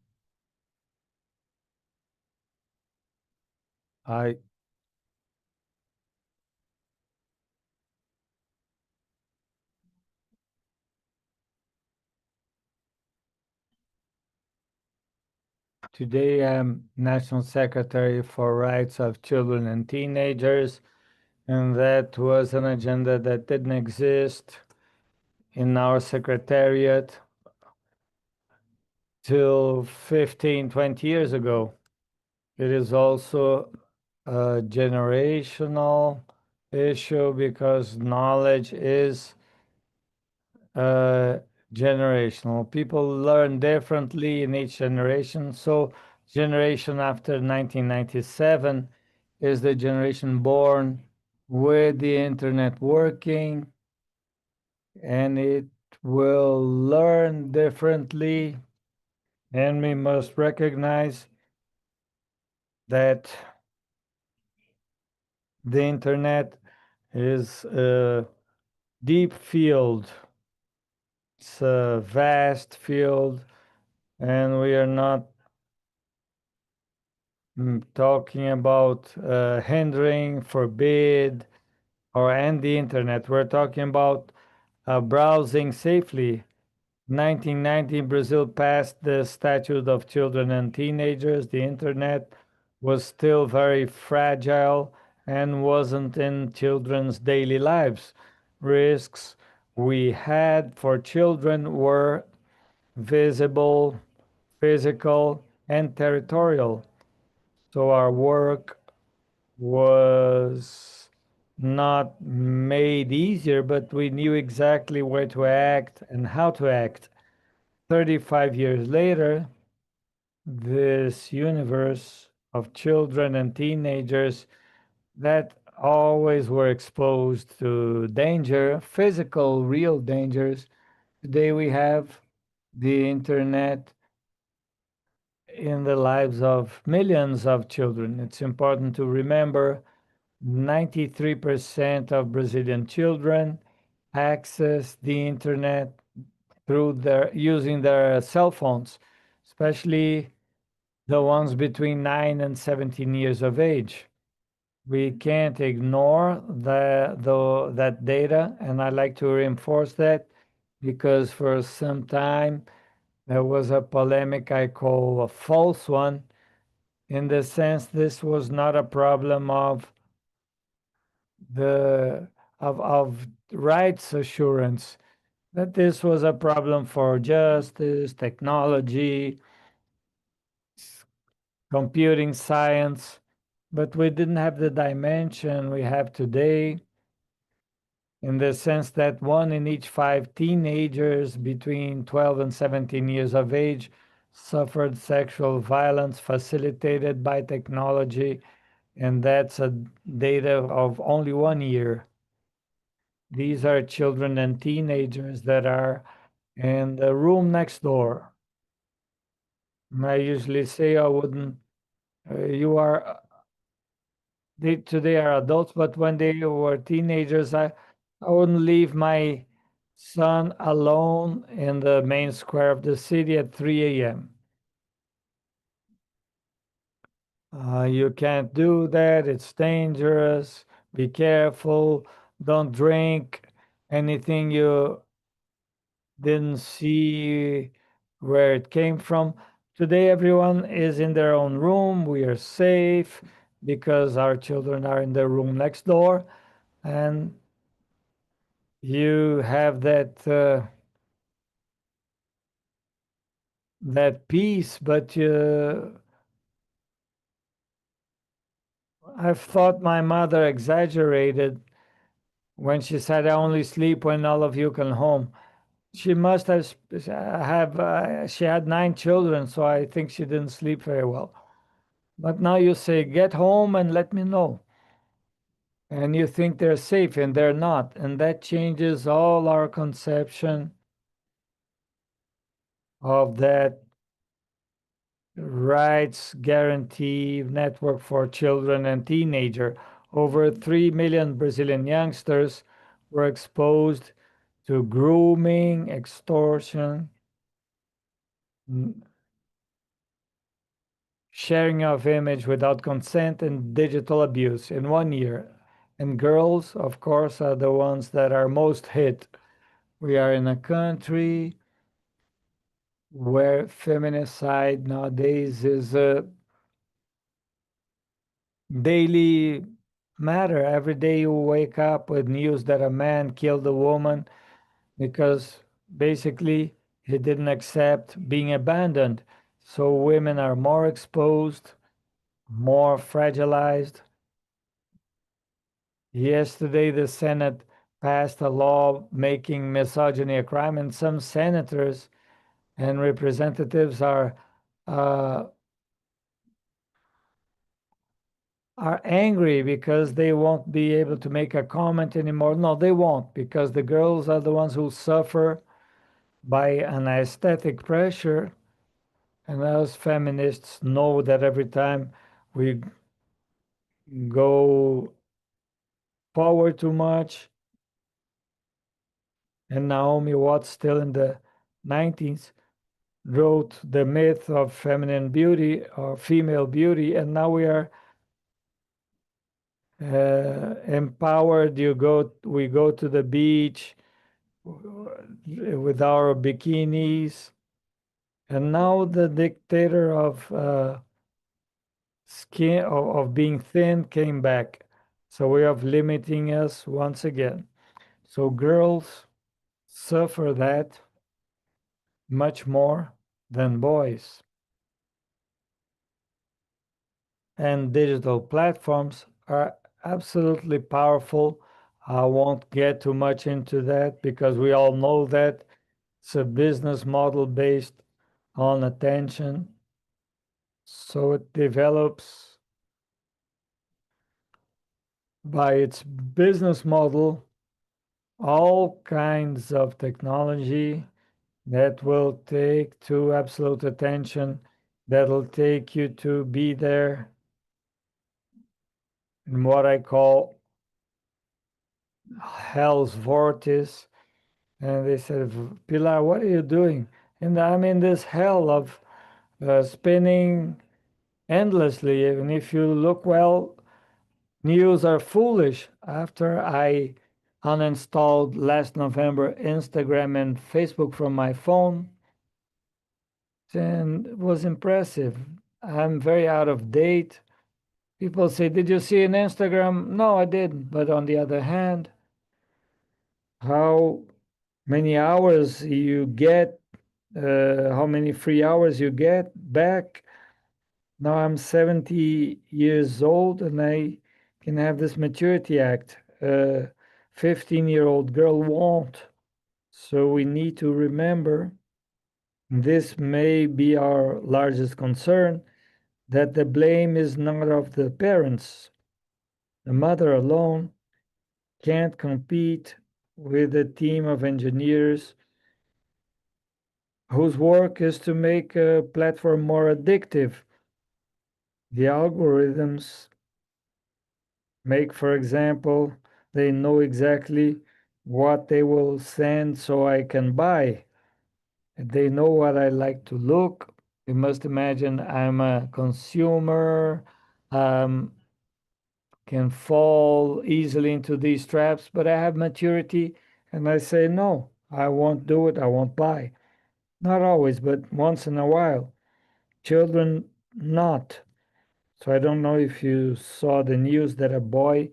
Today I'm National Secretary for Rights of Children and Teenagers, and that was an agenda that didn't exist in our secretariat till 15, 20 years ago. It is also a generational issue because knowledge is generational. People learn differently in each generation. So generation after 1997 is the generation born with the internet working, and it will learn differently. And we must recognize that the internet is a deep field. It's a vast field, and we are not talking about hindering, forbid, or end the internet. We're talking about browsing safely. 1990, Brazil passed the Statute of Children and Teenagers. The internet was still very fragile and wasn't in children's daily lives. Risks we had for children were visible, physical, and territorial. So our work was not made easier, but we knew exactly where to act and how to act. 35 years later, this universe of children and teenagers that always were exposed to danger, physical, real dangers. Today we have the internet in the lives of millions of children. It's important to remember 93% of Brazilian children access the internet through using their cell phones, especially the ones between 9 and 17 years of age. We can't ignore that data, and I like to reinforce that because for some time there was a polemic I call a false one, in the sense this was not a problem of rights assurance, that this was a problem for justice, technology, computing science, but we didn't have the dimension we have today, in the sense that 1 in each 5 teenagers between 12 and 17 years of age suffered sexual violence facilitated by technology, and that's a data of only 1 year. These are children and teenagers that are in the room next door. And I usually say I wouldn't, they today are adults, but when they were teenagers, I wouldn't leave my son alone in the main square of the city at 3 a.m. You can't do that. It's dangerous. Be careful. Don't drink anything you didn't see where it came from. Today, everyone is in their own room. We are safe because our children are in the room next door. And you have that peace, but I've thought my mother exaggerated when she said, I only sleep when all of you come home. She must have she had 9 children, so I think she didn't sleep very well. But now you say, get home and let me know. And you think they're safe and they're not. And that changes all our conception of that rights guarantee network for children and teenagers. Over 3 million Brazilian youngsters were exposed to grooming, extortion, sharing of image without consent, and digital abuse in 1 year. And girls, of course, are the ones that are most hit. We are in a country where feminicide nowadays is a daily matter. Every day you wake up with news that a man killed a woman because basically he didn't accept being abandoned. So women are more exposed, more fragilized. Yesterday, the Senate passed a law making misogyny a crime, and some senators and representatives uh, are angry because they won't be able to make a comment anymore. No, they won't, because the girls are the ones who suffer by an aesthetic pressure. And us feminists know that every time we go forward too much, and Naomi Watts, still in the 90s, wrote the myth of feminine beauty or female beauty, and now we are empowered. We go to the beach with our bikinis, and now the dictator of skin of being thin came back. So we are limiting us once again. So girls suffer that much more than boys. And digital platforms are absolutely powerful. I won't get too much into that because we all know that it's a business model based on attention. So it develops by its business model all kinds of technology that will take to absolute attention, that'll take you to be there in what I call hell's vortex. And they said, Pilar, what are you doing? And I'm in this hell of spinning endlessly. And if you look well, news are foolish. After I uninstalled last November Instagram and Facebook from my phone, and it was impressive. I'm very out of date. People say, did you see an Instagram? No, I didn't. But on the other hand, how many hours you get, how many free hours you get back. Now I'm 70 years old and I can have this maturity act. 15-year-old girl won't. So we need to remember This may be our largest concern, that the blame is not of the parents. The mother alone can't compete with a team of engineers whose work is to make a platform more addictive. The algorithms make, for example, they know exactly what they will send so I can buy. They know what I like to look. You must imagine I'm a consumer, can fall easily into these traps, but I have maturity and I say, no, I won't do it. I won't buy. Not always, but once in a while. Children, not. So I don't know if you saw the news that a boy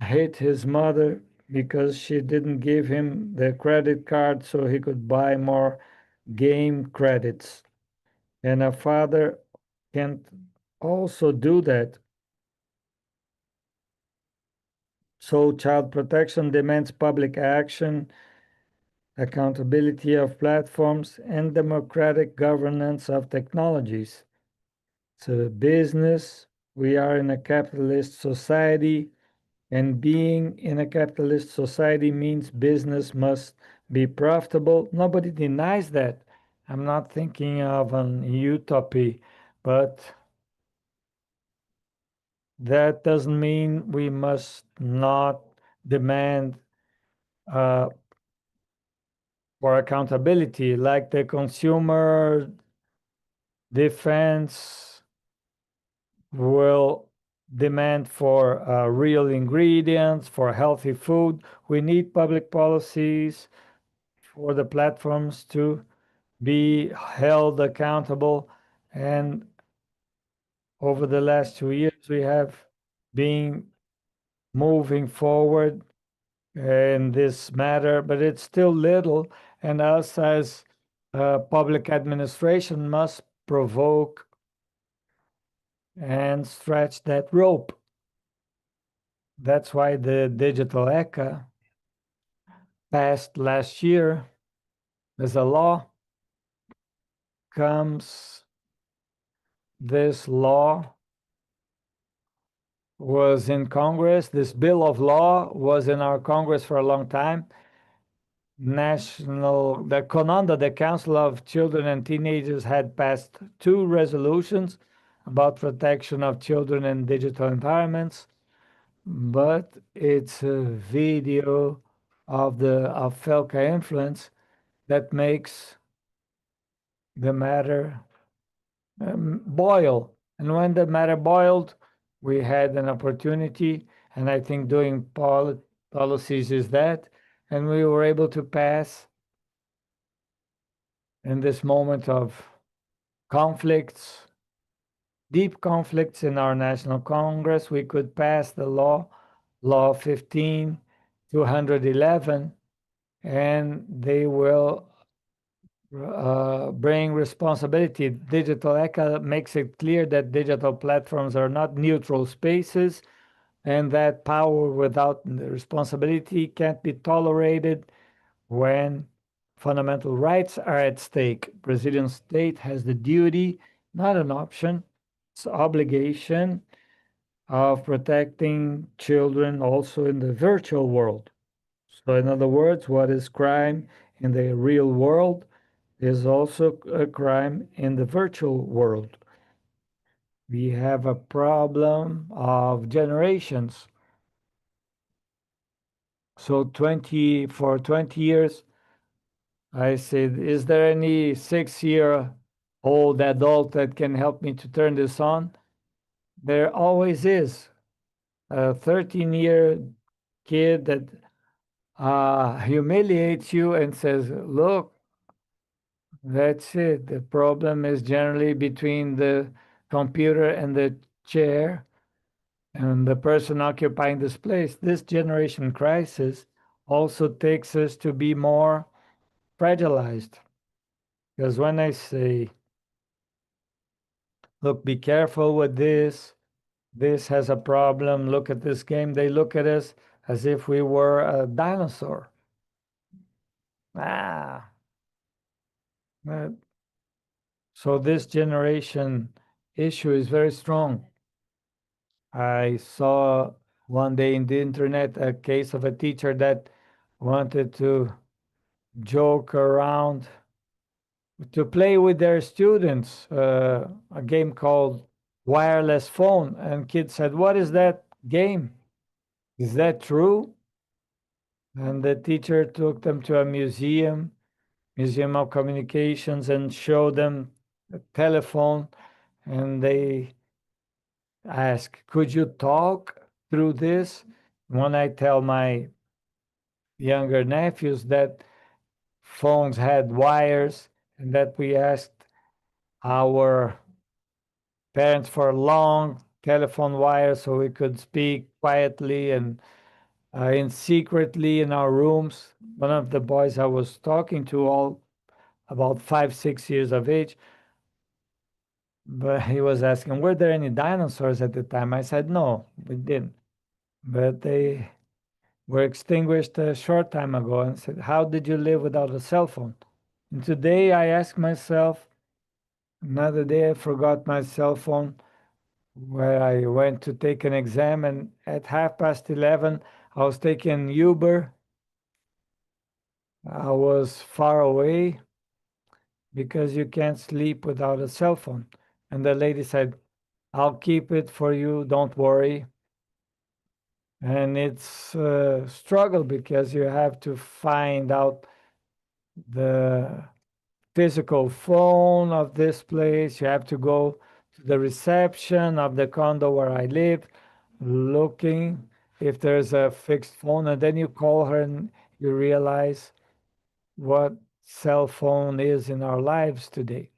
hit his mother because she didn't give him the credit card so he could buy more game credits. And a father can also do that. So child protection demands public action, accountability of platforms, and democratic governance of technologies. It's a business. We are in a capitalist society, and being in a capitalist society means business must be profitable. Nobody denies that. I'm not thinking of an utopia, but that doesn't mean we must not demand uh, for accountability, like the consumer defense will demand for real ingredients, for healthy food. We need public policies for the platforms to be held accountable. And over the last 2 years, we have been moving forward in this matter, but it's still little. And us as public administration must provoke and stretch that rope. That's why the digital ECA passed last year as a law comes. This law was in Congress. This bill of law was in our Congress for a long time. The CONANDA, the Council of Children and Teenagers, had passed 2 resolutions about protection of children in digital environments, but it's a video of Felca influence that makes the matter boil. And when the matter boiled, we had an opportunity, and I think doing policies is that, and we were able to pass in this moment of conflicts, deep conflicts in our National Congress, we could pass the law 15/211, and they will bring responsibility. Digital ECA makes it clear that digital platforms are not neutral spaces, and that power without responsibility can't be tolerated when fundamental rights are at stake. Brazilian state has the duty, not an option, it's obligation of protecting children also in the virtual world. So in other words, what is crime in the real world is also a crime in the virtual world. We have a problem of generations. So for 20 years, I said, is there any 6-year-old adult that can help me to turn this on? There always is. A 13-year kid that humiliates you and says, look, that's it. The problem is generally between the computer and the chair and the person occupying this place. This generation crisis also takes us to be more fragilized. Because when I say, look, be careful with this has a problem, look at this game, they look at us as if we were a dinosaur. So this generation issue is very strong. I saw one day in the internet a case of a teacher that wanted to joke around to play with their students a game called Wireless Phone. And kids said, "What is that game? Is that true?" And the teacher took them to a museum of communications, and showed them a telephone. And they asked, "Could you talk through this?" When I tell my younger nephews that phones had wires and that we asked our parents for long telephone wires so we could speak quietly and in secretly in our rooms. One of the boys I was talking to, all about 5, 6 years of age, but he was asking, were there any dinosaurs at the time? I said, no, we didn't. But they were extinguished a short time ago. And said, how did you live without a cell phone? And today I ask myself, another day I forgot my cell phone where I went to take an exam, and at 11:30 I was taking Uber. I was far away because you can't sleep without a cell phone. And the lady said, I'll keep it for you, don't worry. And it's a struggle because you have to find out the physical phone of this place. You have to go to the reception of the condo where I live, looking if there's a fixed phone, and then you call her and you realize what cell phone is in our lives today.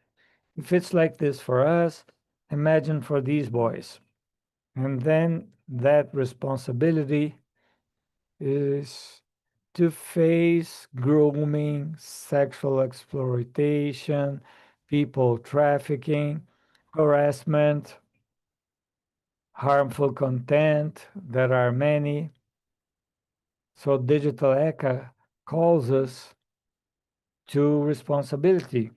If it's like this for us, imagine for these boys. And then that responsibility is to face grooming, sexual exploitation, people trafficking, harassment, harmful content. There are many. So Digital ECA calls us to responsibility.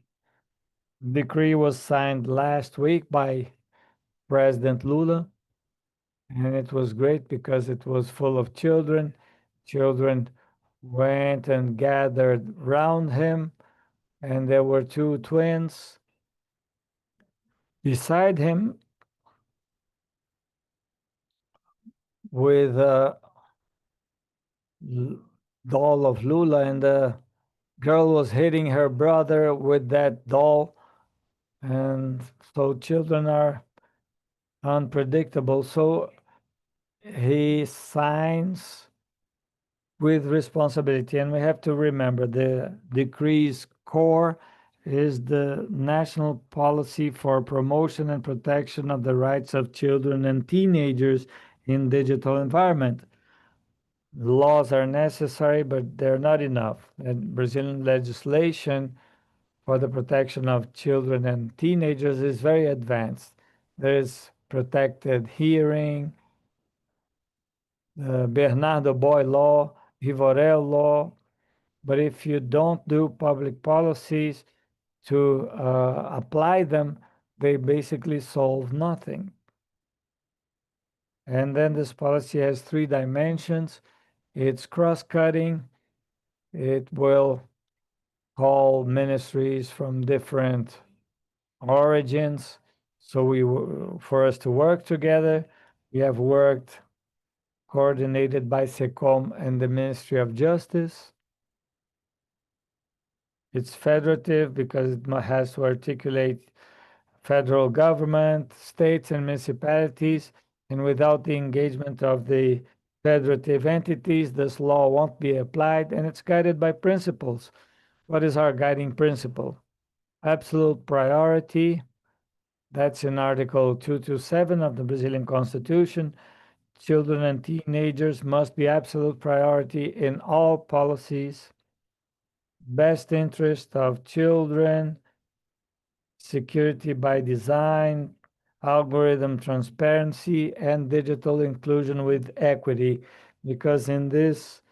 Decree was signed last week by President Lula, and it was great because it was full of children. Children went and gathered round him, and there were two twins beside him with a doll of Lula, and the girl was hitting her brother with that doll. And so children are unpredictable. So he signs with responsibility. And we have to remember the decree's core is the national policy for promotion and protection of the rights of children and teenagers in digital environment. Laws are necessary, but they're not enough. And Brazilian legislation for the protection of children and teenagers is very advanced. There is protected hearing, Bernardo Boy law, Rivorel law. But if you don't do public policies to apply them, they basically solve nothing. And then this policy has 3 dimensions. It's cross-cutting. It will call ministries from different origins. So for us to work together, we have worked coordinated by SECOM and the Ministry of Justice. It's federative because it has to articulate federal government, states, and municipalities. And without the engagement of the federative entities, this law won't be applied, and it's guided by principles. What is our guiding principle? Absolute priority. That's in Article 227 of the Brazilian Constitution. Children and teenagers must be absolute priority in all policies. Best interest of children, security by design, algorithm transparency, and digital inclusion with equity. Because in this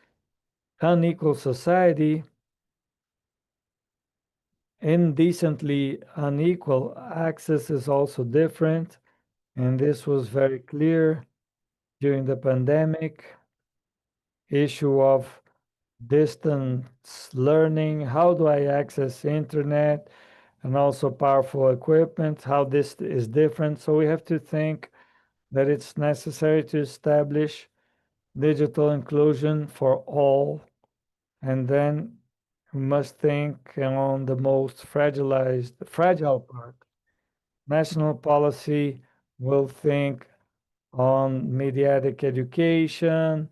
unequal society, indecently unequal access is also different, and this was very clear during the pandemic. Issue of distance learning, how do I access internet, and also powerful equipment, how this is different. So we have to think that it's necessary to establish digital inclusion for all, and then we must think on the most fragile part. National policy will think on mediatic education,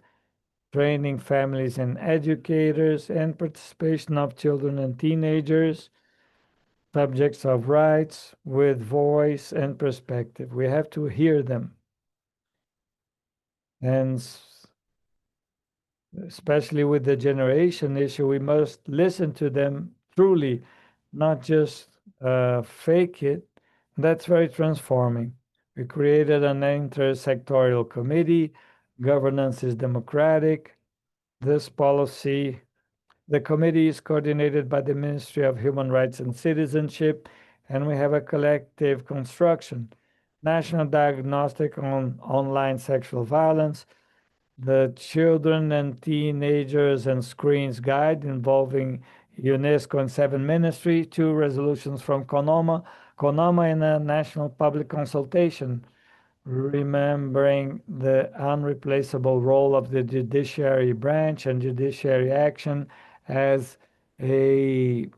training families and educators, and participation of children and teenagers, subjects of rights with voice and perspective. We have to hear them. And especially with the generation issue, we must listen to them truly, not just fake it. That's very transforming. We created an intersectorial committee. Governance is democratic. This policy, the committee is coordinated by the Ministry of Human Rights and Citizenship, and we have a collective construction. National Diagnostic on Online Sexual Violence, the Children and Teenagers and Screens Guide involving UNESCO and Seven Ministry, two resolutions from CONAMA and a national public consultation, remembering the unreplaceable role of the judiciary branch and judiciary action as an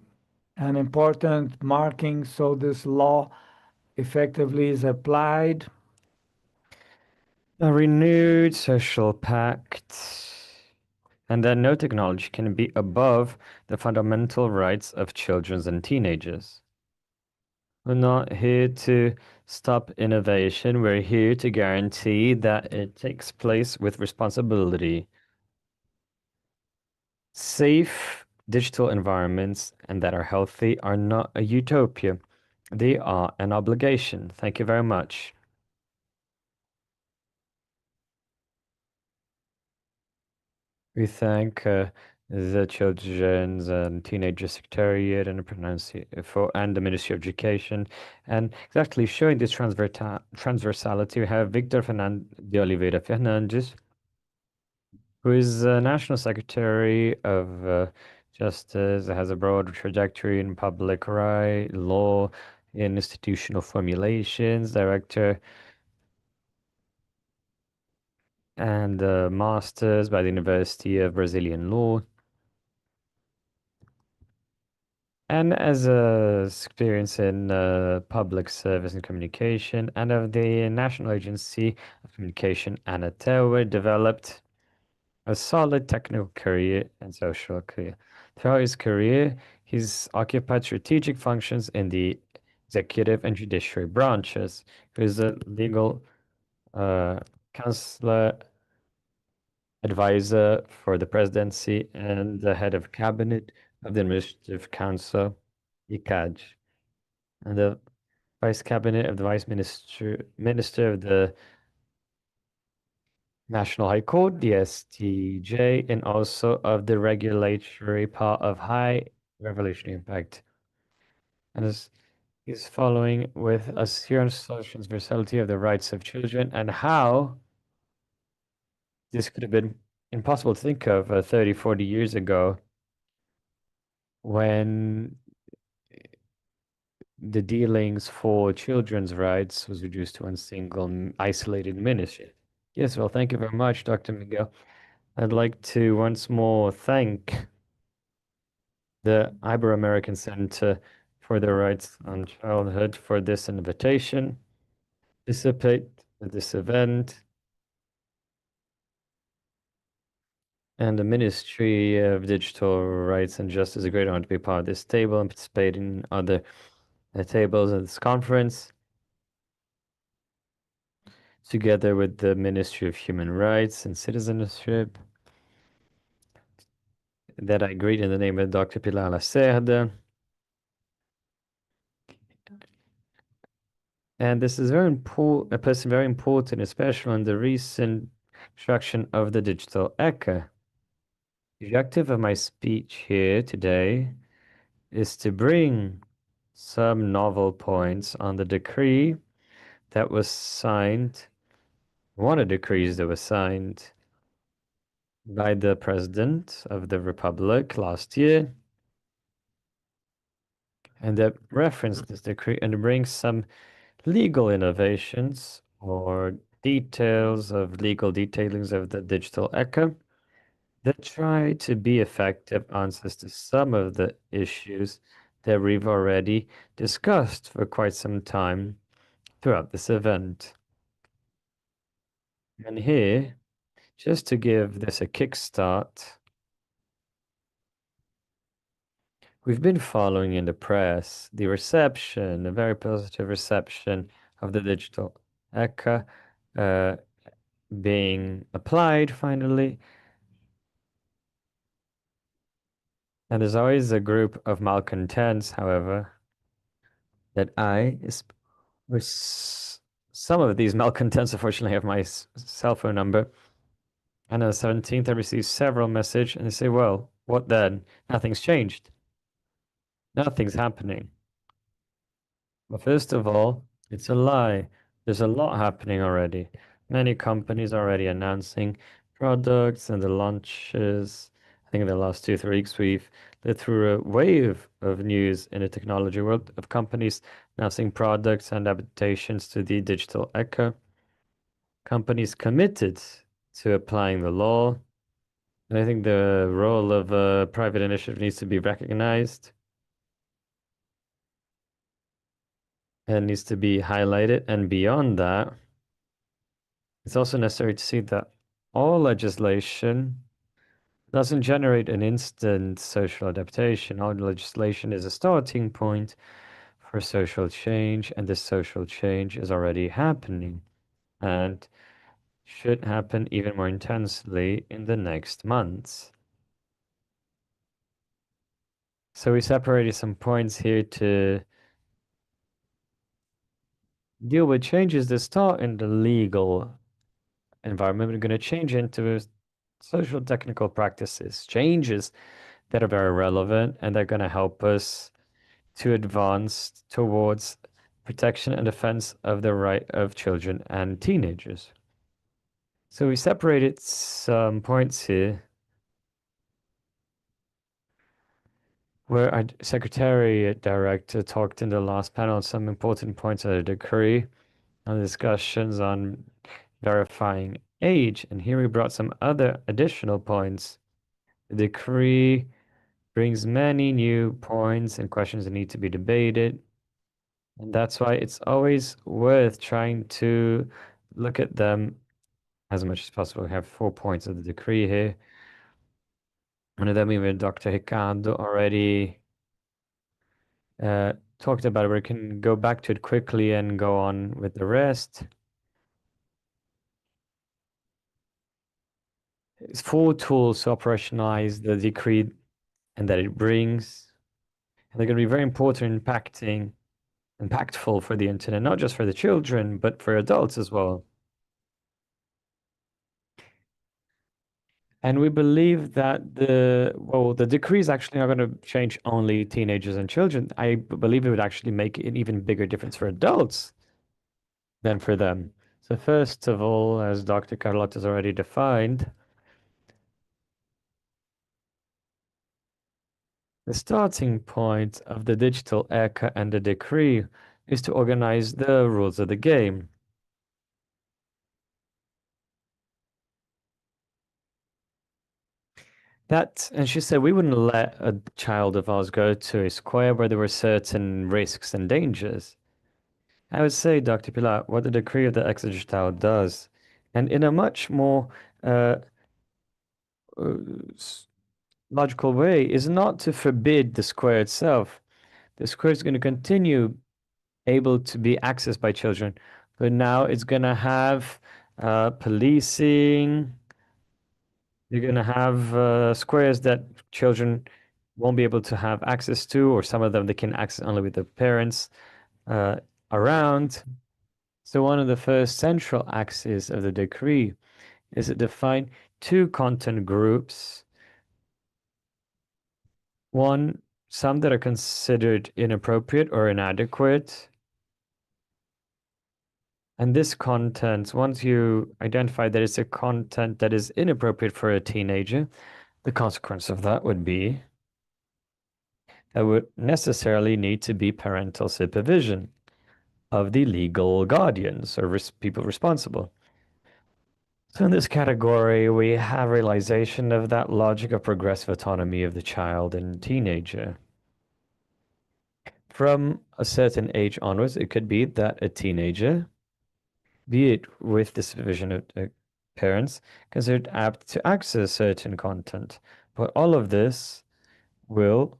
important marking so this law effectively is applied. A renewed social pact, and that no technology can be above the fundamental rights of children and teenagers. We're not here to stop innovation. We're here to guarantee that it takes place with responsibility. Safe digital environments and that are healthy are not a utopia. They are an obligation. Thank you very much. We thank the Children's and Teenager Secretariat and the Ministry of Education, and exactly showing this transversality, we have Victor de Oliveira Fernandes, who is National Secretary of Justice, has a broad trajectory in public right, law, in institutional formulations, Director and Masters by the University of Brazilian Law. And as a experience in public service and communication, and of the National Agency of Communication, Anatel, developed a solid technical career and social career. Throughout his career, he's occupied strategic functions in the executive and judiciary branches. He was a legal counselor, advisor for the presidency, and the head of cabinet of the Administrative Council, ICAD, and the Vice Cabinet of the Vice Minister of the National High Court, the STJ, and also of the regulatory part of high revolutionary impact. And is following with a serious social transversality of the rights of children and how this could have been impossible to think of 30, 40 years ago when the dealings for children's rights was reduced to one single isolated ministry. Yes, well, thank you very much, Dr. Miguel. I'd like to once more thank the Ibero-American Center for the Rights on Childhood for this invitation, participate in this event, and the Ministry of Digital Rights and Justice. A great honor to be part of this table and participate in other tables at this conference, together with the Ministry of Human Rights and Citizenship, that I greet in the name of Dr. Pilar Lacerda. And this is very important, a person very important, especially in the recent construction of the digital ECHA. The objective of my speech here today is to bring some novel points on the decree that was signed, one of the decrees that was signed by the President of the Republic last year, and that referenced this decree and brings some legal innovations or details of legal detailings of the digital echo that try to be effective answers to some of the issues that we've already discussed for quite some time throughout this event. And here, just to give this a kickstart, we've been following in the press the reception, a very positive reception of the digital echo being applied finally. And there's always a group of malcontents, however, that some of these malcontents unfortunately have my cell phone number. And on the 17th, I received several messages, and they say, well, what then? Nothing's changed. Nothing's happening. Well, first of all, it's a lie. There's a lot happening already. Many companies already announcing products and the launches. I think in the last 2-3 weeks, we've lived through a wave of news in the technology world of companies announcing products and adaptations to the digital echo. Companies committed to applying the law. And I think the role of private initiative needs to be recognized and needs to be highlighted. And beyond that, it's also necessary to see that all legislation doesn't generate an instant social adaptation. All legislation is a starting point for social change, and this social change is already happening and should happen even more intensely in the next months. So we separated some points here to deal with changes that start in the legal environment. We're going to change into social technical practices, changes that are very relevant and they're going to help us to advance towards protection and defense of the right of children and teenagers. So we separated some points here where our Secretariat Director talked in the last panel on some important points of the decree, on discussions on verifying age. And here we brought some other additional points. The decree brings many new points and questions that need to be debated. And that's why it's always worth trying to look at them as much as possible. We have 4 points of the decree here. One of them, even Dr. Ricardo already talked about it. We can go back to it quickly and go on with the rest. It's 4 tools to operationalize the decree and that it brings. And they're going to be very important, impactful for the internet, not just for the children, but for adults as well. And we believe that the decree is actually not going to change only teenagers and children. I believe it would actually make an even bigger difference for adults than for them. So first of all, as Dr. Carlotta has already defined, the starting point of the digital echo and the decree is to organize the rules of the game. And she said, we wouldn't let a child of ours go to a square where there were certain risks and dangers. I would say, Dr. Pilar, what the decree of the Ex-Digital does, and in a much more logical way, is not to forbid the square itself. The square is going to continue able to be accessed by children, but now it's going to have policing. You're going to have squares that children won't be able to have access to, or some of them they can access only with their parents around. So one of the first central axes of the decree is to define 2 content groups. One some that are considered inappropriate or inadequate. And this content, once you identify that it's a content that is inappropriate for a teenager, the consequence of that would be there would necessarily need to be parental supervision of the legal guardians or people responsible. So in this category, we have realization of that logic of progressive autonomy of the child and teenager. From a certain age onwards, it could be that a teenager, be it with the supervision of parents, considered apt to access certain content. But all of this will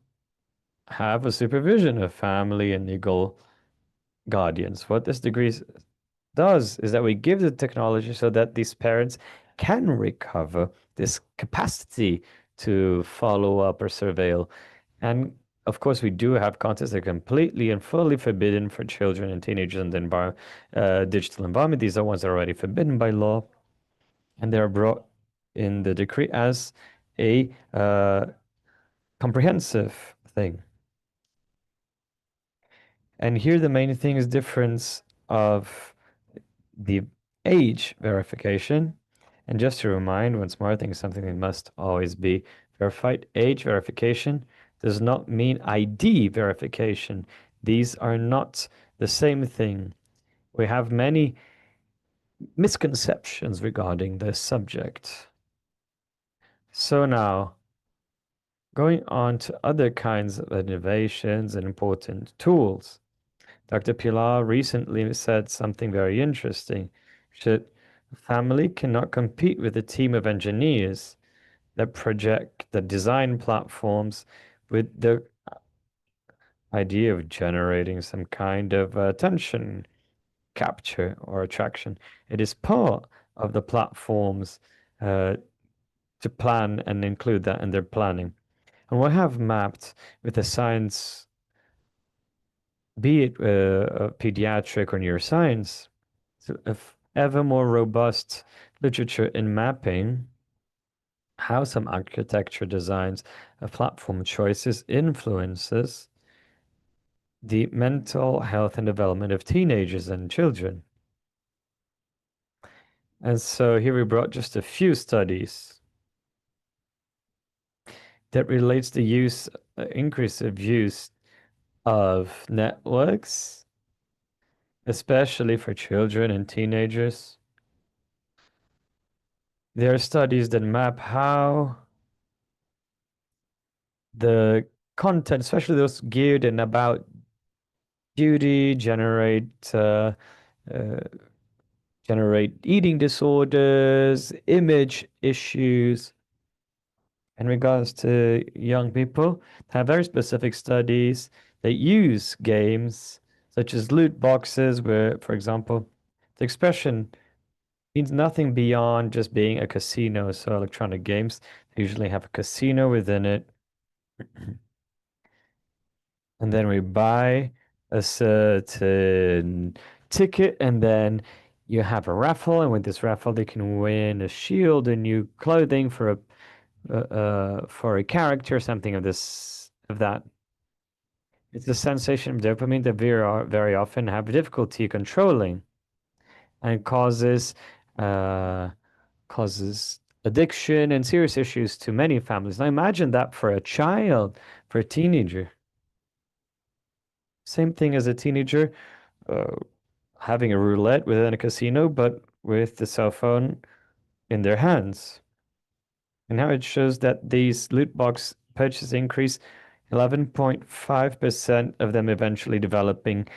have a supervision of family and legal guardians. What this degree does is that we give the technology so that these parents can recover this capacity to follow up or surveil. And of course, we do have contents that are completely and fully forbidden for children and teenagers in the digital environment. These are ones that are already forbidden by law, and they're brought in the decree as a comprehensive thing. And here the main thing is difference of the age verification. And just to remind once more, I think it's something that must always be verified. Age verification does not mean ID verification. These are not the same thing. We have many misconceptions regarding this subject. So now, going on to other kinds of innovations and important tools. Dr. Pilar recently said something very interesting. She family cannot compete with a team of engineers that design platforms with the idea of generating some kind of attention capture or attraction. It is part of the platforms to plan and include that in their planning. And we have mapped with the science, be it pediatric or neuroscience, so ever more robust literature in mapping how some architecture designs of platform choices influences the mental health and development of teenagers and children. And so here we brought just a few studies that relates the increase of use of networks, especially for children and teenagers. There are studies that map how the content, especially those geared and about beauty, generate eating disorders, image issues. In regards to young people, have very specific studies that use games such as loot boxes, where, for example, the expression means nothing beyond just being a casino. So electronic games usually have a casino within it. And then we buy a certain ticket, and then you have a raffle, and with this raffle they can win a shield and new clothing for a character, something of that. It's the sensation of dopamine that we very often have difficulty controlling, and causes addiction and serious issues to many families. Now imagine that for a child, for a teenager. Same thing as a teenager having a roulette within a casino, but with the cell phone in their hands. And now it shows that these loot box purchases increase 11.5% of them eventually developing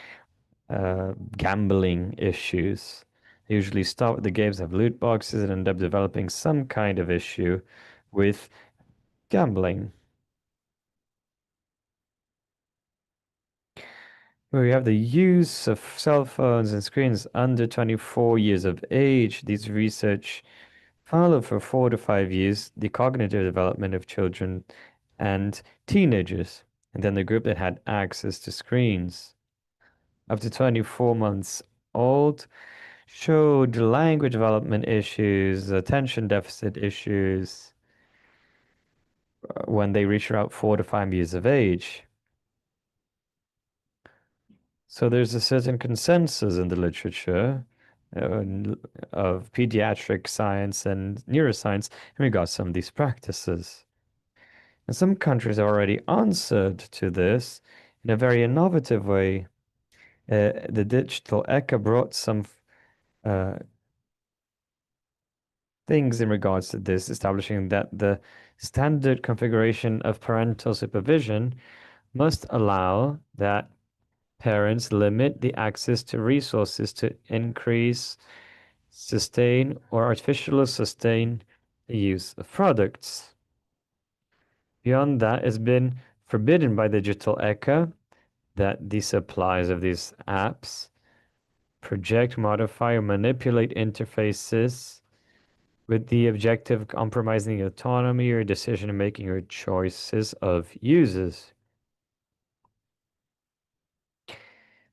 gambling issues. They usually start with the games, have loot boxes, and end up developing some kind of issue with gambling. Where we have the use of cell phones and screens under 24 years of age. These research follow for 4 to 5 years the cognitive development of children and teenagers, and then the group that had access to screens up to 24 months old showed language development issues, attention deficit issues, when they reach around 4 to 5 years of age. So there's a certain consensus in the literature of pediatric science and neuroscience in regards to some of these practices. And some countries have already answered to this in a very innovative way. The digital ECHA brought some things in regards to this, establishing that the standard configuration of parental supervision must allow that parents limit the access to resources to increase, sustain, or artificially sustain the use of products. Beyond that, it's been forbidden by digital ECHA that the suppliers of these apps project, modify, or manipulate interfaces with the objective of compromising the autonomy or decision-making or choices of users.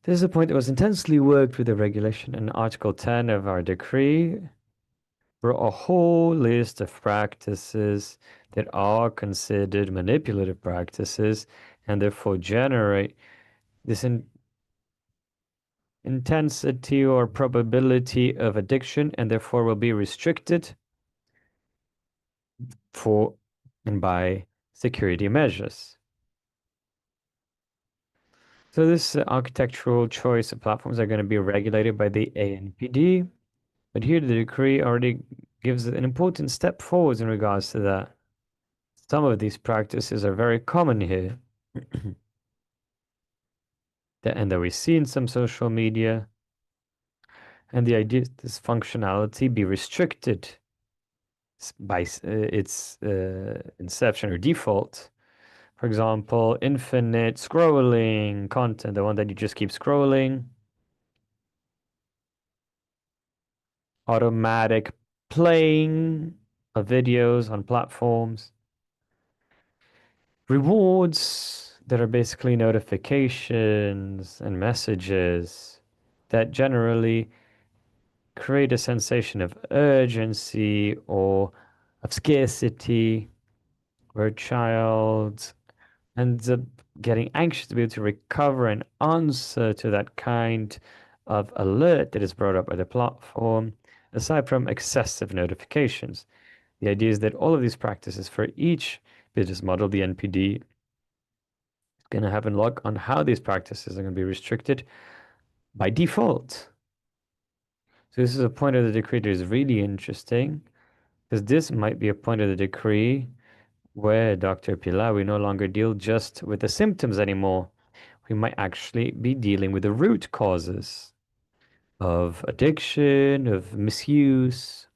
This is a point that was intensely worked with the regulation, and Article 10 of our decree brought a whole list of practices that are considered manipulative practices and therefore generate this intensity or probability of addiction and therefore will be restricted for and by security measures. So this architectural choice of platforms are going to be regulated by the ANPD, but here the decree already gives an important step forward in regards to that. Some of these practices are very common here, and that we see in some social media, and the idea is this functionality be restricted by its inception or default. For example, infinite scrolling content, the one that you just keep scrolling. Automatic playing of videos on platforms. Rewards that are basically notifications and messages that generally create a sensation of urgency or of scarcity, where a child ends up getting anxious to be able to recover and answer to that kind of alert that is brought up by the platform, aside from excessive notifications. The idea is that all of these practices for each business model, the NPD is going to have a look on how these practices are going to be restricted by default. So this is a point of the decree that is really interesting, because this might be a point of the decree where, Dr. Pilar, we no longer deal just with the symptoms anymore. We might actually be dealing with the root causes of addiction, of misuse,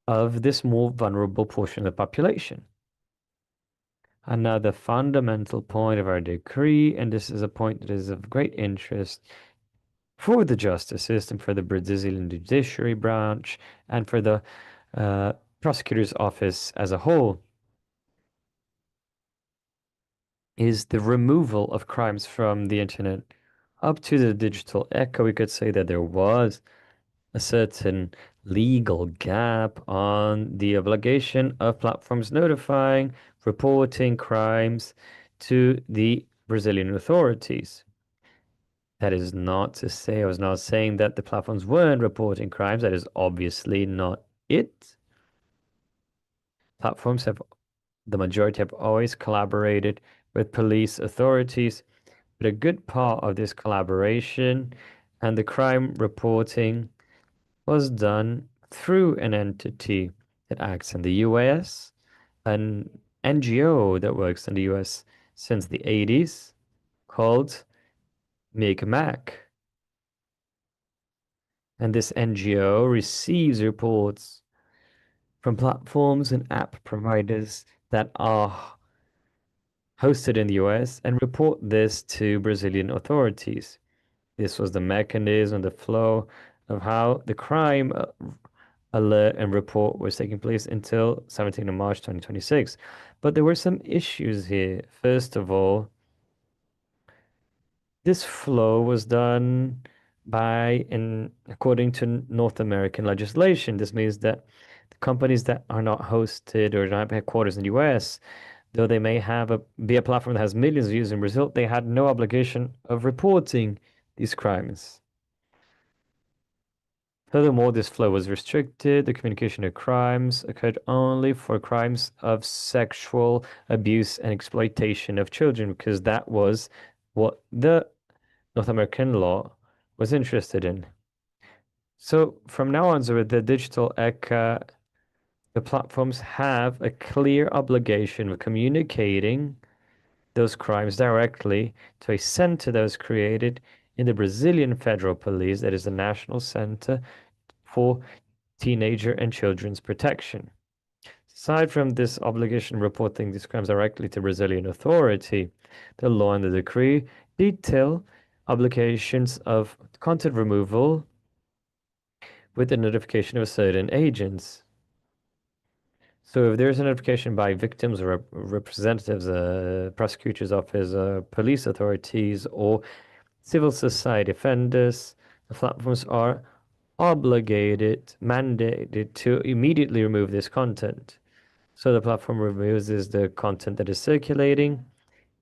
of this more vulnerable portion of the population. Another fundamental point of our decree, and this is a point that is of great interest for the justice system, for the Brazilian judiciary branch, and for the prosecutor's office as a whole, is the removal of crimes from the internet. Up to the digital ECHA, we could say that there was a certain legal gap on the obligation of platforms notifying, reporting crimes to the Brazilian authorities. That is not to say, I was not saying that the platforms weren't reporting crimes. That is obviously not it. Platforms have, the majority have always collaborated with police authorities, but a good part of this collaboration and the crime reporting was done through an entity that acts in the US, an NGO that works in the US since the 80s called MICMAC. And this NGO receives reports from platforms and app providers that are hosted in the US and report this to Brazilian authorities. This was the mechanism, the flow of how the crime alert and report was taking place until 17th of March 2026. But there were some issues here. First of all, this flow was done according to North American legislation. This means that companies that are not hosted or don't have headquarters in the US, though they may be a platform that has millions of users in Brazil, they had no obligation of reporting these crimes. Furthermore, this flow was restricted. The communication of crimes occurred only for crimes of sexual abuse and exploitation of children, because that was what the North American law was interested in. So from now on, with the digital ECA, the platforms have a clear obligation of communicating those crimes directly to a center that was created in the Brazilian Federal Police, that is the National Center for Teenager and Children's Protection. Aside from this obligation of reporting these crimes directly to Brazilian authority, the law and the decree detail obligations of content removal with the notification of certain agents. So if there's a notification by victims or representatives, prosecutor's office, police authorities, or civil society offenders, the platforms are mandated to immediately remove this content. So the platform removes the content that is circulating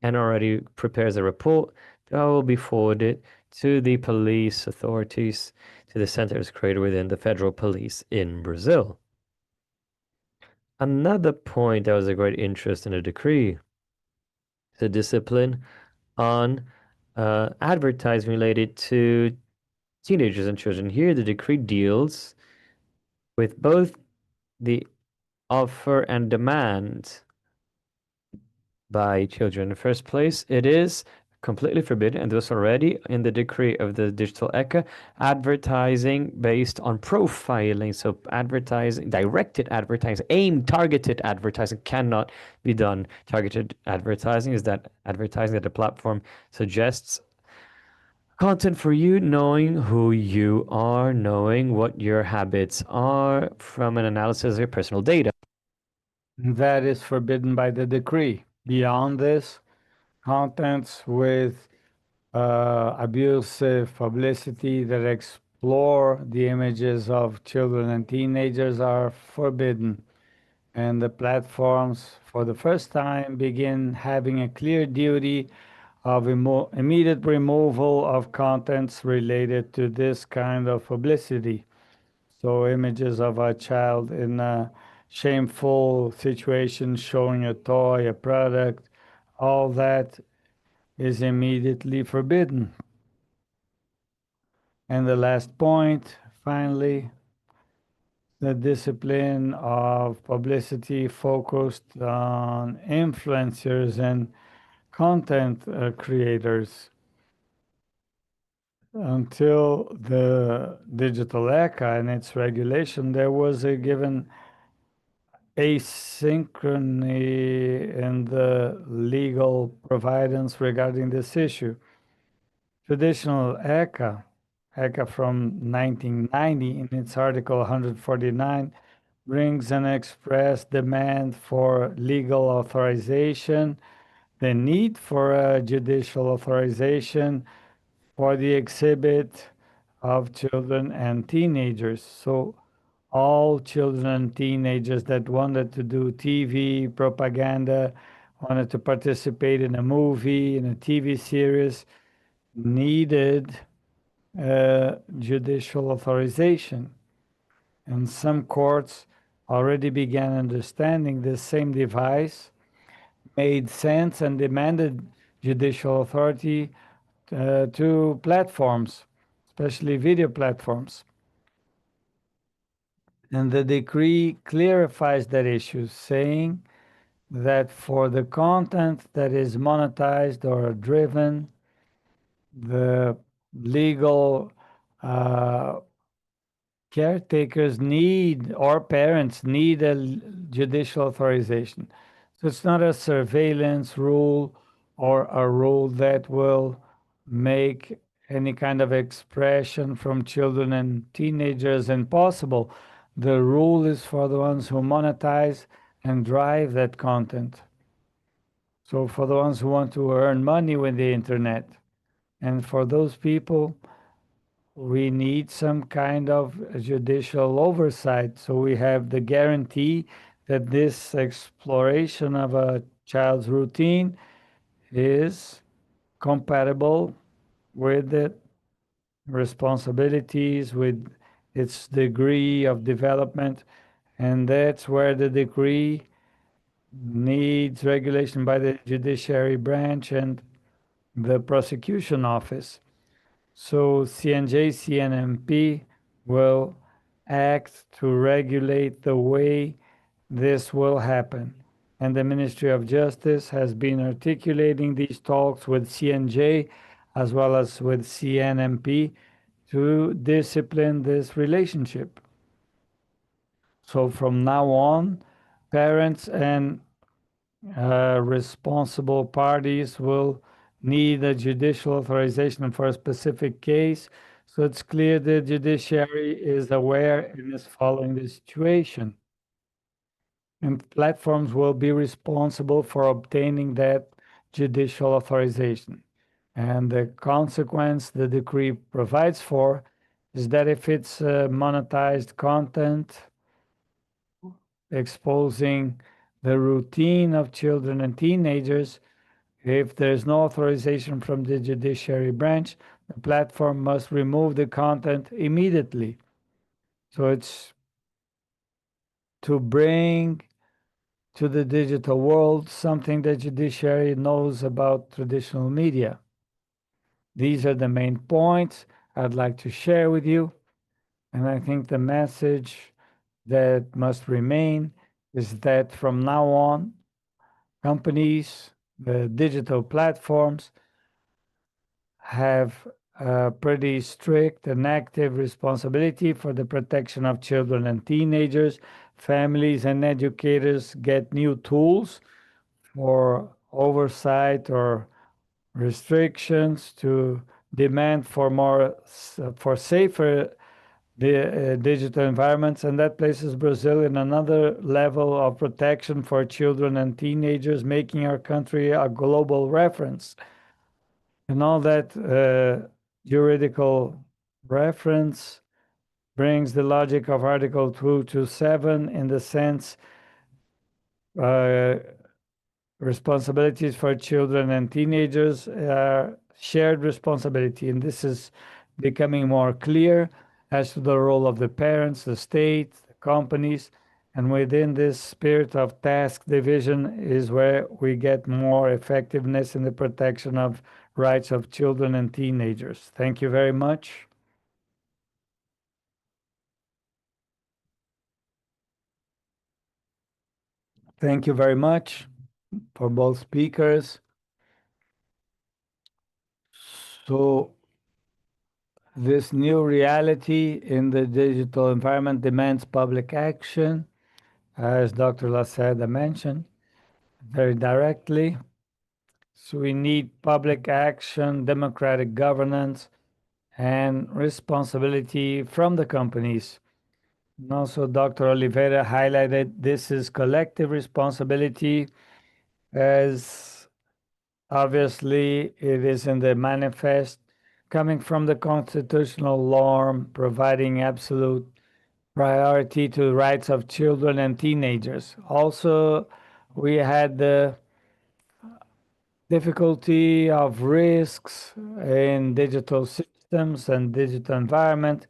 and already prepares a report that will be forwarded to the police authorities, to the centers created within the federal police in Brazil. Another point that was of great interest in the decree is the discipline on advertising related to teenagers and children. Here, the decree deals with both the offer and demand by children. In the first place, it is completely forbidden, and this already in the decree of the digital ECA, advertising based on profiling. So advertising, directed advertising, targeted advertising cannot be done. Targeted advertising is that advertising that the platform suggests content for you, knowing who you are, knowing what your habits are from an analysis of your personal data. That is forbidden by the decree. Beyond this, contents with abusive publicity that explore the images of children and teenagers are forbidden. And the platforms, for the first time, begin having a clear duty of immediate removal of contents related to this kind of publicity. So images of a child in a shameful situation, showing a toy, a product, all that is immediately forbidden. And the last point, finally, the discipline of publicity focused on influencers and content creators. Until the digital ECA and its regulation, there was a given asynchrony in the legal providence regarding this issue. Traditional ECA from 1990, in its Article 149, brings an express demand for legal authorization, the need for a judicial authorization for the exhibit of children and teenagers. So all children and teenagers that wanted to do TV propaganda, wanted to participate in a movie, in a TV series, needed judicial authorization. And some courts already began understanding this same device made sense and demanded judicial authority to platforms, especially video platforms. And the decree clarifies that issue, saying that for the content that is monetized or driven, the legal caretakers need, or parents need, a judicial authorization. So it's not a surveillance rule or a rule that will make any kind of expression from children and teenagers impossible. The rule is for the ones who monetize and drive that content. So for the ones who want to earn money with the internet. And for those people, we need some kind of judicial oversight. So we have the guarantee that this exploration of a child's routine is compatible with the responsibilities, with its degree of development. And that's where the decree needs regulation by the judiciary branch and the prosecution office. So CNJ, CNMP will act to regulate the way this will happen. And the Ministry of Justice has been articulating these talks with CNJ as well as with CNMP to discipline this relationship. So from now on, parents and responsible parties will need a judicial authorization for a specific case. So it's clear the judiciary is aware and is following the situation. And platforms will be responsible for obtaining that judicial authorization. And the consequence the decree provides for is that if it's monetized content exposing the routine of children and teenagers, if there's no authorization from the judiciary branch, the platform must remove the content immediately. So it's to bring to the digital world something the judiciary knows about traditional media. These are the main points I'd like to share with you. And I think the message that must remain is that from now on, companies, the digital platforms, have a pretty strict and active responsibility for the protection of children and teenagers. Families and educators get new tools for oversight or restrictions to demand for safer digital environments, and that places Brazil in another level of protection for children and teenagers, making our country a global reference. And all that juridical reference brings the logic of Article 227 in the sense responsibilities for children and teenagers are shared responsibility. And this is becoming more clear as to the role of the parents, the state, the companies. And within this spirit of task division is where we get more effectiveness in the protection of rights of children and teenagers. Thank you very much. Thank you very much for both speakers. So this new reality in the digital environment demands public action, as Dr. Lacerda mentioned very directly. So we need public action, democratic governance, and responsibility from the companies. And also, Dr. Oliveira highlighted this is collective responsibility, as obviously it is in the manifest coming from the constitutional norm, providing absolute priority to the rights of children and teenagers. Also, we had the difficulty of risks in digital systems and digital environment,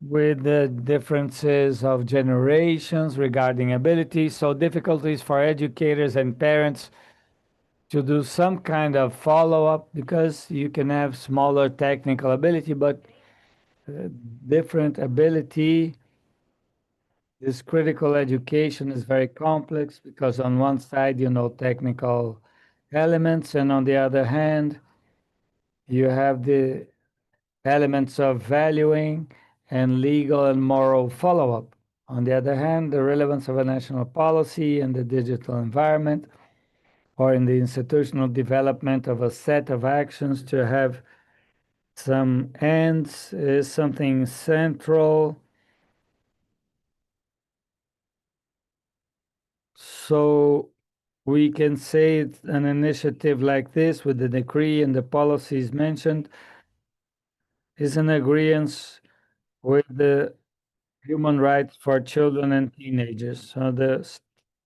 with the differences of generations regarding ability. So difficulties for educators and parents to do some kind of follow-up, because you can have smaller technical ability, but different ability. This critical education is very complex because on one side, you know, technical elements, and on the other hand, you have the elements of valuing and legal and moral follow-up. On the other hand, the relevance of a national policy in the digital environment or in the institutional development of a set of actions to have some ends is something central. So we can say an initiative like this with the decree and the policies mentioned is in agreement with the human rights for children and teenagers. So the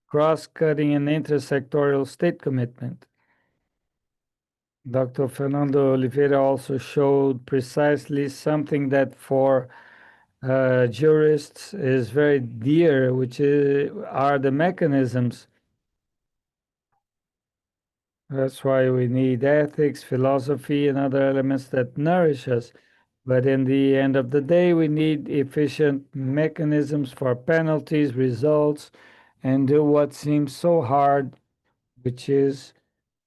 cross-cutting and intersectoral state commitment. Dr. Fernando Oliveira also showed precisely something that for jurists is very dear, which are the mechanisms. That's why we need ethics, philosophy, and other elements that nourish us. But in the end of the day, we need efficient mechanisms for penalties, results, and do what seems so hard, which is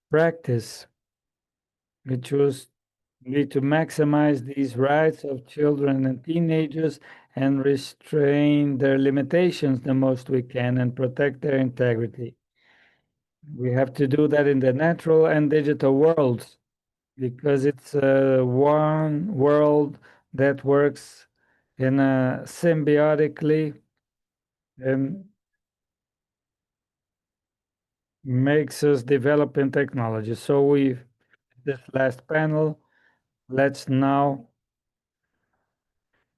practice, which was need to maximize these rights of children and teenagers and restrain their limitations the most we can and protect their integrity. We have to do that in the natural and digital worlds because it's one world that works in a symbiotically and makes us develop in technology. So this last panel, let's now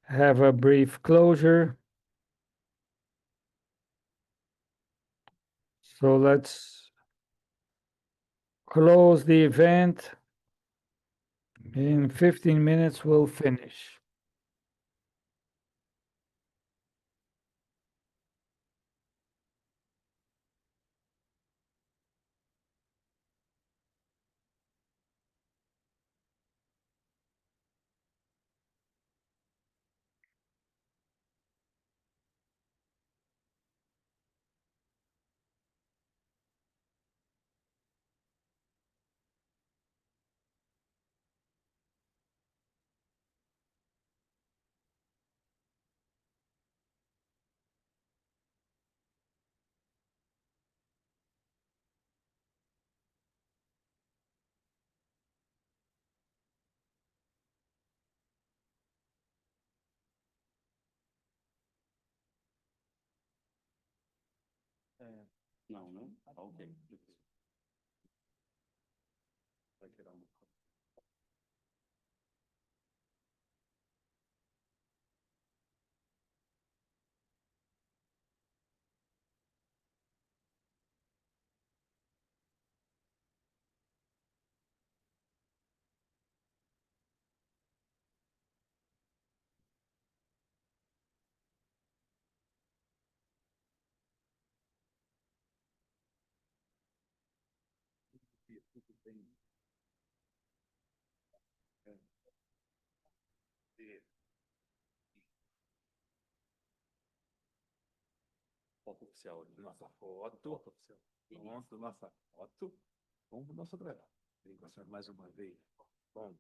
have a brief closure. So let's close the event. In 15 minutes, we'll finish. Não, né? Ok. Vai tirar uma. Tudo bem. Foto oficial. Nossa foto. Foto oficial. Pronto, nossa foto. Vamos para o nosso trabalho. Vem com a senhora mais uma vez. Bom.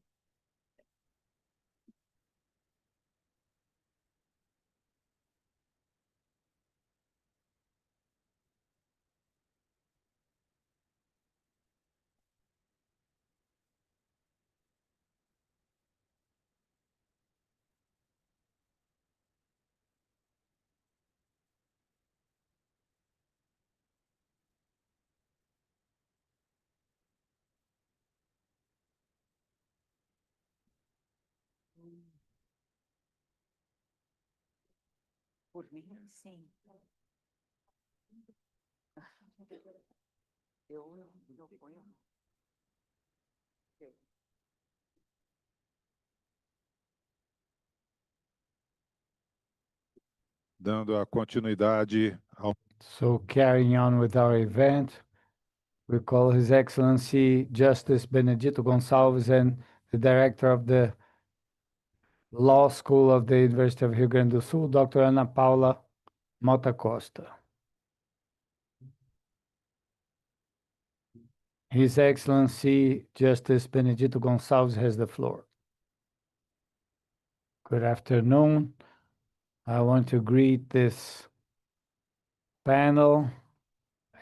Por mim, sim. Eu ponho. Dando a continuidade ao So carrying on with our event, we call His Excellency Justice Benedito Gonçalves and the director of the Law School of the University of Rio Grande do Sul, Dr. Ana Paula Mota Costa. His Excellency Justice Benedito Gonçalves has the floor. Good afternoon. I want to greet this panel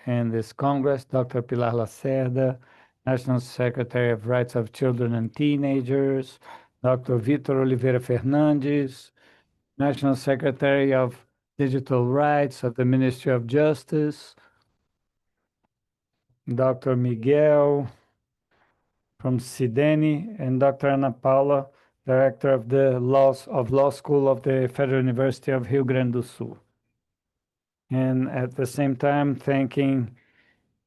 and this Congress, Dr. Pilar Lacerda, National Secretary of Rights of Children and Teenagers, Dr. Vitor Oliveira Fernandes, National Secretary of Digital Rights of the Ministry of Justice, Dr. Miguel from SIDENI, and Dr. Ana Paula, director of the law school of the Federal University of Rio Grande do Sul. And at the same time, thanking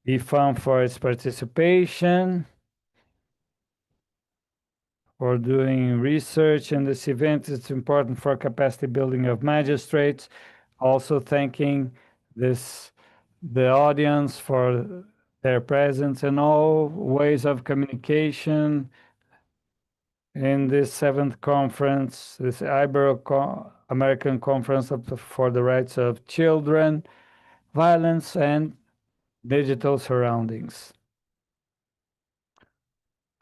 IFAM for its participation, for doing research in this event. It's important for capacity building of magistrates. Also thanking the audience for their presence and all ways of communication in this 7th conference, this Ibero-American Conference for the Rights of Children, Violence and Digital Surroundings.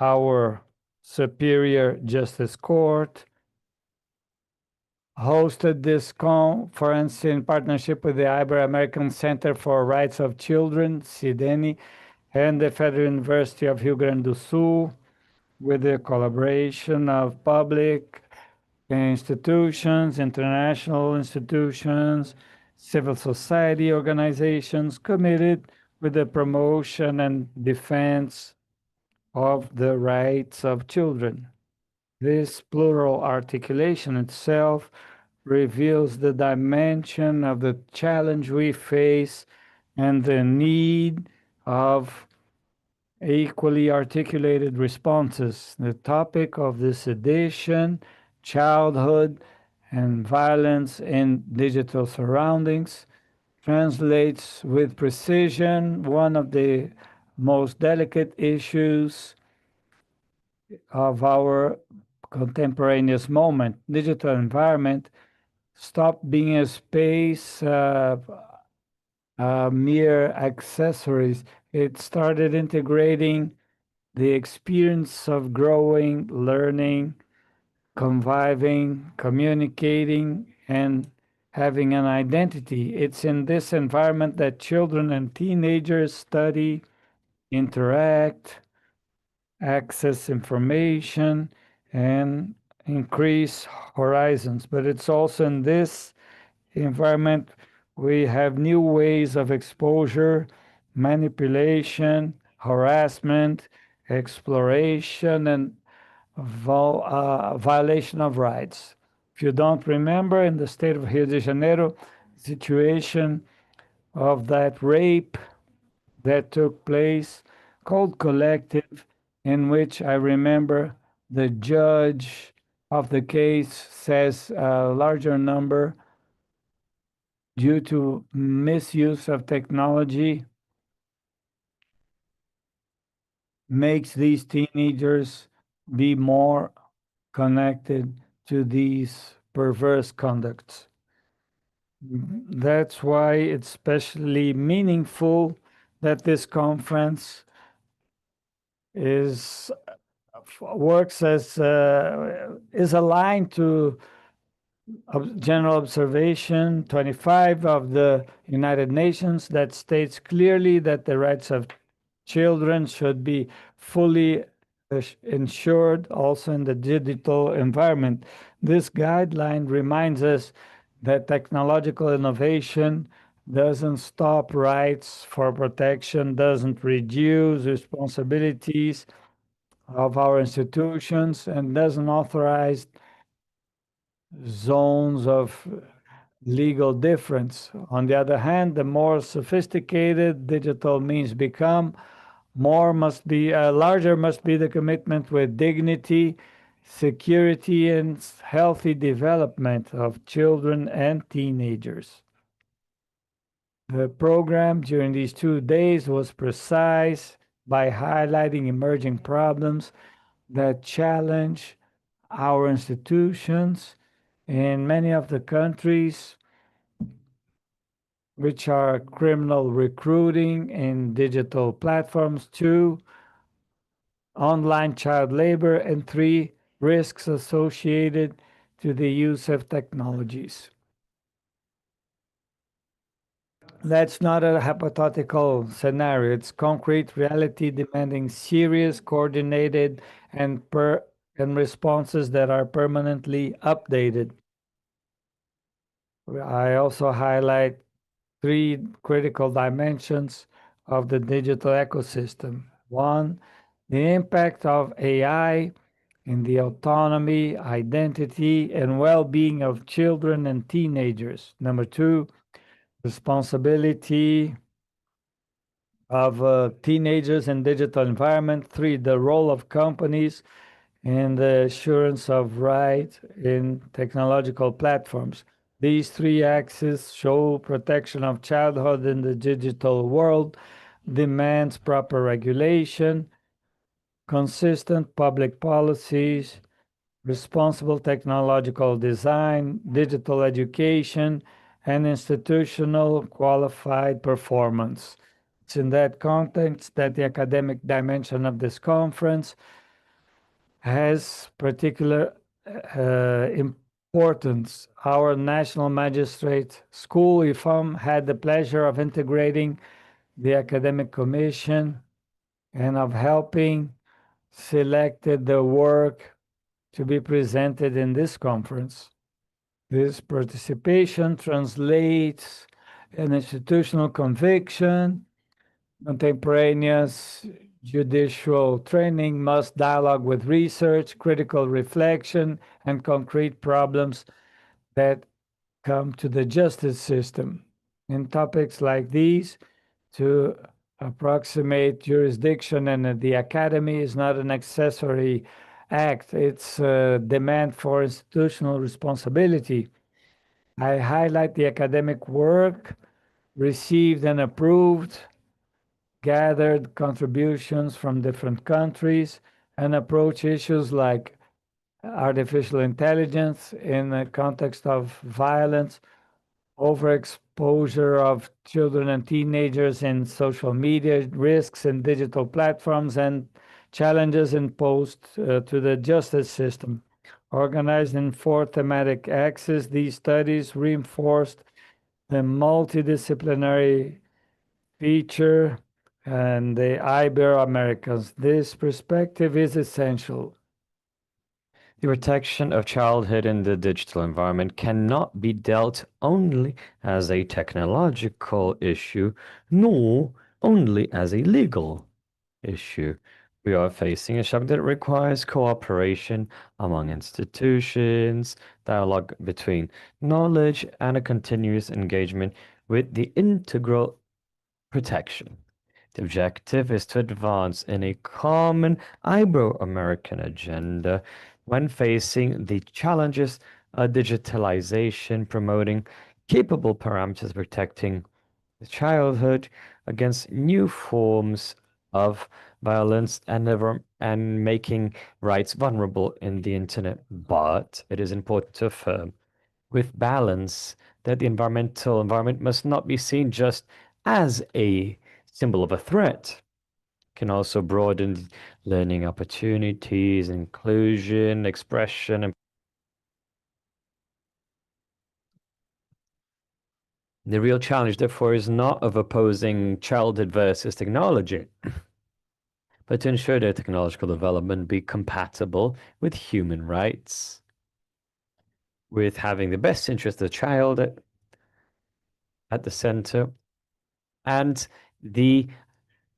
Our Superior Justice Court hosted this conference in partnership with the Ibero-American Center for Rights of Children, CIDENI, and the Federal University of Rio Grande do Sul, with the collaboration of public institutions, international institutions, civil society organizations committed with the promotion and defense of the rights of children. This plural articulation itself reveals the dimension of the challenge we face and the need of equally articulated responses. The topic of this edition, childhood and violence in digital surroundings, translates with precision one of the most delicate issues of our contemporaneous moment. Digital environment stopped being a space of mere accessories. It started integrating the experience of growing, learning, conviving, communicating, and having an identity. It's in this environment that children and teenagers study, interact, access information, and increase horizons. But it's also in this environment we have new ways of exposure, manipulation, harassment, exploration, and violation of rights. If you don't remember, in the state of Rio de Janeiro, situation of that rape that took place called Collective, in which I remember the judge of the case says a larger number due to misuse of technology makes these teenagers be more connected to these perverse conducts. That's why it's especially meaningful that this conference is aligned to General Observation 25 of the United Nations that states clearly that the rights of children should be fully ensured also in the digital environment. This guideline reminds us that technological innovation doesn't stop rights for protection, doesn't reduce responsibilities of our institutions, and doesn't authorize zones of legal difference. On the other hand, the more sophisticated digital means become, larger must be the commitment with dignity, security, and healthy development of children and teenagers. The program during these 2 days was precise by highlighting emerging problems that challenge our institutions in many of the countries, which are criminal recruiting in digital platforms, 2, online child labor, and 3, risks associated to the use of technologies. That's not a hypothetical scenario. It's concrete reality demanding serious, coordinated, and responses that are permanently updated. I also highlight 3 critical dimensions of the digital ecosystem. 1, the impact of AI in the autonomy, identity, and well-being of children and teenagers. Number 2, responsibility of teenagers in digital environment. 3, the role of companies in the assurance of right in technological platforms. These 3 axes show protection of childhood in the digital world, demands proper regulation, consistent public policies, responsible technological design, digital education, and institutional qualified performance. It's in that context that the academic dimension of this conference has particular importance. Our National Magistrate School, IFAM, had the pleasure of integrating the academic commission and of helping selected the work to be presented in this conference. This participation translates an institutional conviction, contemporaneous judicial training must dialogue with research, critical reflection, and concrete problems that come to the justice system. In topics like these, to approximate jurisdiction and the academy is not an accessory act, it's a demand for institutional responsibility. I highlight the academic work received and approved, gathered contributions from different countries, and approach issues like artificial intelligence in the context of violence, overexposure of children and teenagers in social media, risks in digital platforms, and challenges imposed to the justice system. Organized in 4 thematic axes, these studies reinforced the multidisciplinary feature and the Ibero-Americans. This perspective is essential. The protection of childhood in the digital environment cannot be dealt only as a technological issue, nor only as a legal issue. We are facing a shock that requires cooperation among institutions, dialogue between knowledge, and a continuous engagement with the integral protection. The objective is to advance in a common Ibero-American agenda when facing the challenges of digitalization, promoting capable parameters protecting the childhood against new forms of violence and making rights vulnerable in the internet. But it is important to affirm with balance that the environment must not be seen just as a symbol of a threat. Can also broaden learning opportunities, inclusion, expression, and the real challenge, therefore, is not of opposing childhood versus technology, but to ensure that technological development be compatible with human rights, with having the best interest of the child at the center, and the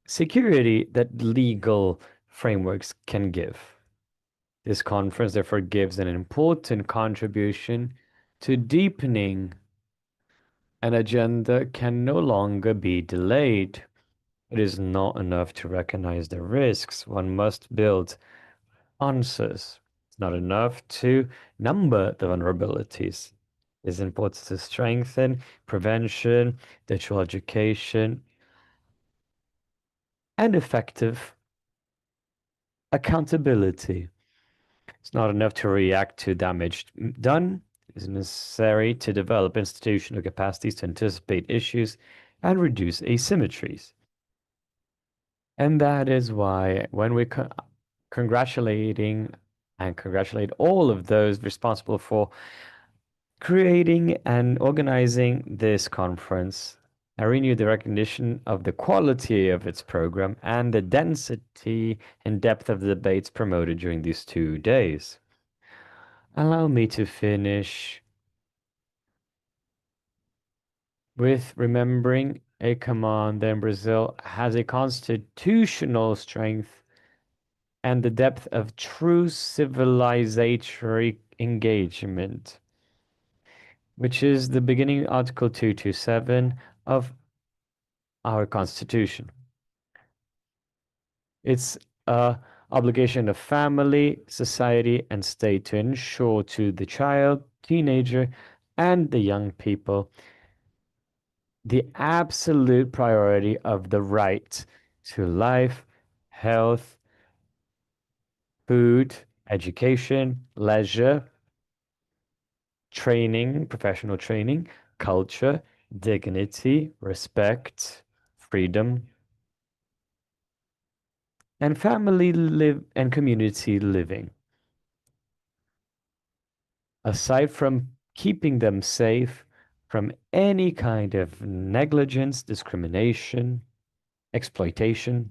security that legal frameworks can give. This conference, therefore, gives an important contribution to deepening an agenda can no longer be delayed. It is not enough to recognize the risks. One must build answers. It's not enough to number the vulnerabilities. It's important to strengthen prevention, digital education, and effective accountability. It's not enough to react to damage done. It is necessary to develop institutional capacities to anticipate issues and reduce asymmetries. And that is why when we congratulate all of those responsible for creating and organizing this conference, I renew the recognition of the quality of its program and the density and depth of the debates promoted during these 2 days. Allow me to finish with remembering a command that in Brazil has a constitutional strength and the depth of true civilizatory engagement, which is the beginning Article 227 of our Constitution. It's a obligation of family, society, and state to ensure to the child, teenager, and the young people the absolute priority of the right to life, health, food, education, leisure, training, professional training, culture, dignity, respect, freedom, and family live and community living. Aside from keeping them safe from any kind of negligence, discrimination, exploitation,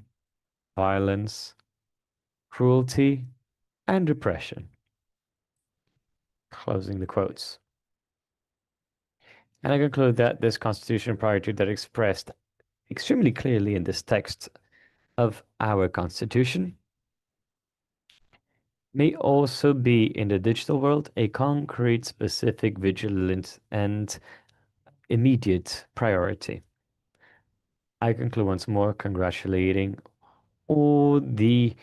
violence, cruelty, and oppression. Closing the quotes. And I conclude that this constitution prior to that expressed extremely clearly in this text of our constitution may also be in the digital world a concrete, specific, vigilant, and immediate priority. I conclude once more congratulating all the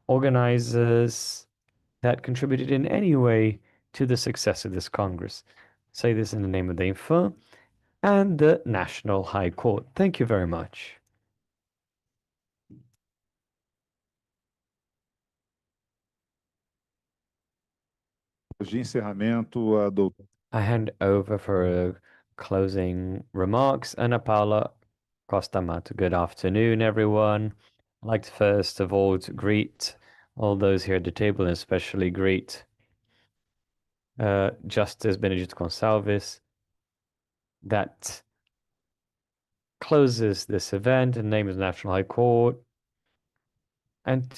organizers that contributed in any way to the success of this Congress. Say this in the name of the INFA and the National High Court. Thank you very much. De encerramento, a doutora. I hand over for closing remarks. Ana Paula Costa Mato. Good afternoon, everyone. I'd like to first of all to greet all those here at the table, and especially greet Justice Benedito Gonçalves that closes this event in the name of the National High Court, and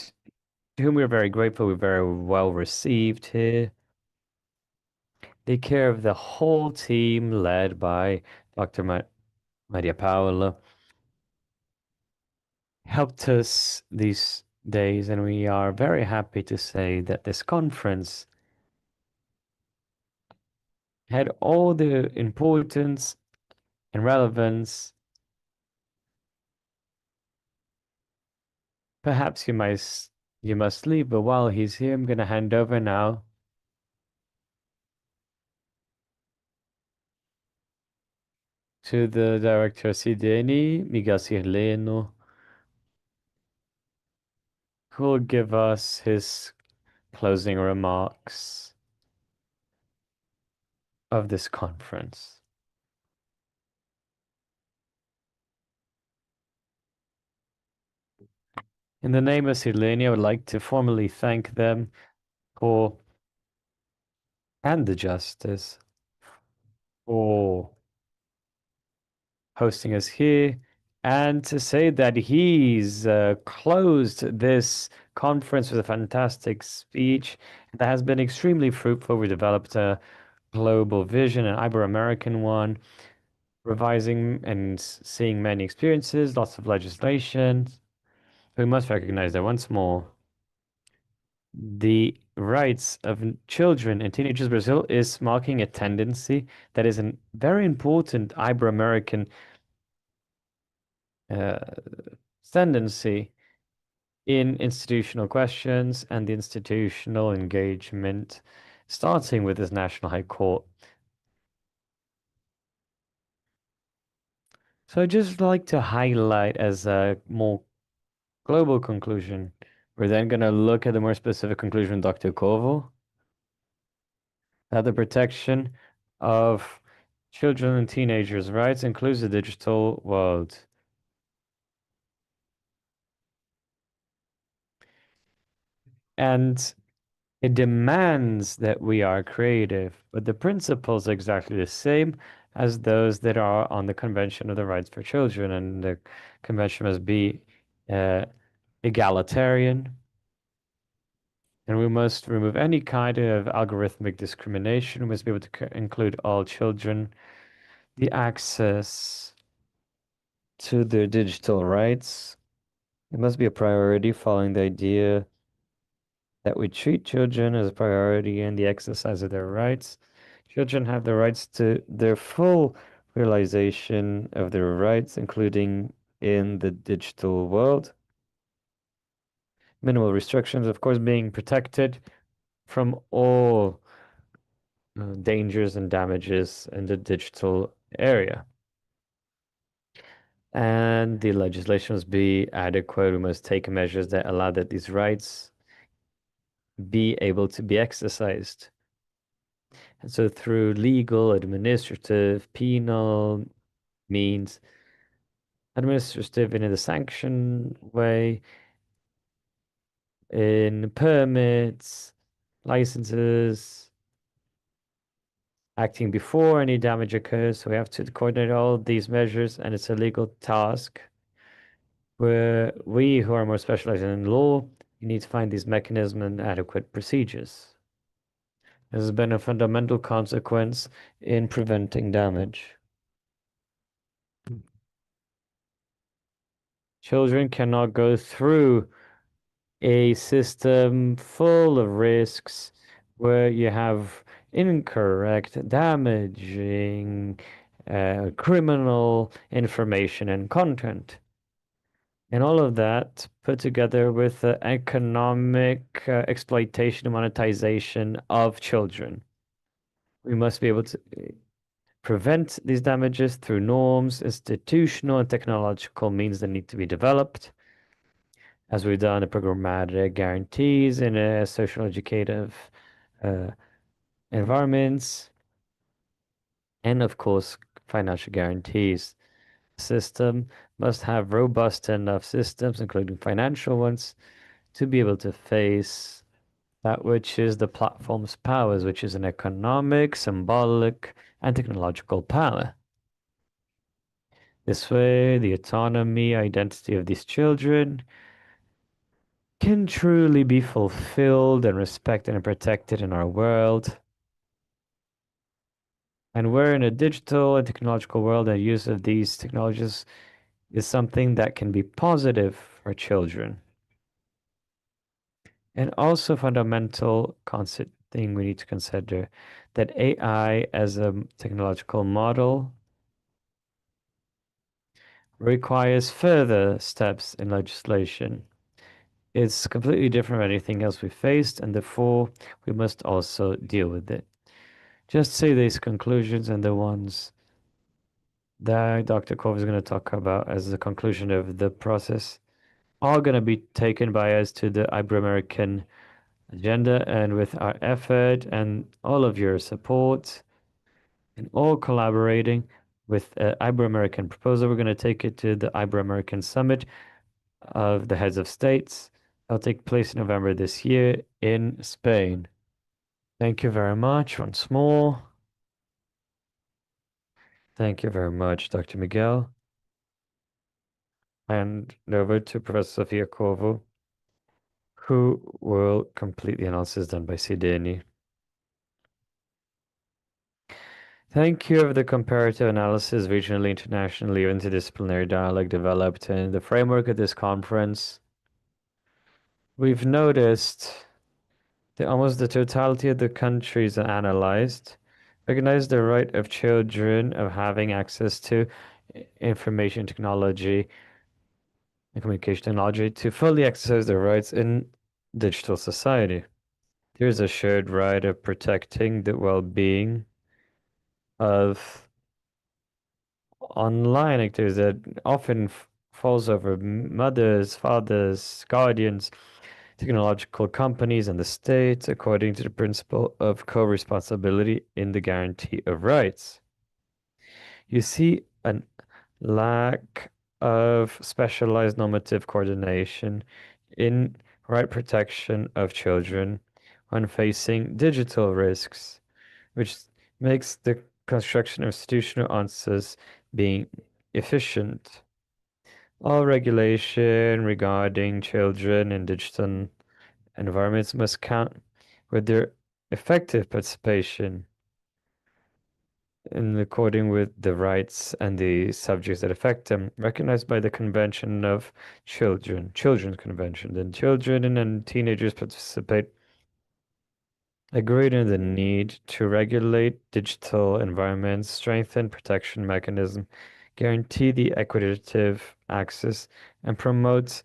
to whom we're very grateful. We're very well received here. They care of the whole team led by Dr. Maria Paula. Helped us these days, and we are very happy to say that this conference had all the importance and relevance. Perhaps you must leave, but while he's here, I'm going to hand over now to the director CDN, Miguel Sirleno, who will give us his closing remarks of this conference. In the name of Sirleno, I would like to formally thank them and the Justice for hosting us here, and to say that he's closed this conference with a fantastic speech that has been extremely fruitful. We developed a global vision, an Ibero-American one, revising and seeing many experiences, lots of legislation. We must recognize that once more, the rights of children and teenagers in Brazil is marking a tendency that is a very important Ibero-American tendency in institutional questions and the institutional engagement, starting with this National High Court. So I'd just like to highlight as a more global conclusion. We're then going to look at the more specific conclusion, Dr. Koval, that the protection of children and teenagers' rights includes the digital world. And it demands that we are creative, but the principles are exactly the same as those that are on the Convention of the Rights for Children, and the convention must be egalitarian, and we must remove any kind of algorithmic discrimination. We must be able to include all children, the access to their digital rights, It must be a priority following the idea that we treat children as a priority in the exercise of their rights. Children have the rights to their full realization of their rights, including in the digital world. Minimal restrictions, of course, being protected from all dangers and damages in the digital area. And the legislation must be adequate. We must take measures that allow that these rights be able to be exercised. And so through legal, administrative, penal means, administrative in the sanction way, in permits, licenses, acting before any damage occurs. So we have to coordinate all these measures, and it's a legal task where we who are more specialized in law, you need to find these mechanisms and adequate procedures. This has been a fundamental consequence in preventing damage. Children cannot go through a system full of risks where you have incorrect, damaging, criminal information and content. And all of that put together with the economic exploitation and monetization of children. We must be able to prevent these damages through norms, institutional and technological means that need to be developed, as we've done the programmatic guarantees in a social educative environments, and of course, financial guarantees. System must have robust enough systems, including financial ones, to be able to face that which is the platform's powers, which is an economic, symbolic, and technological power. This way, the autonomy, identity of these children can truly be fulfilled and respected and protected in our world. And we're in a digital and technological world, and use of these technologies is something that can be positive for children. And also fundamental concept thing we need to consider that AI as a technological model requires further steps in legislation. It's completely different from anything else we faced, and therefore we must also deal with it. Just say these conclusions and the ones that Dr. Kov is going to talk about as the conclusion of the process are going to be taken by us to the Ibero-American agenda, and with our effort and all of your support and all collaborating with Ibero-American proposal, we're going to take it to the Ibero-American Summit of the heads of states. That'll take place in November this year in Spain. Thank you very much once more. Thank you very much, Dr. Miguel. And over to Professor Sofia Corvo, who will complete the analysis done by Sideni. Thank you for the comparative analysis, regionally, internationally, interdisciplinary dialogue developed in the framework of this conference. We've noticed that almost the totality of the countries analyzed recognize the right of children of having access to information technology and communication technology to fully exercise their rights in digital society. There's a shared right of protecting the well-being of online actors that often falls over mothers, fathers, guardians, technological companies, and the state, according to the principle of co-responsibility in the guarantee of rights. You see a lack of specialized normative coordination in right protection of children when facing digital risks, which makes the construction of institutional answers being efficient. All regulation regarding children in digital environments must count with their effective participation in according with the rights and the subjects that affect them, recognized by the Convention of Children's Convention. Then children and teenagers participate, agreed on the need to regulate digital environments, strengthen protection mechanism, guarantee the equitative access, and promote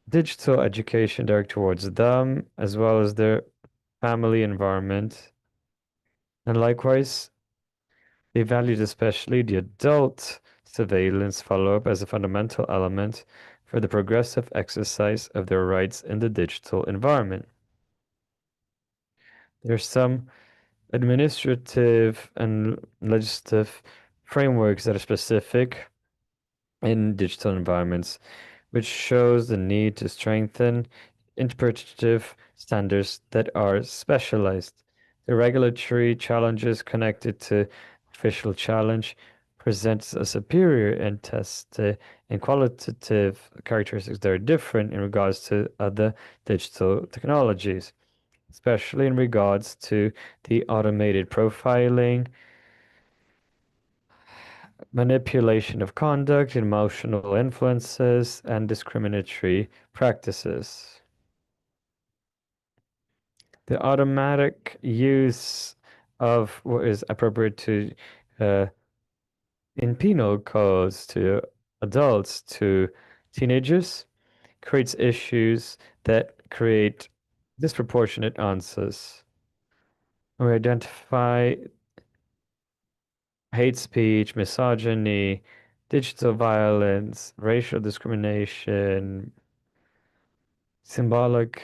digital education direct towards them, as well as their family environment. And likewise, they valued especially the adult surveillance follow-up as a fundamental element for the progressive exercise of their rights in the digital environment. There's some administrative and legislative frameworks that are specific in digital environments, which shows the need to strengthen interpretative standards that are specialized. The regulatory challenges connected to official challenge presents a superior and test and qualitative characteristics that are different in regards to other digital technologies, especially in regards to the automated profiling, manipulation of conduct, emotional influences, and discriminatory practices. The automatic use of what is appropriate to in penal codes to adults to teenagers creates issues that create disproportionate answers. We identify hate speech, misogyny, digital violence, racial discrimination, symbolic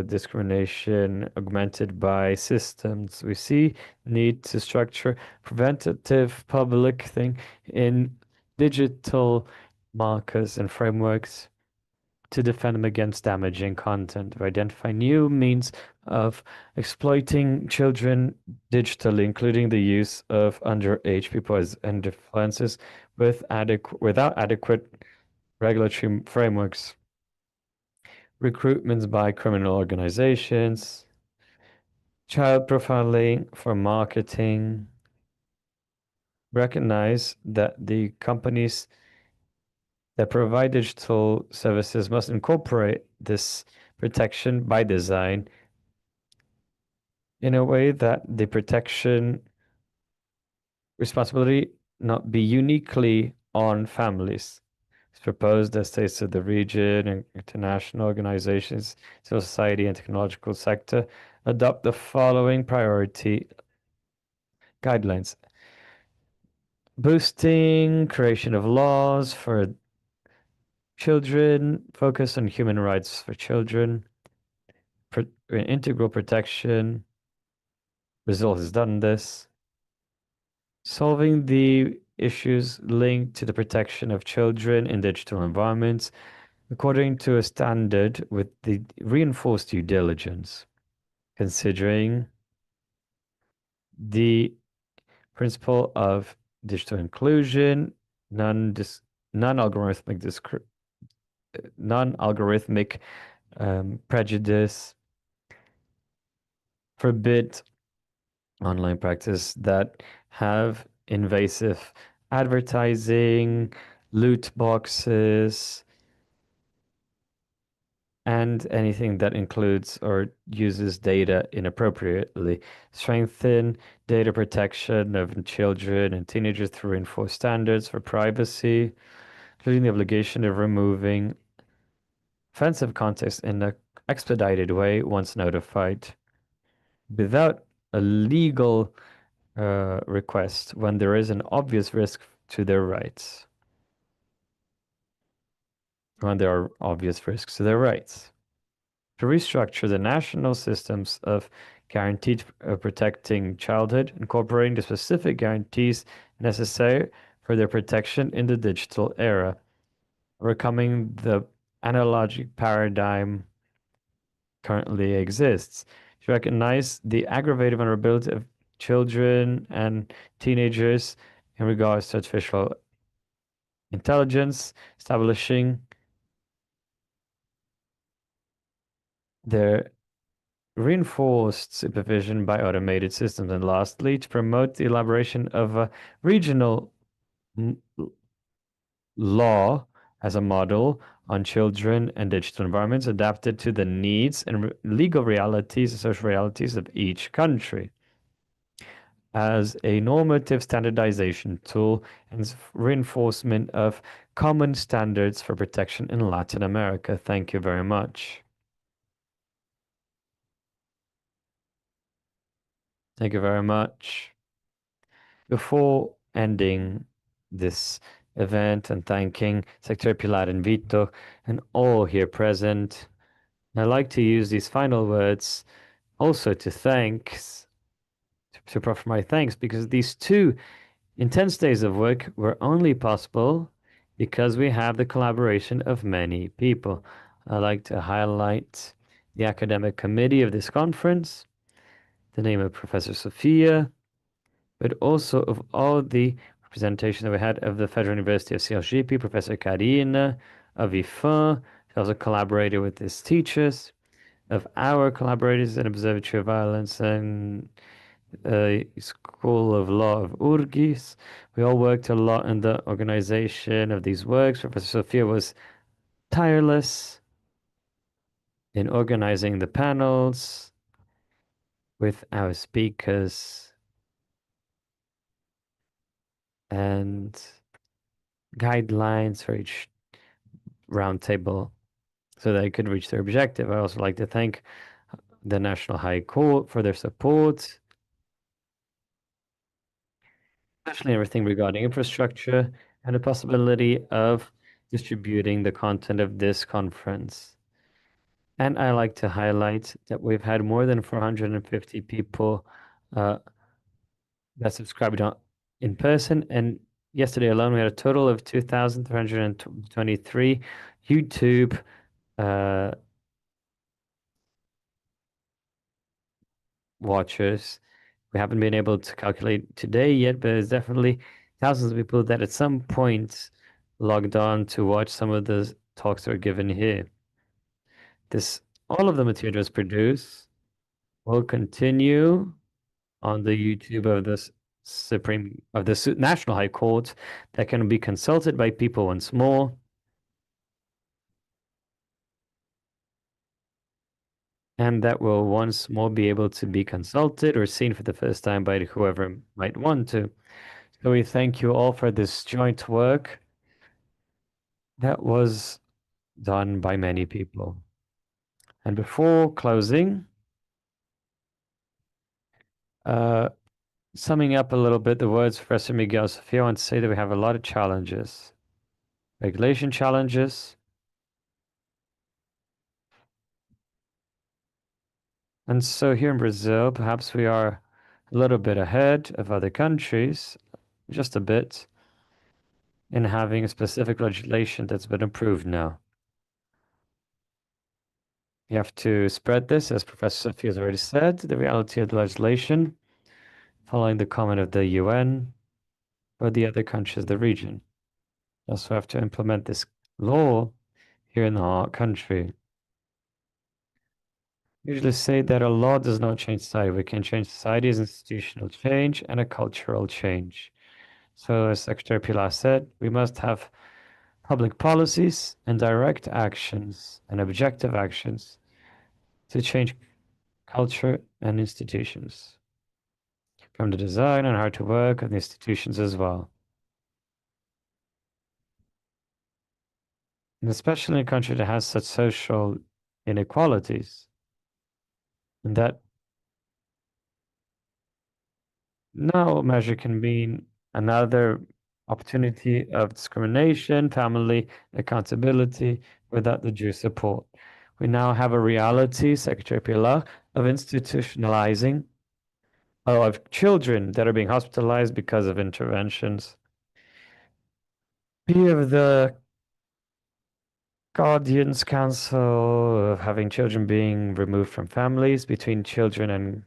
discrimination augmented by systems. We see need to structure preventative public thing in digital markers and frameworks to defend them against damaging content, to identify new means of exploiting children digitally, including the use of underage people as influencers without adequate regulatory frameworks, recruitments by criminal organizations, child profiling for marketing. Recognize that the companies that provide digital services must incorporate this protection by design in a way that the protection responsibility not be uniquely on families. It's proposed that states of the region and international organizations, civil society and technological sector adopt the following priority guidelines. Boosting creation of laws for children, focus on human rights for children, integral protection. Brazil has done this. Solving the issues linked to the protection of children in digital environments according to a standard with the reinforced due diligence, considering the principle of digital inclusion, non-algorithmic prejudice, forbid online practice that have invasive advertising, loot boxes, and anything that includes or uses data inappropriately. Strengthen data protection of children and teenagers through reinforced standards for privacy, including the obligation of removing offensive context in an expedited way once notified, without a legal request when there is an obvious risk to their rights. When there are obvious risks to their rights. To restructure the national systems of guaranteed protecting childhood, incorporating the specific guarantees necessary for their protection in the digital era, overcoming the analogic paradigm currently exists, to recognize the aggravated vulnerability of children and teenagers in regards to artificial intelligence, establishing their reinforced supervision by automated systems, and lastly, to promote the elaboration of a regional law as a model on children and digital environments adapted to the needs and legal realities and social realities of each country as a normative standardization tool and reinforcement of common standards for protection in Latin America. Thank you very much. Thank you very much. Before ending this event and thanking Secretary Pilar and Vito and all here present, I'd like to use these final words also to proffer my thanks, because these 2 intense days of work were only possible because we have the collaboration of many people. I'd like to highlight the academic committee of this conference, the name of Professor Sophia, but also of all the representation that we had of the Federal University of CLGP, Professor Karina, of IFAN, who also collaborated with his teachers, of our collaborators in Observatory of Violence and School of Law of Urgis. We all worked a lot in the organization of these works. Professor Sophia was tireless in organizing the panels with our speakers and guidelines for each roundtable so that they could reach their objective. I also like to thank the National High Court for their support, especially everything regarding infrastructure and the possibility of distributing the content of this conference. And I like to highlight that we've had more than 450 people that subscribed in person, and yesterday alone we had a total of 2,323 YouTube watchers. We haven't been able to calculate today yet, but there's definitely thousands of people that at some point logged on to watch some of the talks that are given here. All of the materials produced will continue on the YouTube of the National High Court that can be consulted by people once more. And that will once more be able to be consulted or seen for the first time by whoever might want to. So we thank you all for this joint work that was done by many people. And before closing, summing up a little bit the words of Professor Miguel Sofia, I want to say that we have a lot of challenges. Regulation challenges. And so here in Brazil, perhaps we are a little bit ahead of other countries, just a bit, in having a specific legislation that's been approved now. You have to spread this, as Professor Sophia has already said, the reality of the legislation, following the comment of the UN or the other countries of the region. You also have to implement this law here in our country. We usually say that a law does not change society. We can change society as institutional change and a cultural change. So as Secretary Pilar said, we must have public policies and direct actions and objective actions to change culture and institutions, from the design and how to work of the institutions as well. And especially in a country that has such social inequalities, and that no measure can mean another opportunity of discrimination, family accountability without the due support. We now have a reality, Secretary Pilar, of institutionalizing of children that are being hospitalized because of interventions. Be of the Guardians Council, of having children being removed from families, between children and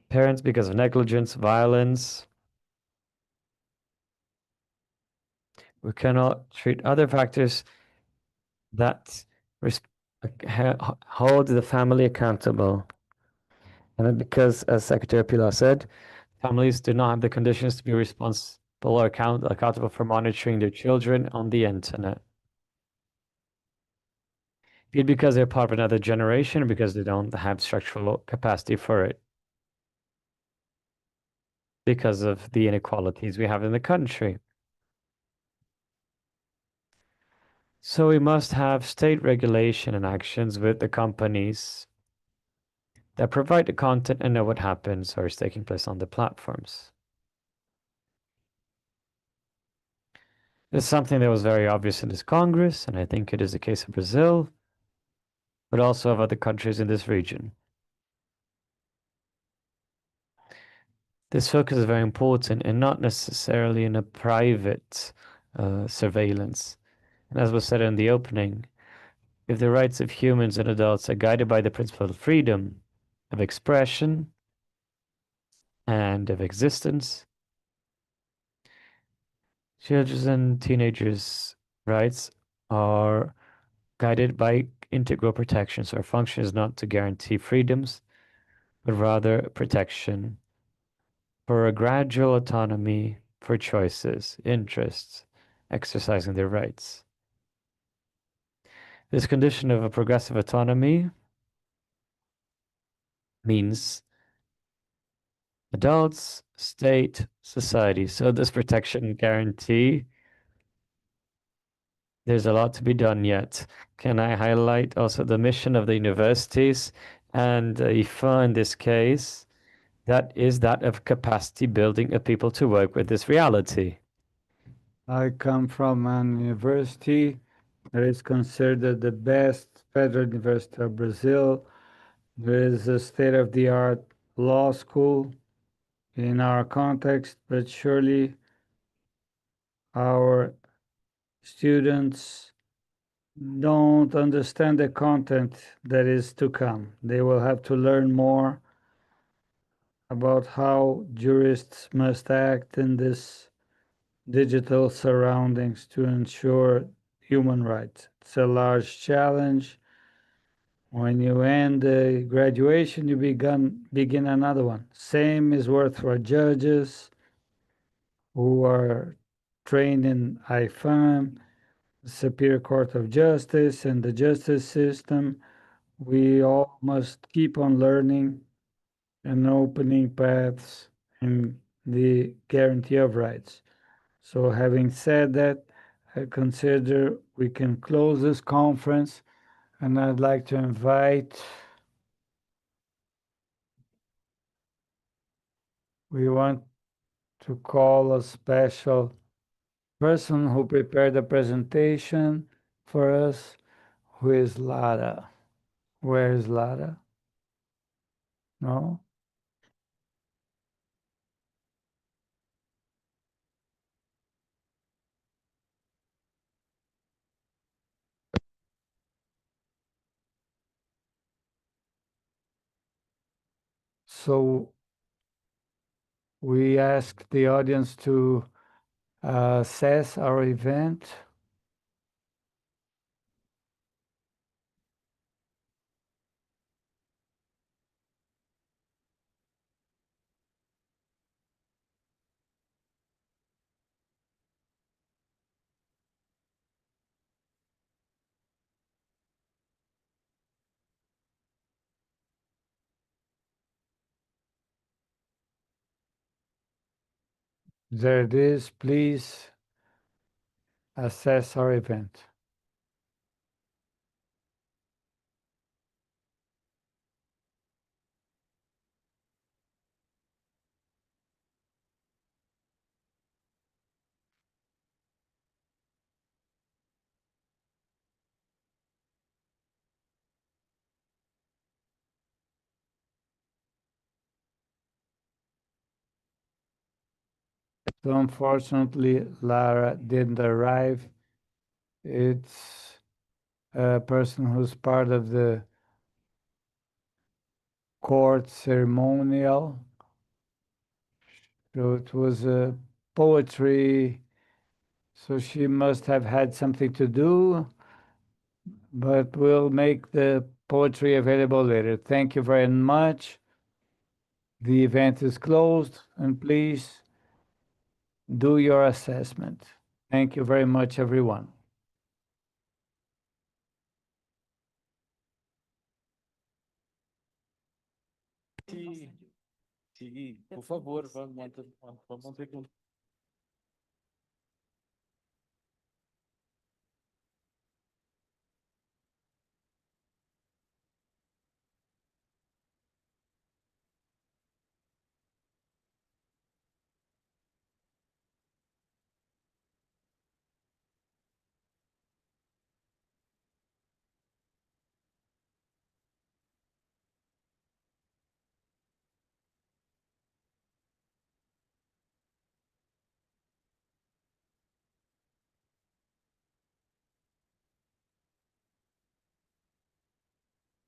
parents because of negligence, violence. We cannot treat other factors that hold the family accountable. And then because, as Secretary Pilar said, families do not have the conditions to be responsible or accountable for monitoring their children on the internet. Be it because they're part of another generation or because they don't have structural capacity for it. Because of the inequalities we have in the country. So we must have state regulation and actions with the companies that provide the content and know what happens or is taking place on the platforms. It's something that was very obvious in this Congress, and I think it is the case of Brazil, but also of other countries in this region. This focus is very important and not necessarily in a private surveillance. And as was said in the opening, if the rights of humans and adults are guided by the principle of freedom, of expression, and of existence, children's and teenagers' rights are guided by integral protections. Our function is not to guarantee freedoms, but rather protection for a gradual autonomy for choices, interests, exercising their rights. This condition of a progressive autonomy means adults, state, society. So this protection guarantee, there's a lot to be done yet. Can I highlight also the mission of the universities and IFA in this case? That is that of capacity building of people to work with this reality. I come from an university that is considered the best federal university of Brazil. There is a state-of-the-art law school in our context, but surely our students don't understand the content that is to come. They will have to learn more about how jurists must act in this digital surroundings to ensure human rights. It's a large challenge. When you end the graduation, you begin another one. Same is worth for judges who are trained in IFAM, the Superior Court of Justice, and the justice system. We all must keep on learning and opening paths in the guarantee of rights. So having said that, I consider we can close this conference, and I'd like to invite, we want to call a special person who prepared the presentation for us, who is Lara. Where is Lara? No? So we ask the audience to assess our event. There it is. Please assess our event. So unfortunately, Lara didn't arrive. It's a person who's part of the court ceremonial. So it was a poetry. So she must have had something to do, but we'll make the poetry available later. Thank you very much. The event is closed, and please do your assessment. Thank you very much, everyone. Por favor, vamos manter